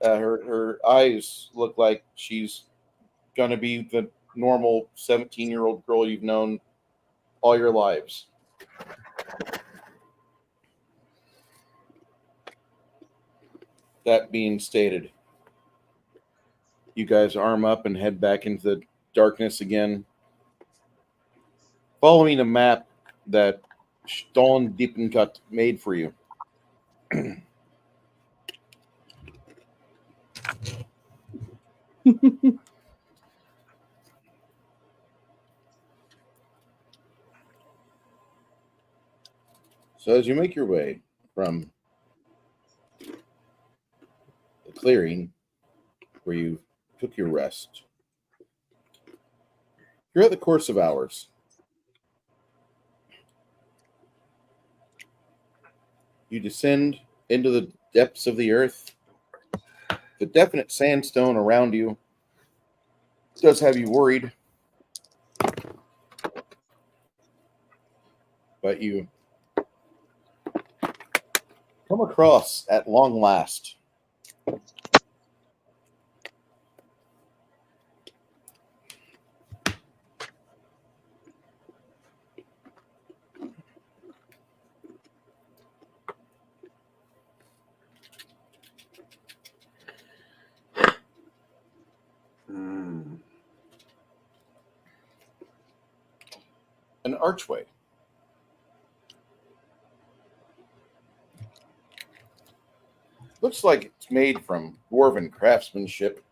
B: Her eyes look like she's going to be the normal 17-year-old girl you've known all your lives. That being stated, you guys arm up and head back into the darkness again, following a map that Stoneholm made for you. So as you make your way from the clearing where you took your rest, throughout the course of hours, you descend into the depths of the earth. The definite sandstone around you does have you worried, but you come across at long last an archway. Looks like it's made from dwarven craftsmanship.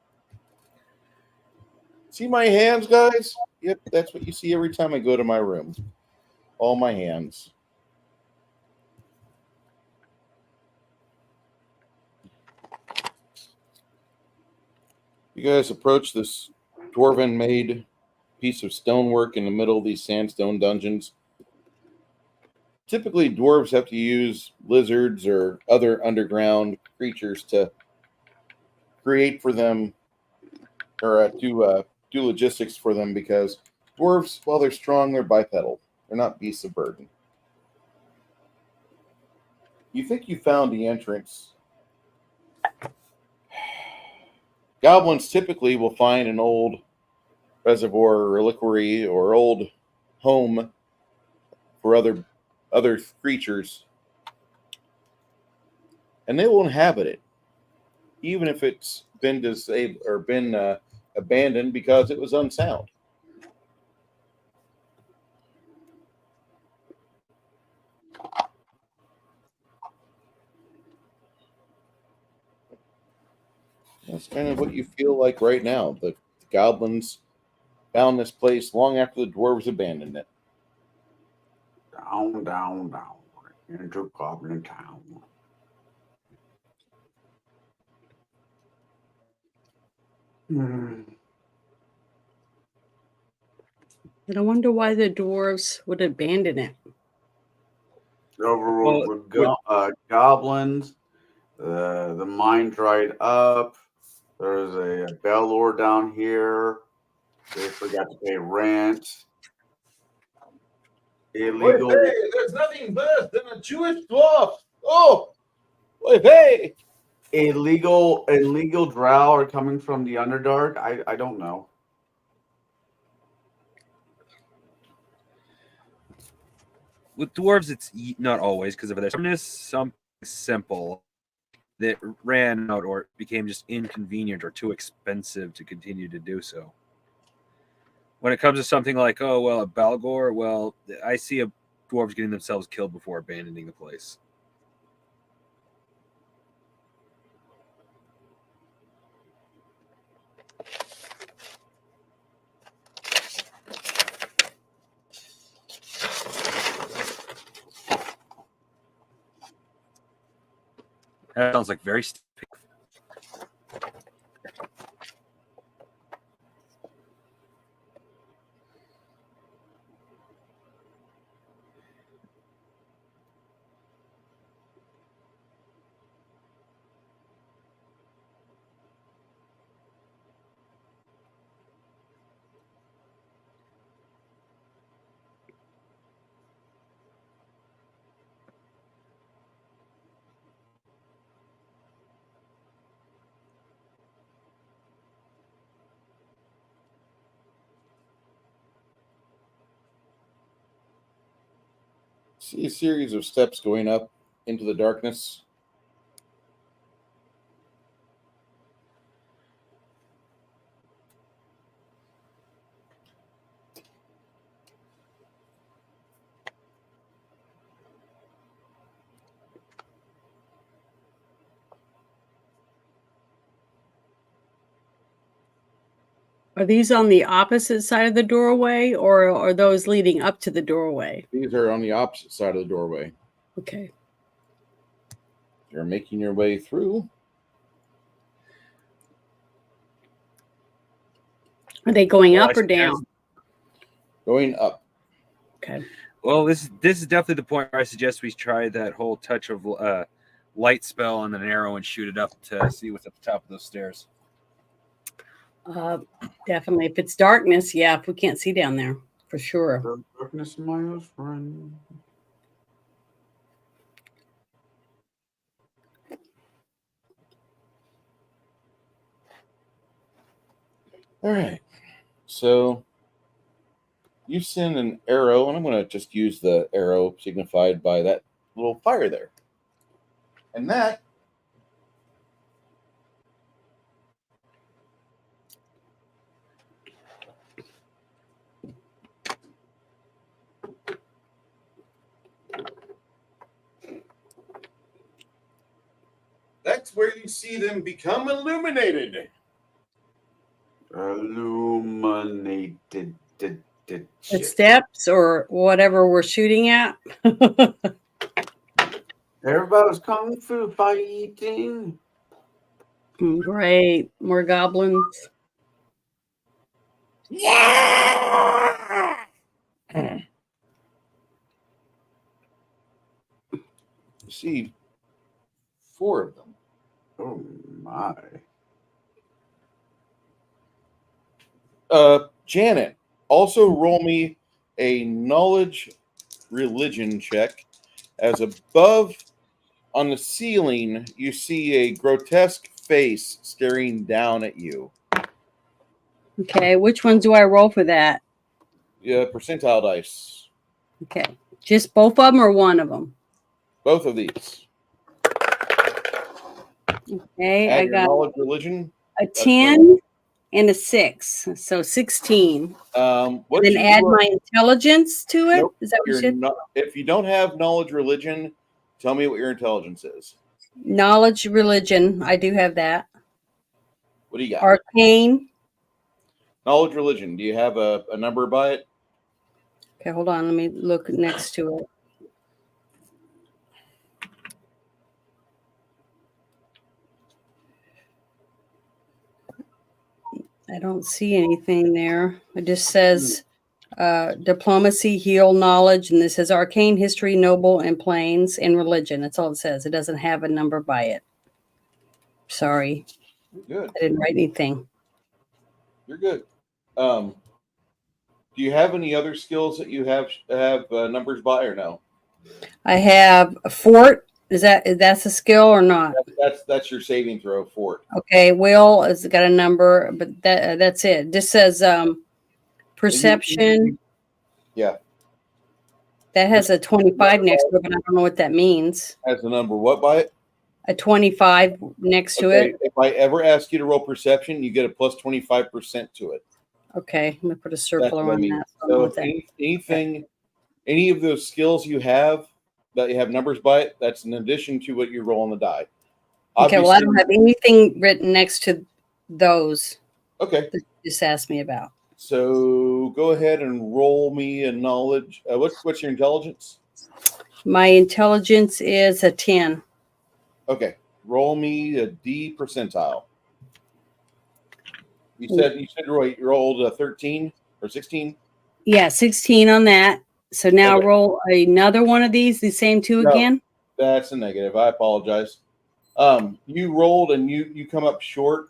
B: See my hands, guys? Yep, that's what you see every time I go to my room. All my hands. You guys approach this dwarven-made piece of stonework in the middle of these sandstone dungeons. Typically, dwarves have to use lizards or other underground creatures to create for them or do logistics for them because dwarves, while they're strong, they're bipedal. They're not beasts of burden. You think you found the entrance. Goblins typically will find an old reservoir or reliquary or old home for other creatures, and they will inhabit it, even if it's been disabled or been abandoned because it was unsound. That's kind of what you feel like right now. The goblins found this place long after the dwarves abandoned it.
D: Down, down, down into Goblin Town.
G: And I wonder why the dwarves would abandon it.
D: Overruled with goblins. The mine dried up. There's a bellor down here. They forgot to pay rent. Illegal.
B: Wait, hey, there's nothing worse than a Jewish dwarf. Oh, wait, hey.
D: Illegal drow are coming from the Underdark. I don't know.
E: With dwarves, it's not always because of there's something simple that ran out or became just inconvenient or too expensive to continue to do so. When it comes to something like, a Balgor, I see dwarves getting themselves killed before abandoning the place. That sounds like very stupid.
B: See a series of steps going up into the darkness.
G: Are these on the opposite side of the doorway, or are those leading up to the doorway?
B: These are on the opposite side of the doorway.
G: Okay.
B: You're making your way through.
G: Are they going
E: Well,
G: up or down?
B: Going up.
G: Okay.
E: Well, this is definitely the point where I suggest we try that whole touch of light spell and then an arrow and shoot it up to see what's at the top of those stairs.
G: Definitely. If it's darkness, yeah, if we can't see down there, for sure.
D: Darkness, my old friend.
B: All right. So you send an arrow, and I'm going to just use the arrow signified by that little fire there. And that that's where you see them become illuminated.
D: Illuminated.
G: The steps or whatever we're shooting at.
D: Everybody's kung fu fighting.
G: Great. More goblins.
F: Yeah.
B: You see 4 of them.
D: Oh my.
B: Janet, also roll me a knowledge religion check, as above on the ceiling you see a grotesque face staring down at you.
G: Okay. Which ones do I roll for that?
B: Yeah, percentile dice.
G: Okay. Just both of them or one of them?
B: Both of these.
G: Okay.
B: Add
G: I
B: your
G: got
B: knowledge religion.
G: a 10 and a 6. So 16.
B: What
G: Then
B: you
G: add
B: are-
G: my intelligence to it.
B: Nope,
G: Is that what you
B: you're
G: said?
B: not, if you don't have knowledge religion, tell me what your intelligence is.
G: Knowledge, religion. I do have that.
B: What do you got?
G: Arcane.
B: Knowledge religion. Do you have a number by it?
G: Okay, hold on. Let me look next to it. I don't see anything there. It just says diplomacy, heal, knowledge, and this says arcane, history, noble, and planes, and religion. That's all it says. It doesn't have a number by it. Sorry,
B: Good.
G: I didn't write anything.
B: You're good. Do you have any other skills that you have numbers by or no?
G: I have a fort. That's a skill or not?
B: That's your saving throw, fort.
G: Okay, will has got a number, but that's it. It just says perception.
B: Yeah.
G: That has a 25 next to it, but I don't know what that means.
B: Has the number what by it?
G: A 25 next to it.
B: If I ever ask you to roll perception, you get a plus 25% to it.
G: Okay, let me put a
B: That's
G: circle
B: what I
G: on
B: mean.
G: that. So I know
B: So
G: what that-
B: anything, any of those skills you have that you have numbers by it, that's in addition to what you roll on the die.
G: Okay, well, I
B: Obviously-
G: don't have anything written next to those
B: Okay,
G: that you just asked me about.
B: so go ahead and roll me a knowledge. What's your intelligence?
G: My intelligence is a 10.
B: Okay, roll me a D percentile. You said you rolled a 13 or 16.
G: Yeah, 16 on that. So now
B: Okay.
G: roll another one of these, the same two
B: No.
G: again.
B: That's a negative. I apologize. You rolled and you come up short.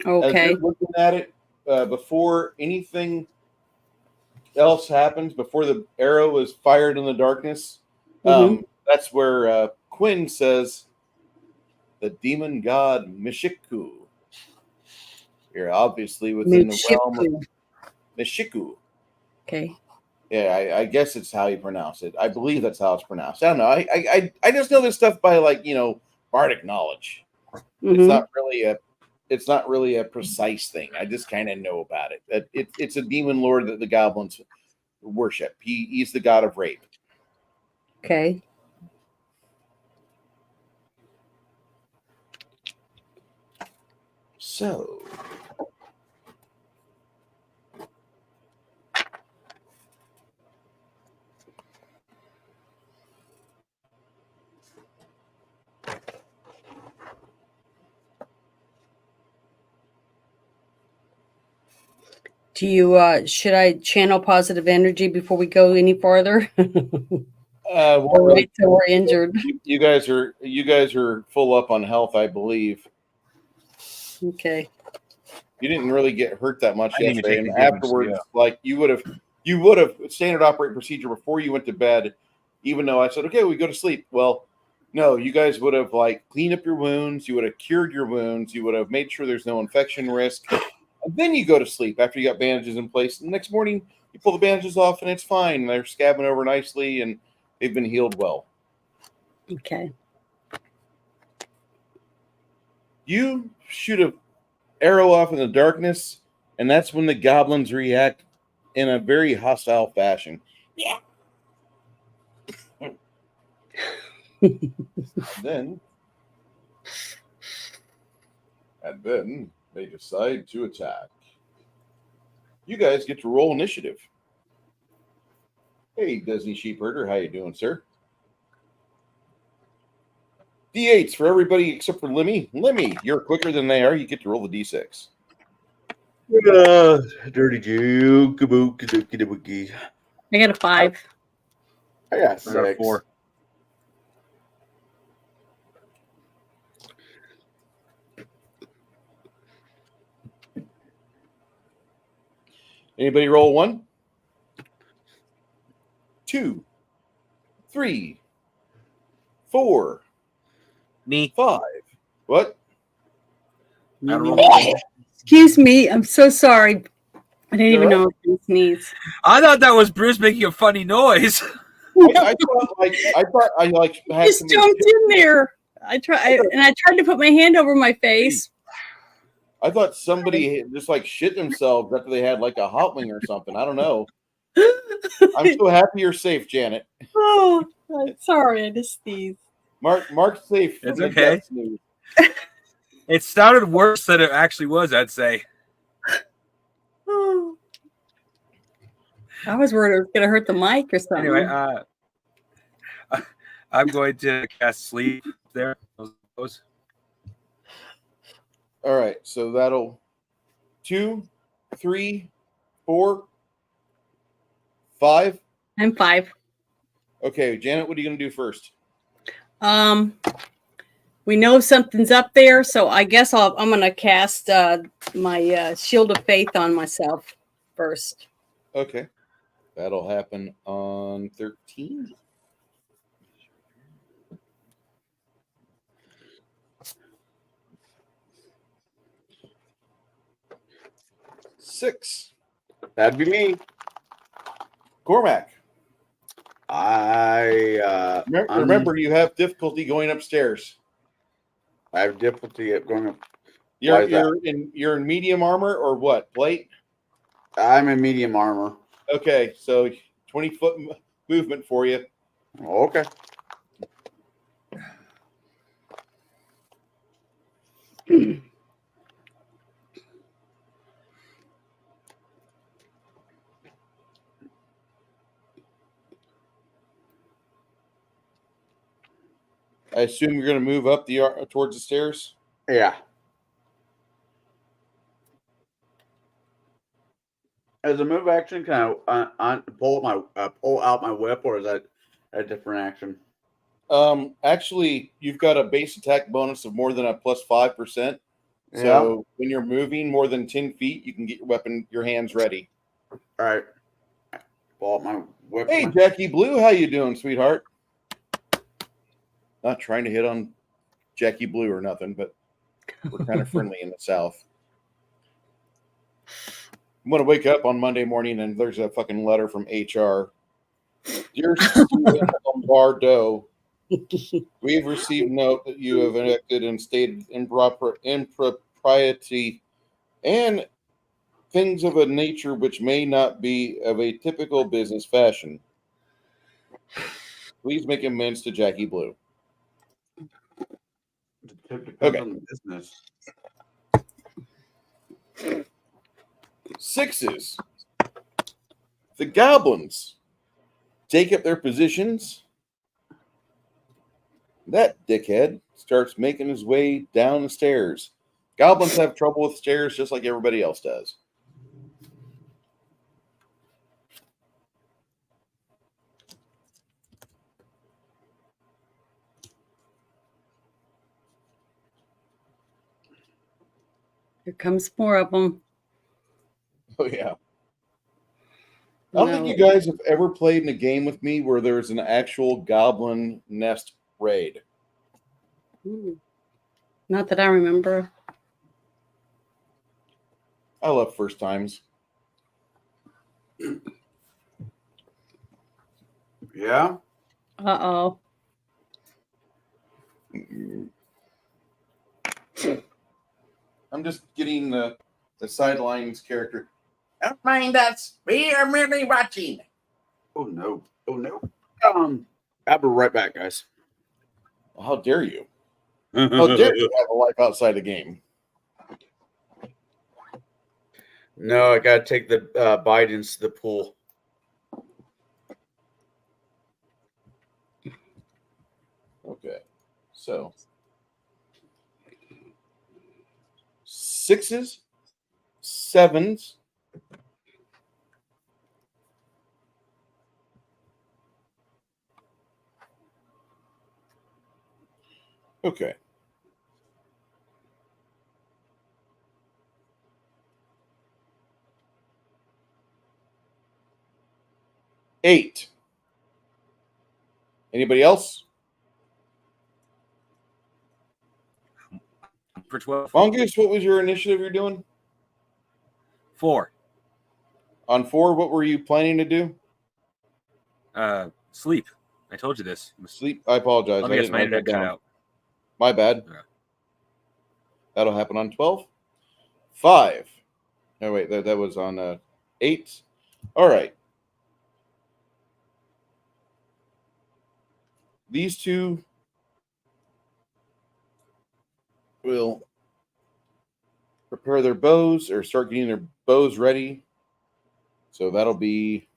B: As
G: Okay.
B: you're looking at it, before anything else happens, before the arrow is fired in the darkness, that's where Quinn says, "The demon god Mishiku." You're obviously within the realm of
G: Muchiku.
B: Mishiku.
G: Okay.
B: Yeah, I guess it's how you pronounce it. I believe that's how it's pronounced. I don't know. I just know this stuff by bardic knowledge. It's
G: Mhm.
B: not really a precise thing. I just kind of know about it. That it's a demon lord that the goblins worship. He's the god of rape.
G: Okay.
B: So
G: Do you should I channel positive energy before we go any farther? Or wait till we're injured.
B: you guys are full up on health, I believe.
G: Okay.
B: You didn't really get hurt that much
E: I didn't even
B: yesterday,
E: take
B: and
E: the damage,
B: afterwards,
E: yeah.
B: like you would have standard operating procedure before you went to bed. Even though I said, okay, we go to sleep. Well, no, you guys would have cleaned up your wounds. You would have cured your wounds. You would have made sure there's no infection risk. And then you go to sleep after you got bandages in place. And the next morning, you pull the bandages off, and it's fine. They're scabbing over nicely, and they've been healed well.
G: Okay.
B: You shoot a arrow off in the darkness, and that's when the goblins react in a very hostile fashion.
F: Yeah.
B: And then they decide to attack. You guys get to roll initiative. Hey, Disney Sheepherder, how you doing, sir? D8s for everybody except for Lemmy. Lemmy, you're quicker than they are. You get to roll the D6.
D: Dirty Jew, kabookie.
G: I got a 5.
D: I got
E: I got a
D: 6.
E: 4.
B: Anybody roll 1, 2, 3, 4,
E: Me.
B: 5. What?
E: I don't roll.
G: Excuse me. I'm so sorry. I didn't
B: You're
G: even
B: right.
G: know I was sneeze.
E: I thought that was Bruce making a funny noise.
B: I thought I had
G: Just
B: somebody-
G: jumped in there. I tried to put my hand over my face.
B: I thought somebody just shit themselves after they had a hot wing or something. I don't know. I'm so happy you're safe, Janet.
G: Oh, I'm sorry. I just sneezed.
B: Mark's safe.
E: It's
B: from the
E: okay.
B: death sneeze.
E: It sounded worse than it actually was, I'd say.
G: Oh. I was worried it was going to hurt the mic or something.
E: Anyway, I'm going to cast sleep there.
B: All right, so that'll 2, 3, 4, 5.
G: I'm 5.
B: Okay, Janet, what are you going to do first?
G: We know something's up there, so I guess I'm going to cast my Shield of Faith on myself first.
B: Okay, that'll happen on 13. Six.
D: That'd be me.
B: Cormac.
D: I
B: Remember, you have difficulty going upstairs.
D: I have difficulty at going up.
B: You're in medium armor or what? Plate?
D: I'm in medium armor.
B: Okay, so 20-foot movement for you.
D: Okay.
B: I assume you're going to move up towards the stairs.
D: Yeah. As a move action, can I pull out my whip, or is that a different action?
B: Actually, you've got a base attack bonus of more than a plus 5%. So when you're moving more than 10 feet, you can get your hands ready.
D: All right. Pull out my whip.
B: Hey, Jackie Blue, how you doing, sweetheart? Not trying to hit on Jackie Blue or nothing, but we're kind of friendly in the South. I'm going to wake up on Monday morning and there's a fucking letter from HR. Dear Susan Lombardo, we've received note that you have acted and stated impropriety and things of a nature which may not be of a typical business fashion. Please make amends to Jackie Blue.
D: It depends
B: Okay.
D: on the business.
B: 6s. The goblins take up their positions. That dickhead starts making his way down the stairs. Goblins have trouble with stairs just like everybody else does.
G: Here comes more of them.
B: Oh, yeah. I don't think you guys have ever played in a game with me where there's an actual goblin nest raid.
G: Not that I remember.
B: I love first times.
D: Yeah.
G: Uh-oh.
B: I'm just getting the sidelines character.
F: Don't mind us. We are merely watching.
D: Oh no. Oh no. I'll be right back, guys.
B: How dare you? How dare you have a life outside the game?
D: No, I gotta take the Bidens to the pool.
B: Okay. So 6s, 7s. Okay. Eight. Anybody else?
E: For 12.
B: Mongoose, what was your initiative you're doing?
E: 4.
B: On 4, what were you planning to do?
E: Sleep. I told you this.
B: Sleep. I apologize.
E: Let
B: I
E: me guess,
B: didn't
E: my
B: write
E: internet
B: that
E: cut
B: down.
E: out.
B: My bad.
E: Yeah.
B: That'll happen on 12. 5. Oh, wait. That was on 8. All right. These two will prepare their bows or start getting their bows ready. So that'll be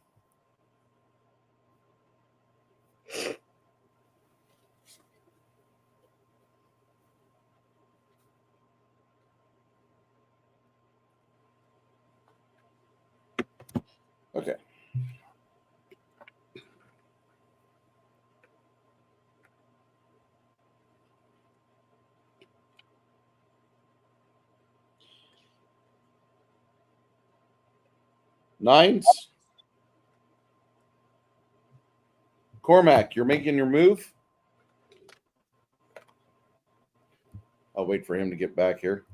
B: okay. Nines. Cormac, you're making your move. I'll wait for him to get back here.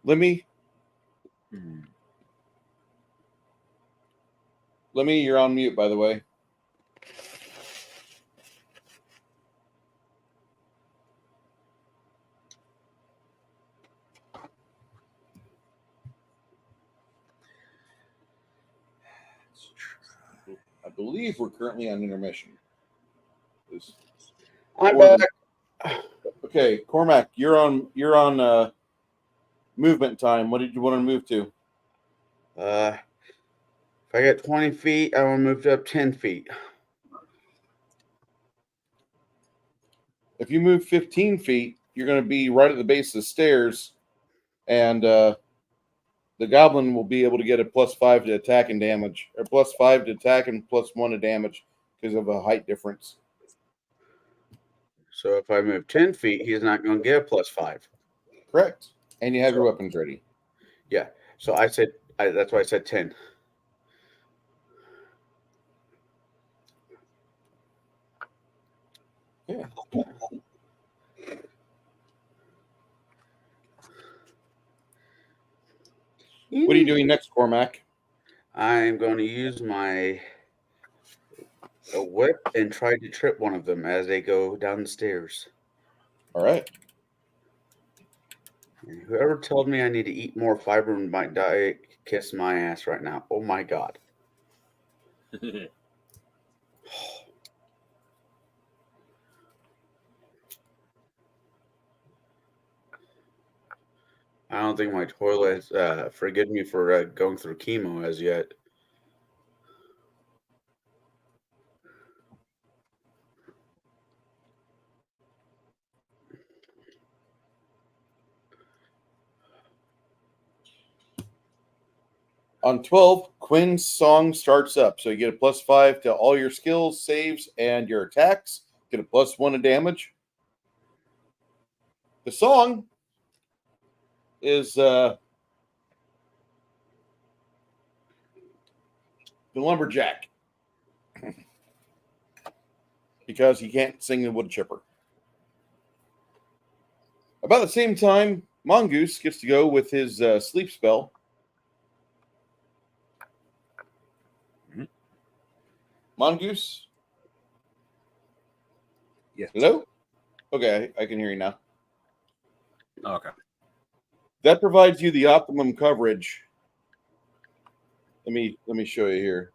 B: Lemmy, you're on mute, by the way. I believe we're currently on intermission.
D: I'm back.
B: Okay, Cormac, you're on movement time. What did you want to move to?
D: If I get 20 feet, I will move up 10 feet.
B: If you move 15 feet, you're going to be right at the base of the stairs, and the goblin will be able to get a +5 to attack and damage, or +5 to attack and +1 to damage because of a height difference.
D: So if I move 10 feet, he's not going to get a +5.
B: Correct. And you have your weapons ready.
D: Yeah. So I said, that's why I said 10.
B: Yeah. What are you doing next, Cormac?
D: I'm going to use my whip and try to trip one of them as they go down the stairs.
B: All right.
D: And whoever told me I need to eat more fiber in my diet, kiss my ass right now. Oh my God. I don't think my toilet forgive me for going through chemo as yet.
B: On 12, Quinn's song starts up. So you get a +5 to all your skills, saves, and your attacks. Get a +1 to damage. The song is the lumberjack. Because he can't sing the wood chipper. About the same time, Mongoose gets to go with his sleep spell. Mongoose?
E: Yes.
B: Hello? Okay, I can hear you now.
E: Okay.
B: That provides you the optimum coverage. Let me show you here.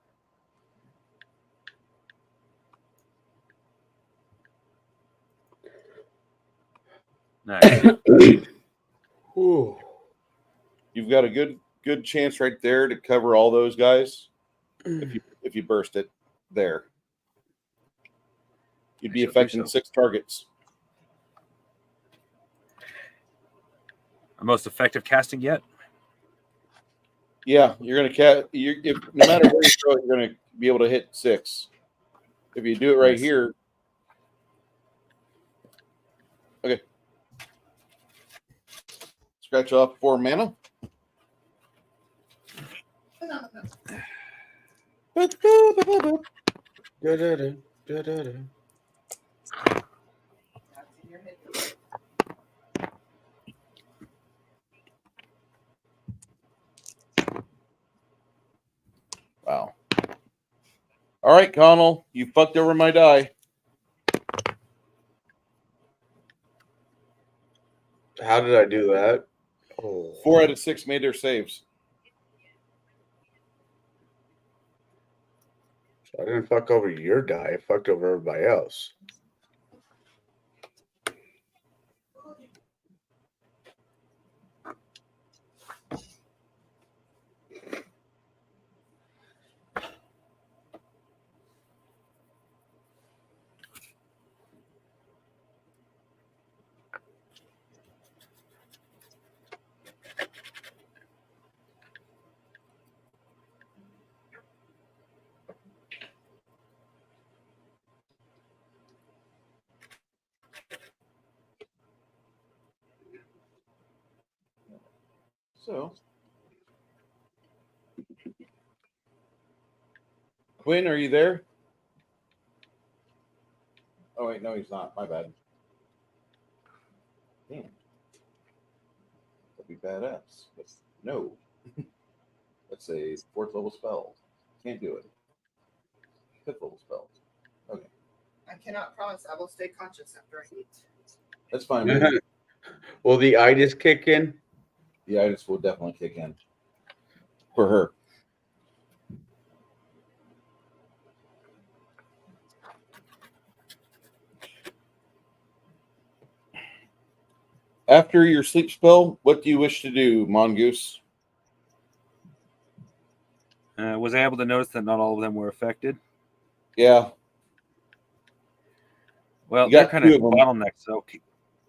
E: Nice.
B: You've got a good chance right there to cover all those guys if you burst it there. You'd be affecting 6 targets.
E: Our most effective casting yet?
B: Yeah, you're gonna no matter where you throw it, you're gonna be able to hit 6. If you do it right
E: Nice.
B: here, okay. Scratch off 4 mana. Wow. All right, Connell, you fucked over my die.
D: How did I do that? Oh.
B: 4 out of 6 made their saves.
D: I didn't fuck over your die. I fucked over everybody else.
B: So, Quinn, are you there? Oh wait, no, he's not. My bad. Damn. That'd be badass. But no. That's a 4th level spell. Can't do it. 5th level spell. Okay.
I: I cannot promise I will stay conscious after I eat.
B: That's fine. Baby.
D: Will the itis kick in?
B: The itis will definitely kick in. For her. After your sleep spell, what do you wish to do, Mongoose?
E: Was I able to notice that not all of them were affected?
B: Yeah.
E: Well,
B: You
E: they're
B: got
E: kind
B: 2
E: of
B: of them.
E: bottlenecks. So,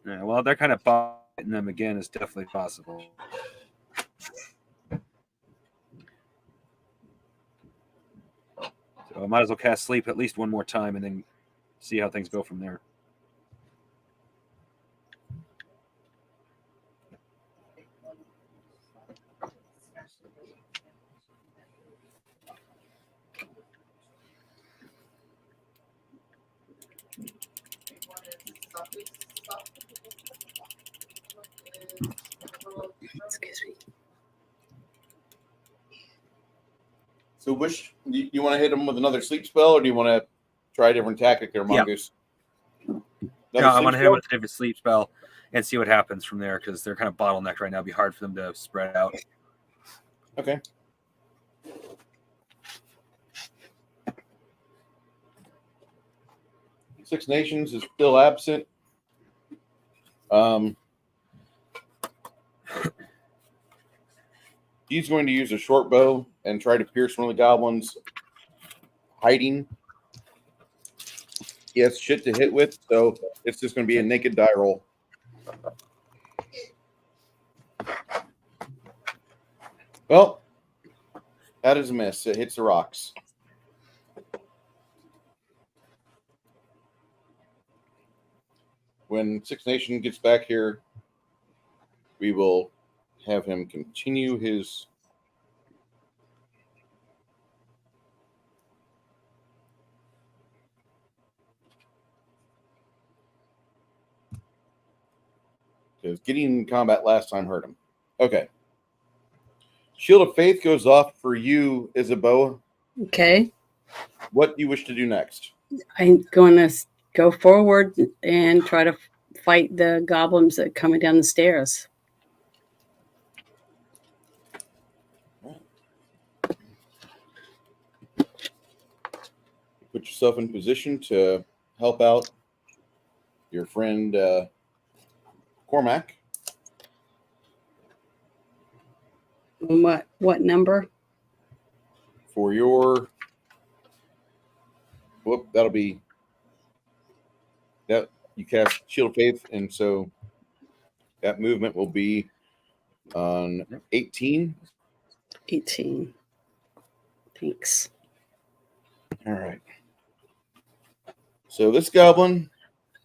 E: yeah, well, they're kind of biting them again is definitely possible. So I might as well cast sleep at least one more time and then see how things go from there.
G: Excuse me.
B: So, which you want to hit him with another sleep spell, or do you want to try a different tactic there, Mongoose?
E: Yeah, I want to hit him with a different sleep spell and see what happens from there because they're kind of bottlenecked right now. It'd be hard for them to spread out.
B: Okay. Six Nations is still absent. He's going to use a short bow and try to pierce one of the goblins hiding. He has shit to hit with, so it's just going to be a naked die roll. Well, that is a miss. It hits the rocks. When Six Nation gets back here, we will have him continue his because getting in combat last time hurt him. Okay. Shield of Faith goes off for you, Isabeau.
G: Okay.
B: What do you wish to do next?
G: I'm going to go forward and try to fight the goblins that are coming down the stairs.
B: Put yourself in position to help out your friend Cormac.
G: What number?
B: For your that'll be that you cast Shield of Faith, and so that movement will be on 18.
G: 18. Thanks.
B: All right. So this goblin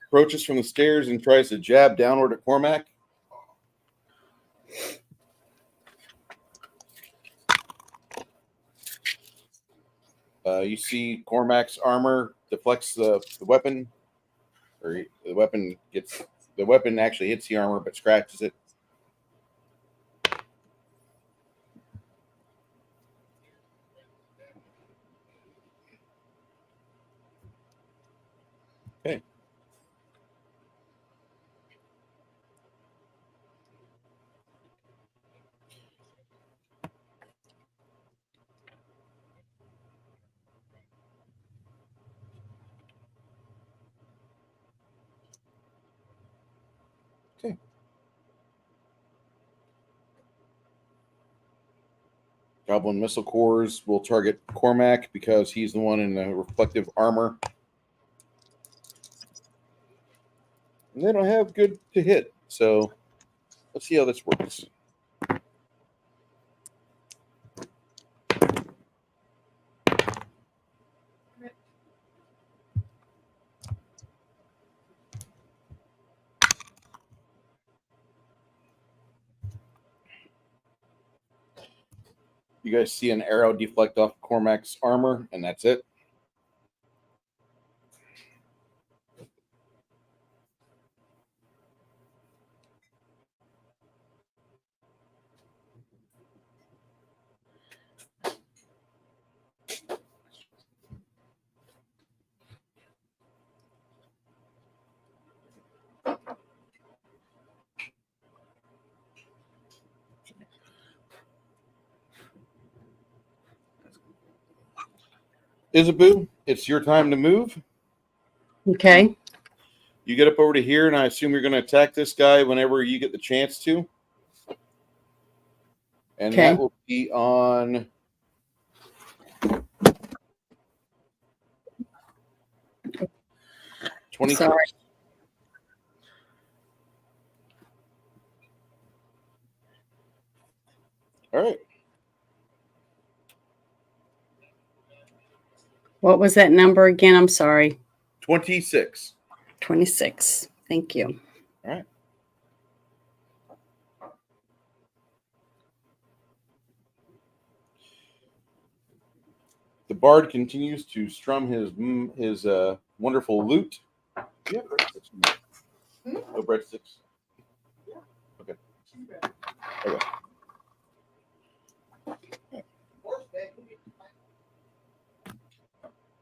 B: approaches from the stairs and tries to jab downward at Cormac. You see Cormac's armor deflects the weapon, or the weapon actually hits the armor but scratches it. Okay. Okay. Goblin missile cores will target Cormac because he's the one in the reflective armor. And they don't have good to hit, so let's see how this works. You guys see an arrow deflect off Cormac's armor, and that's it. Isabeau, it's your time to move.
G: Okay.
B: You get up over to here, and I assume you're going to attack this guy whenever you get the chance to. And
G: Okay.
B: that will be on 20.
G: Sorry.
B: All right.
G: What was that number again? I'm sorry.
B: 26.
G: 26. Thank you.
B: All right. The bard continues to strum his wonderful lute. No breadsticks. Okay. Okay.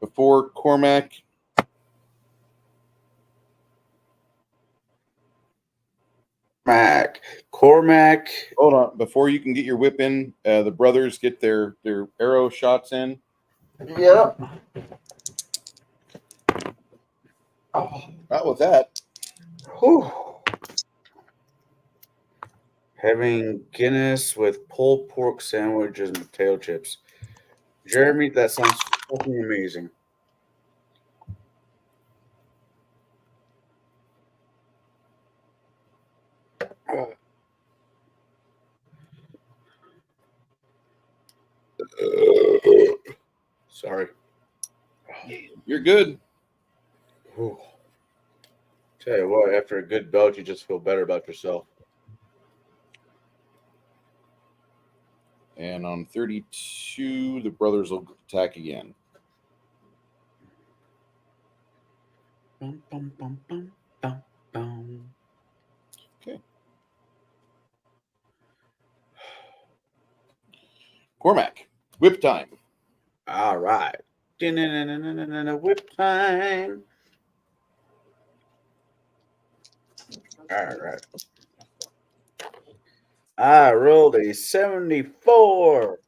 B: Before Cormac.
D: Cormac.
B: Hold on. Before you can get your whip in, the brothers get their arrow shots in.
D: Yep. Oh.
B: Not with that.
D: Whew. Having Guinness with pulled pork sandwiches and potato chips. Jeremy, that sounds fucking amazing. Sorry.
B: You're good.
D: Whew. Tell you what, after a good belt, you just feel better about yourself.
B: And on 32, the brothers will attack again.
D: Bum, bum, bum, bum, bum, bum.
B: Okay. Cormac, whip time.
D: All right. Whip time. All right. I rolled a 74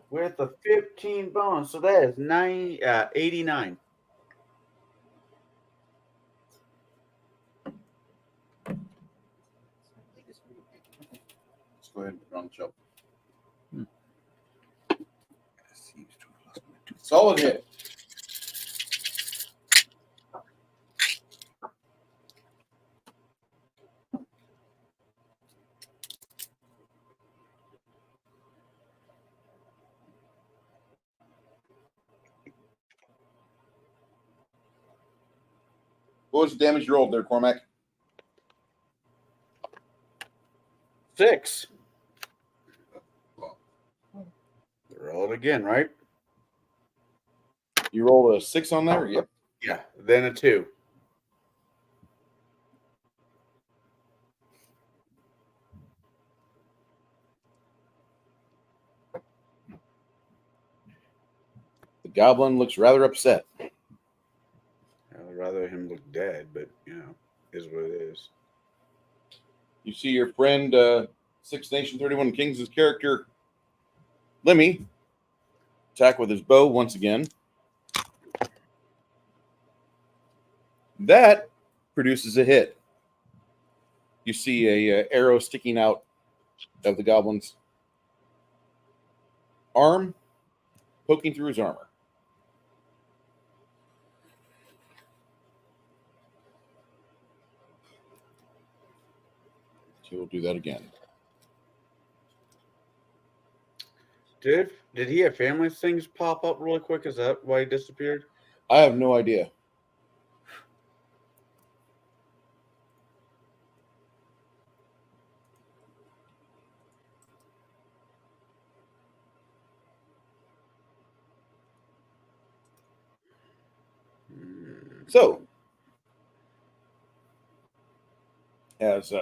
D: with a 15 bonus. So that is 89.
B: Let's go ahead and put it on the shelf. Solid hit. What was the damage you rolled there, Cormac?
D: 6. Roll it again, right?
B: You rolled a 6 on there? Yep.
D: Yeah. Then a 2.
B: The goblin looks rather upset.
D: I would rather him look dead, but is what it is.
B: You see your friend, Six Nation 31 Kings' character, Lemmy, attack with his bow once again. That produces a hit. You see a arrow sticking out of the goblin's arm, poking through his armor. He will do that again.
D: Did he have family things pop up really quick? Is that why he disappeared?
B: I have no idea. So, as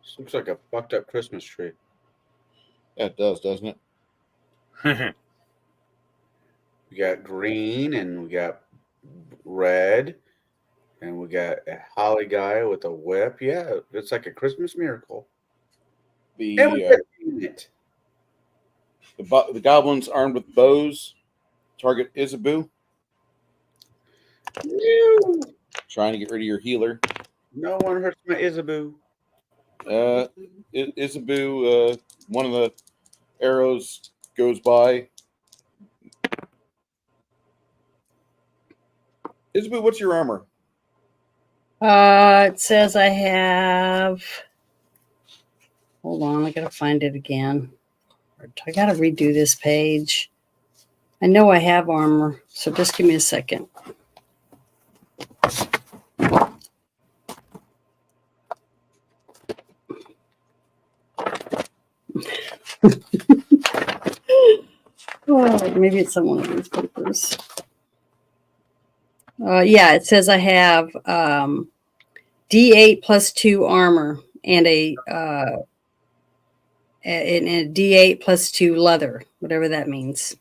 D: This looks like a fucked up Christmas tree.
B: it does, doesn't it?
D: We got green and we got red and we got a holly guy with a whip. Yeah, it's like a Christmas miracle. And we got it.
B: The goblins armed with bows target Isabu.
D: No.
B: Trying to get rid of your healer.
D: No one hurts my Isabu.
B: Isabu, one of the arrows goes by. Isabu, what's your armor?
G: It says I have. Hold on, I gotta find it again. I gotta redo this page. I know I have armor, so just give me a second. Oh, maybe it's on one of these papers. Yeah, it says I have D8 plus 2 armor and a D8 plus 2 leather, whatever that means.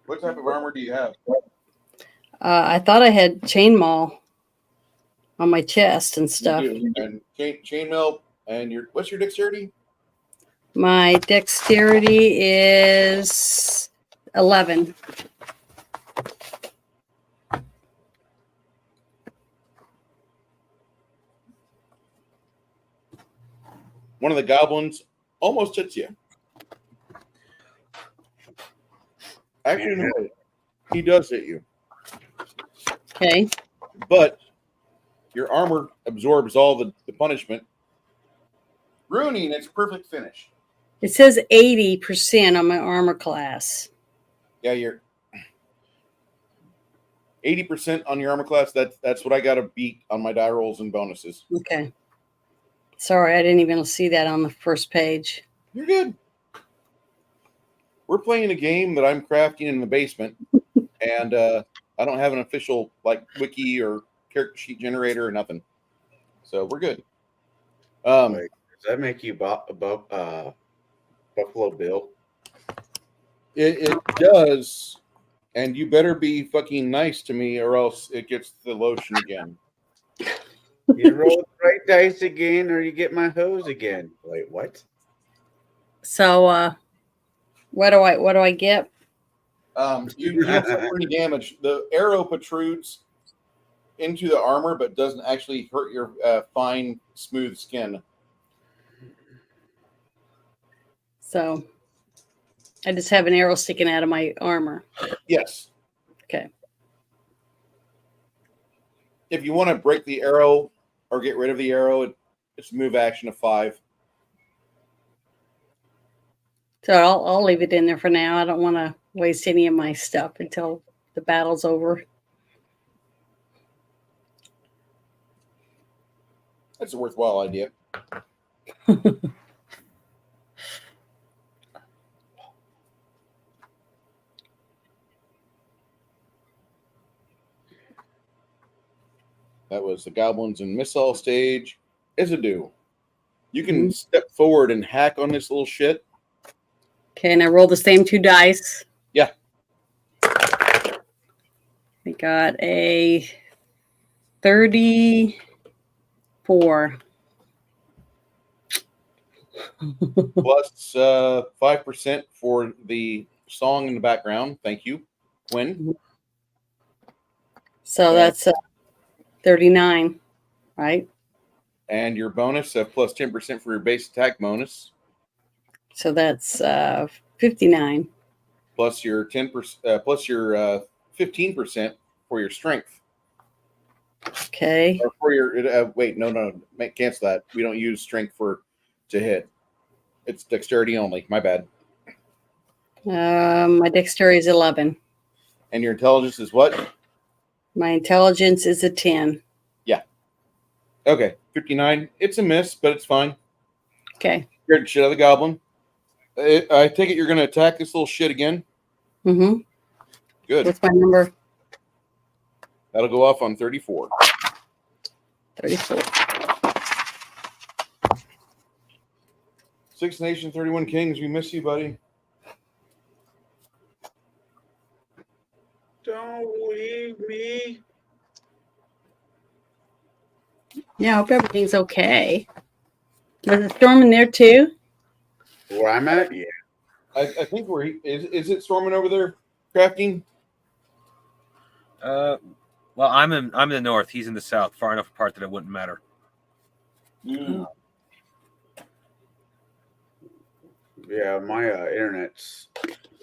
B: What type of armor do you have?
G: I thought I had chainmail on my chest and stuff.
B: You do. And chainmail, and what's your dexterity?
G: My dexterity is 11.
B: One of the goblins almost hits you. Actually, no, he does hit you.
G: Okay.
B: But your armor absorbs all the punishment, ruining its perfect finish.
G: It says 80% on my armor class.
B: Yeah, you're 80% on your armor class. That's what I got to beat on my die rolls and bonuses.
G: Okay. Sorry, I didn't even see that on the first page.
B: You're good. We're playing a game that I'm crafting in the basement, and I don't have an official wiki or character sheet generator or nothing, so we're good.
D: Does that make you Buffalo Bill?
B: It does, and you better be fucking nice to me, or else it gets the lotion again.
D: You roll the right dice again, or you get my hose again. Wait, what?
G: So, what do I get?
B: You don't suffer any damage. The arrow protrudes into the armor, but doesn't actually hurt your fine, smooth skin.
G: So, I just have an arrow sticking out of my armor.
B: Yes.
G: Okay.
B: If you want to break the arrow or get rid of the arrow, it's a move action of 5.
G: So I'll leave it in there for now. I don't want to waste any of my stuff until the battle's over.
B: That's a worthwhile idea. That was the goblins and missile stage. Izadu, you can step forward and hack on this little shit.
G: Okay, and I roll the same 2 dice.
B: Yeah.
G: I got a 34.
B: Plus 5% for the song in the background. Thank you, Quinn.
G: So that's 39, right?
B: And your bonus plus 10% for your base attack bonus.
G: So that's 59.
B: Plus your 10%, plus your 15% for your strength.
G: Okay.
B: Or for your wait, no, cancel that. We don't use strength to hit. It's dexterity only. My bad.
G: My dexterity is 11.
B: And your intelligence is what?
G: My intelligence is a 10.
B: Yeah. Okay, 59. It's a miss, but it's fine.
G: Okay.
B: Scared the shit out of the goblin. I take it you're going to attack this little shit again?
G: Mm-hmm.
B: Good.
G: What's my number?
B: That'll go off on 34.
G: 34.
B: 6 Nations, 31 Kings. We miss you, buddy.
D: Don't leave me.
G: Yeah, I hope everything's okay. Was it storming there too?
D: Where I'm at? Yeah.
B: I think is it storming over there, crafting?
E: Well, I'm in the north. He's in the south, far enough apart that it wouldn't matter.
B: Mm.
D: Yeah, my internet's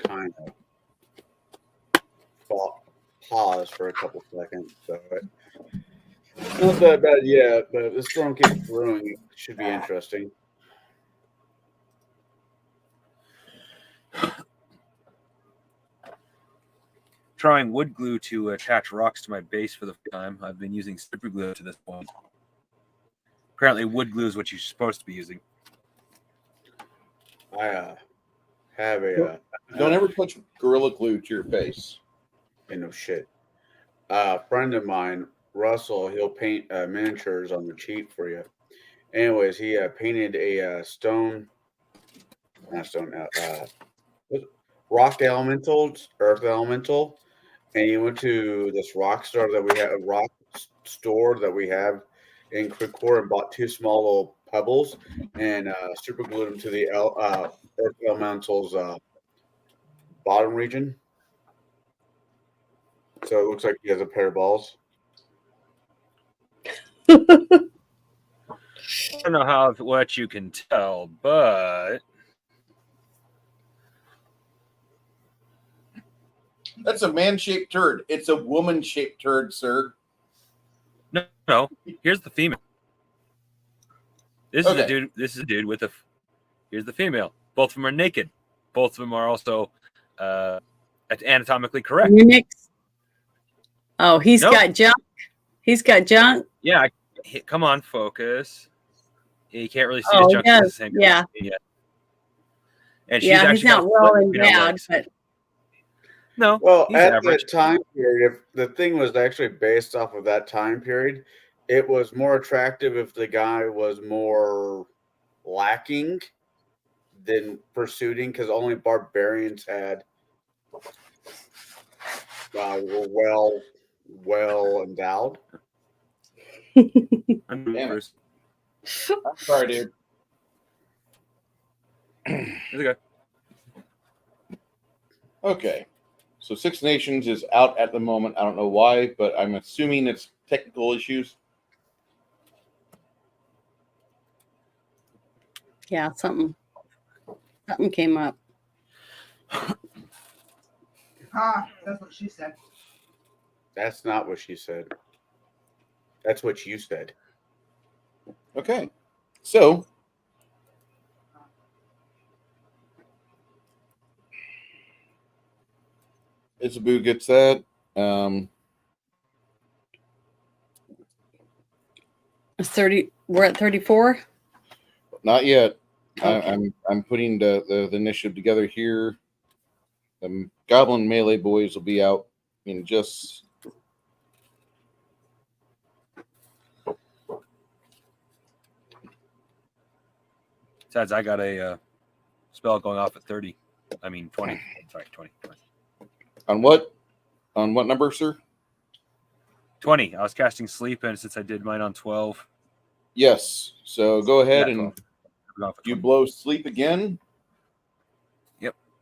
D: kind of paused for a couple seconds, so not that bad yet. But if the storm keeps brewing, it should be interesting.
E: trying wood glue to attach rocks to my base for the first time. I've been using super glue to this point. Apparently, wood glue is what you're supposed to be using.
D: I have a
B: Don't ever touch Gorilla Glue to your face.
D: no shit. A friend of mine, Russell, he'll paint miniatures on the cheap for you. Anyways, he painted a rock elementals, earth elemental, and he went to this rock store that we have, a rock store that we have in Quickcore, and bought 2 small little pebbles and super glued them to the earth elementals bottom region. So it looks like he has a pair of balls.
E: I don't know what you can tell, but
B: That's a man-shaped turd. It's a woman-shaped turd, sir.
E: no. Here's the female. This is
B: Okay.
E: a dude. This is a dude with a. Here's the female. Both of them are naked. Both of them are also anatomically correct.
G: Eunuchs. Oh, he's
E: Nope.
G: got junk. He's got junk.
E: Yeah, come on, focus. You can't really see
G: Oh,
E: his
G: he
E: junk. 'cause it's
G: does.
E: the same
G: Yeah.
E: color. Yeah. And she's
G: Yeah,
E: actually
G: he's not
E: got
G: well
E: flip,
G: endowed,
E: legs.
G: but
E: No,
D: Well,
E: he's
D: at
E: average.
D: that time period, if the thing was actually based off of that time period, it was more attractive if the guy was more lacking than pursuing, because only barbarians had were well endowed.
E: I'm
B: Damn it.
E: Bruce.
B: I'm sorry, dude.
E: It's okay.
B: Okay. So Six Nations is out at the moment. I don't know why, but I'm assuming it's technical issues.
G: yeah, something came up.
I: Ah, that's what she said.
D: That's not what she said. That's what you said.
B: Okay. So Isabu gets that.
G: It's 30. We're at 34.
B: Not yet.
G: Okay.
B: I'm putting the initiative together here. The Goblin Melee boys will be out in just.
E: Besides, I got a spell going off at 30. I mean 20. Sorry, 20.
B: On what? On what number, sir?
E: 20. I was casting sleep, and since I did mine on 12,
B: Yes. So go ahead
E: Yeah,
B: and
E: 12. I'm going for
B: you
E: 20.
B: blow sleep again.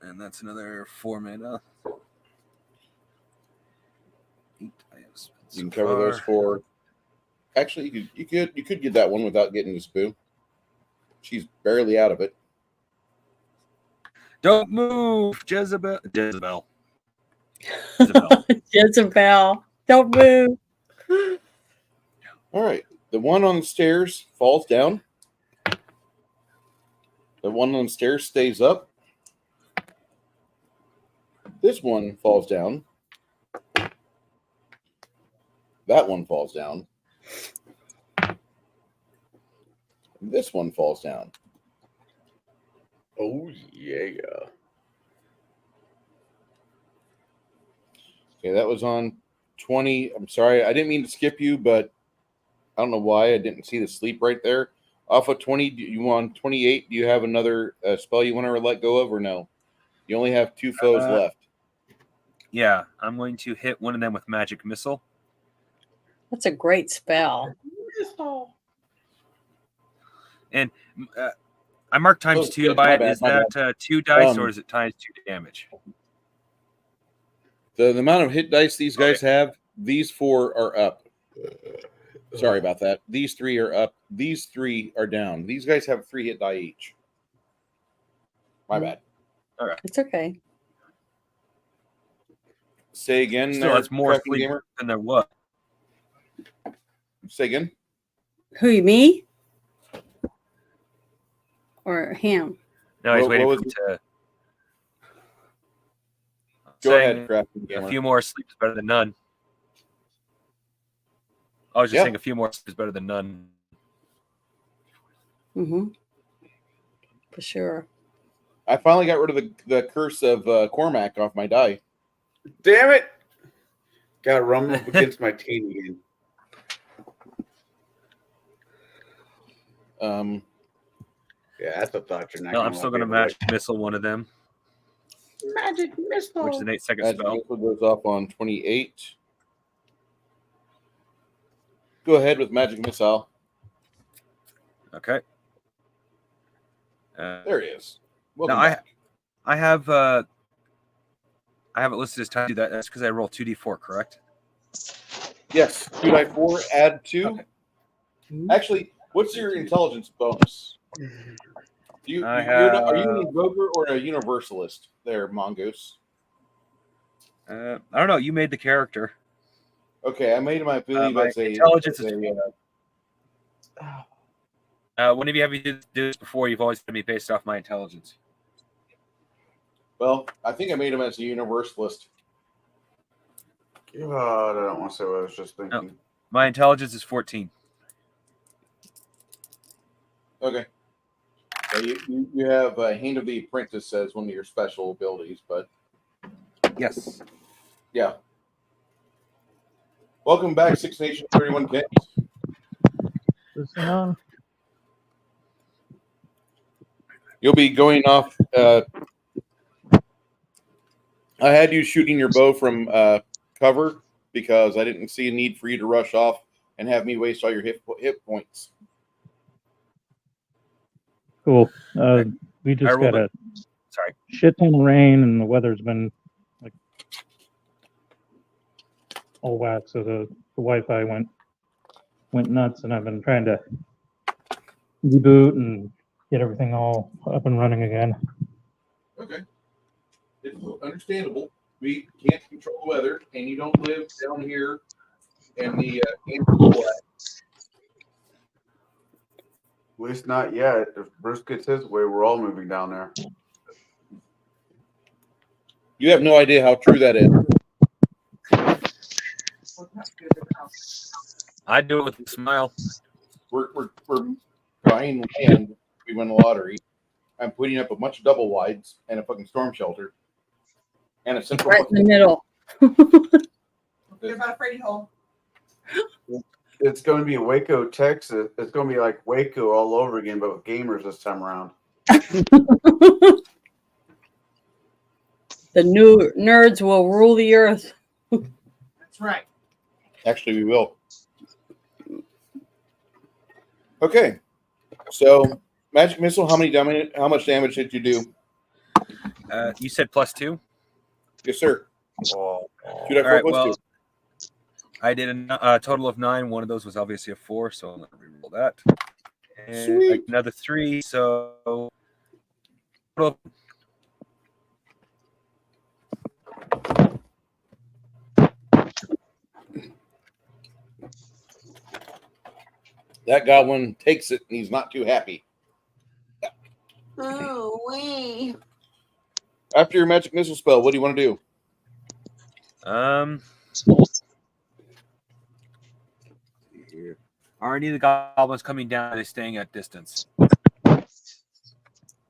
E: And that's another 4 mana. 8 I have spent
B: You can
E: so
B: cover those
E: far.
B: 4. Actually, you could get that one without getting this boo. She's barely out of it.
E: Don't move, Jezebel. Jezebel.
G: Jezebel. Don't move.
B: All right. The one on the stairs falls down. The one on the stairs stays up. This one falls down. That one falls down. This one falls down.
D: Oh yeah.
B: Okay, that was on 20. I'm sorry, I didn't mean to skip you, but I don't know why I didn't see the sleep right there. Off of 20, do you want 28? Do you have another spell you want to let go of, or no? You only have 2 foes left.
E: Yeah, I'm going to hit one of them with magic missile.
G: That's a great spell.
E: And I marked times 2 by
B: my
E: it.
B: bad,
E: Is
B: my
E: that 2 dice or is it times 2 damage?
B: The amount of hit dice these guys have, these 4 are up. Sorry about that. These 3 are up. These 3 are down. These guys have 3 hit die each. My bad.
E: All right.
G: It's okay.
B: Say again.
E: Still,
B: there,
E: that's more
B: Crafting
E: sleep
B: Gamer.
E: than there was.
B: Say again.
G: Who, me? Or him?
E: No, he's
B: What
E: waiting
B: was
E: for me to.
B: Go ahead,
E: saying
B: crafting
E: a
B: gamer.
E: few more sleep is better than none. I was just
B: Yeah.
E: saying a few more sleep is better than none.
G: Mm-hmm. For sure.
B: I finally got rid of the curse of Cormac off my die.
D: Damn it! Got to rumble up against my team again. Yeah, that's a thought you're not.
E: No, I'm still going to magic missile one of them,
F: Magic missile.
E: which is an 8-second
B: Magic
E: spell.
B: missile goes off on 28. Go ahead with magic missile.
E: Okay.
B: There he is. Welcome
E: Now
B: back.
E: I have I haven't listed as time to do that. That's because I roll 2d4, correct?
B: Yes, 2 die 4, add 2.
E: Okay.
B: Actually, what's your intelligence bonus? Are you an invoker or a universalist there, Mongoose?
E: I don't know. You made the character.
B: Okay, I made him, I believe,
E: My
B: as a
E: intelligence
B: as
E: is.
B: a,
E: When have you had me do this before? You've always had me based off my intelligence.
B: well, I think I made him as a universalist.
D: God, I don't want to say what I was just thinking.
E: No. My intelligence is 14.
B: Okay. So you have Hand of the Apprentice as one of your special abilities, but
E: Yes.
B: yeah. Welcome back, Six Nations 31 Kings.
A: Listening on.
B: You'll be going off. I had you shooting your bow from cover because I didn't see a need for you to rush off and have me waste all your hit points.
A: Cool. We just got a shit ton of rain, and the weather's been like all whack. So the Wi-Fi went nuts, and I've been trying to reboot and get everything all up and running again.
B: Okay. It's understandable. We can't control the weather, and you don't live down here in the
D: At least not yet. If Bruce gets his way, we're all moving down there.
B: You have no idea how true that is.
E: I do it with a smile.
B: We're buying land. We win the lottery. I'm putting up a bunch of double wides and a fucking storm shelter and a central.
G: Right in the middle.
I: You're about afraid hole.
D: It's going to be Waco, Texas. It's going to be like Waco all over again, but with gamers this time around.
G: The new nerds will rule the earth.
I: That's right.
B: Actually, we will. Okay, so magic missile. How much damage did you do?
E: You said +2.
B: Yes, sir.
D: Oh,
B: Shoot,
E: All right.
B: plus
E: Well,
B: 2.
E: I did a total of 9. One of those was obviously a 4, so I'm going to reroll that. And
B: Sweet.
E: another 3. So total.
B: That goblin takes it, and he's not too happy.
H: Oh, wait.
B: After your magic missile spell, what do you want to do?
E: I already knew the goblins coming down. They're staying at distance.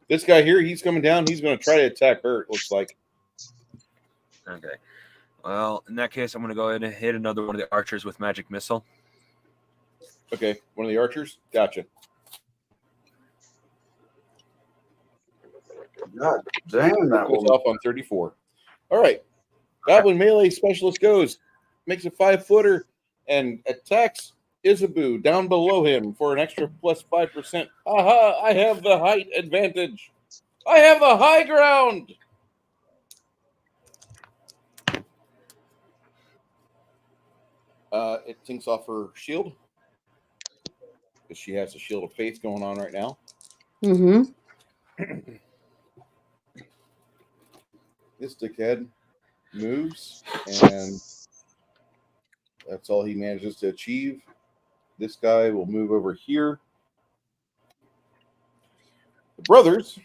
B: This guy here, he's coming down. He's going to try to attack her, it looks like.
E: Okay. Well, in that case, I'm going to go ahead and hit another one of the archers with magic missile.
B: Okay, one of the archers? Gotcha.
D: God damn, that
B: Goes
D: one.
B: off on 34. All right. Goblin melee specialist goes, makes a 5-footer, and attacks Isabu down below him for an extra plus 5%. Aha! I have the height advantage. I have the high ground. It sinks off her shield because she has a shield of faith going on right now.
G: Mm-hmm.
B: This dickhead moves, and that's all he manages to achieve. This guy will move over here. The brothers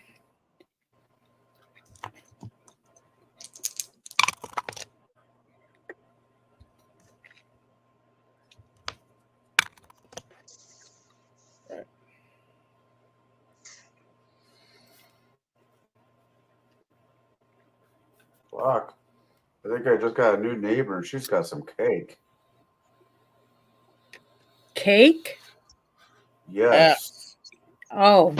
D: Fuck. I think I just got a new neighbor and she's got some cake.
G: Cake?
D: Yes.
G: Oh,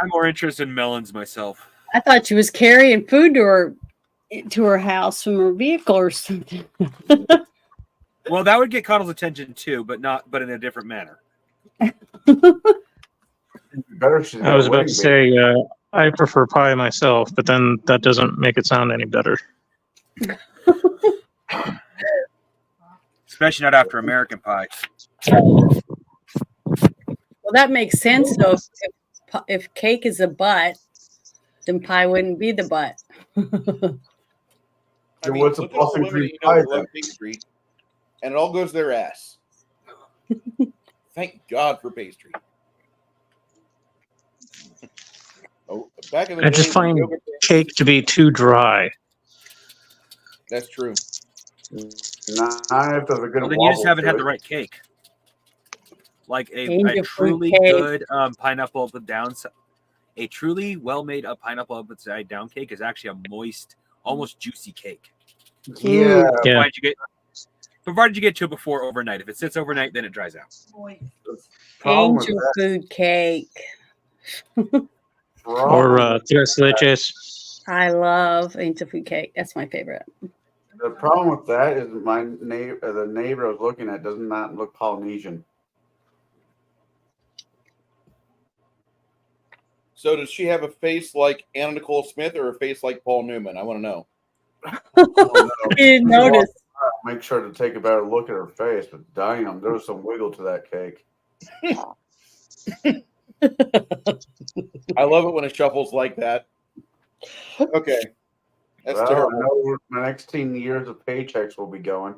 E: I'm more interested in melons myself.
G: I thought she was carrying food to her house from her vehicle or something.
E: Well, that would get Connell's attention too, but in a different manner.
D: Better she's got
A: I was
D: a
A: about
D: wedding
A: to say I prefer pie myself, but then that doesn't make it sound any better.
E: Especially not after American Pie.
G: Well, that makes sense though. If cake is a butt, then pie wouldn't be the butt.
B: I mean,
D: what's a
B: look at all the
D: Boston
B: women
D: cream
B: that you know
D: pie
B: that love pastry, and it all goes their ass. Thank God for pastry. Oh, back in the
A: I
B: day,
A: just
B: when
A: find
B: yogurt-
A: cake to be too dry.
B: that's true.
D: Not if there's a good
E: Well, then you just
D: wobble
E: haven't
D: to
E: had
D: it.
E: the right cake. Like a
G: Angel
E: truly
G: fruit cake.
E: good pineapple up and down. A truly well-made pineapple upside down cake is actually a moist, almost juicy cake.
D: Yeah.
A: Yeah.
E: Provided you get to it before overnight. If it sits overnight, then it dries out.
D: Problem with
G: Angel
D: that-
G: food cake.
A: Or tres leches.
G: I love angel food cake. That's my favorite.
D: The problem with that is my neighbor, the neighbor I was looking at, does not look Polynesian.
B: So, does she have a face like Anna Nicole Smith or a face like Paul Newman? I want to know.
D: I
G: didn't notice.
D: Make sure to take a better look at her face, but damn, there was some wiggle to that cake.
B: I love it when it shuffles like that. Okay. That's
D: Well,
B: terrible.
D: I know where my next 10 years of paychecks will be going.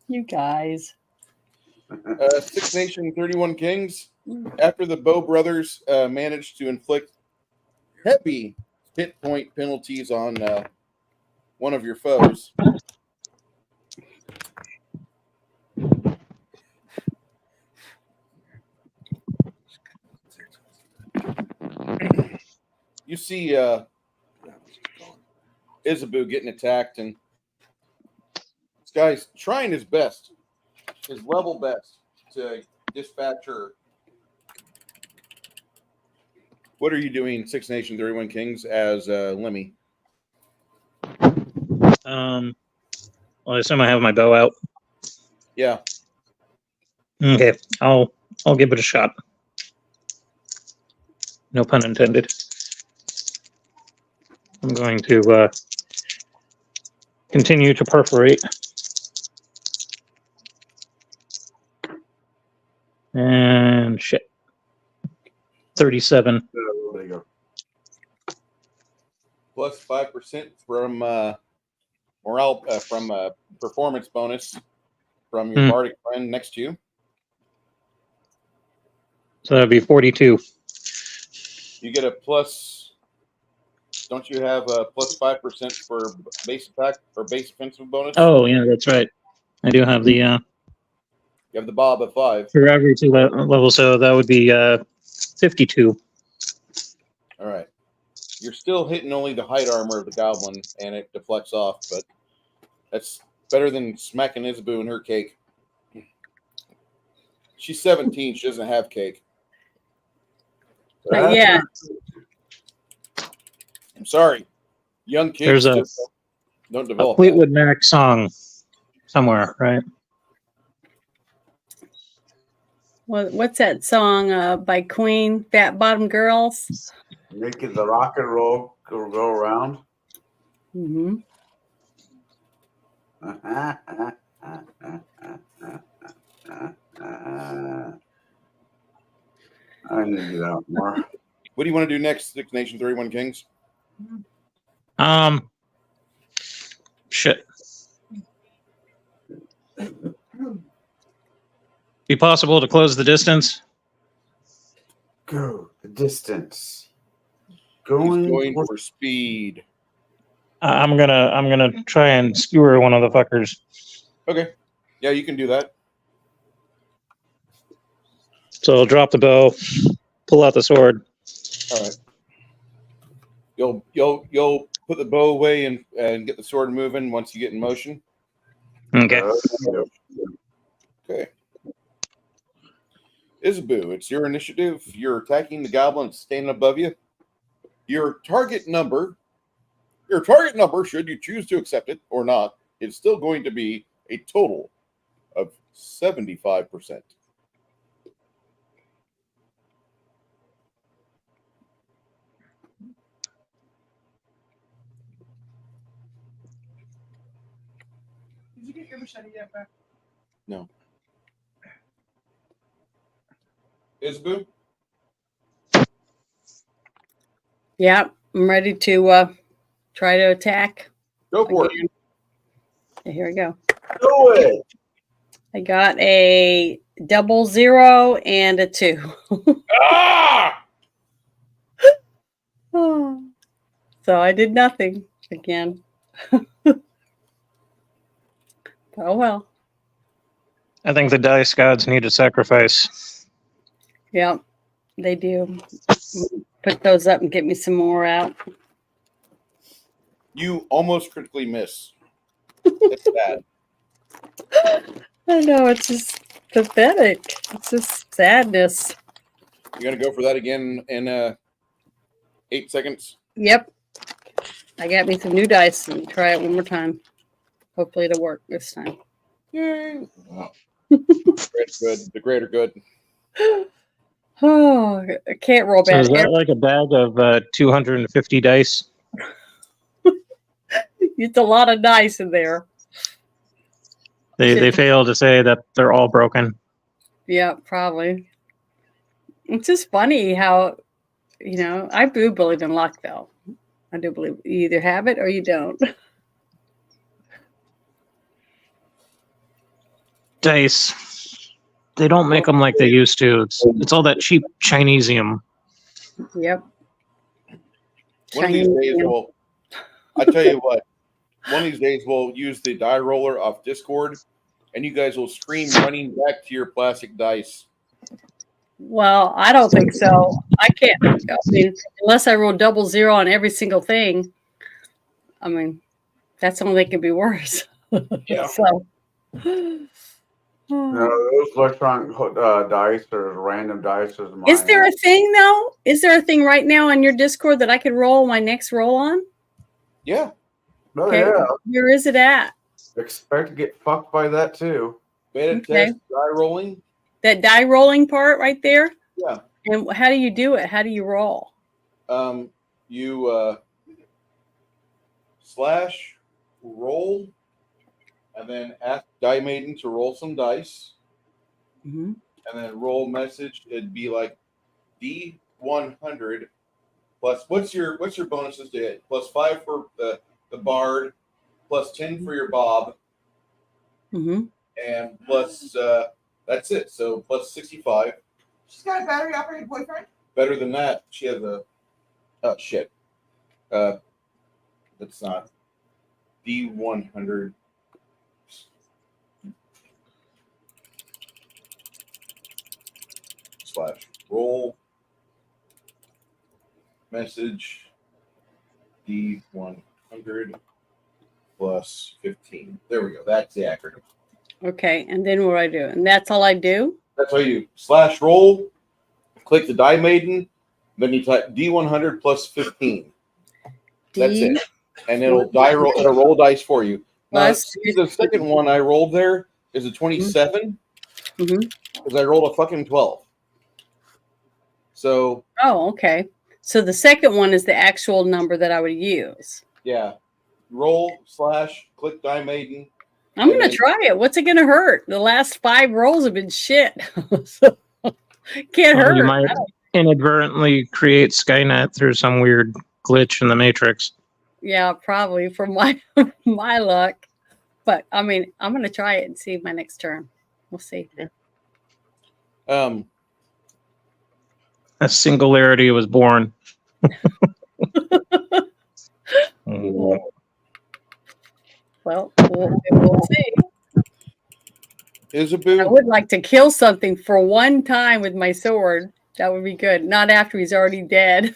G: You guys.
B: Six Nation 31 Kings. After the Bow brothers managed to inflict heavy hit point penalties on one of your foes. You see Isabu getting attacked, and this guy's trying his best, his level best, to dispatch her. What are you doing, Six Nation 31 Kings, as Lemmy?
A: Well, I assume I have my bow out.
B: Yeah.
A: Okay, I'll give it a shot. No pun intended. I'm going to continue to perforate. And shit. 37.
D: There you go.
B: Plus 5% from morale from performance bonus from your bardic friend next to you.
A: So that'd be 42.
B: You get a plus. Don't you have a plus 5% for base attack or base offensive bonus?
A: Oh, yeah, that's right. I do have the
B: You have the Bob at 5.
A: for every two levels, so that would be 52.
B: All right. You're still hitting only the height armor of the goblin, and it deflects off, but that's better than smacking Isabu in her cake. She's 17. She doesn't have cake.
G: Not yet.
B: I'm sorry. Young kids
A: There's a
B: just don't develop.
A: Fleetwood Mac song somewhere, right?
G: What's that song by Queen? Fat Bottom Girls.
D: Making the rock and roll go around.
G: Mm-hmm.
D: I need to get out more.
B: What do you want to do next, Six Nation 31 Kings?
A: Shit. Be possible to close the distance?
D: Go the distance.
B: He's
D: Going
B: for speed.
A: I'm gonna try and skewer one of the fuckers.
B: Okay. Yeah, you can do that.
A: So I'll drop the bow, pull out the sword.
B: All right. You'll put the bow away and get the sword moving once you get in motion.
A: Okay.
B: Okay. Isabu, it's your initiative. You're attacking the goblin standing above you. Your target number, should you choose to accept it or not, is still going to be a total of 75%.
I: Did you get your machete yet, Beth?
B: No. Isabu?
G: Yeah, I'm ready to try to attack.
B: Go for it.
G: Okay, here we go.
D: Do it.
G: I got a 00 and a 2.
B: Ah!
G: Oh. So I did nothing again. Oh well.
A: I think the dice gods need a sacrifice.
G: Yeah, they do. Put those up and get me some more out.
B: You almost critically miss. It's bad.
G: I know, it's just pathetic. It's just sadness.
B: You're going to go for that again in 8 seconds?
G: Yep. I got me some new dice and try it one more time. Hopefully it'll work this time.
B: Yay. Good. The greater good.
G: Oh, I can't roll
A: So
G: bad.
A: is that like a bag of 250 dice?
G: It's a lot of dice in there.
A: They fail to say that they're all broken.
G: Yeah, probably. It's just funny how, I do believe in luck, though. I do believe you either have it or you don't.
A: Dice. They don't make them like they used to. It's all that cheap Chinesium.
G: Yep.
B: One of these days, I tell you what, one of these days we'll use the die roller off Discord, and you guys will scream running back to your plastic dice.
G: Well, I don't think so. I can't. I mean, unless I roll 00 on every single thing. I mean, that's the only thing that could be worse.
B: Yeah.
G: So.
D: No, those electronic dice or random dice is mine.
G: Is there a thing though? Is there a thing right now on your Discord that I could roll my next roll on?
B: Yeah.
D: Oh,
G: Okay.
D: yeah.
G: Where is it at?
D: Expect to get fucked by that too.
B: Beta
G: Okay.
B: test die rolling.
G: That die rolling part right there?
B: Yeah.
G: And how do you do it? How do you roll?
B: You slash roll, and then ask Die Maiden to roll some dice,
G: Mm-hmm.
B: and then roll message. It'd be like D100 plus what's your bonuses to hit? +5 for the bard, +10 for your bob,
G: Mm-hmm.
B: and plus that's it. So +65.
I: She's got a battery operated boyfriend.
B: Better than that, she has a shit. That's not D100. Slash roll message D100 plus 15. There we go. That's the acronym.
G: Okay, and then what do I do? And that's all I do?
B: That's how you slash roll, click the Die Maiden, then you type D100 plus 15. That's it. And it'll roll dice for you. Now, see, the second one I rolled there is a 27 because I rolled a fucking 12. So.
G: Oh, okay. So the second one is the actual number that I would use.
B: Yeah. Roll slash click Die Maiden.
G: I'm going to try it. What's it going to hurt? The last 5 rolls have been shit. So, can't hurt.
A: You might inadvertently create Skynet through some weird glitch in the Matrix.
G: Yeah, probably from my luck. But I mean, I'm going to try it and see my next turn. We'll see.
A: A singularity was born.
G: Well, we'll see. I would like to kill something for one time with my sword. That would be good. Not after he's already dead.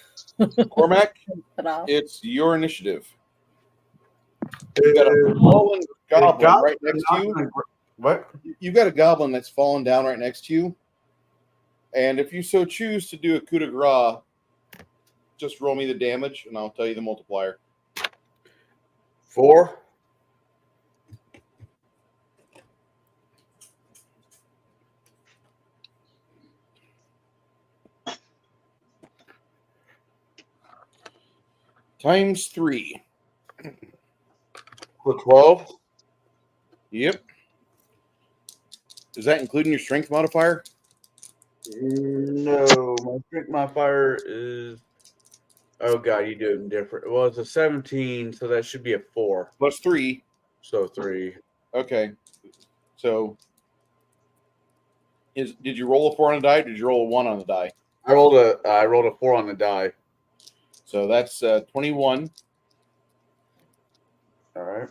B: Cormac,
G: Cut off.
B: it's your initiative. You got a fallen goblin right next to you.
D: What?
B: You've got a goblin that's fallen down right next to you. And if you so choose to do a coup de grace, just roll me the damage and I'll tell you the multiplier.
D: 4.
B: Times 3.
D: For 12?
B: Yep. Is that including your strength modifier?
D: No, my strength modifier is. Oh god, you do it different. Well, it's a 17, so that should be a 4.
B: Plus 3.
D: So 3.
B: Okay. So did you roll a 4 on the die? Or did you roll a 1 on the die?
D: I rolled a 4 on the die.
B: So that's 21.
D: All right.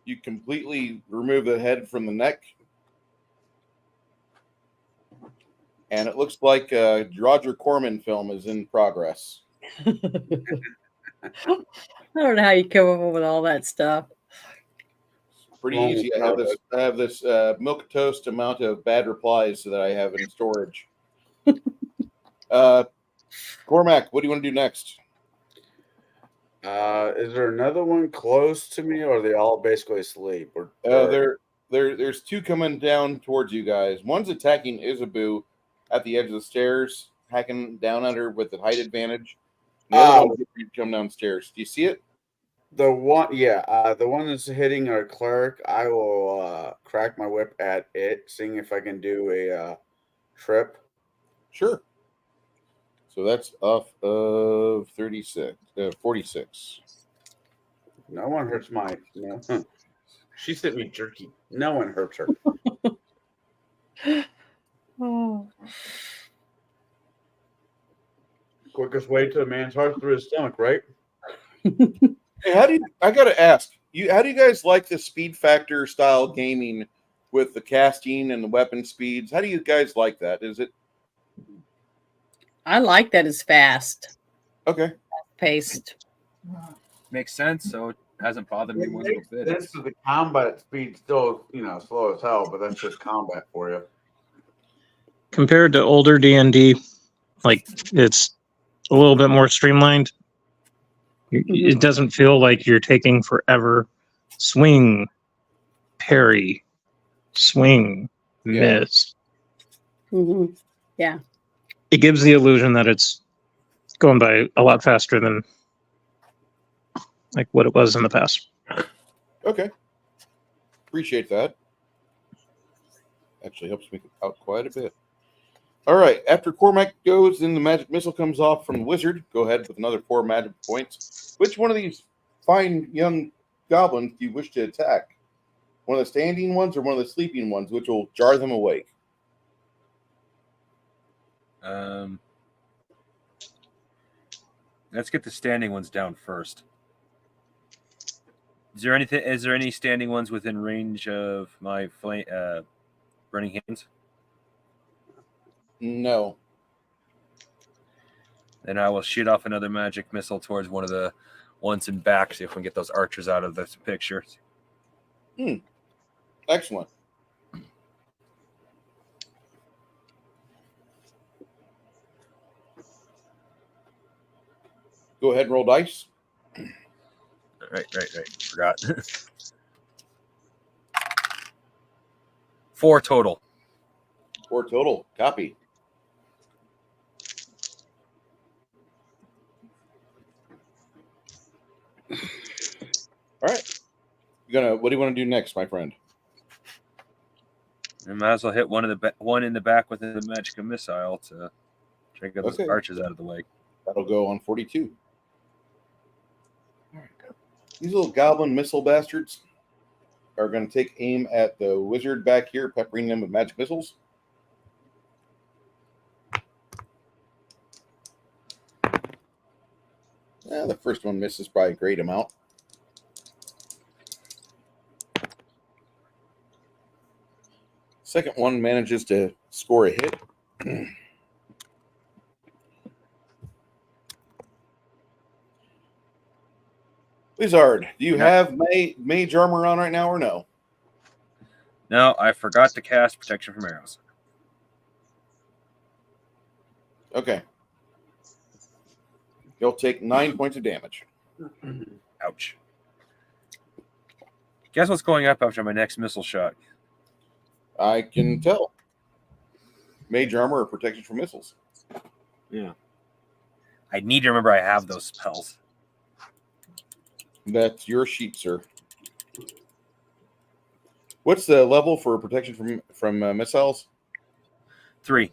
B: You completely remove the head from the neck. And it looks like a Roger Corman film is in progress.
G: I don't know how you come up with all that stuff.
B: Pretty easy. I have this milk toast amount of bad replies that I have in storage. Cormac, what do you want to do next?
D: Is there another one close to me, or are they all basically asleep?
B: There's two coming down towards you guys. One's attacking Isabu at the edge of the stairs, hacking down under with the height advantage. The other one's getting to come downstairs. Do you see it?
D: The one that's hitting our cleric, I will crack my whip at it, seeing if I can do a trip.
B: Sure. So that's off of 46.
D: No one hurts my. No. She sent me jerky. No one hurts her.
G: Oh.
D: Quickest way to a man's heart through his stomach, right?
B: Hey, I gotta ask you, how do you guys like the speed factor style gaming with the casting and the weapon speeds? How do you guys like that? Is it
G: I like that it's fast.
B: okay?
G: Paced.
E: Makes sense. So it hasn't bothered me one little bit.
D: This is the combat speed still, slow as hell, but that's just combat for you.
A: Compared to older D&D, like it's a little bit more streamlined. It doesn't feel like you're taking forever. Swing, parry, swing, miss.
G: Mm-hmm. Yeah.
A: It gives the illusion that it's going by a lot faster than like what it was in the past.
B: Okay, appreciate that. Actually helps me out quite a bit. All right, after Cormac goes, then the magic missile comes off from the wizard. Go ahead with another 4 magic points. Which one of these fine young goblins do you wish to attack? One of the standing ones or one of the sleeping ones, which will jar them awake?
E: Let's get the standing ones down first. Is there any standing ones within range of my burning hands?
B: No.
E: Then I will shoot off another magic missile towards one of the ones in back, see if we can get those archers out of this picture.
B: Excellent. Go ahead and roll dice.
E: Right. Forgot. 4 total.
B: 4 total. Copy. All right. What do you want to do next, my friend?
E: I might as well hit one in the back with the magic missile to try to get those archers out of the way.
B: That'll go on 42. All right. These little goblin missile bastards are going to take aim at the wizard back here, peppering them with magic missiles. The first one misses by a great amount. Second one manages to score a hit. Blizzard, do you have mage armor on right now or no?
E: No, I forgot to cast protection from arrows.
B: Okay. You'll take 9 points of damage.
E: Ouch. Guess what's going up after my next missile shot?
B: I can tell. Mage armor or protection from missiles.
E: Yeah. I need to remember I have those spells.
B: That's your sheet, sir. What's the level for protection from missiles?
E: 3.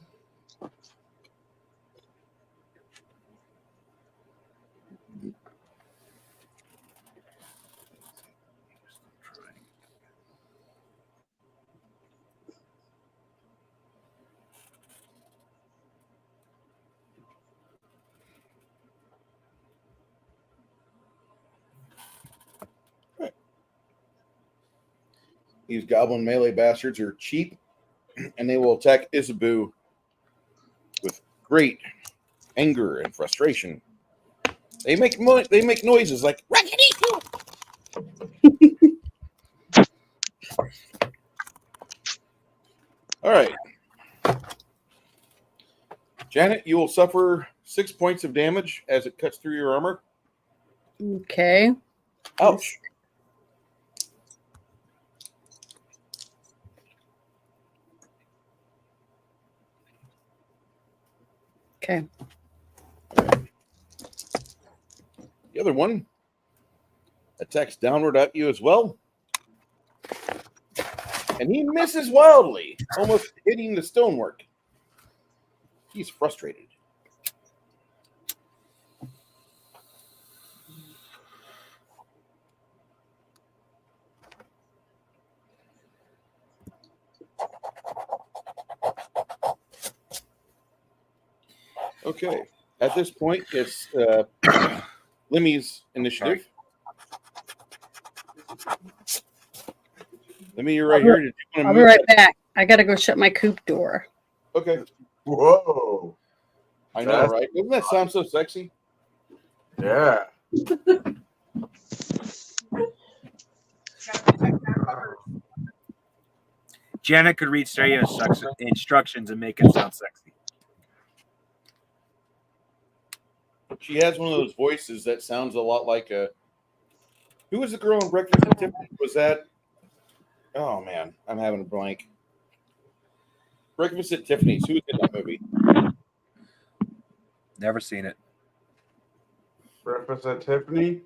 B: These goblin melee bastards are cheap, and they will attack Isabu with great anger and frustration. They make noises like "Rackety-doo." All right, Janet, you will suffer 6 points of damage as it cuts through your armor.
G: Okay.
B: Ouch.
G: Okay.
B: The other one attacks downward at you as well. And he misses wildly, almost hitting the stonework. He's frustrated. Okay. At this point, it's Limmy's initiative. Lemmy, you're right here. Did you want to
G: I'll
B: move
G: be right back. I gotta go shut my coop door.
B: Okay.
D: Whoa.
B: I know, right? Doesn't that sound so sexy?
D: Yeah.
E: Janet could read stereo instructions and make it sound sexy.
B: She has one of those voices that sounds a lot like a. Who was the girl in Breakfast at Tiffany's? Was that? Oh man, I'm having a blank. Breakfast at Tiffany's. Who was in that movie?
E: Never seen it.
D: Breakfast at Tiffany.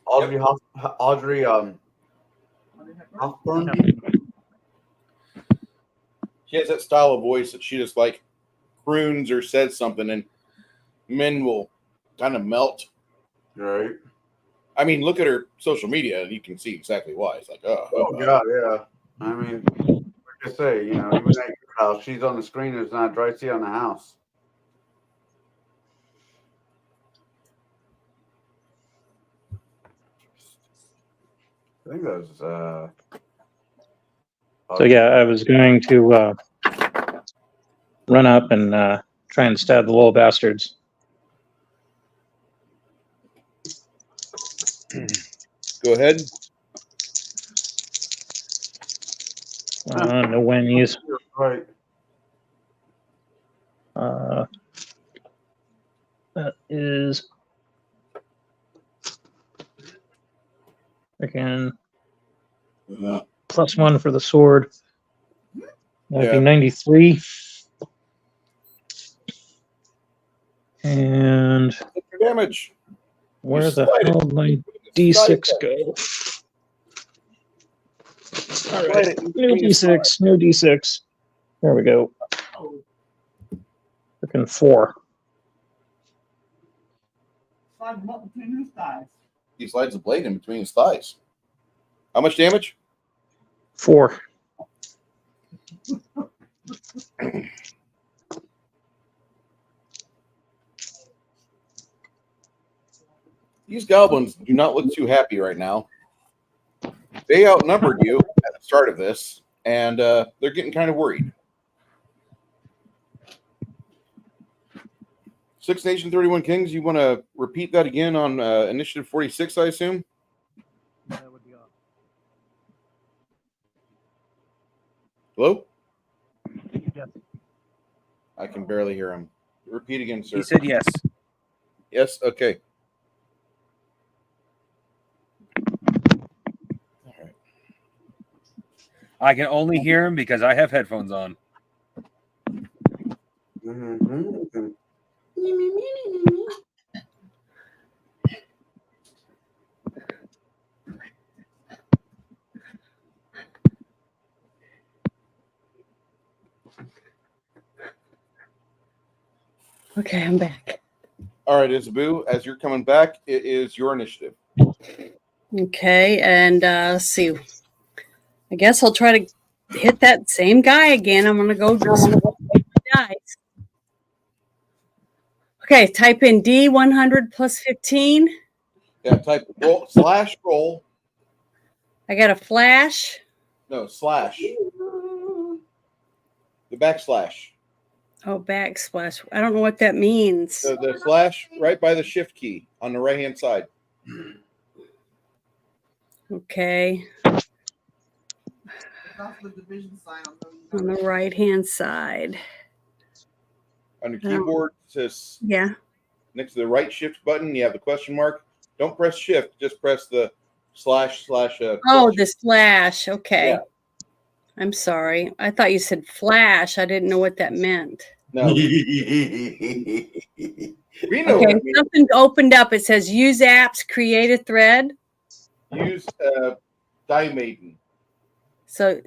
D: Audrey Hepburn.
B: She has that style of voice that she just like croons or says something, and men will kind of melt.
D: Right.
B: I mean, look at her social media, and you can see exactly why. It's like,
D: Oh God, yeah. I mean, like I say, you know, even at your house, she's on the screen. There's not a dry seat on the house. I think that was.
A: So yeah, I was going to run up and try and stab the little bastards.
B: Go ahead.
A: No whammies.
D: Right.
A: That is again +1 for the sword. That'd be 93. And
B: damage.
A: Where the hell did my D6 go? All right, new D6, new D6. There we go. Freaking 4.
I: Slide them up between his thighs.
B: He slides a blade in between his thighs. How much damage?
A: 4.
B: These goblins do not look too happy right now. They outnumbered you at the start of this, and they're getting kind of worried. 6 Nation 31 Kings, you want to repeat that again on Initiative 46, I assume? Hello?
E: Yes.
B: I can barely hear him. Repeat again, sir.
E: He said yes.
B: Yes, okay. All right.
E: I can only hear him because I have headphones on.
D: Mm-hmm.
G: Okay, I'm back.
B: All right, Isabu, as you're coming back, it is your initiative.
G: Okay, and let's see. I guess I'll try to hit that same guy again. I'm gonna go dice. Okay, type in D100 plus 15.
B: Yeah, type roll /roll.
G: I got a flash.
B: No, slash. The backslash.
G: Oh, backsplash. I don't know what that means.
B: The slash right by the shift key on the right hand side.
G: Okay,
I: That's the division sign
G: on the right hand side.
B: On your keyboard, it says
G: Yeah.
B: next to the right shift button, you have the question mark. Don't press shift, just press the //
G: Oh, this flash. Okay.
B: Yeah.
G: I'm sorry. I thought you said flash. I didn't know what that meant.
B: No. We know
G: Okay,
B: what it means.
G: something opened up. It says use apps, create a thread.
B: Use Die Maiden.
G: So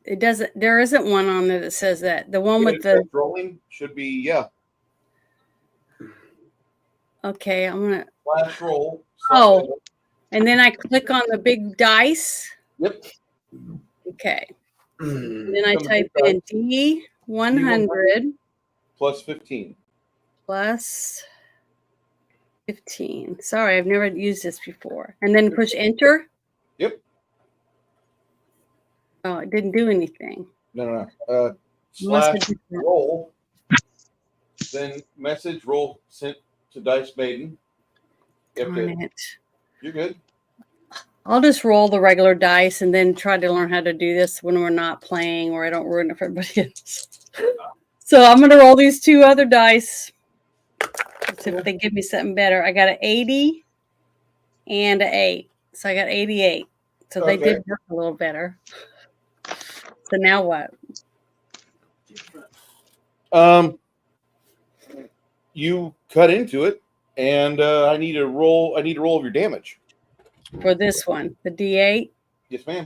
G: it doesn't, there isn't one on there that says that. The one with the,
B: rolling should be, yeah.
G: okay, I'm going to,
B: Flash roll.
G: oh, and then I click on the big dice.
B: Yep.
G: Okay. And then I
B: On the
G: type
B: big
G: in D100
B: plus 15.
G: plus 15. Sorry, I've never used this before. And then push enter.
B: Yep.
G: Oh, it didn't do anything.
B: No.
G: Must
B: Slash
G: have been-
B: roll. Then message roll sent to Dice Maiden. You have
G: Darn
B: to,
G: it.
B: you're good.
G: I'll just roll the regular dice and then try to learn how to do this when we're not playing, or I don't ruin it for everybody else. So I'm going to roll these two other dice. Let's see if they give me something better. I got an 80 and an 8. So I got 88. So they did work a little better. So now what?
B: You cut into it, and I need a roll of your damage.
G: For this one, the D8.
B: Yes, ma'am.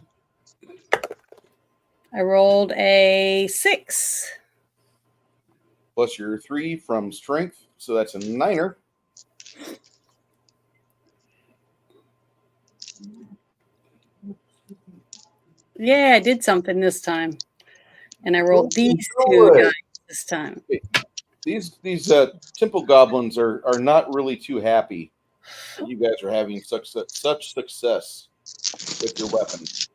G: I rolled a 6.
B: Plus your 3 from strength, so that's a 9er.
G: Yeah, I did something this time. And I rolled these
B: Good.
G: two dice this time.
B: These temple goblins are not really too happy that you guys are having such success with your weapons.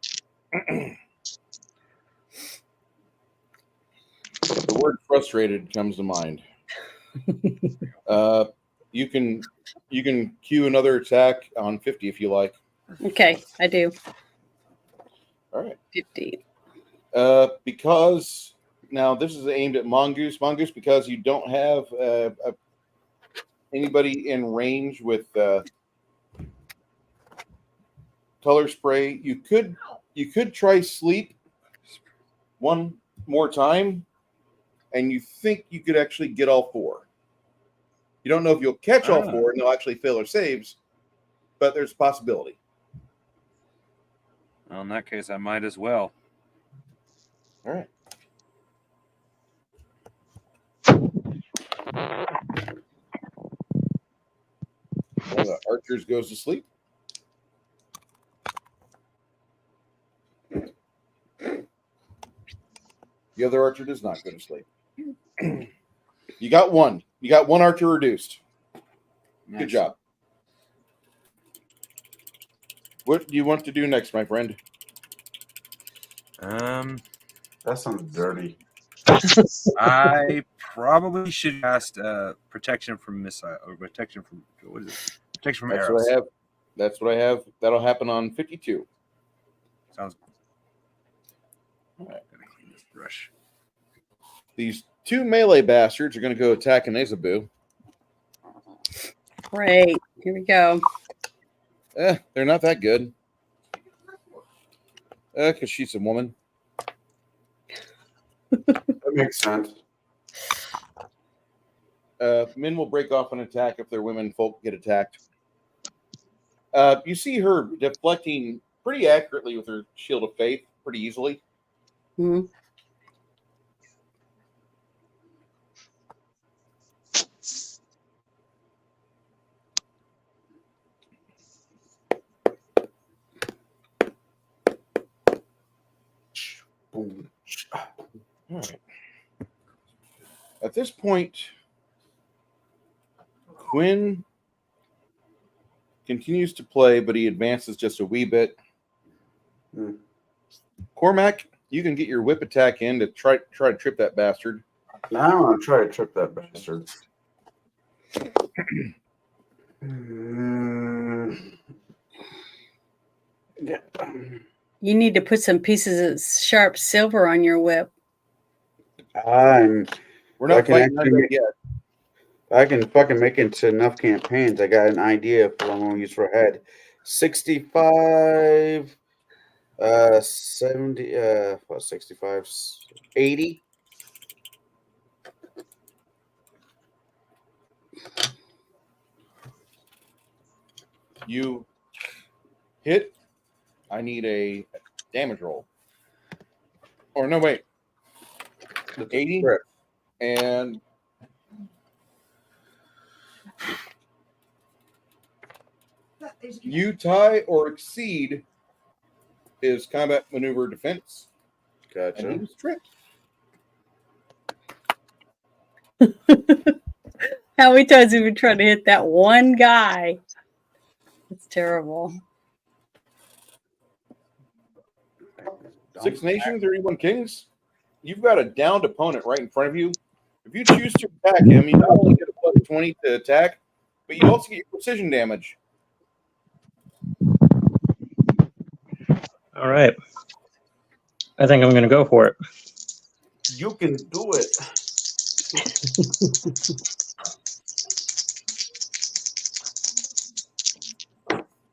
B: The word frustrated comes to mind. You can cue another attack on 50 if you like.
G: Okay, I do.
B: All right.
G: 50.
B: Because now this is aimed at Mongoose. Mongoose, because you don't have anybody in range with color spray, you could try sleep one more time, and you think you could actually get all 4. You don't know if you'll catch all 4 and they'll actually fail their saves, but there's a possibility.
E: Well, in that case, I might as well.
B: All right. One of the archers goes to sleep. The other archer does not go to sleep. You got one. You got one archer reduced. Good job. What do you want to do next, my friend?
D: That sounds dirty.
E: I probably should ask protection from missile or protection from what is it? Protection from
B: That's
E: arrows.
B: what I have. That's what I have. That'll happen on 52.
E: Sounds.
B: All right.
E: This brush.
B: These two melee bastards are going to go attack an Azabu.
G: Great. Here we go.
B: They're not that good. Because she's a woman.
D: That makes sense.
B: Men will break off an attack if their women folk get attacked. You see her deflecting pretty accurately with her Shield of Faith, pretty easily.
G: Hmm.
D: Boom.
B: All right. At this point, Quinn continues to play, but he advances just a wee bit.
D: Hmm.
B: Cormac, you can get your whip attack in to try to trip that bastard.
D: Now I'm gonna try to trip that bastard. Yeah.
G: You need to put some pieces of sharp silver on your whip.
D: I'm.
B: We're not
D: I can
B: fighting
D: actually
B: that
D: make-
B: yet.
D: I can fucking make it to enough campaigns. I got an idea of what I'm gonna use for a head. 65, 70, 65, 80.
B: You hit. I need a damage roll. Or no, wait. 80
D: Correct.
B: and you tie or exceed his combat maneuver defense. And he
D: Gotcha.
B: was tripped.
G: How many times have you been trying to hit that one guy? It's terrible.
B: 6 nations, 31 kings. You've got a downed opponent right in front of you. If you choose to attack him, you not only get a plus 20 to attack, but you also get your precision damage.
A: All right. I think I'm going to go for it.
D: You can do it.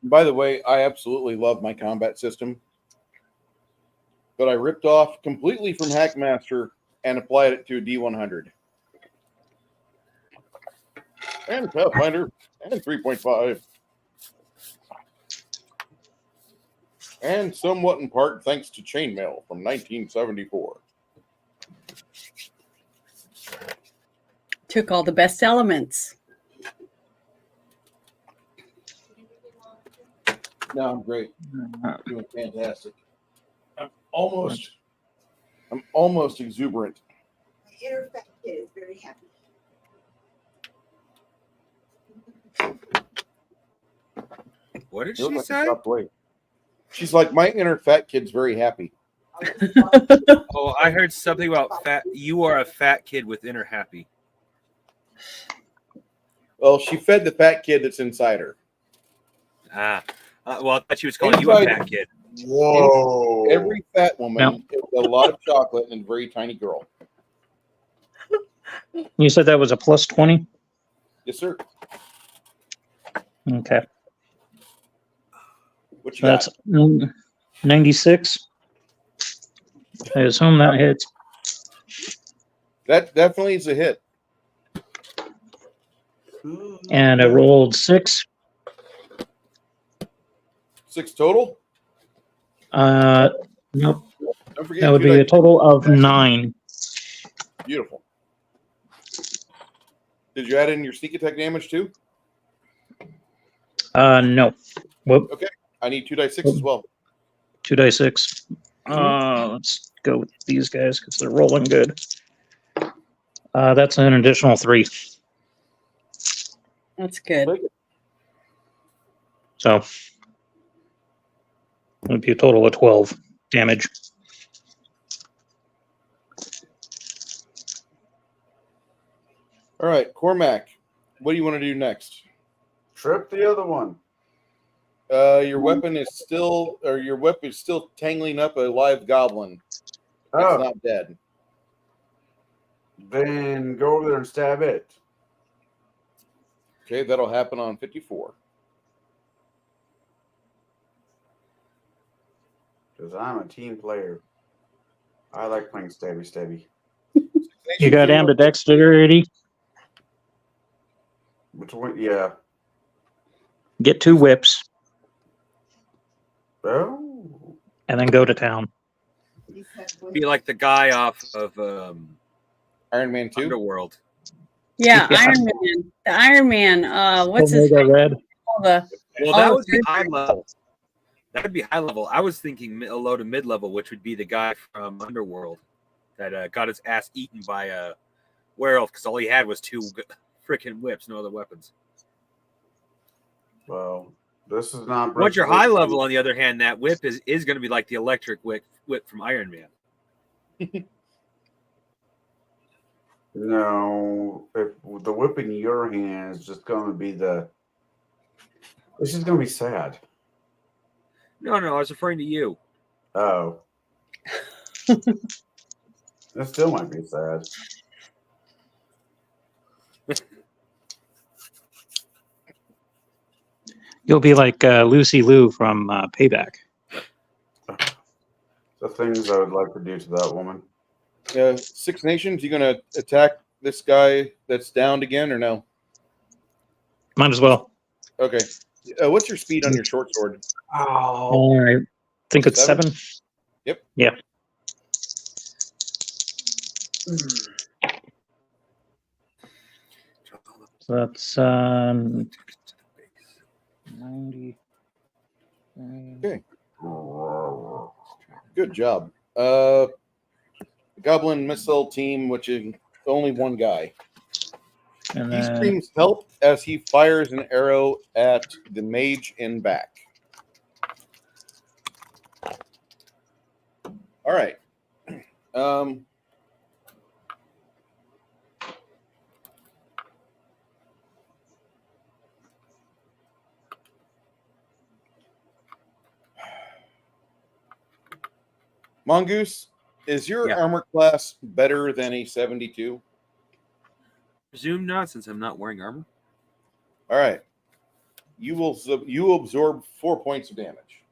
B: By the way, I absolutely love my combat system, but I ripped off completely from Hackmaster and applied it to a D100. And Pathfinder, and 3.5. And somewhat in part thanks to Chainmail from 1974.
G: Took all the best elements.
B: No, I'm great. Doing fantastic. I'm almost exuberant.
H: My inner fat kid is very happy.
E: What did
B: You look
E: she
B: like a
E: say?
B: soft boy. She's like, my inner fat kid's very happy.
E: Oh, I heard something about fat. You are a fat kid with inner happy.
B: Well, she fed the fat kid that's inside her.
E: Well, I thought she was calling you a
B: Inside-
E: fat kid.
D: Whoa.
B: Every fat woman
A: No.
B: is a lot of chocolate and a very tiny girl.
A: You said that was a plus 20?
B: Yes, sir.
A: Okay.
B: What you
A: That's
B: got?
A: 96. I assume that hits.
B: That definitely is a hit.
A: And I rolled 6.
B: 6 total.
A: Nope.
B: Don't forget
A: That would
B: two
A: be a
B: dice.
A: total of 9.
B: Beautiful. Did you add in your sneak attack damage too?
A: No. Whoop.
B: I need 2 dice 6 as well.
A: 2 die 6. Let's go with these guys because they're rolling good. That's an additional 3.
G: That's good.
A: So It'd be a total of 12 damage.
B: All right, Cormac, what do you want to do next?
D: Trip the other one.
B: Your weapon is still tangling up a live goblin.
D: Oh.
B: It's not dead.
D: Then go over there and stab it.
B: Okay, that'll happen on 54.
D: Because I'm a team player. I like playing stabby.
A: You got ambidexterity?
D: Which one? Yeah.
A: Get 2 whips
D: Oh.
A: and then go to town.
E: Be like the guy off of
B: Iron Man 2?
E: Underworld.
G: Yeah,
A: Yeah.
G: Iron Man. The Iron Man. What's his
A: Omega Red.
G: all the
E: Well,
G: all
E: that
G: the
E: would be high level. That would be high level. I was thinking low to mid level, which would be the guy from Underworld that got his ass eaten by a werewolf because all he had was 2 freaking whips, no other weapons.
D: Well, this is not.
E: Once you're high level, on the other hand, that whip is going to be like the electric whip from Iron Man.
D: No, if the whip in your hand is just going to be the. It's just going to be sad.
E: No, I was referring to you.
D: Oh. That still might be sad.
A: You'll be like Lucy Liu from Payback.
D: The things I would like to do to that woman.
B: 6 Nations, you going to attack this guy that's downed again or no?
A: Might as well.
B: Okay. What's your speed on your short sword?
A: Oh, I think it's 7.
B: Yep.
A: Yeah. So that's 90.
B: Okay. Good job. Goblin missile team, which is only one guy.
A: And
B: He
A: then
B: screams help as he fires an arrow at the mage in back. All right. Mongoose, is your armor class better than a 72?
E: Presume not, since I'm not wearing armor.
B: All right. You will absorb 4 points of damage.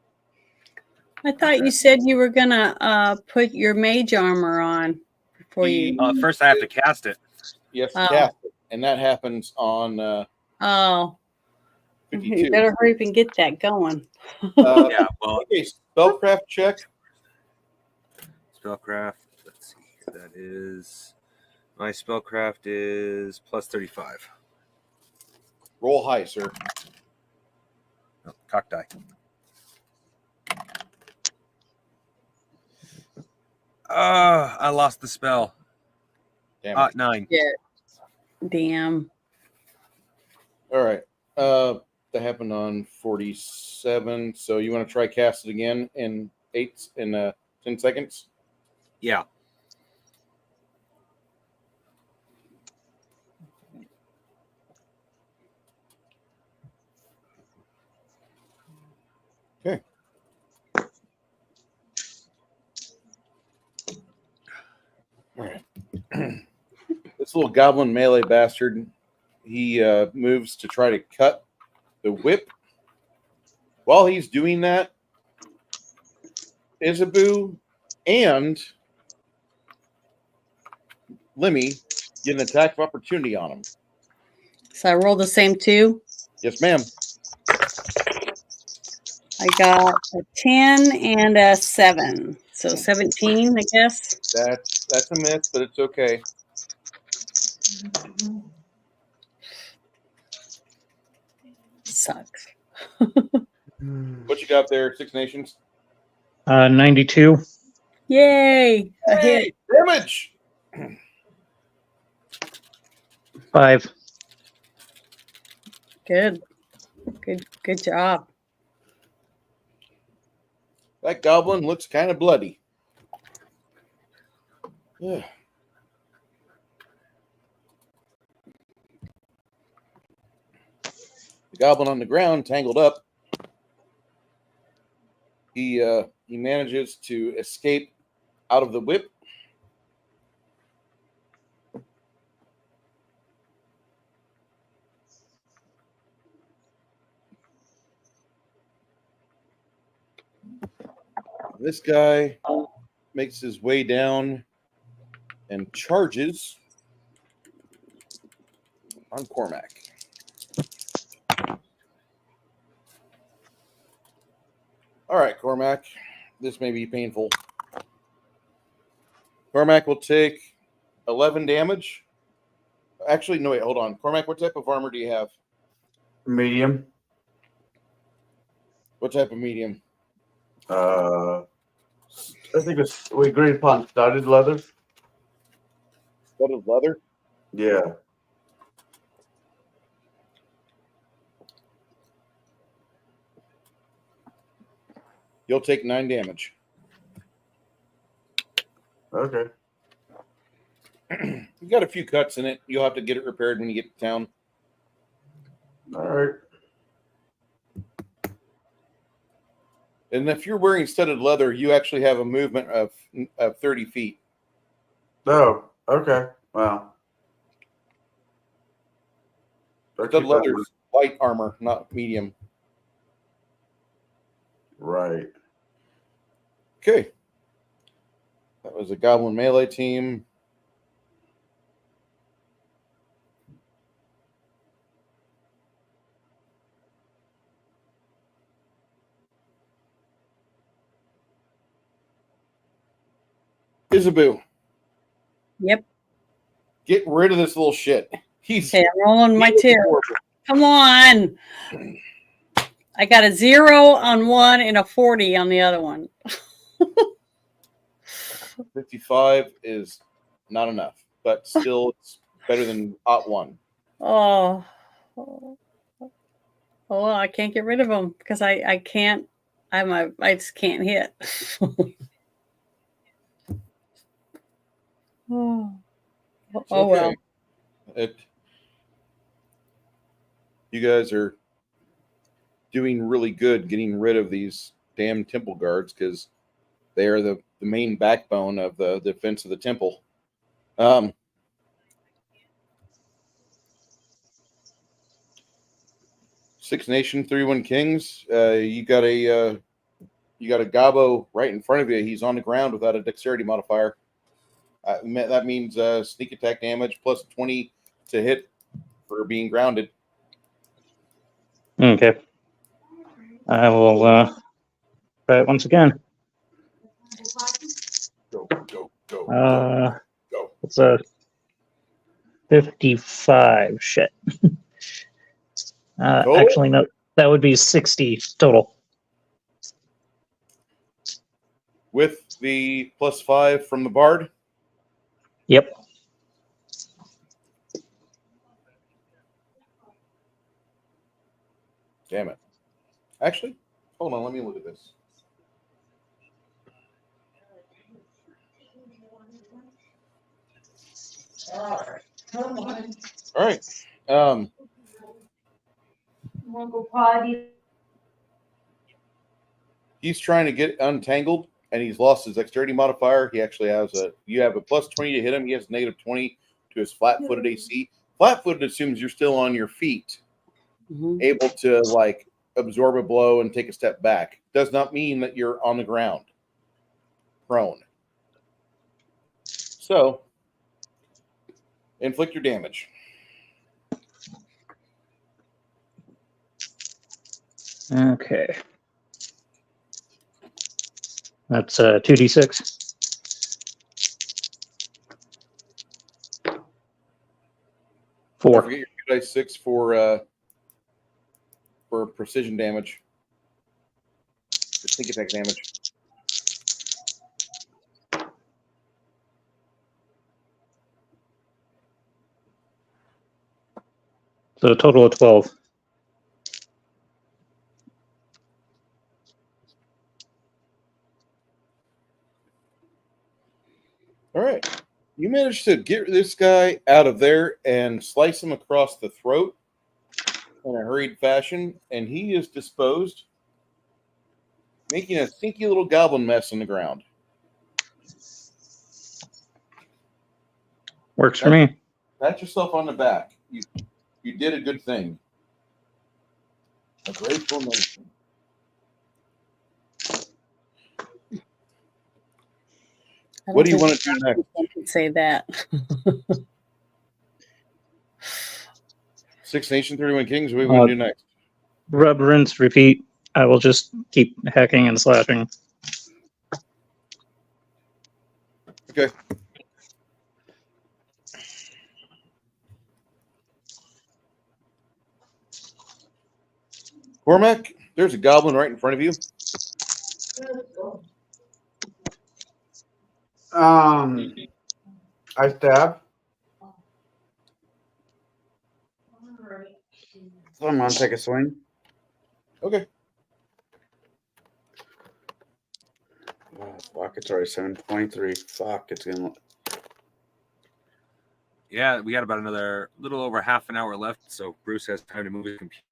G: I thought you said you were gonna put your mage armor on before you.
E: First, I have to cast it.
B: Yes,
G: Oh.
B: cast it, and that happens on
G: Oh,
B: 52.
G: you better hurry up and get that going.
E: Yeah, well,
B: Okay, spellcraft check.
E: Spellcraft. Let's see. That is my spellcraft is plus 35.
B: Roll high, sir.
E: Oh, cock die. I lost the spell.
B: Damn it.
E: 9.
G: Yeah. Damn.
B: All right. That happened on 47. So you want to try cast it again in 10 seconds?
E: Yeah.
B: Okay. All right. This little goblin melee bastard, he moves to try to cut the whip. While he's doing that, Isabu and Lemmy get an attack of opportunity on him.
G: So I rolled the same 2.
B: Yes, ma'am.
G: I got a 10 and a 7. So 17, I guess.
B: That's a miss, but it's okay.
G: Sucks.
B: What you got there, 6 Nations?
A: 92.
G: Yay! A hit.
B: Damage!
A: 5.
G: Good. Good job.
B: That goblin looks kind of bloody. Yeah. The goblin on the ground, tangled up. He manages to escape out of the whip. This guy makes his way down and charges on Cormac. All right, Cormac. This may be painful. Cormac will take 11 damage. Actually, no, wait, hold on. Cormac, what type of armor do you have?
D: Medium.
B: What type of medium?
D: I think we agreed upon studded leather.
B: Studded leather?
D: Yeah.
B: You'll take 9 damage.
D: Okay.
B: You got a few cuts in it. You'll have to get it repaired when you get to town.
D: All right.
B: And if you're wearing studded leather, you actually have a movement of 30 feet.
D: Oh, okay. Wow.
B: Studded leather's light armor, not medium.
D: Right.
B: Okay. That was a goblin melee team. Isabu.
G: Yep.
B: Get rid of this little shit. He's
G: Okay, I'm rolling my two. Come on. I got a 0 on one and a 40 on the other one.
B: 55 is not enough, but still it's better than @1.
G: Oh. Oh, I can't get rid of them because I can't. I just can't hit. Oh,
B: It's
G: oh well.
B: You guys are doing really good getting rid of these damn temple guards because they are the main backbone of the defense of the temple. Six Nation 3-1 Kings. You got a Gabo right in front of you. He's on the ground without a dexterity modifier. That means sneak attack damage plus 20 to hit for being grounded.
A: Okay. I will try it once again.
B: Go, go, go. Go.
A: It's a 55. Shit. Actually, no. That would be 60 total.
B: With the +5 from the bard?
A: Yep.
B: Damn it. Actually, hold on. Let me look at this.
H: All right, come on.
B: All right.
H: You want to go potty?
B: He's trying to get untangled, and he's lost his dexterity modifier. He actually has you have a +20 to hit him. He has -20 to his flat-footed AC. Flat-footed assumes you're still on your feet, able to like absorb a blow and take a step back. Does not mean that you're on the ground, prone. So, inflict your damage.
A: Okay. That's 2d6.
B: Don't
A: 4.
B: forget your 2d6 for precision damage. For sneak attack damage.
A: So a total of 12.
B: You managed to get this guy out of there and slice him across the throat in a hurried fashion, and he is disposed, making a stinky little goblin mess on the ground.
A: Works for me.
B: Pat yourself on the back. You did a good thing. A grateful nation. What do you want to do next?
G: I can say that.
B: 6 Nation, 31 Kings. What do you want to do next?
A: Rub, rinse, repeat. I will just keep hacking and slashing.
B: Okay. Cormac, there's a goblin right in front of you.
D: I stab. So I'm gonna take a swing.
B: Okay.
D: Oh, fuck, it's already 7:23. Fuck, it's gonna.
E: Yeah, we got about another little over half an hour left, so Bruce has time to move his computer.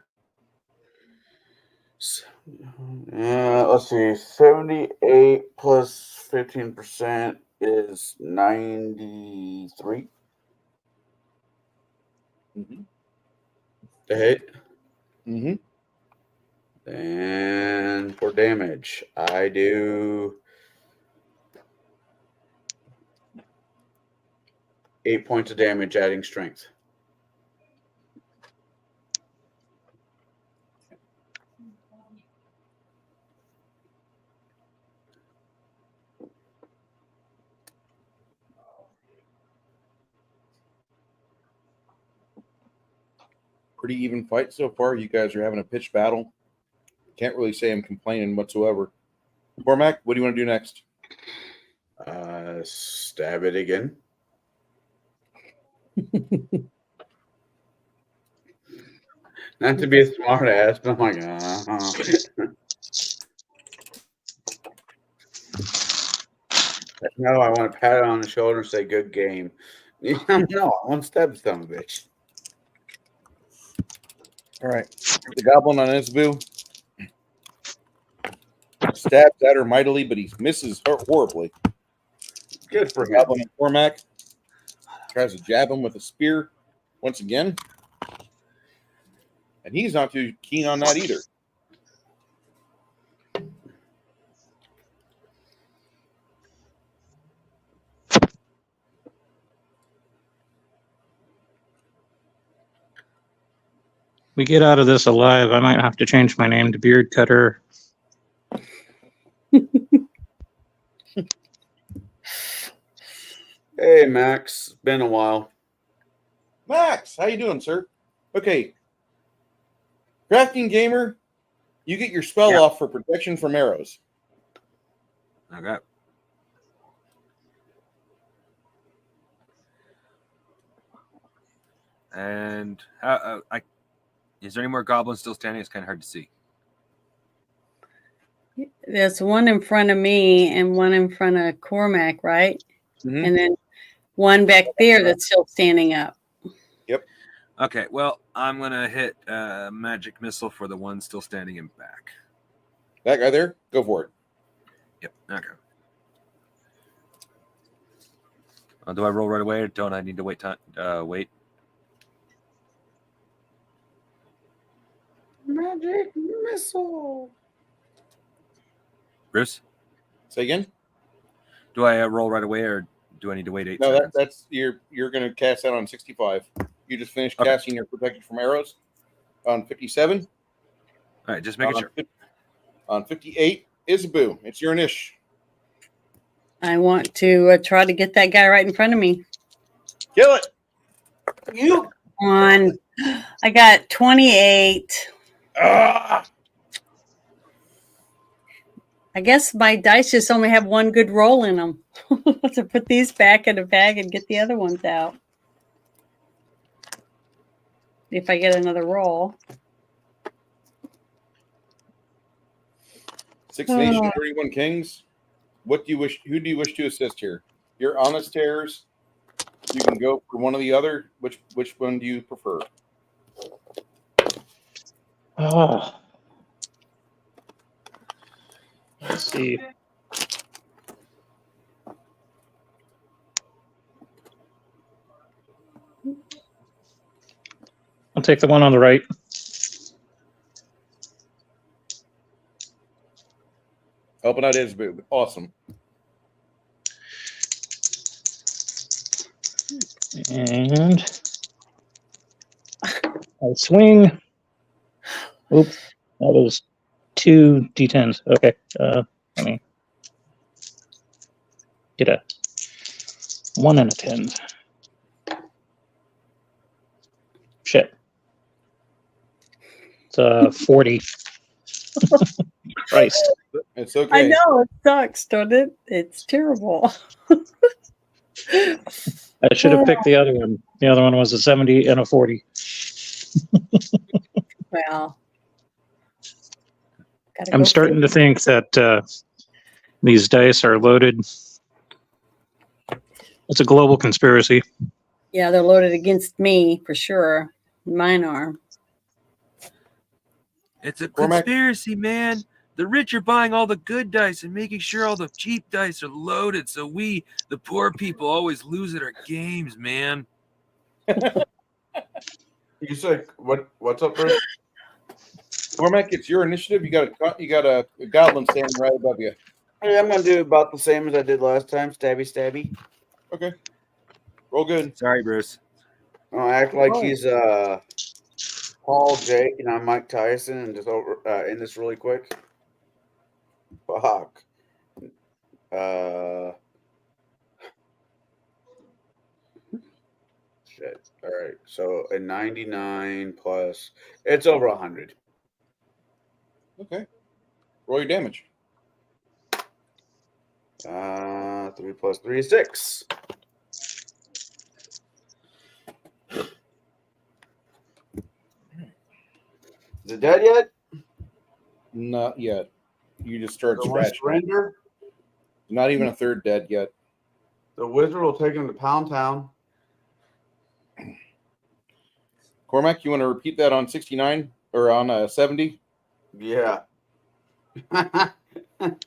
D: Let's see. 78 plus 15% is 93. The hit.
B: Mm-hmm.
D: And for damage, I do 8 points of damage, adding strength.
B: Pretty even fight so far. You guys are having a pitched battle. Can't really say I'm complaining whatsoever. Cormac, what do you want to do next?
D: Stab it again. Not to be a smart ass, but I'm like, No, I want to pat it on the shoulder and say, good game. No, I want to stab the son of a bitch.
B: All right. The goblin on Isbu stabs at her mightily, but he misses her horribly.
D: Good for him.
B: Goblin on Cormac tries to jab him with a spear once again. And he's not too keen on that either.
A: We get out of this alive, I might have to change my name to Beard Cutter.
D: Hey, Max. Been a while.
B: Max, how you doing, sir? Okay. Crafting Gamer, you get your spell off for protection from arrows.
E: Okay. And is there any more goblins still standing? It's kind of hard to see.
G: There's one in front of me and one in front of Cormac, right?
B: Mm-hmm.
G: And then one back there that's still standing up.
B: Yep.
E: Okay, well, I'm going to hit magic missile for the one still standing in back.
B: That guy there? Go for it.
E: Yep, okay. Do I roll right away or don't I need to wait? Wait.
D: Magic missile.
E: Bruce?
B: Say again?
E: Do I roll right away or do I need to wait 8
B: No,
E: seconds?
B: that's you're going to cast that on 65. You just finished casting your protection from arrows on 57.
E: All right, just making sure.
B: On 58, Isabu, it's your niche.
G: I want to try to get that guy right in front of me.
B: Kill it. You.
G: I got 28.
B: Ah!
G: I guess my dice just only have one good roll in them. To put these back in a bag and get the other ones out. If I get another roll.
B: 6 Nation, 31 Kings. What do you wish? Who do you wish to assist here? Your honest terrors, You can go for one or the other. Which one do you prefer?
A: Oh. Let's see. I'll take the one on the right.
B: Helping out Isaboo. Awesome.
A: And I swing. Oops, that was 2 d10s. Okay, let me get a 1 and a 10. Shit. It's 40. Christ.
B: It's okay.
G: I know it sucks, doesn't it? It's terrible.
A: I should have picked the other one. The other one was a 70 and a 40.
G: Well,
A: I'm starting to think that these dice are loaded. It's a global conspiracy.
G: Yeah, they're loaded against me for sure. Mine are.
E: It's a conspiracy, man. The rich are buying all the good dice and making sure all the cheap dice are loaded, so we, the poor people, always lose at our games, man.
D: You say what's up, Bruce?
B: Cormac, it's your initiative. You got a goblin standing right above you.
D: Yeah, I'm gonna do about the same as I did last time. Stabby, stabby.
B: Okay. Roll good.
E: Sorry, Bruce.
D: I'll act like he's Paul Jake and I'm Mike Tyson and just end this really quick. Fuck. Shit. All right. So a 99 plus, it's over 100.
B: Okay. Roll your damage.
D: 3 plus 3 is 6. Is it dead yet?
B: Not yet. You just started
D: The
B: scratching.
D: surrender.
B: Not even a third dead yet.
D: The wizard will take him to Pound Town.
B: Cormac, you want to repeat that on 69 or on 70?
D: Yeah.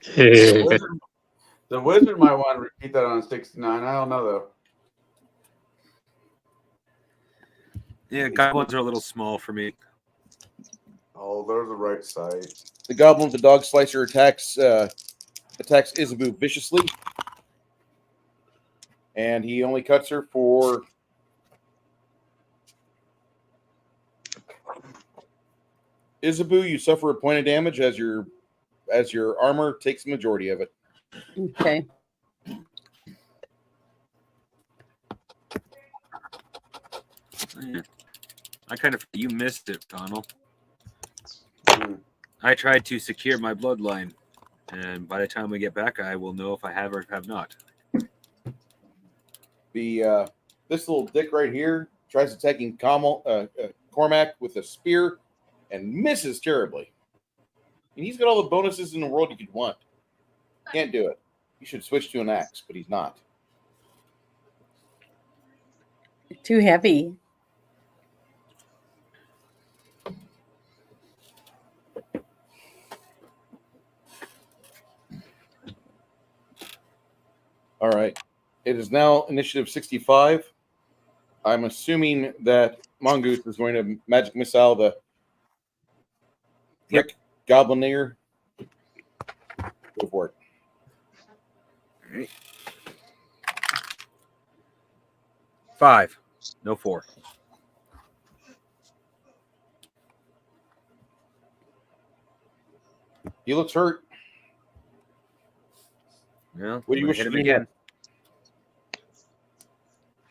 A: Hey.
D: The wizard might want to repeat that on 69. I don't know though.
E: Yeah, goblins are a little small for me.
D: Oh, they're the right side.
B: The goblin with the dog slicer attacks Isaboo viciously. And he only cuts her for Isaboo, you suffer a point of damage as your armor takes the majority of it.
G: Okay.
E: Yeah. You missed it, Donald.
D: Mm.
E: I tried to secure my bloodline, and by the time we get back, I will know if I have or have not.
B: The this little dick right here tries attacking Cormac with a spear and misses terribly. And he's got all the bonuses in the world you could want. Can't do it. You should switch to an axe, but he's not.
G: Too heavy.
B: All right. It is now initiative 65. I'm assuming that Mongoose is going to magic missile the prick goblinier. Go for it.
E: All right. 5, no 4.
B: He looks hurt.
E: Yeah,
B: What do you wish
E: hit
B: to
E: him
B: do
E: again?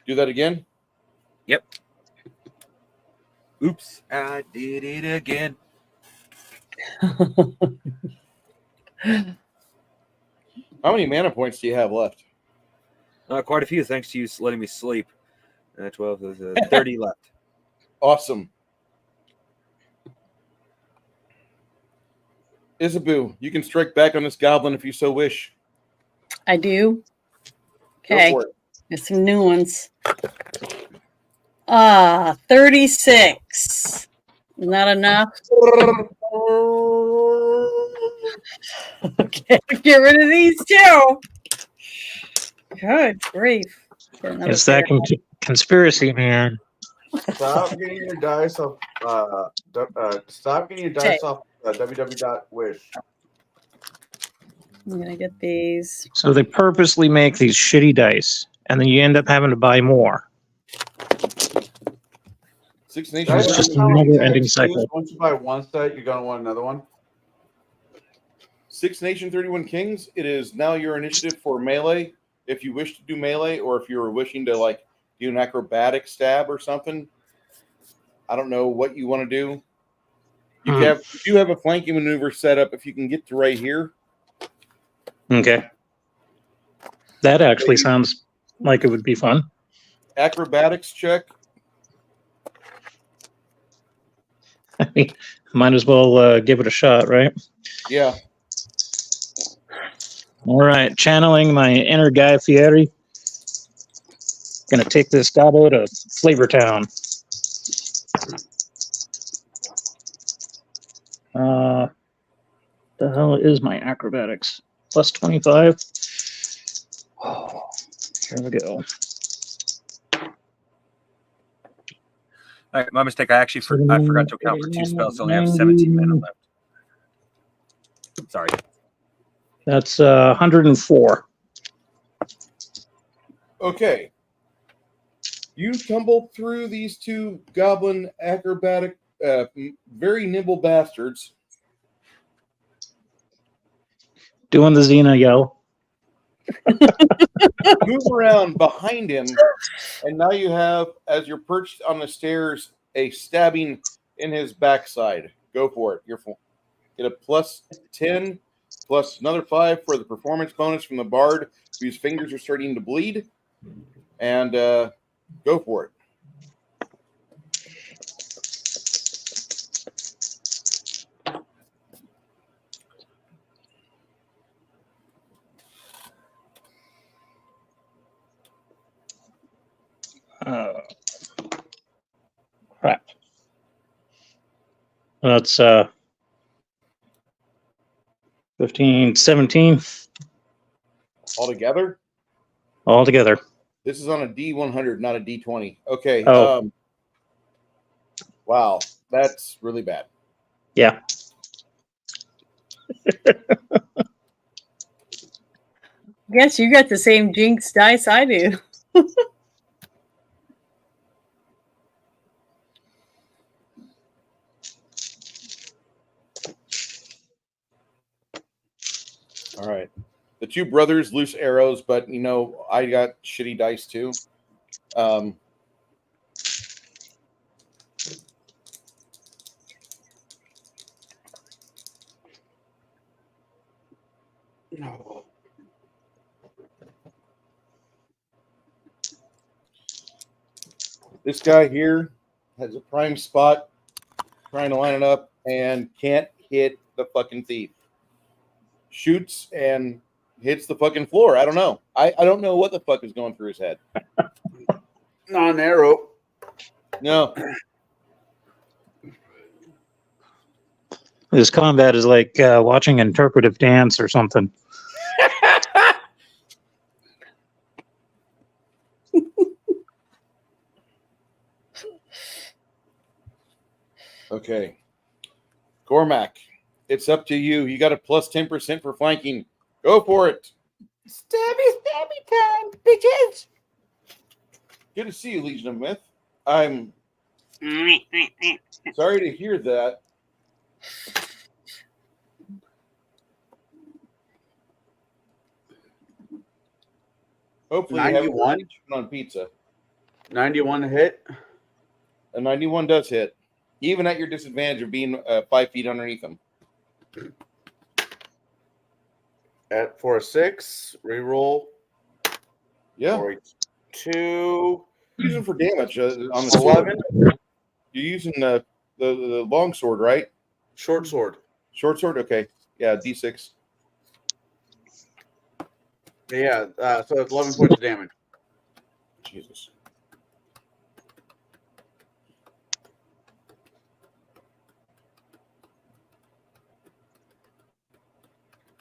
B: Do that again?
E: Yep. Oops, I did it again.
B: How many mana points do you have left?
E: Quite a few, thanks to you letting me sleep. 12, 30 left.
B: Awesome. Isaboo, you can strike back on this goblin if you so wish.
G: I do.
B: Go
G: Okay.
B: for it.
G: There's some new ones. 36. Not enough. Okay, get rid of these too. Good grief.
A: It's that conspiracy, man.
D: Stop getting your dice off. Stop getting your dice off www.wish.
G: I'm gonna get these.
A: So they purposely make these shitty dice, and then you end up having to buy more.
B: Six Nations.
A: It's just a never-ending cycle.
D: Once you buy one set, you're gonna want another one.
B: Six Nation 31 Kings. It is now your initiative for melee. If you wish to do melee, or if you're wishing to like do an acrobatic stab or something, I don't know what you want to do. You do have a flanking maneuver set up if you can get to right here.
A: Okay. That actually sounds like it would be fun.
B: Acrobatics check.
A: I mean, might as well give it a shot, right?
B: Yeah.
A: All right. Channeling my inner Guy Fieri. Gonna take this gobbo to Flavortown. The hell is my acrobatics? Plus 25. Oh, here we go.
E: All right, my mistake. I forgot to account for 2 spells. So I only have 17 mana left. Sorry.
A: That's 104.
B: Okay. You tumble through these 2 goblin acrobatic, very nimble bastards.
A: Doing the Xena yell.
B: Move around behind him, and now you have, as you're perched on the stairs, a stabbing in his backside. Go for it. You're full. Get a plus 10, plus another 5 for the performance bonus from the bard, whose fingers are starting to bleed. And go for it.
A: Crap. That's 15, 17.
B: Altogether?
A: Altogether.
B: This is on a D100, not a D20. Okay.
A: Oh.
B: Wow. That's really bad.
A: Yeah.
G: Guess you got the same jinx dice I do.
B: All right. The 2 brothers loose arrows, but you know, I got shitty dice too. No. This guy here has a prime spot, trying to line it up, and can't hit the fucking thief. Shoots and hits the fucking floor. I don't know. I don't know what the fuck is going through his head.
D: Not an arrow.
B: No.
A: This combat is like watching interpretive dance or something.
B: Okay. Cormac, it's up to you. You got a plus 10% for flanking. Go for it.
F: Stabby time, bitches.
B: Good to see you, Legion of Myth. I'm sorry to hear that. Hopefully, you have
D: 91
B: on pizza.
D: 91 hit.
B: A 91 does hit, even at your disadvantage of being 5 feet underneath them.
D: For a 6, reroll.
B: Yeah.
D: For a 2.
B: Using for damage on the
D: 11.
B: sword. You're using the long sword, right?
D: Short sword.
B: Short sword? Okay. Yeah, D6.
D: Yeah, so it's 11 points of damage.
B: Jesus.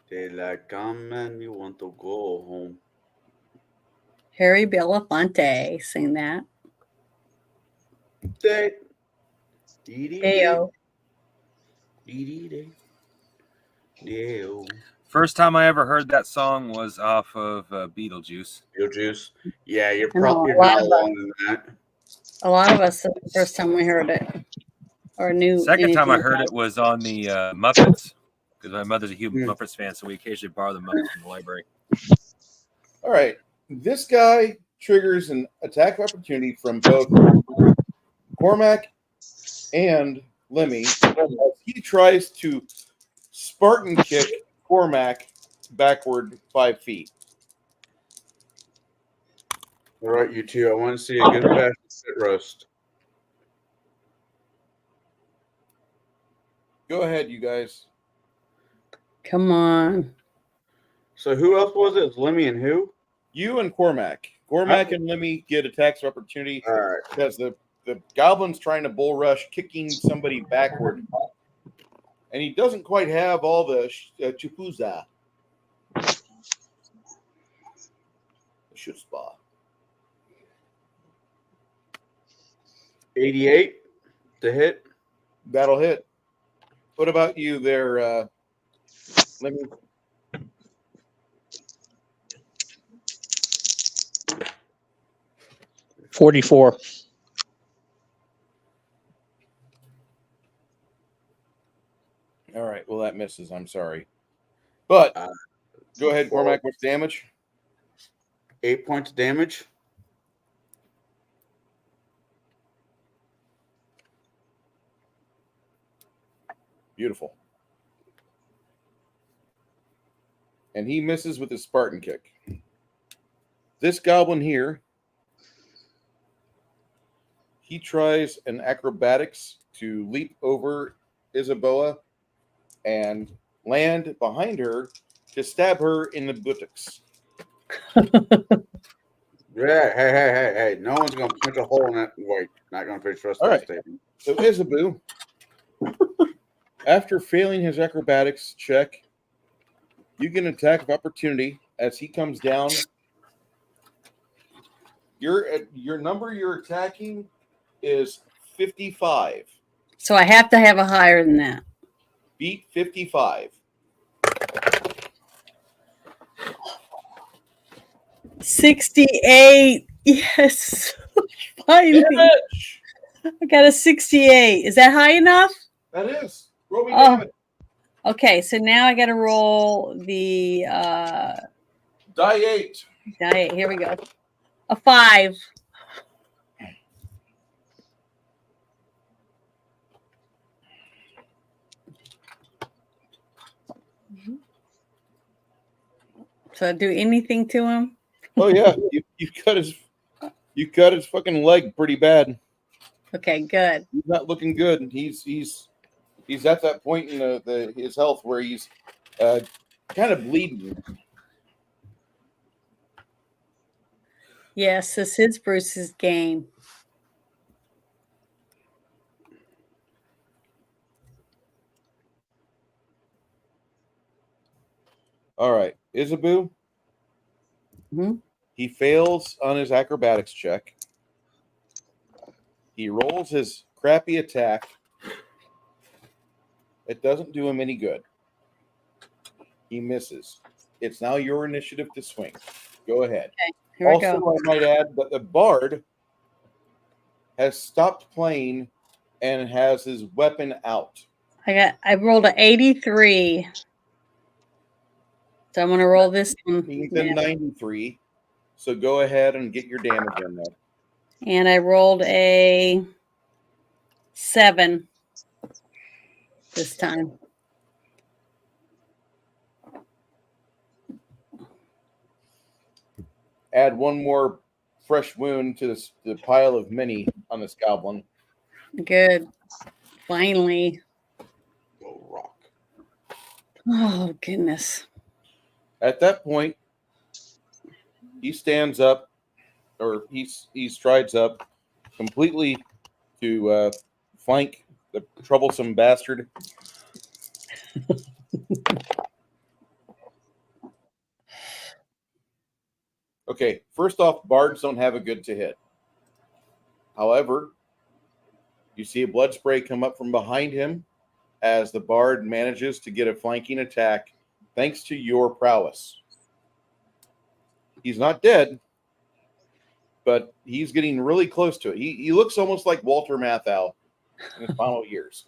D: Daylight come and we want to go home.
G: Harry Belafonte, sing that.
D: Day.
G: Heyo.
E: First time I ever heard that song was off of Beetlejuice.
D: Beetlejuice. Yeah, you're
G: I know,
D: probably
G: a lot
D: not
G: of
D: alone in that.
G: A lot of us, the first time we heard it, or knew.
E: Second time I
G: anything
E: heard
G: about
E: it was on the Muppets, because my mother's a huge Muppets fan, so we occasionally borrow the Muppets from the library.
B: All right. This guy triggers an attack of opportunity from both Cormac and Lemmy as he tries to Spartan kick Cormac backward 5 feet.
D: All right, you two. I want to see a good fast spit roast.
B: Go ahead, you guys.
G: Come on.
D: So who else was it? It was Lemmy and who?
B: You and Cormac. Cormac and Lemmy get attacks of opportunity
D: All right.
B: because the goblin's trying to bull rush, kicking somebody backward. And he doesn't quite have all the chupuza. Schutzpah.
D: 88 to hit.
B: That'll hit. What about you there, Lemmy?
A: $44.
B: All right. Well, that misses. I'm sorry. But go ahead, Cormac. What's damage?
D: 8 points of damage.
B: Beautiful. And he misses with his Spartan kick. This goblin here, he tries an acrobatics to leap over Isaboa and land behind her to stab her in the buttocks.
D: Yeah, hey. No one's going to punch a hole in that. Wait, not going to finish the rest of that statement.
B: So Isabu, after failing his acrobatics check, you get an attack of opportunity as he comes down. Your number you're attacking is 55.
G: So I have to have a higher than that.
B: Beat 55.
G: 68. Yes. Finally.
B: Damage!
G: I got a 68. Is that high enough?
B: That is. Roll me
G: Oh.
B: damage.
G: Okay, so now I got to roll the
B: Die 8.
G: die. Here we go. A 5. So I do anything to him?
B: Oh yeah, you cut his fucking leg pretty bad.
G: Okay, good.
B: He's not looking good. He's at that point in his health where he's kind of bleeding.
G: Yes, this is Bruce's game.
B: All right, Isabu.
G: Mhm.
B: He fails on his acrobatics check. He rolls his crappy attack. It doesn't do him any good. He misses. It's now your initiative to swing. Go ahead.
G: Okay, here we
B: Also,
G: go.
B: I might add that the bard has stopped playing and has his weapon out.
G: I rolled an 83. So I'm gonna roll this one.
B: He's in 93. So go ahead and get your damage in there.
G: And I rolled a 7 this time.
B: Add one more fresh wound to the pile of many on this goblin.
G: Good. Finally.
D: Go rock.
G: Oh, goodness.
B: At that point, he stands up or he strides up completely to flank the troublesome bastard. Okay, first off, bards don't have a good to hit. However, you see a blood spray come up from behind him as the bard manages to get a flanking attack thanks to your prowess. He's not dead, but he's getting really close to it. He looks almost like Walter Matthau in his final years.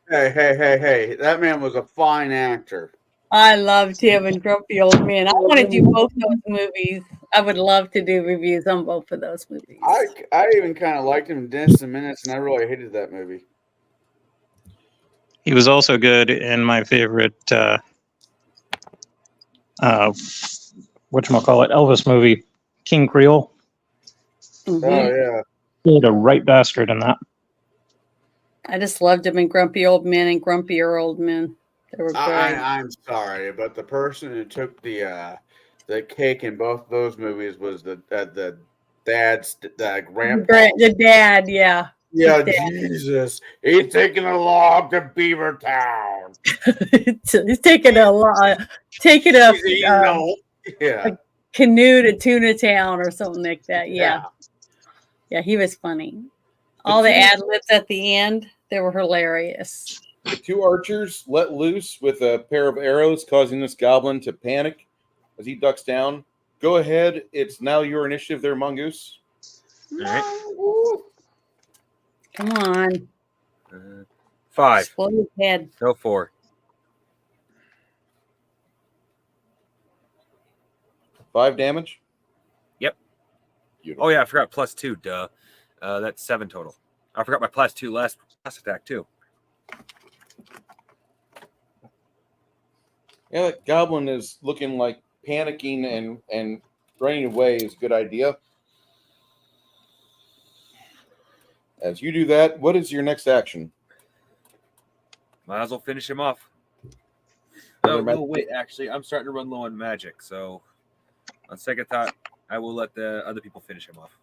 D: Hey. That man was a fine actor.
G: I loved him and Grumpy Old Man. I want to do both those movies. I would love to do reviews on both of those movies.
D: I even kind of liked him in Distant Minutes, and I really hated that movie.
A: He was also good in my favorite, whatchamacallit, Elvis movie, King Creole.
G: Mhm.
D: Oh yeah,
A: He had a right bastard in that.
G: I just loved him in Grumpy Old Men and Grumpier Old Men. They were great.
D: I'm sorry, but the person who took the cake in both those movies was the dad's grandpa.
G: The dad, yeah.
D: Yeah,
G: His dad.
D: Jesus, he's taking a log to Beavertown.
G: He's taking a canoe to Tuna Town or something like that. Yeah, he was funny. All the ad libs at the end, they were hilarious.
B: The two archers let loose with a pair of arrows, causing this goblin to panic as he ducks down. Go ahead. It's now your initiative there, Mongoose.
E: All right.
G: Come on.
E: 5.
G: Explode his head.
E: Go 4.
B: Five damage?
E: Yep.
B: Beautiful.
E: Oh, yeah, I forgot +2, duh. That's 7 total. I forgot my +2 last attack, too.
B: Yeah, that goblin is looking like panicking and running away is a good idea. As you do that, what is your next action?
E: Might as well finish him off.
B: Another
E: Oh,
B: magic?
E: no, wait, actually, I'm starting to run low on magic, so on second thought, I will let the other people finish him off.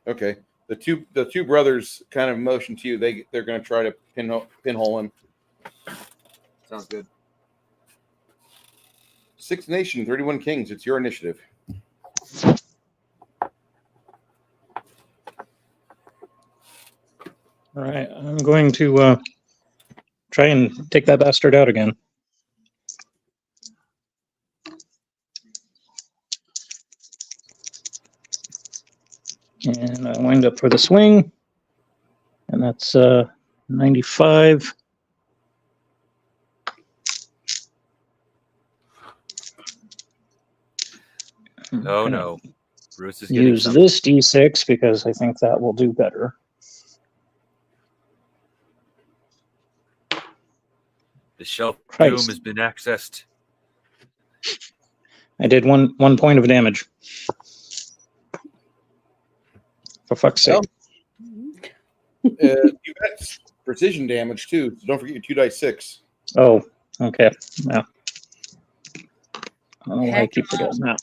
B: Okay. The two brothers kind of motion to you. They're going to try to pinhole him.
E: Sounds good.
B: Six Nation, 31 Kings. It's your initiative.
A: All right, I'm going to try and take that bastard out again. And I wind up for the swing, and that's 95.
E: Oh, no. Bruce is getting
A: Use
E: something.
A: this D6 because I think that will do better.
E: The shelf of
A: Christ.
E: doom has been accessed.
A: I did one point of damage. For fuck's sake.
B: You got precision damage too, so don't forget your 2 dice 6.
A: Oh, okay. Yeah. I don't know why I keep forgetting that.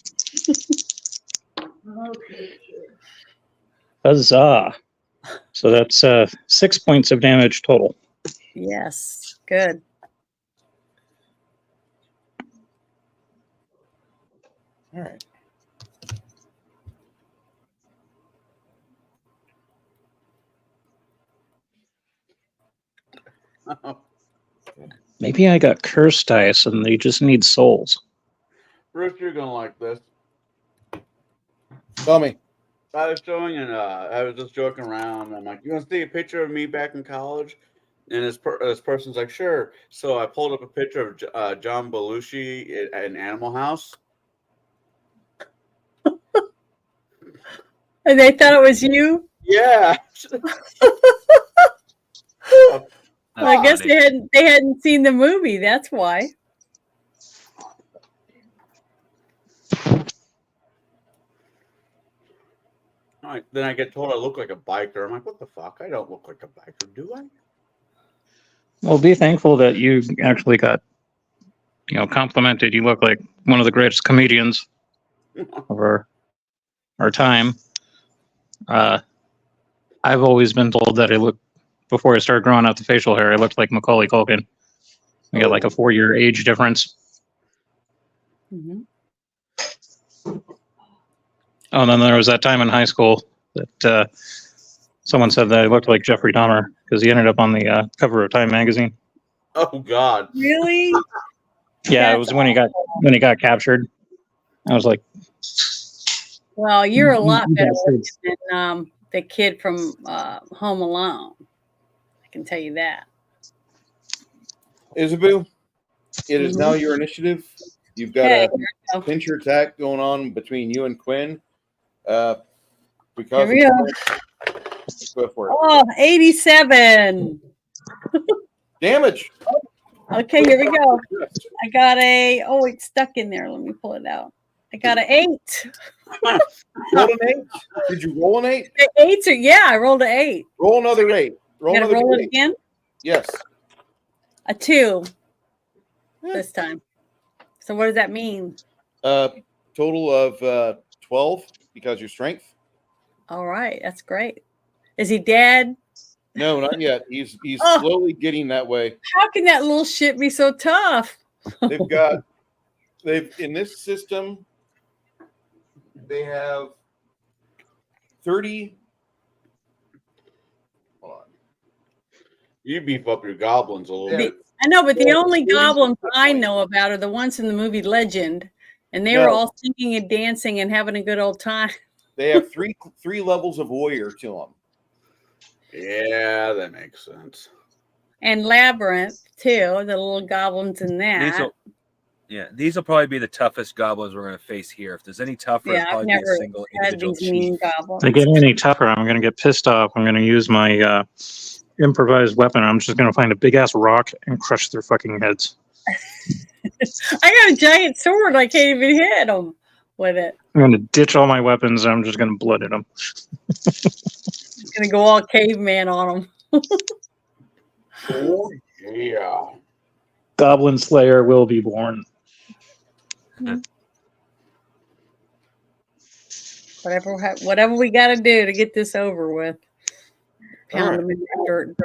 H: Okay.
A: Huzzah. So that's 6 points of damage total.
G: Yes, good.
B: All right.
A: Maybe I got cursed dice and they just need souls.
D: Bruce, you're gonna like this.
B: Tell me.
D: I was showing and I was just joking around. I'm like, "You want to see a picture of me back in college?" And this person's like, "Sure." So I pulled up a picture of John Belushi in Animal House.
G: And they thought it was you?
D: Yeah.
G: I guess they hadn't seen the movie. That's why.
D: All right, then I get told I look like a biker. I'm like, what the fuck? I don't look like a biker, do I?
A: Well, be thankful that you actually got, complimented. You look like one of the greatest comedians of our our time. I've always been told that I look, before I started growing out the facial hair, I looked like Macaulay Culkin. We got like a 4-year age difference.
G: Mm-hmm.
A: Oh, and then there was that time in high school that someone said that I looked like Jeffrey Dahmer because he ended up on the cover of Time magazine.
D: Oh God!
G: Really?
A: Yeah, it was when he got captured. I was like,
G: well, you're a lot
A: You
G: better
A: guys
G: looking than the kid from Home Alone. I can tell you that.
B: Isabel, it is now your initiative. You've got
G: Okay,
B: a pincher attack going on between you and Quinn.
G: Here we go.
B: Go for it.
G: Oh, 87.
B: Damage.
G: Okay, here we go. I got it's stuck in there. Let me pull it out. I got an 8.
B: Roll an 8? Did you roll an 8?
G: The 8s are, I rolled an 8.
B: Roll another 8.
G: Roll it again?
B: Yes.
G: A 2 this time. So what does that mean?
B: Total of 12 because your strength.
G: All right, that's great. Is he dead?
B: No, not yet. He's slowly getting that way.
G: How can that little shit be so tough?
B: They've in this system, they have 30. Hold on.
D: You beef up your goblins a little bit.
G: I know, but the only goblins I know about are the ones in the movie Legend, and they were all singing and dancing and having a good old time.
B: They have three levels of warrior to them.
D: Yeah, that makes sense.
G: And Labyrinth too, the little goblins in that.
E: These will probably be the toughest goblins we're going to face here. If there's any tougher, it'll probably be a single individual chief.
A: If they get any tougher, I'm going to get pissed off. I'm going to use my improvised weapon. I'm just going to find a big ass rock and crush their fucking heads.
G: I got a giant sword. I can't even hit them with it.
A: I'm going to ditch all my weapons and I'm just going to blood at them.
G: I'm going to go all caveman on them.
D: Oh, yeah.
A: Goblin Slayer will be born.
G: Whatever we got to do to get this over with. Pound them in dirt.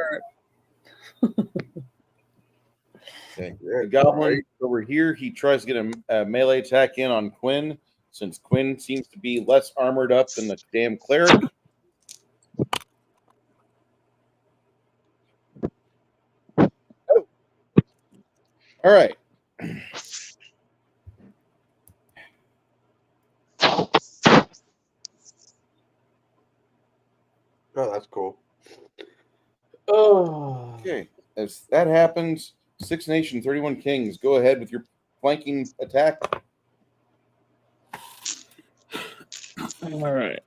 B: Okay. The goblin over here, he tries to get a melee attack in on Quinn, since Quinn seems to be less armored up than the damn cleric. Oh. All right.
D: Oh, that's cool. Oh.
B: Okay. As that happens, 6 Nation, 31 Kings, go ahead with your flanking attack.
A: All right.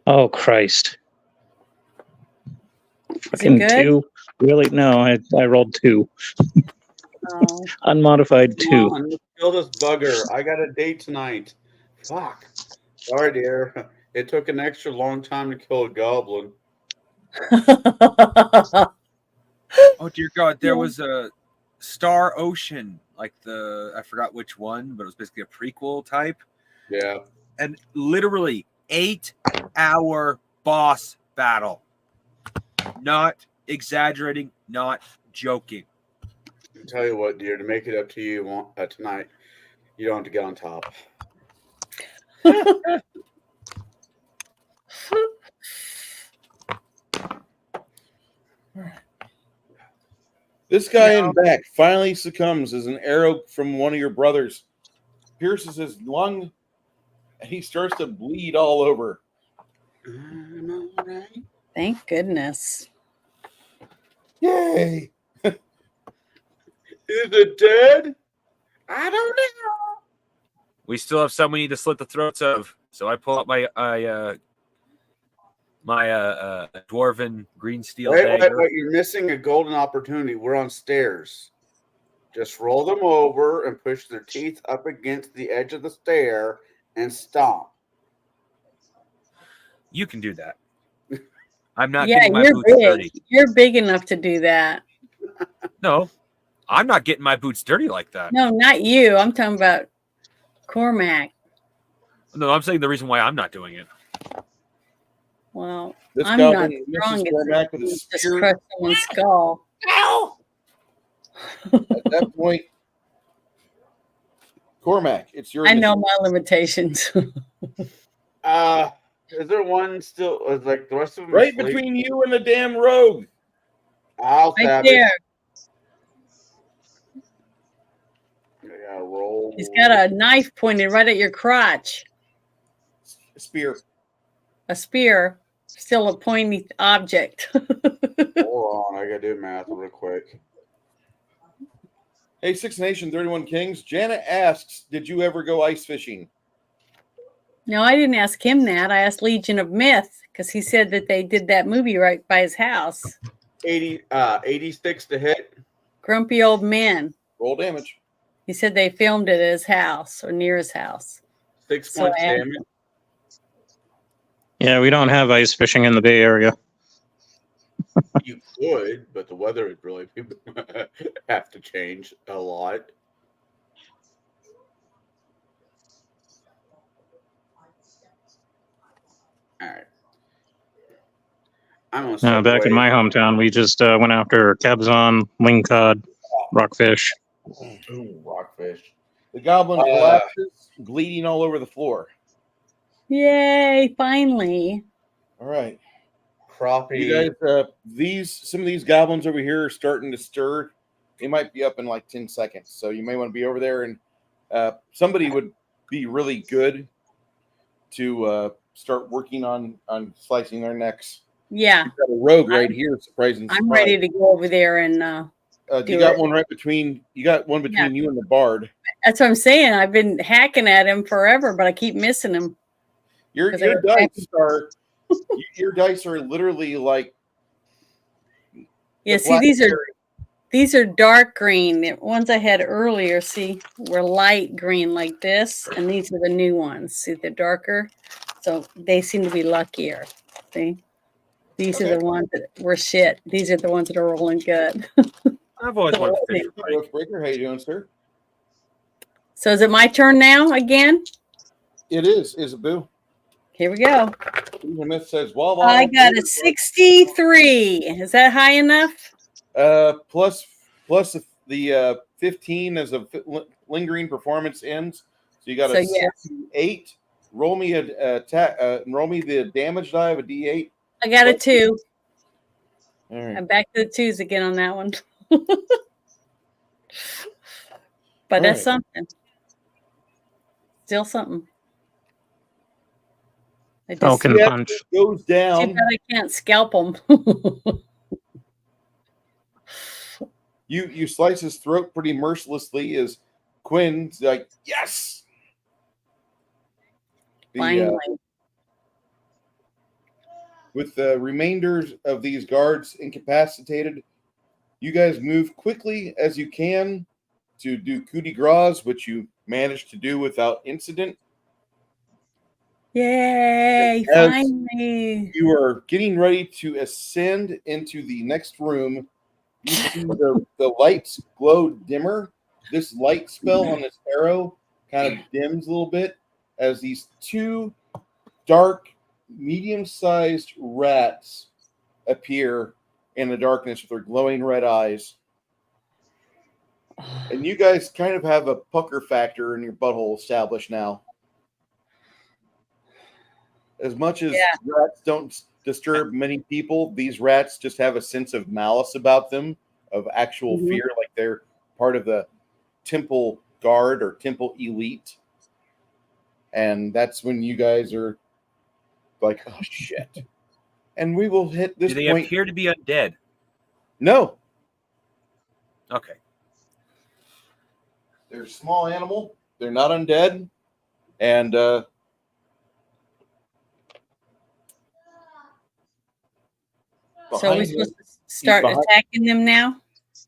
A: Oh, Christ. Fucking 2. Really? No, I rolled 2. Unmodified 2.
D: Come on, let's kill this bugger. I got a date tonight. Fuck. Sorry, dear. It took an extra long time to kill a goblin.
E: Oh dear God, there was a Star Ocean, like I forgot which one, but it was basically a prequel type.
D: Yeah.
E: And literally 8-hour boss battle. Not exaggerating, not joking.
D: I'll tell you what, dear, to make it up to you tonight, you don't have to get on top.
B: This guy in back finally succumbs as an arrow from one of your brothers pierces his lung, and he starts to bleed all over.
G: Thank goodness.
B: Yay!
D: Is it dead? I don't know.
E: We still have some we need to slit the throats of. So I pull up my dwarven green steel dagger.
D: Wait, you're missing a golden opportunity. We're on stairs. Just roll them over and push their teeth up against the edge of the stair and stomp.
E: You can do that. I'm not
G: Yeah,
E: getting my
G: you're
E: boots
G: big.
E: dirty.
G: You're big enough to do that.
E: No, I'm not getting my boots dirty like that.
G: No, not you. I'm talking about Cormac.
E: No, I'm saying the reason why I'm not doing it.
G: Well,
B: This
G: I'm not
B: goblin,
G: strong
B: Mrs.
G: as
B: Cormac with a
G: just
B: spear.
G: crush someone's skull.
F: Ow!
B: At that point, Cormac, it's your
G: I know
B: initiative.
G: my limitations.
D: Is there one still? Is like the rest of them
B: Right
D: asleep?
B: between you and the damn rogue.
D: I'll
G: Right
D: stab
G: there.
D: it. I gotta roll.
G: He's got a knife pointed right at your crotch.
B: Spear.
G: A spear, still a pointy object.
D: Hold on, I gotta do math real quick.
B: Hey, Six Nation, 31 Kings. Janet asks, did you ever go ice fishing?
G: No, I didn't ask him that. I asked Legion of Myth because he said that they did that movie right by his house.
D: 80 sticks to hit.
G: Grumpy Old Men.
B: Roll damage.
G: He said they filmed it at his house or near his house.
D: 6
G: So
D: points
G: I asked
D: damage.
A: Yeah, we don't have ice fishing in the Bay Area.
D: You could, but the weather would really have to change a lot. All right. I'm gonna step
A: Back in
D: away.
A: my hometown, we just went after cabzon, wingcod, rockfish.
D: Ooh, rockfish.
B: The goblin collapses, bleeding all over the floor.
G: Yay, finally.
B: All right.
D: Crappie.
B: You guys, some of these goblins over here are starting to stir. They might be up in like 10 seconds. So you may want to be over there, and somebody would be really good to start working on slicing their necks.
G: Yeah.
B: You've got a rogue right here, surprising.
G: I'm ready to go over there and
B: you got one right between you and the bard.
G: That's what I'm saying. I've been hacking at him forever, but I keep missing him.
B: Your dice are literally like
G: Yeah, see, these are dark green. The ones I had earlier, see, were light green like this, and these are the new ones. See, they're darker, so they seem to be luckier. See, these are the ones that were shit. These are the ones that are rolling good.
E: I've always wanted to fish for pike.
B: Breaker, how you doing, sir?
G: So is it my turn now again?
B: It is Isaboo.
G: Here we go.
B: The myth says, "Well,
G: I got a 63. Is that high enough?
B: Plus the 15 as a lingering performance ends. So you got a 68. Roll me roll me the damage die of a D8.
G: I got a 2.
B: All right.
G: I'm back to the 2s again on that one. But that's something. Still something.
A: Falcon punch
B: goes down.
G: Too bad I can't scalp them.
B: You slice his throat pretty mercilessly as Quinn's like, yes.
G: Finally.
B: With the remainders of these guards incapacitated, you guys move quickly as you can to do coup de grace, which you managed to do without incident.
G: Yay,
B: As
G: finally.
B: you are getting ready to ascend into the next room, you see the lights glow dimmer. This light spell on this arrow kind of dims a little bit as these two dark, medium-sized rats appear in the darkness with their glowing red eyes. And you guys kind of have a pucker factor in your butthole established now. As much as rats don't disturb many people, these rats just have a sense of malice about them, of actual fear, like they're part of the temple guard or temple elite. And that's when you guys are like, oh, shit. And we will hit this
E: Do they
B: point.
E: appear to be undead?
B: No.
E: Okay.
B: They're a small animal. They're not undead. And
G: so we're supposed to start attacking them now?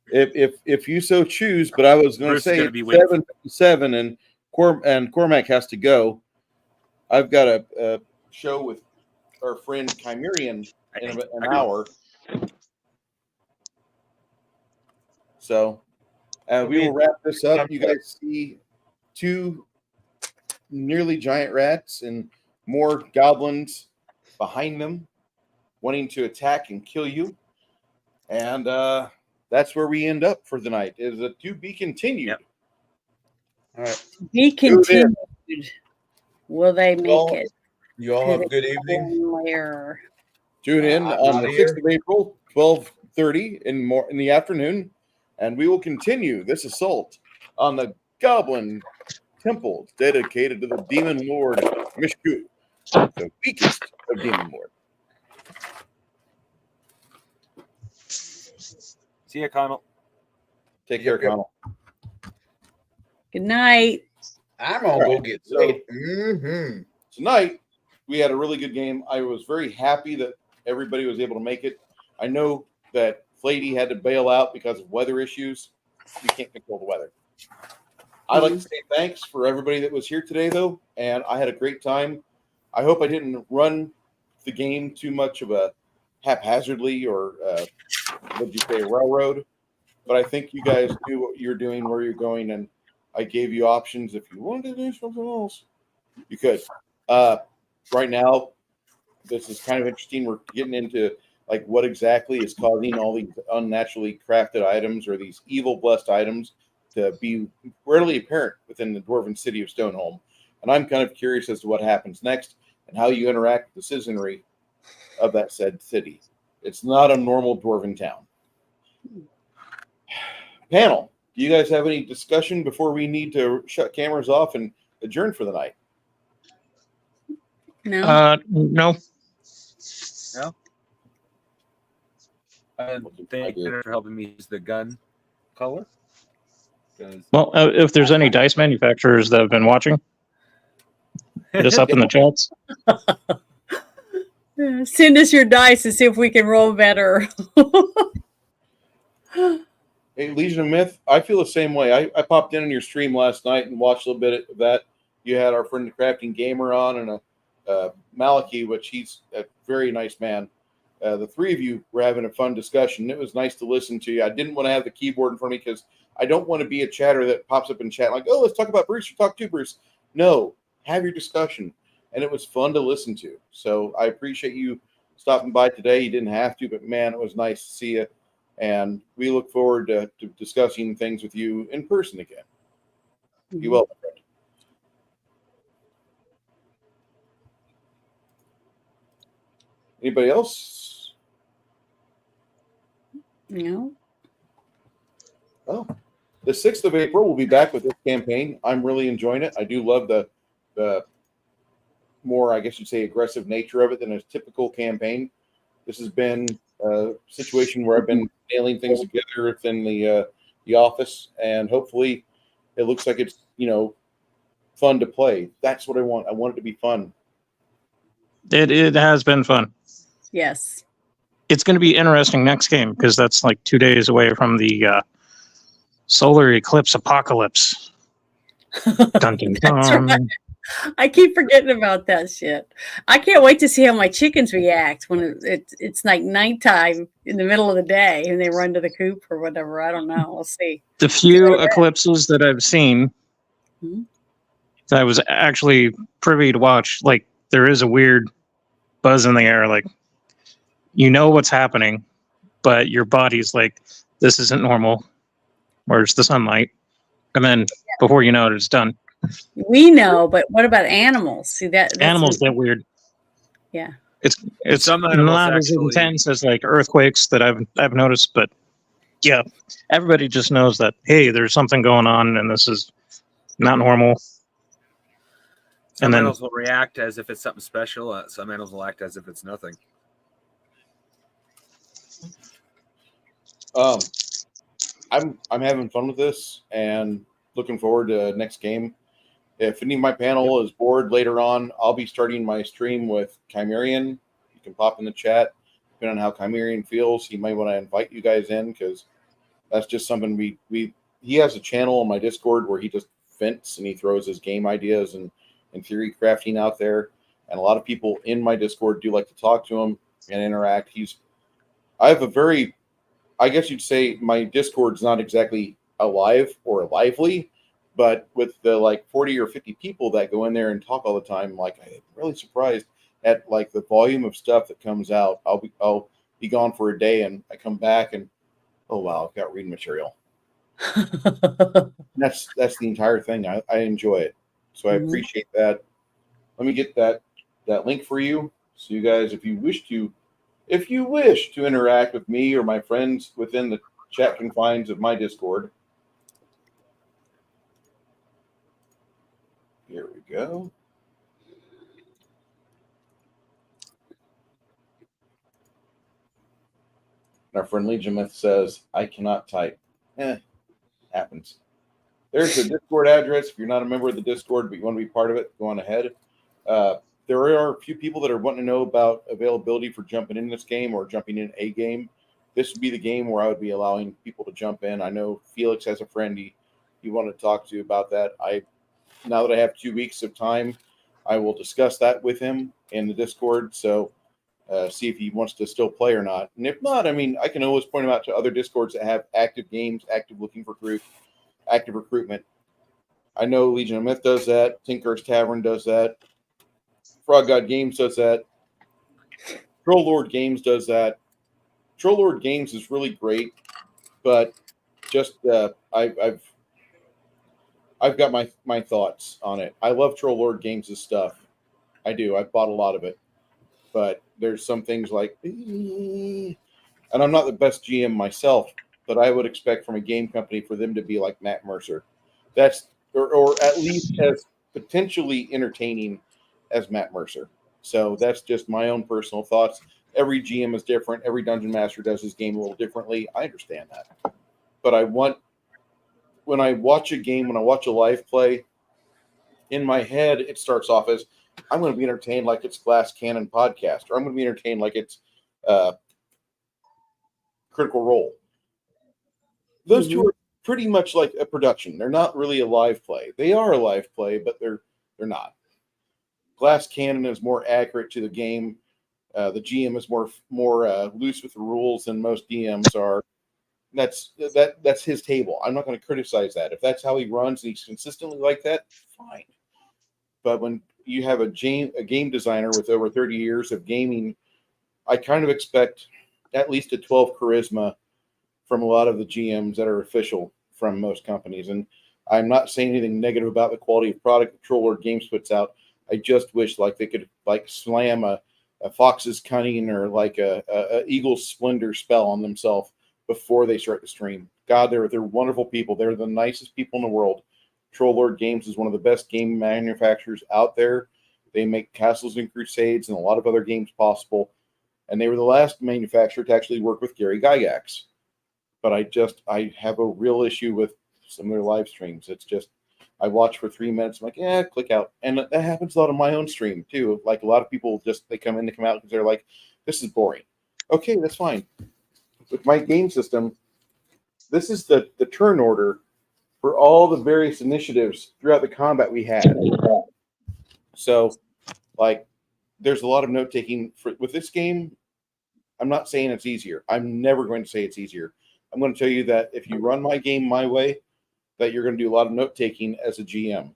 B: If you so choose, but I was going to say 7:57 and Cormac has to go. I've got a show with our friend Chimerian in about an hour. So we will wrap this up. You guys see 2 nearly giant rats and more goblins behind them wanting to attack and kill you. And that's where we end up for the night. Is a to be continued.
E: Yep.
B: All right.
G: Be continued. Will they make
B: Well,
G: it?
D: You all have a good evening.
G: Later.
B: Tune in
D: I'm
B: on
D: outta
B: the
D: here.
B: 6th of April, 12:30 in the afternoon, and we will continue this assault on the Goblin Temple dedicated to the Demon Lord Mishku, the weakest of Demon Lord.
E: See ya, Connell.
B: Take care, Connell.
G: Good night.
D: I'm gonna go get
B: So-
D: laid. Mm-hmm.
B: Tonight, we had a really good game. I was very happy that everybody was able to make it. I know that Flady had to bail out because of weather issues. You can't control the weather. I'd like to say thanks for everybody that was here today, though, and I had a great time. I hope I didn't run the game too much of a haphazardly or what'd you say, railroad. But I think you guys knew what you're doing, where you're going, and I gave you options. If you wanted to do something else, you could. Right now, this is kind of interesting. We're getting into like what exactly is causing all these unnaturally crafted items or these evil blessed items to be readily apparent within the dwarven city of Stoneholm. And I'm kind of curious as to what happens next and how you interact with the citizenry of that said city. It's not a normal dwarven town. Panel, do you guys have any discussion before we need to shut cameras off and adjourn for the night?
G: No.
A: No.
E: No. Thank you for helping me use the gun color. 'Cause-
A: Well, if there's any dice manufacturers that have been watching, hit us up in the chats.
G: Send us your dice and see if we can roll better.
B: Hey, Legion of Myth, I feel the same way. I popped in on your stream last night and watched a little bit of that. You had our friend the Crafting Gamer on and a Malachi, which he's a very nice man. The 3 of you were having a fun discussion. It was nice to listen to you. I didn't want to have the keyboard in front of me because I don't want to be a chatter that pops up in chat like, oh, let's talk about Bruce or talk to Bruce. No, have your discussion. And it was fun to listen to. So I appreciate you stopping by today. You didn't have to, but man, it was nice to see you. And we look forward to discussing things with you in person again. Be well, my friend. Anybody else?
G: No.
B: Oh, the 6th of April, we'll be back with this campaign. I'm really enjoying it. I do love the more, I guess you'd say, aggressive nature of it than a typical campaign. This has been a situation where I've been nailing things together within the office, and hopefully it looks like it's, fun to play. That's what I want. I want it to be fun.
A: It has been fun.
G: Yes.
A: It's going to be interesting next game because that's like 2 days away from the solar eclipse apocalypse. Dun, dun,
G: That's
A: dun.
G: right. I keep forgetting about that shit. I can't wait to see how my chickens react when it's like nighttime in the middle of the day and they run to the coop or whatever. I don't know. We'll see.
A: The few eclipses that I've seen that I was actually privy to watch, like there is a weird buzz in the air, like you know what's happening, but your body's like, this isn't normal. Where's the sunlight? And then before you know it, it's done.
G: We know, but what about animals? See that's
A: Animals get weird.
G: Yeah.
A: It's
E: Some animals
A: not as
E: actually-
A: intense as like earthquakes that I've noticed, but yeah, everybody just knows that hey, there's something going on and this is not normal.
E: Some
A: And then-
E: animals will react as if it's something special. Some animals will act as if it's nothing.
B: I'm having fun with this and looking forward to next game. If any of my panel is bored later on, I'll be starting my stream with Chimerian. You can pop in the chat. Depending on how Chimerian feels, he might want to invite you guys in because that's just something he has a channel on my Discord where he just vents and he throws his game ideas and theory crafting out there. and a lot of people in my Discord do like to talk to him and interact. I have a very, I guess you'd say my Discord's not exactly alive or lively, but with the like 40 or 50 people that go in there and talk all the time, like I'm really surprised at like the volume of stuff that comes out. I'll be gone for a day and I come back and oh wow, I've got reading material. That's the entire thing. I enjoy it. So I appreciate that. Let me get that link for you. So you guys, if you wish to interact with me or my friends within the chat confines of my Discord. Here we go. Our friend Legion Myth says, I cannot type. Happens. There's the Discord address. If you're not a member of the Discord, but you want to be part of it, go on ahead. There are a few people that are wanting to know about availability for jumping in this game or jumping in a game. This would be the game where I would be allowing people to jump in. I know Felix has a friend he wanted to talk to about that. Now that I have 2 weeks of time, I will discuss that with him in the Discord. So see if he wants to still play or not. And if not, I mean, I can always point him out to other Discords that have active games, active looking for group, active recruitment. I know Legion of Myth does that. Tinker's Tavern does that. Frog God Games does that. Troll Lord Games does that. Troll Lord Games is really great, but just I've got my thoughts on it. I love Troll Lord Games' stuff. I do. I've bought a lot of it. But there's some things like, and I'm not the best GM myself, but I would expect from a game company for them to be like Matt Mercer. That's or at least as potentially entertaining as Matt Mercer. So that's just my own personal thoughts. Every GM is different. Every dungeon master does his game a little differently. I understand that. But when I watch a game, when I watch a live play, in my head, it starts off as I'm going to be entertained like it's Glass Cannon Podcast, or I'm going to be entertained like it's Critical Role. Those two are pretty much like a production. They're not really a live play. They are a live play, but they're not. Glass Cannon is more accurate to the game. The GM is more loose with the rules than most DMs are. That's his table. I'm not going to criticize that. If that's how he runs and he's consistently like that, fine. But when you have a game designer with over 30 years of gaming, I kind of expect at least a 12 charisma from a lot of the GMs that are official from most companies. And I'm not saying anything negative about the quality of product that Troll Lord Games puts out. I just wish like they could like slam a Fox's Cunning or like a Eagle's Splendor spell on themselves before they start the stream. God, they're wonderful people. They're the nicest people in the world. Troll Lord Games is one of the best game manufacturers out there. They make Castles and Crusades and a lot of other games possible. And they were the last manufacturer to actually work with Gary Gygax. But I have a real issue with some of their live streams. It's just, I watch for 3 minutes. I'm like, click out. And that happens a lot on my own stream too. Like a lot of people they come in to come out because they're like, this is boring. Okay, that's fine. With my game system, this is the turn order for all the various initiatives throughout the combat we had. So, like, there's a lot of note taking with this game. I'm not saying it's easier. I'm never going to say it's easier. I'm going to tell you that if you run my game my way, that you're going to do a lot of note taking as a GM.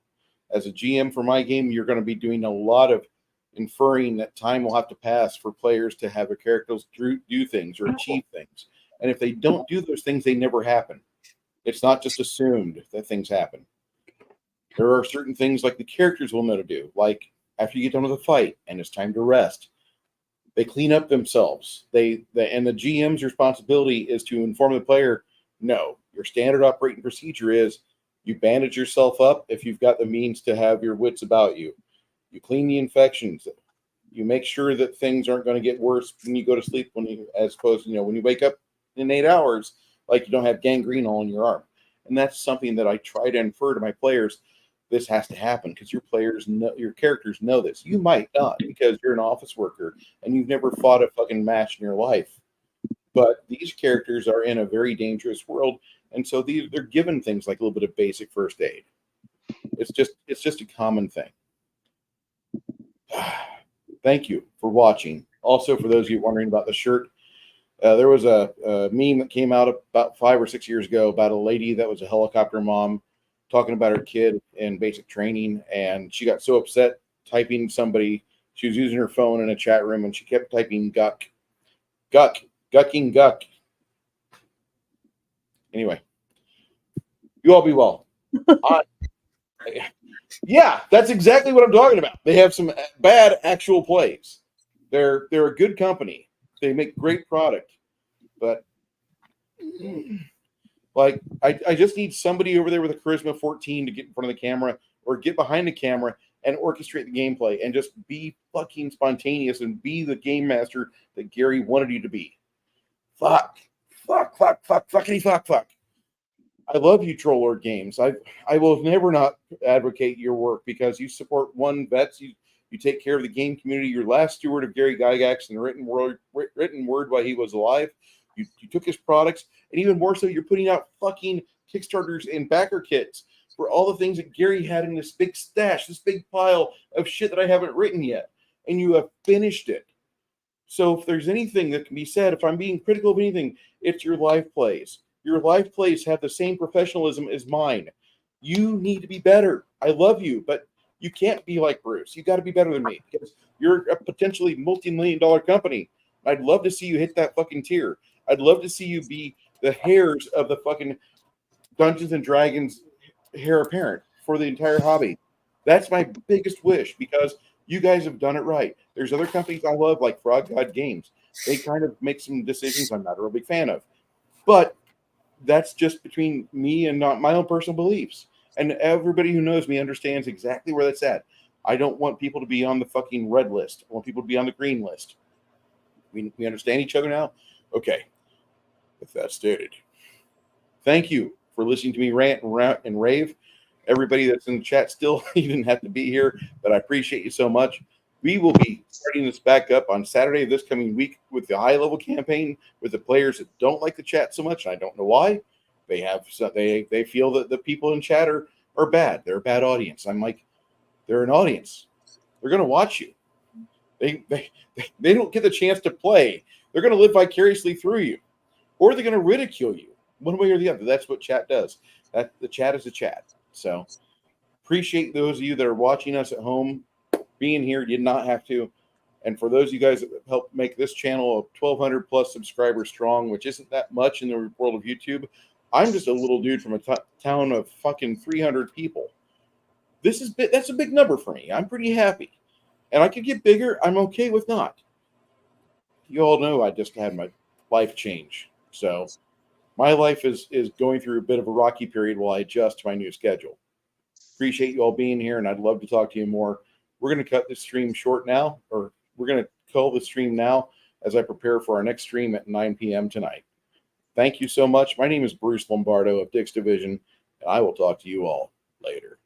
B: As a GM for my game, you're going to be doing a lot of inferring that time will have to pass for players to have their characters do things or achieve things. And if they don't do those things, they never happen. It's not just assumed that things happen. There are certain things like the characters will know to do. Like after you get done with a fight and it's time to rest, they clean up themselves. And the GM's responsibility is to inform the player, no, your standard operating procedure is you bandage yourself up if you've got the means to have your wits about you. You clean the infections. You make sure that things aren't going to get worse when you go to sleep, as opposed to, when you wake up in 8 hours, like you don't have gangrene all in your arm. And that's something that I try to infer to my players. This has to happen because your characters know this. You might not because you're an office worker and you've never fought a fucking match in your life. But these characters are in a very dangerous world, and so they're given things like a little bit of basic first aid. It's just a common thing. thank you for watching. Also, for those of you wondering about the shirt, there was a meme that came out about 5 or 6 years ago about a lady that was a helicopter mom talking about her kid in basic training, and she got so upset typing somebody. She was using her phone in a chat room, and she kept typing guck, gucking guck. Anyway, you all be well. Yeah, that's exactly what I'm talking about. They have some bad actual plays. They're a good company. They make great product, but like I just need somebody over there with a charisma 14 to get in front of the camera or get behind the camera and orchestrate the gameplay and just be fucking spontaneous and be the game master that Gary wanted you to be. Fuck. I love you, Troll Lord Games. I will never not advocate your work because you support one vets. You take care of the game community. You're last steward of Gary Gygax in the written word while he was alive. You took his products, and even more so, you're putting out fucking Kickstarters and backer kits for all the things that Gary had in this big stash, this big pile of shit that I haven't written yet, and you have finished it. So if there's anything that can be said, if I'm being critical of anything, it's your live plays. Your live plays have the same professionalism as mine. You need to be better. I love you, but you can't be like Bruce. You got to be better than me because you're a potentially multi-million-dollar company. I'd love to see you hit that fucking tier. I'd love to see you be the hairs of the fucking Dungeons and Dragons heir apparent for the entire hobby. That's my biggest wish because you guys have done it right. There's other companies I love like Frog God Games. They kind of make some decisions I'm not a real big fan of. But that's just between me and not my own personal beliefs. And everybody who knows me understands exactly where that's at. I don't want people to be on the fucking red list. I want people to be on the green list. We understand each other now? Okay. With that stated, thank you for listening to me rant and rave. Everybody that's in the chat still, you didn't have to be here, but I appreciate you so much. We will be starting this back up on Saturday of this coming week with the high-level campaign with the players that don't like the chat so much. I don't know why. They feel that the people in chat are bad. They're a bad audience. I'm like, they're an audience. They're going to watch you. They don't get the chance to play. They're going to live vicariously through you, or they're going to ridicule you one way or the other. That's what chat does. The chat is a chat. So appreciate those of you that are watching us at home being here. You did not have to. And for those of you guys that helped make this channel 1,200 plus subscribers strong, which isn't that much in the world of YouTube, I'm just a little dude from a town of fucking 300 people. That's a big number for me. I'm pretty happy. And I could get bigger. I'm okay with not. You all know I just had my life change. So my life is going through a bit of a rocky period while I adjust to my new schedule. Appreciate you all being here, and I'd love to talk to you more. We're going to cut this stream short now, or we're going to call the stream now as I prepare for our next stream at 9 p.m. tonight. Thank you so much. My name is Bruce Lombardo of Dick's Division, and I will talk to you all later.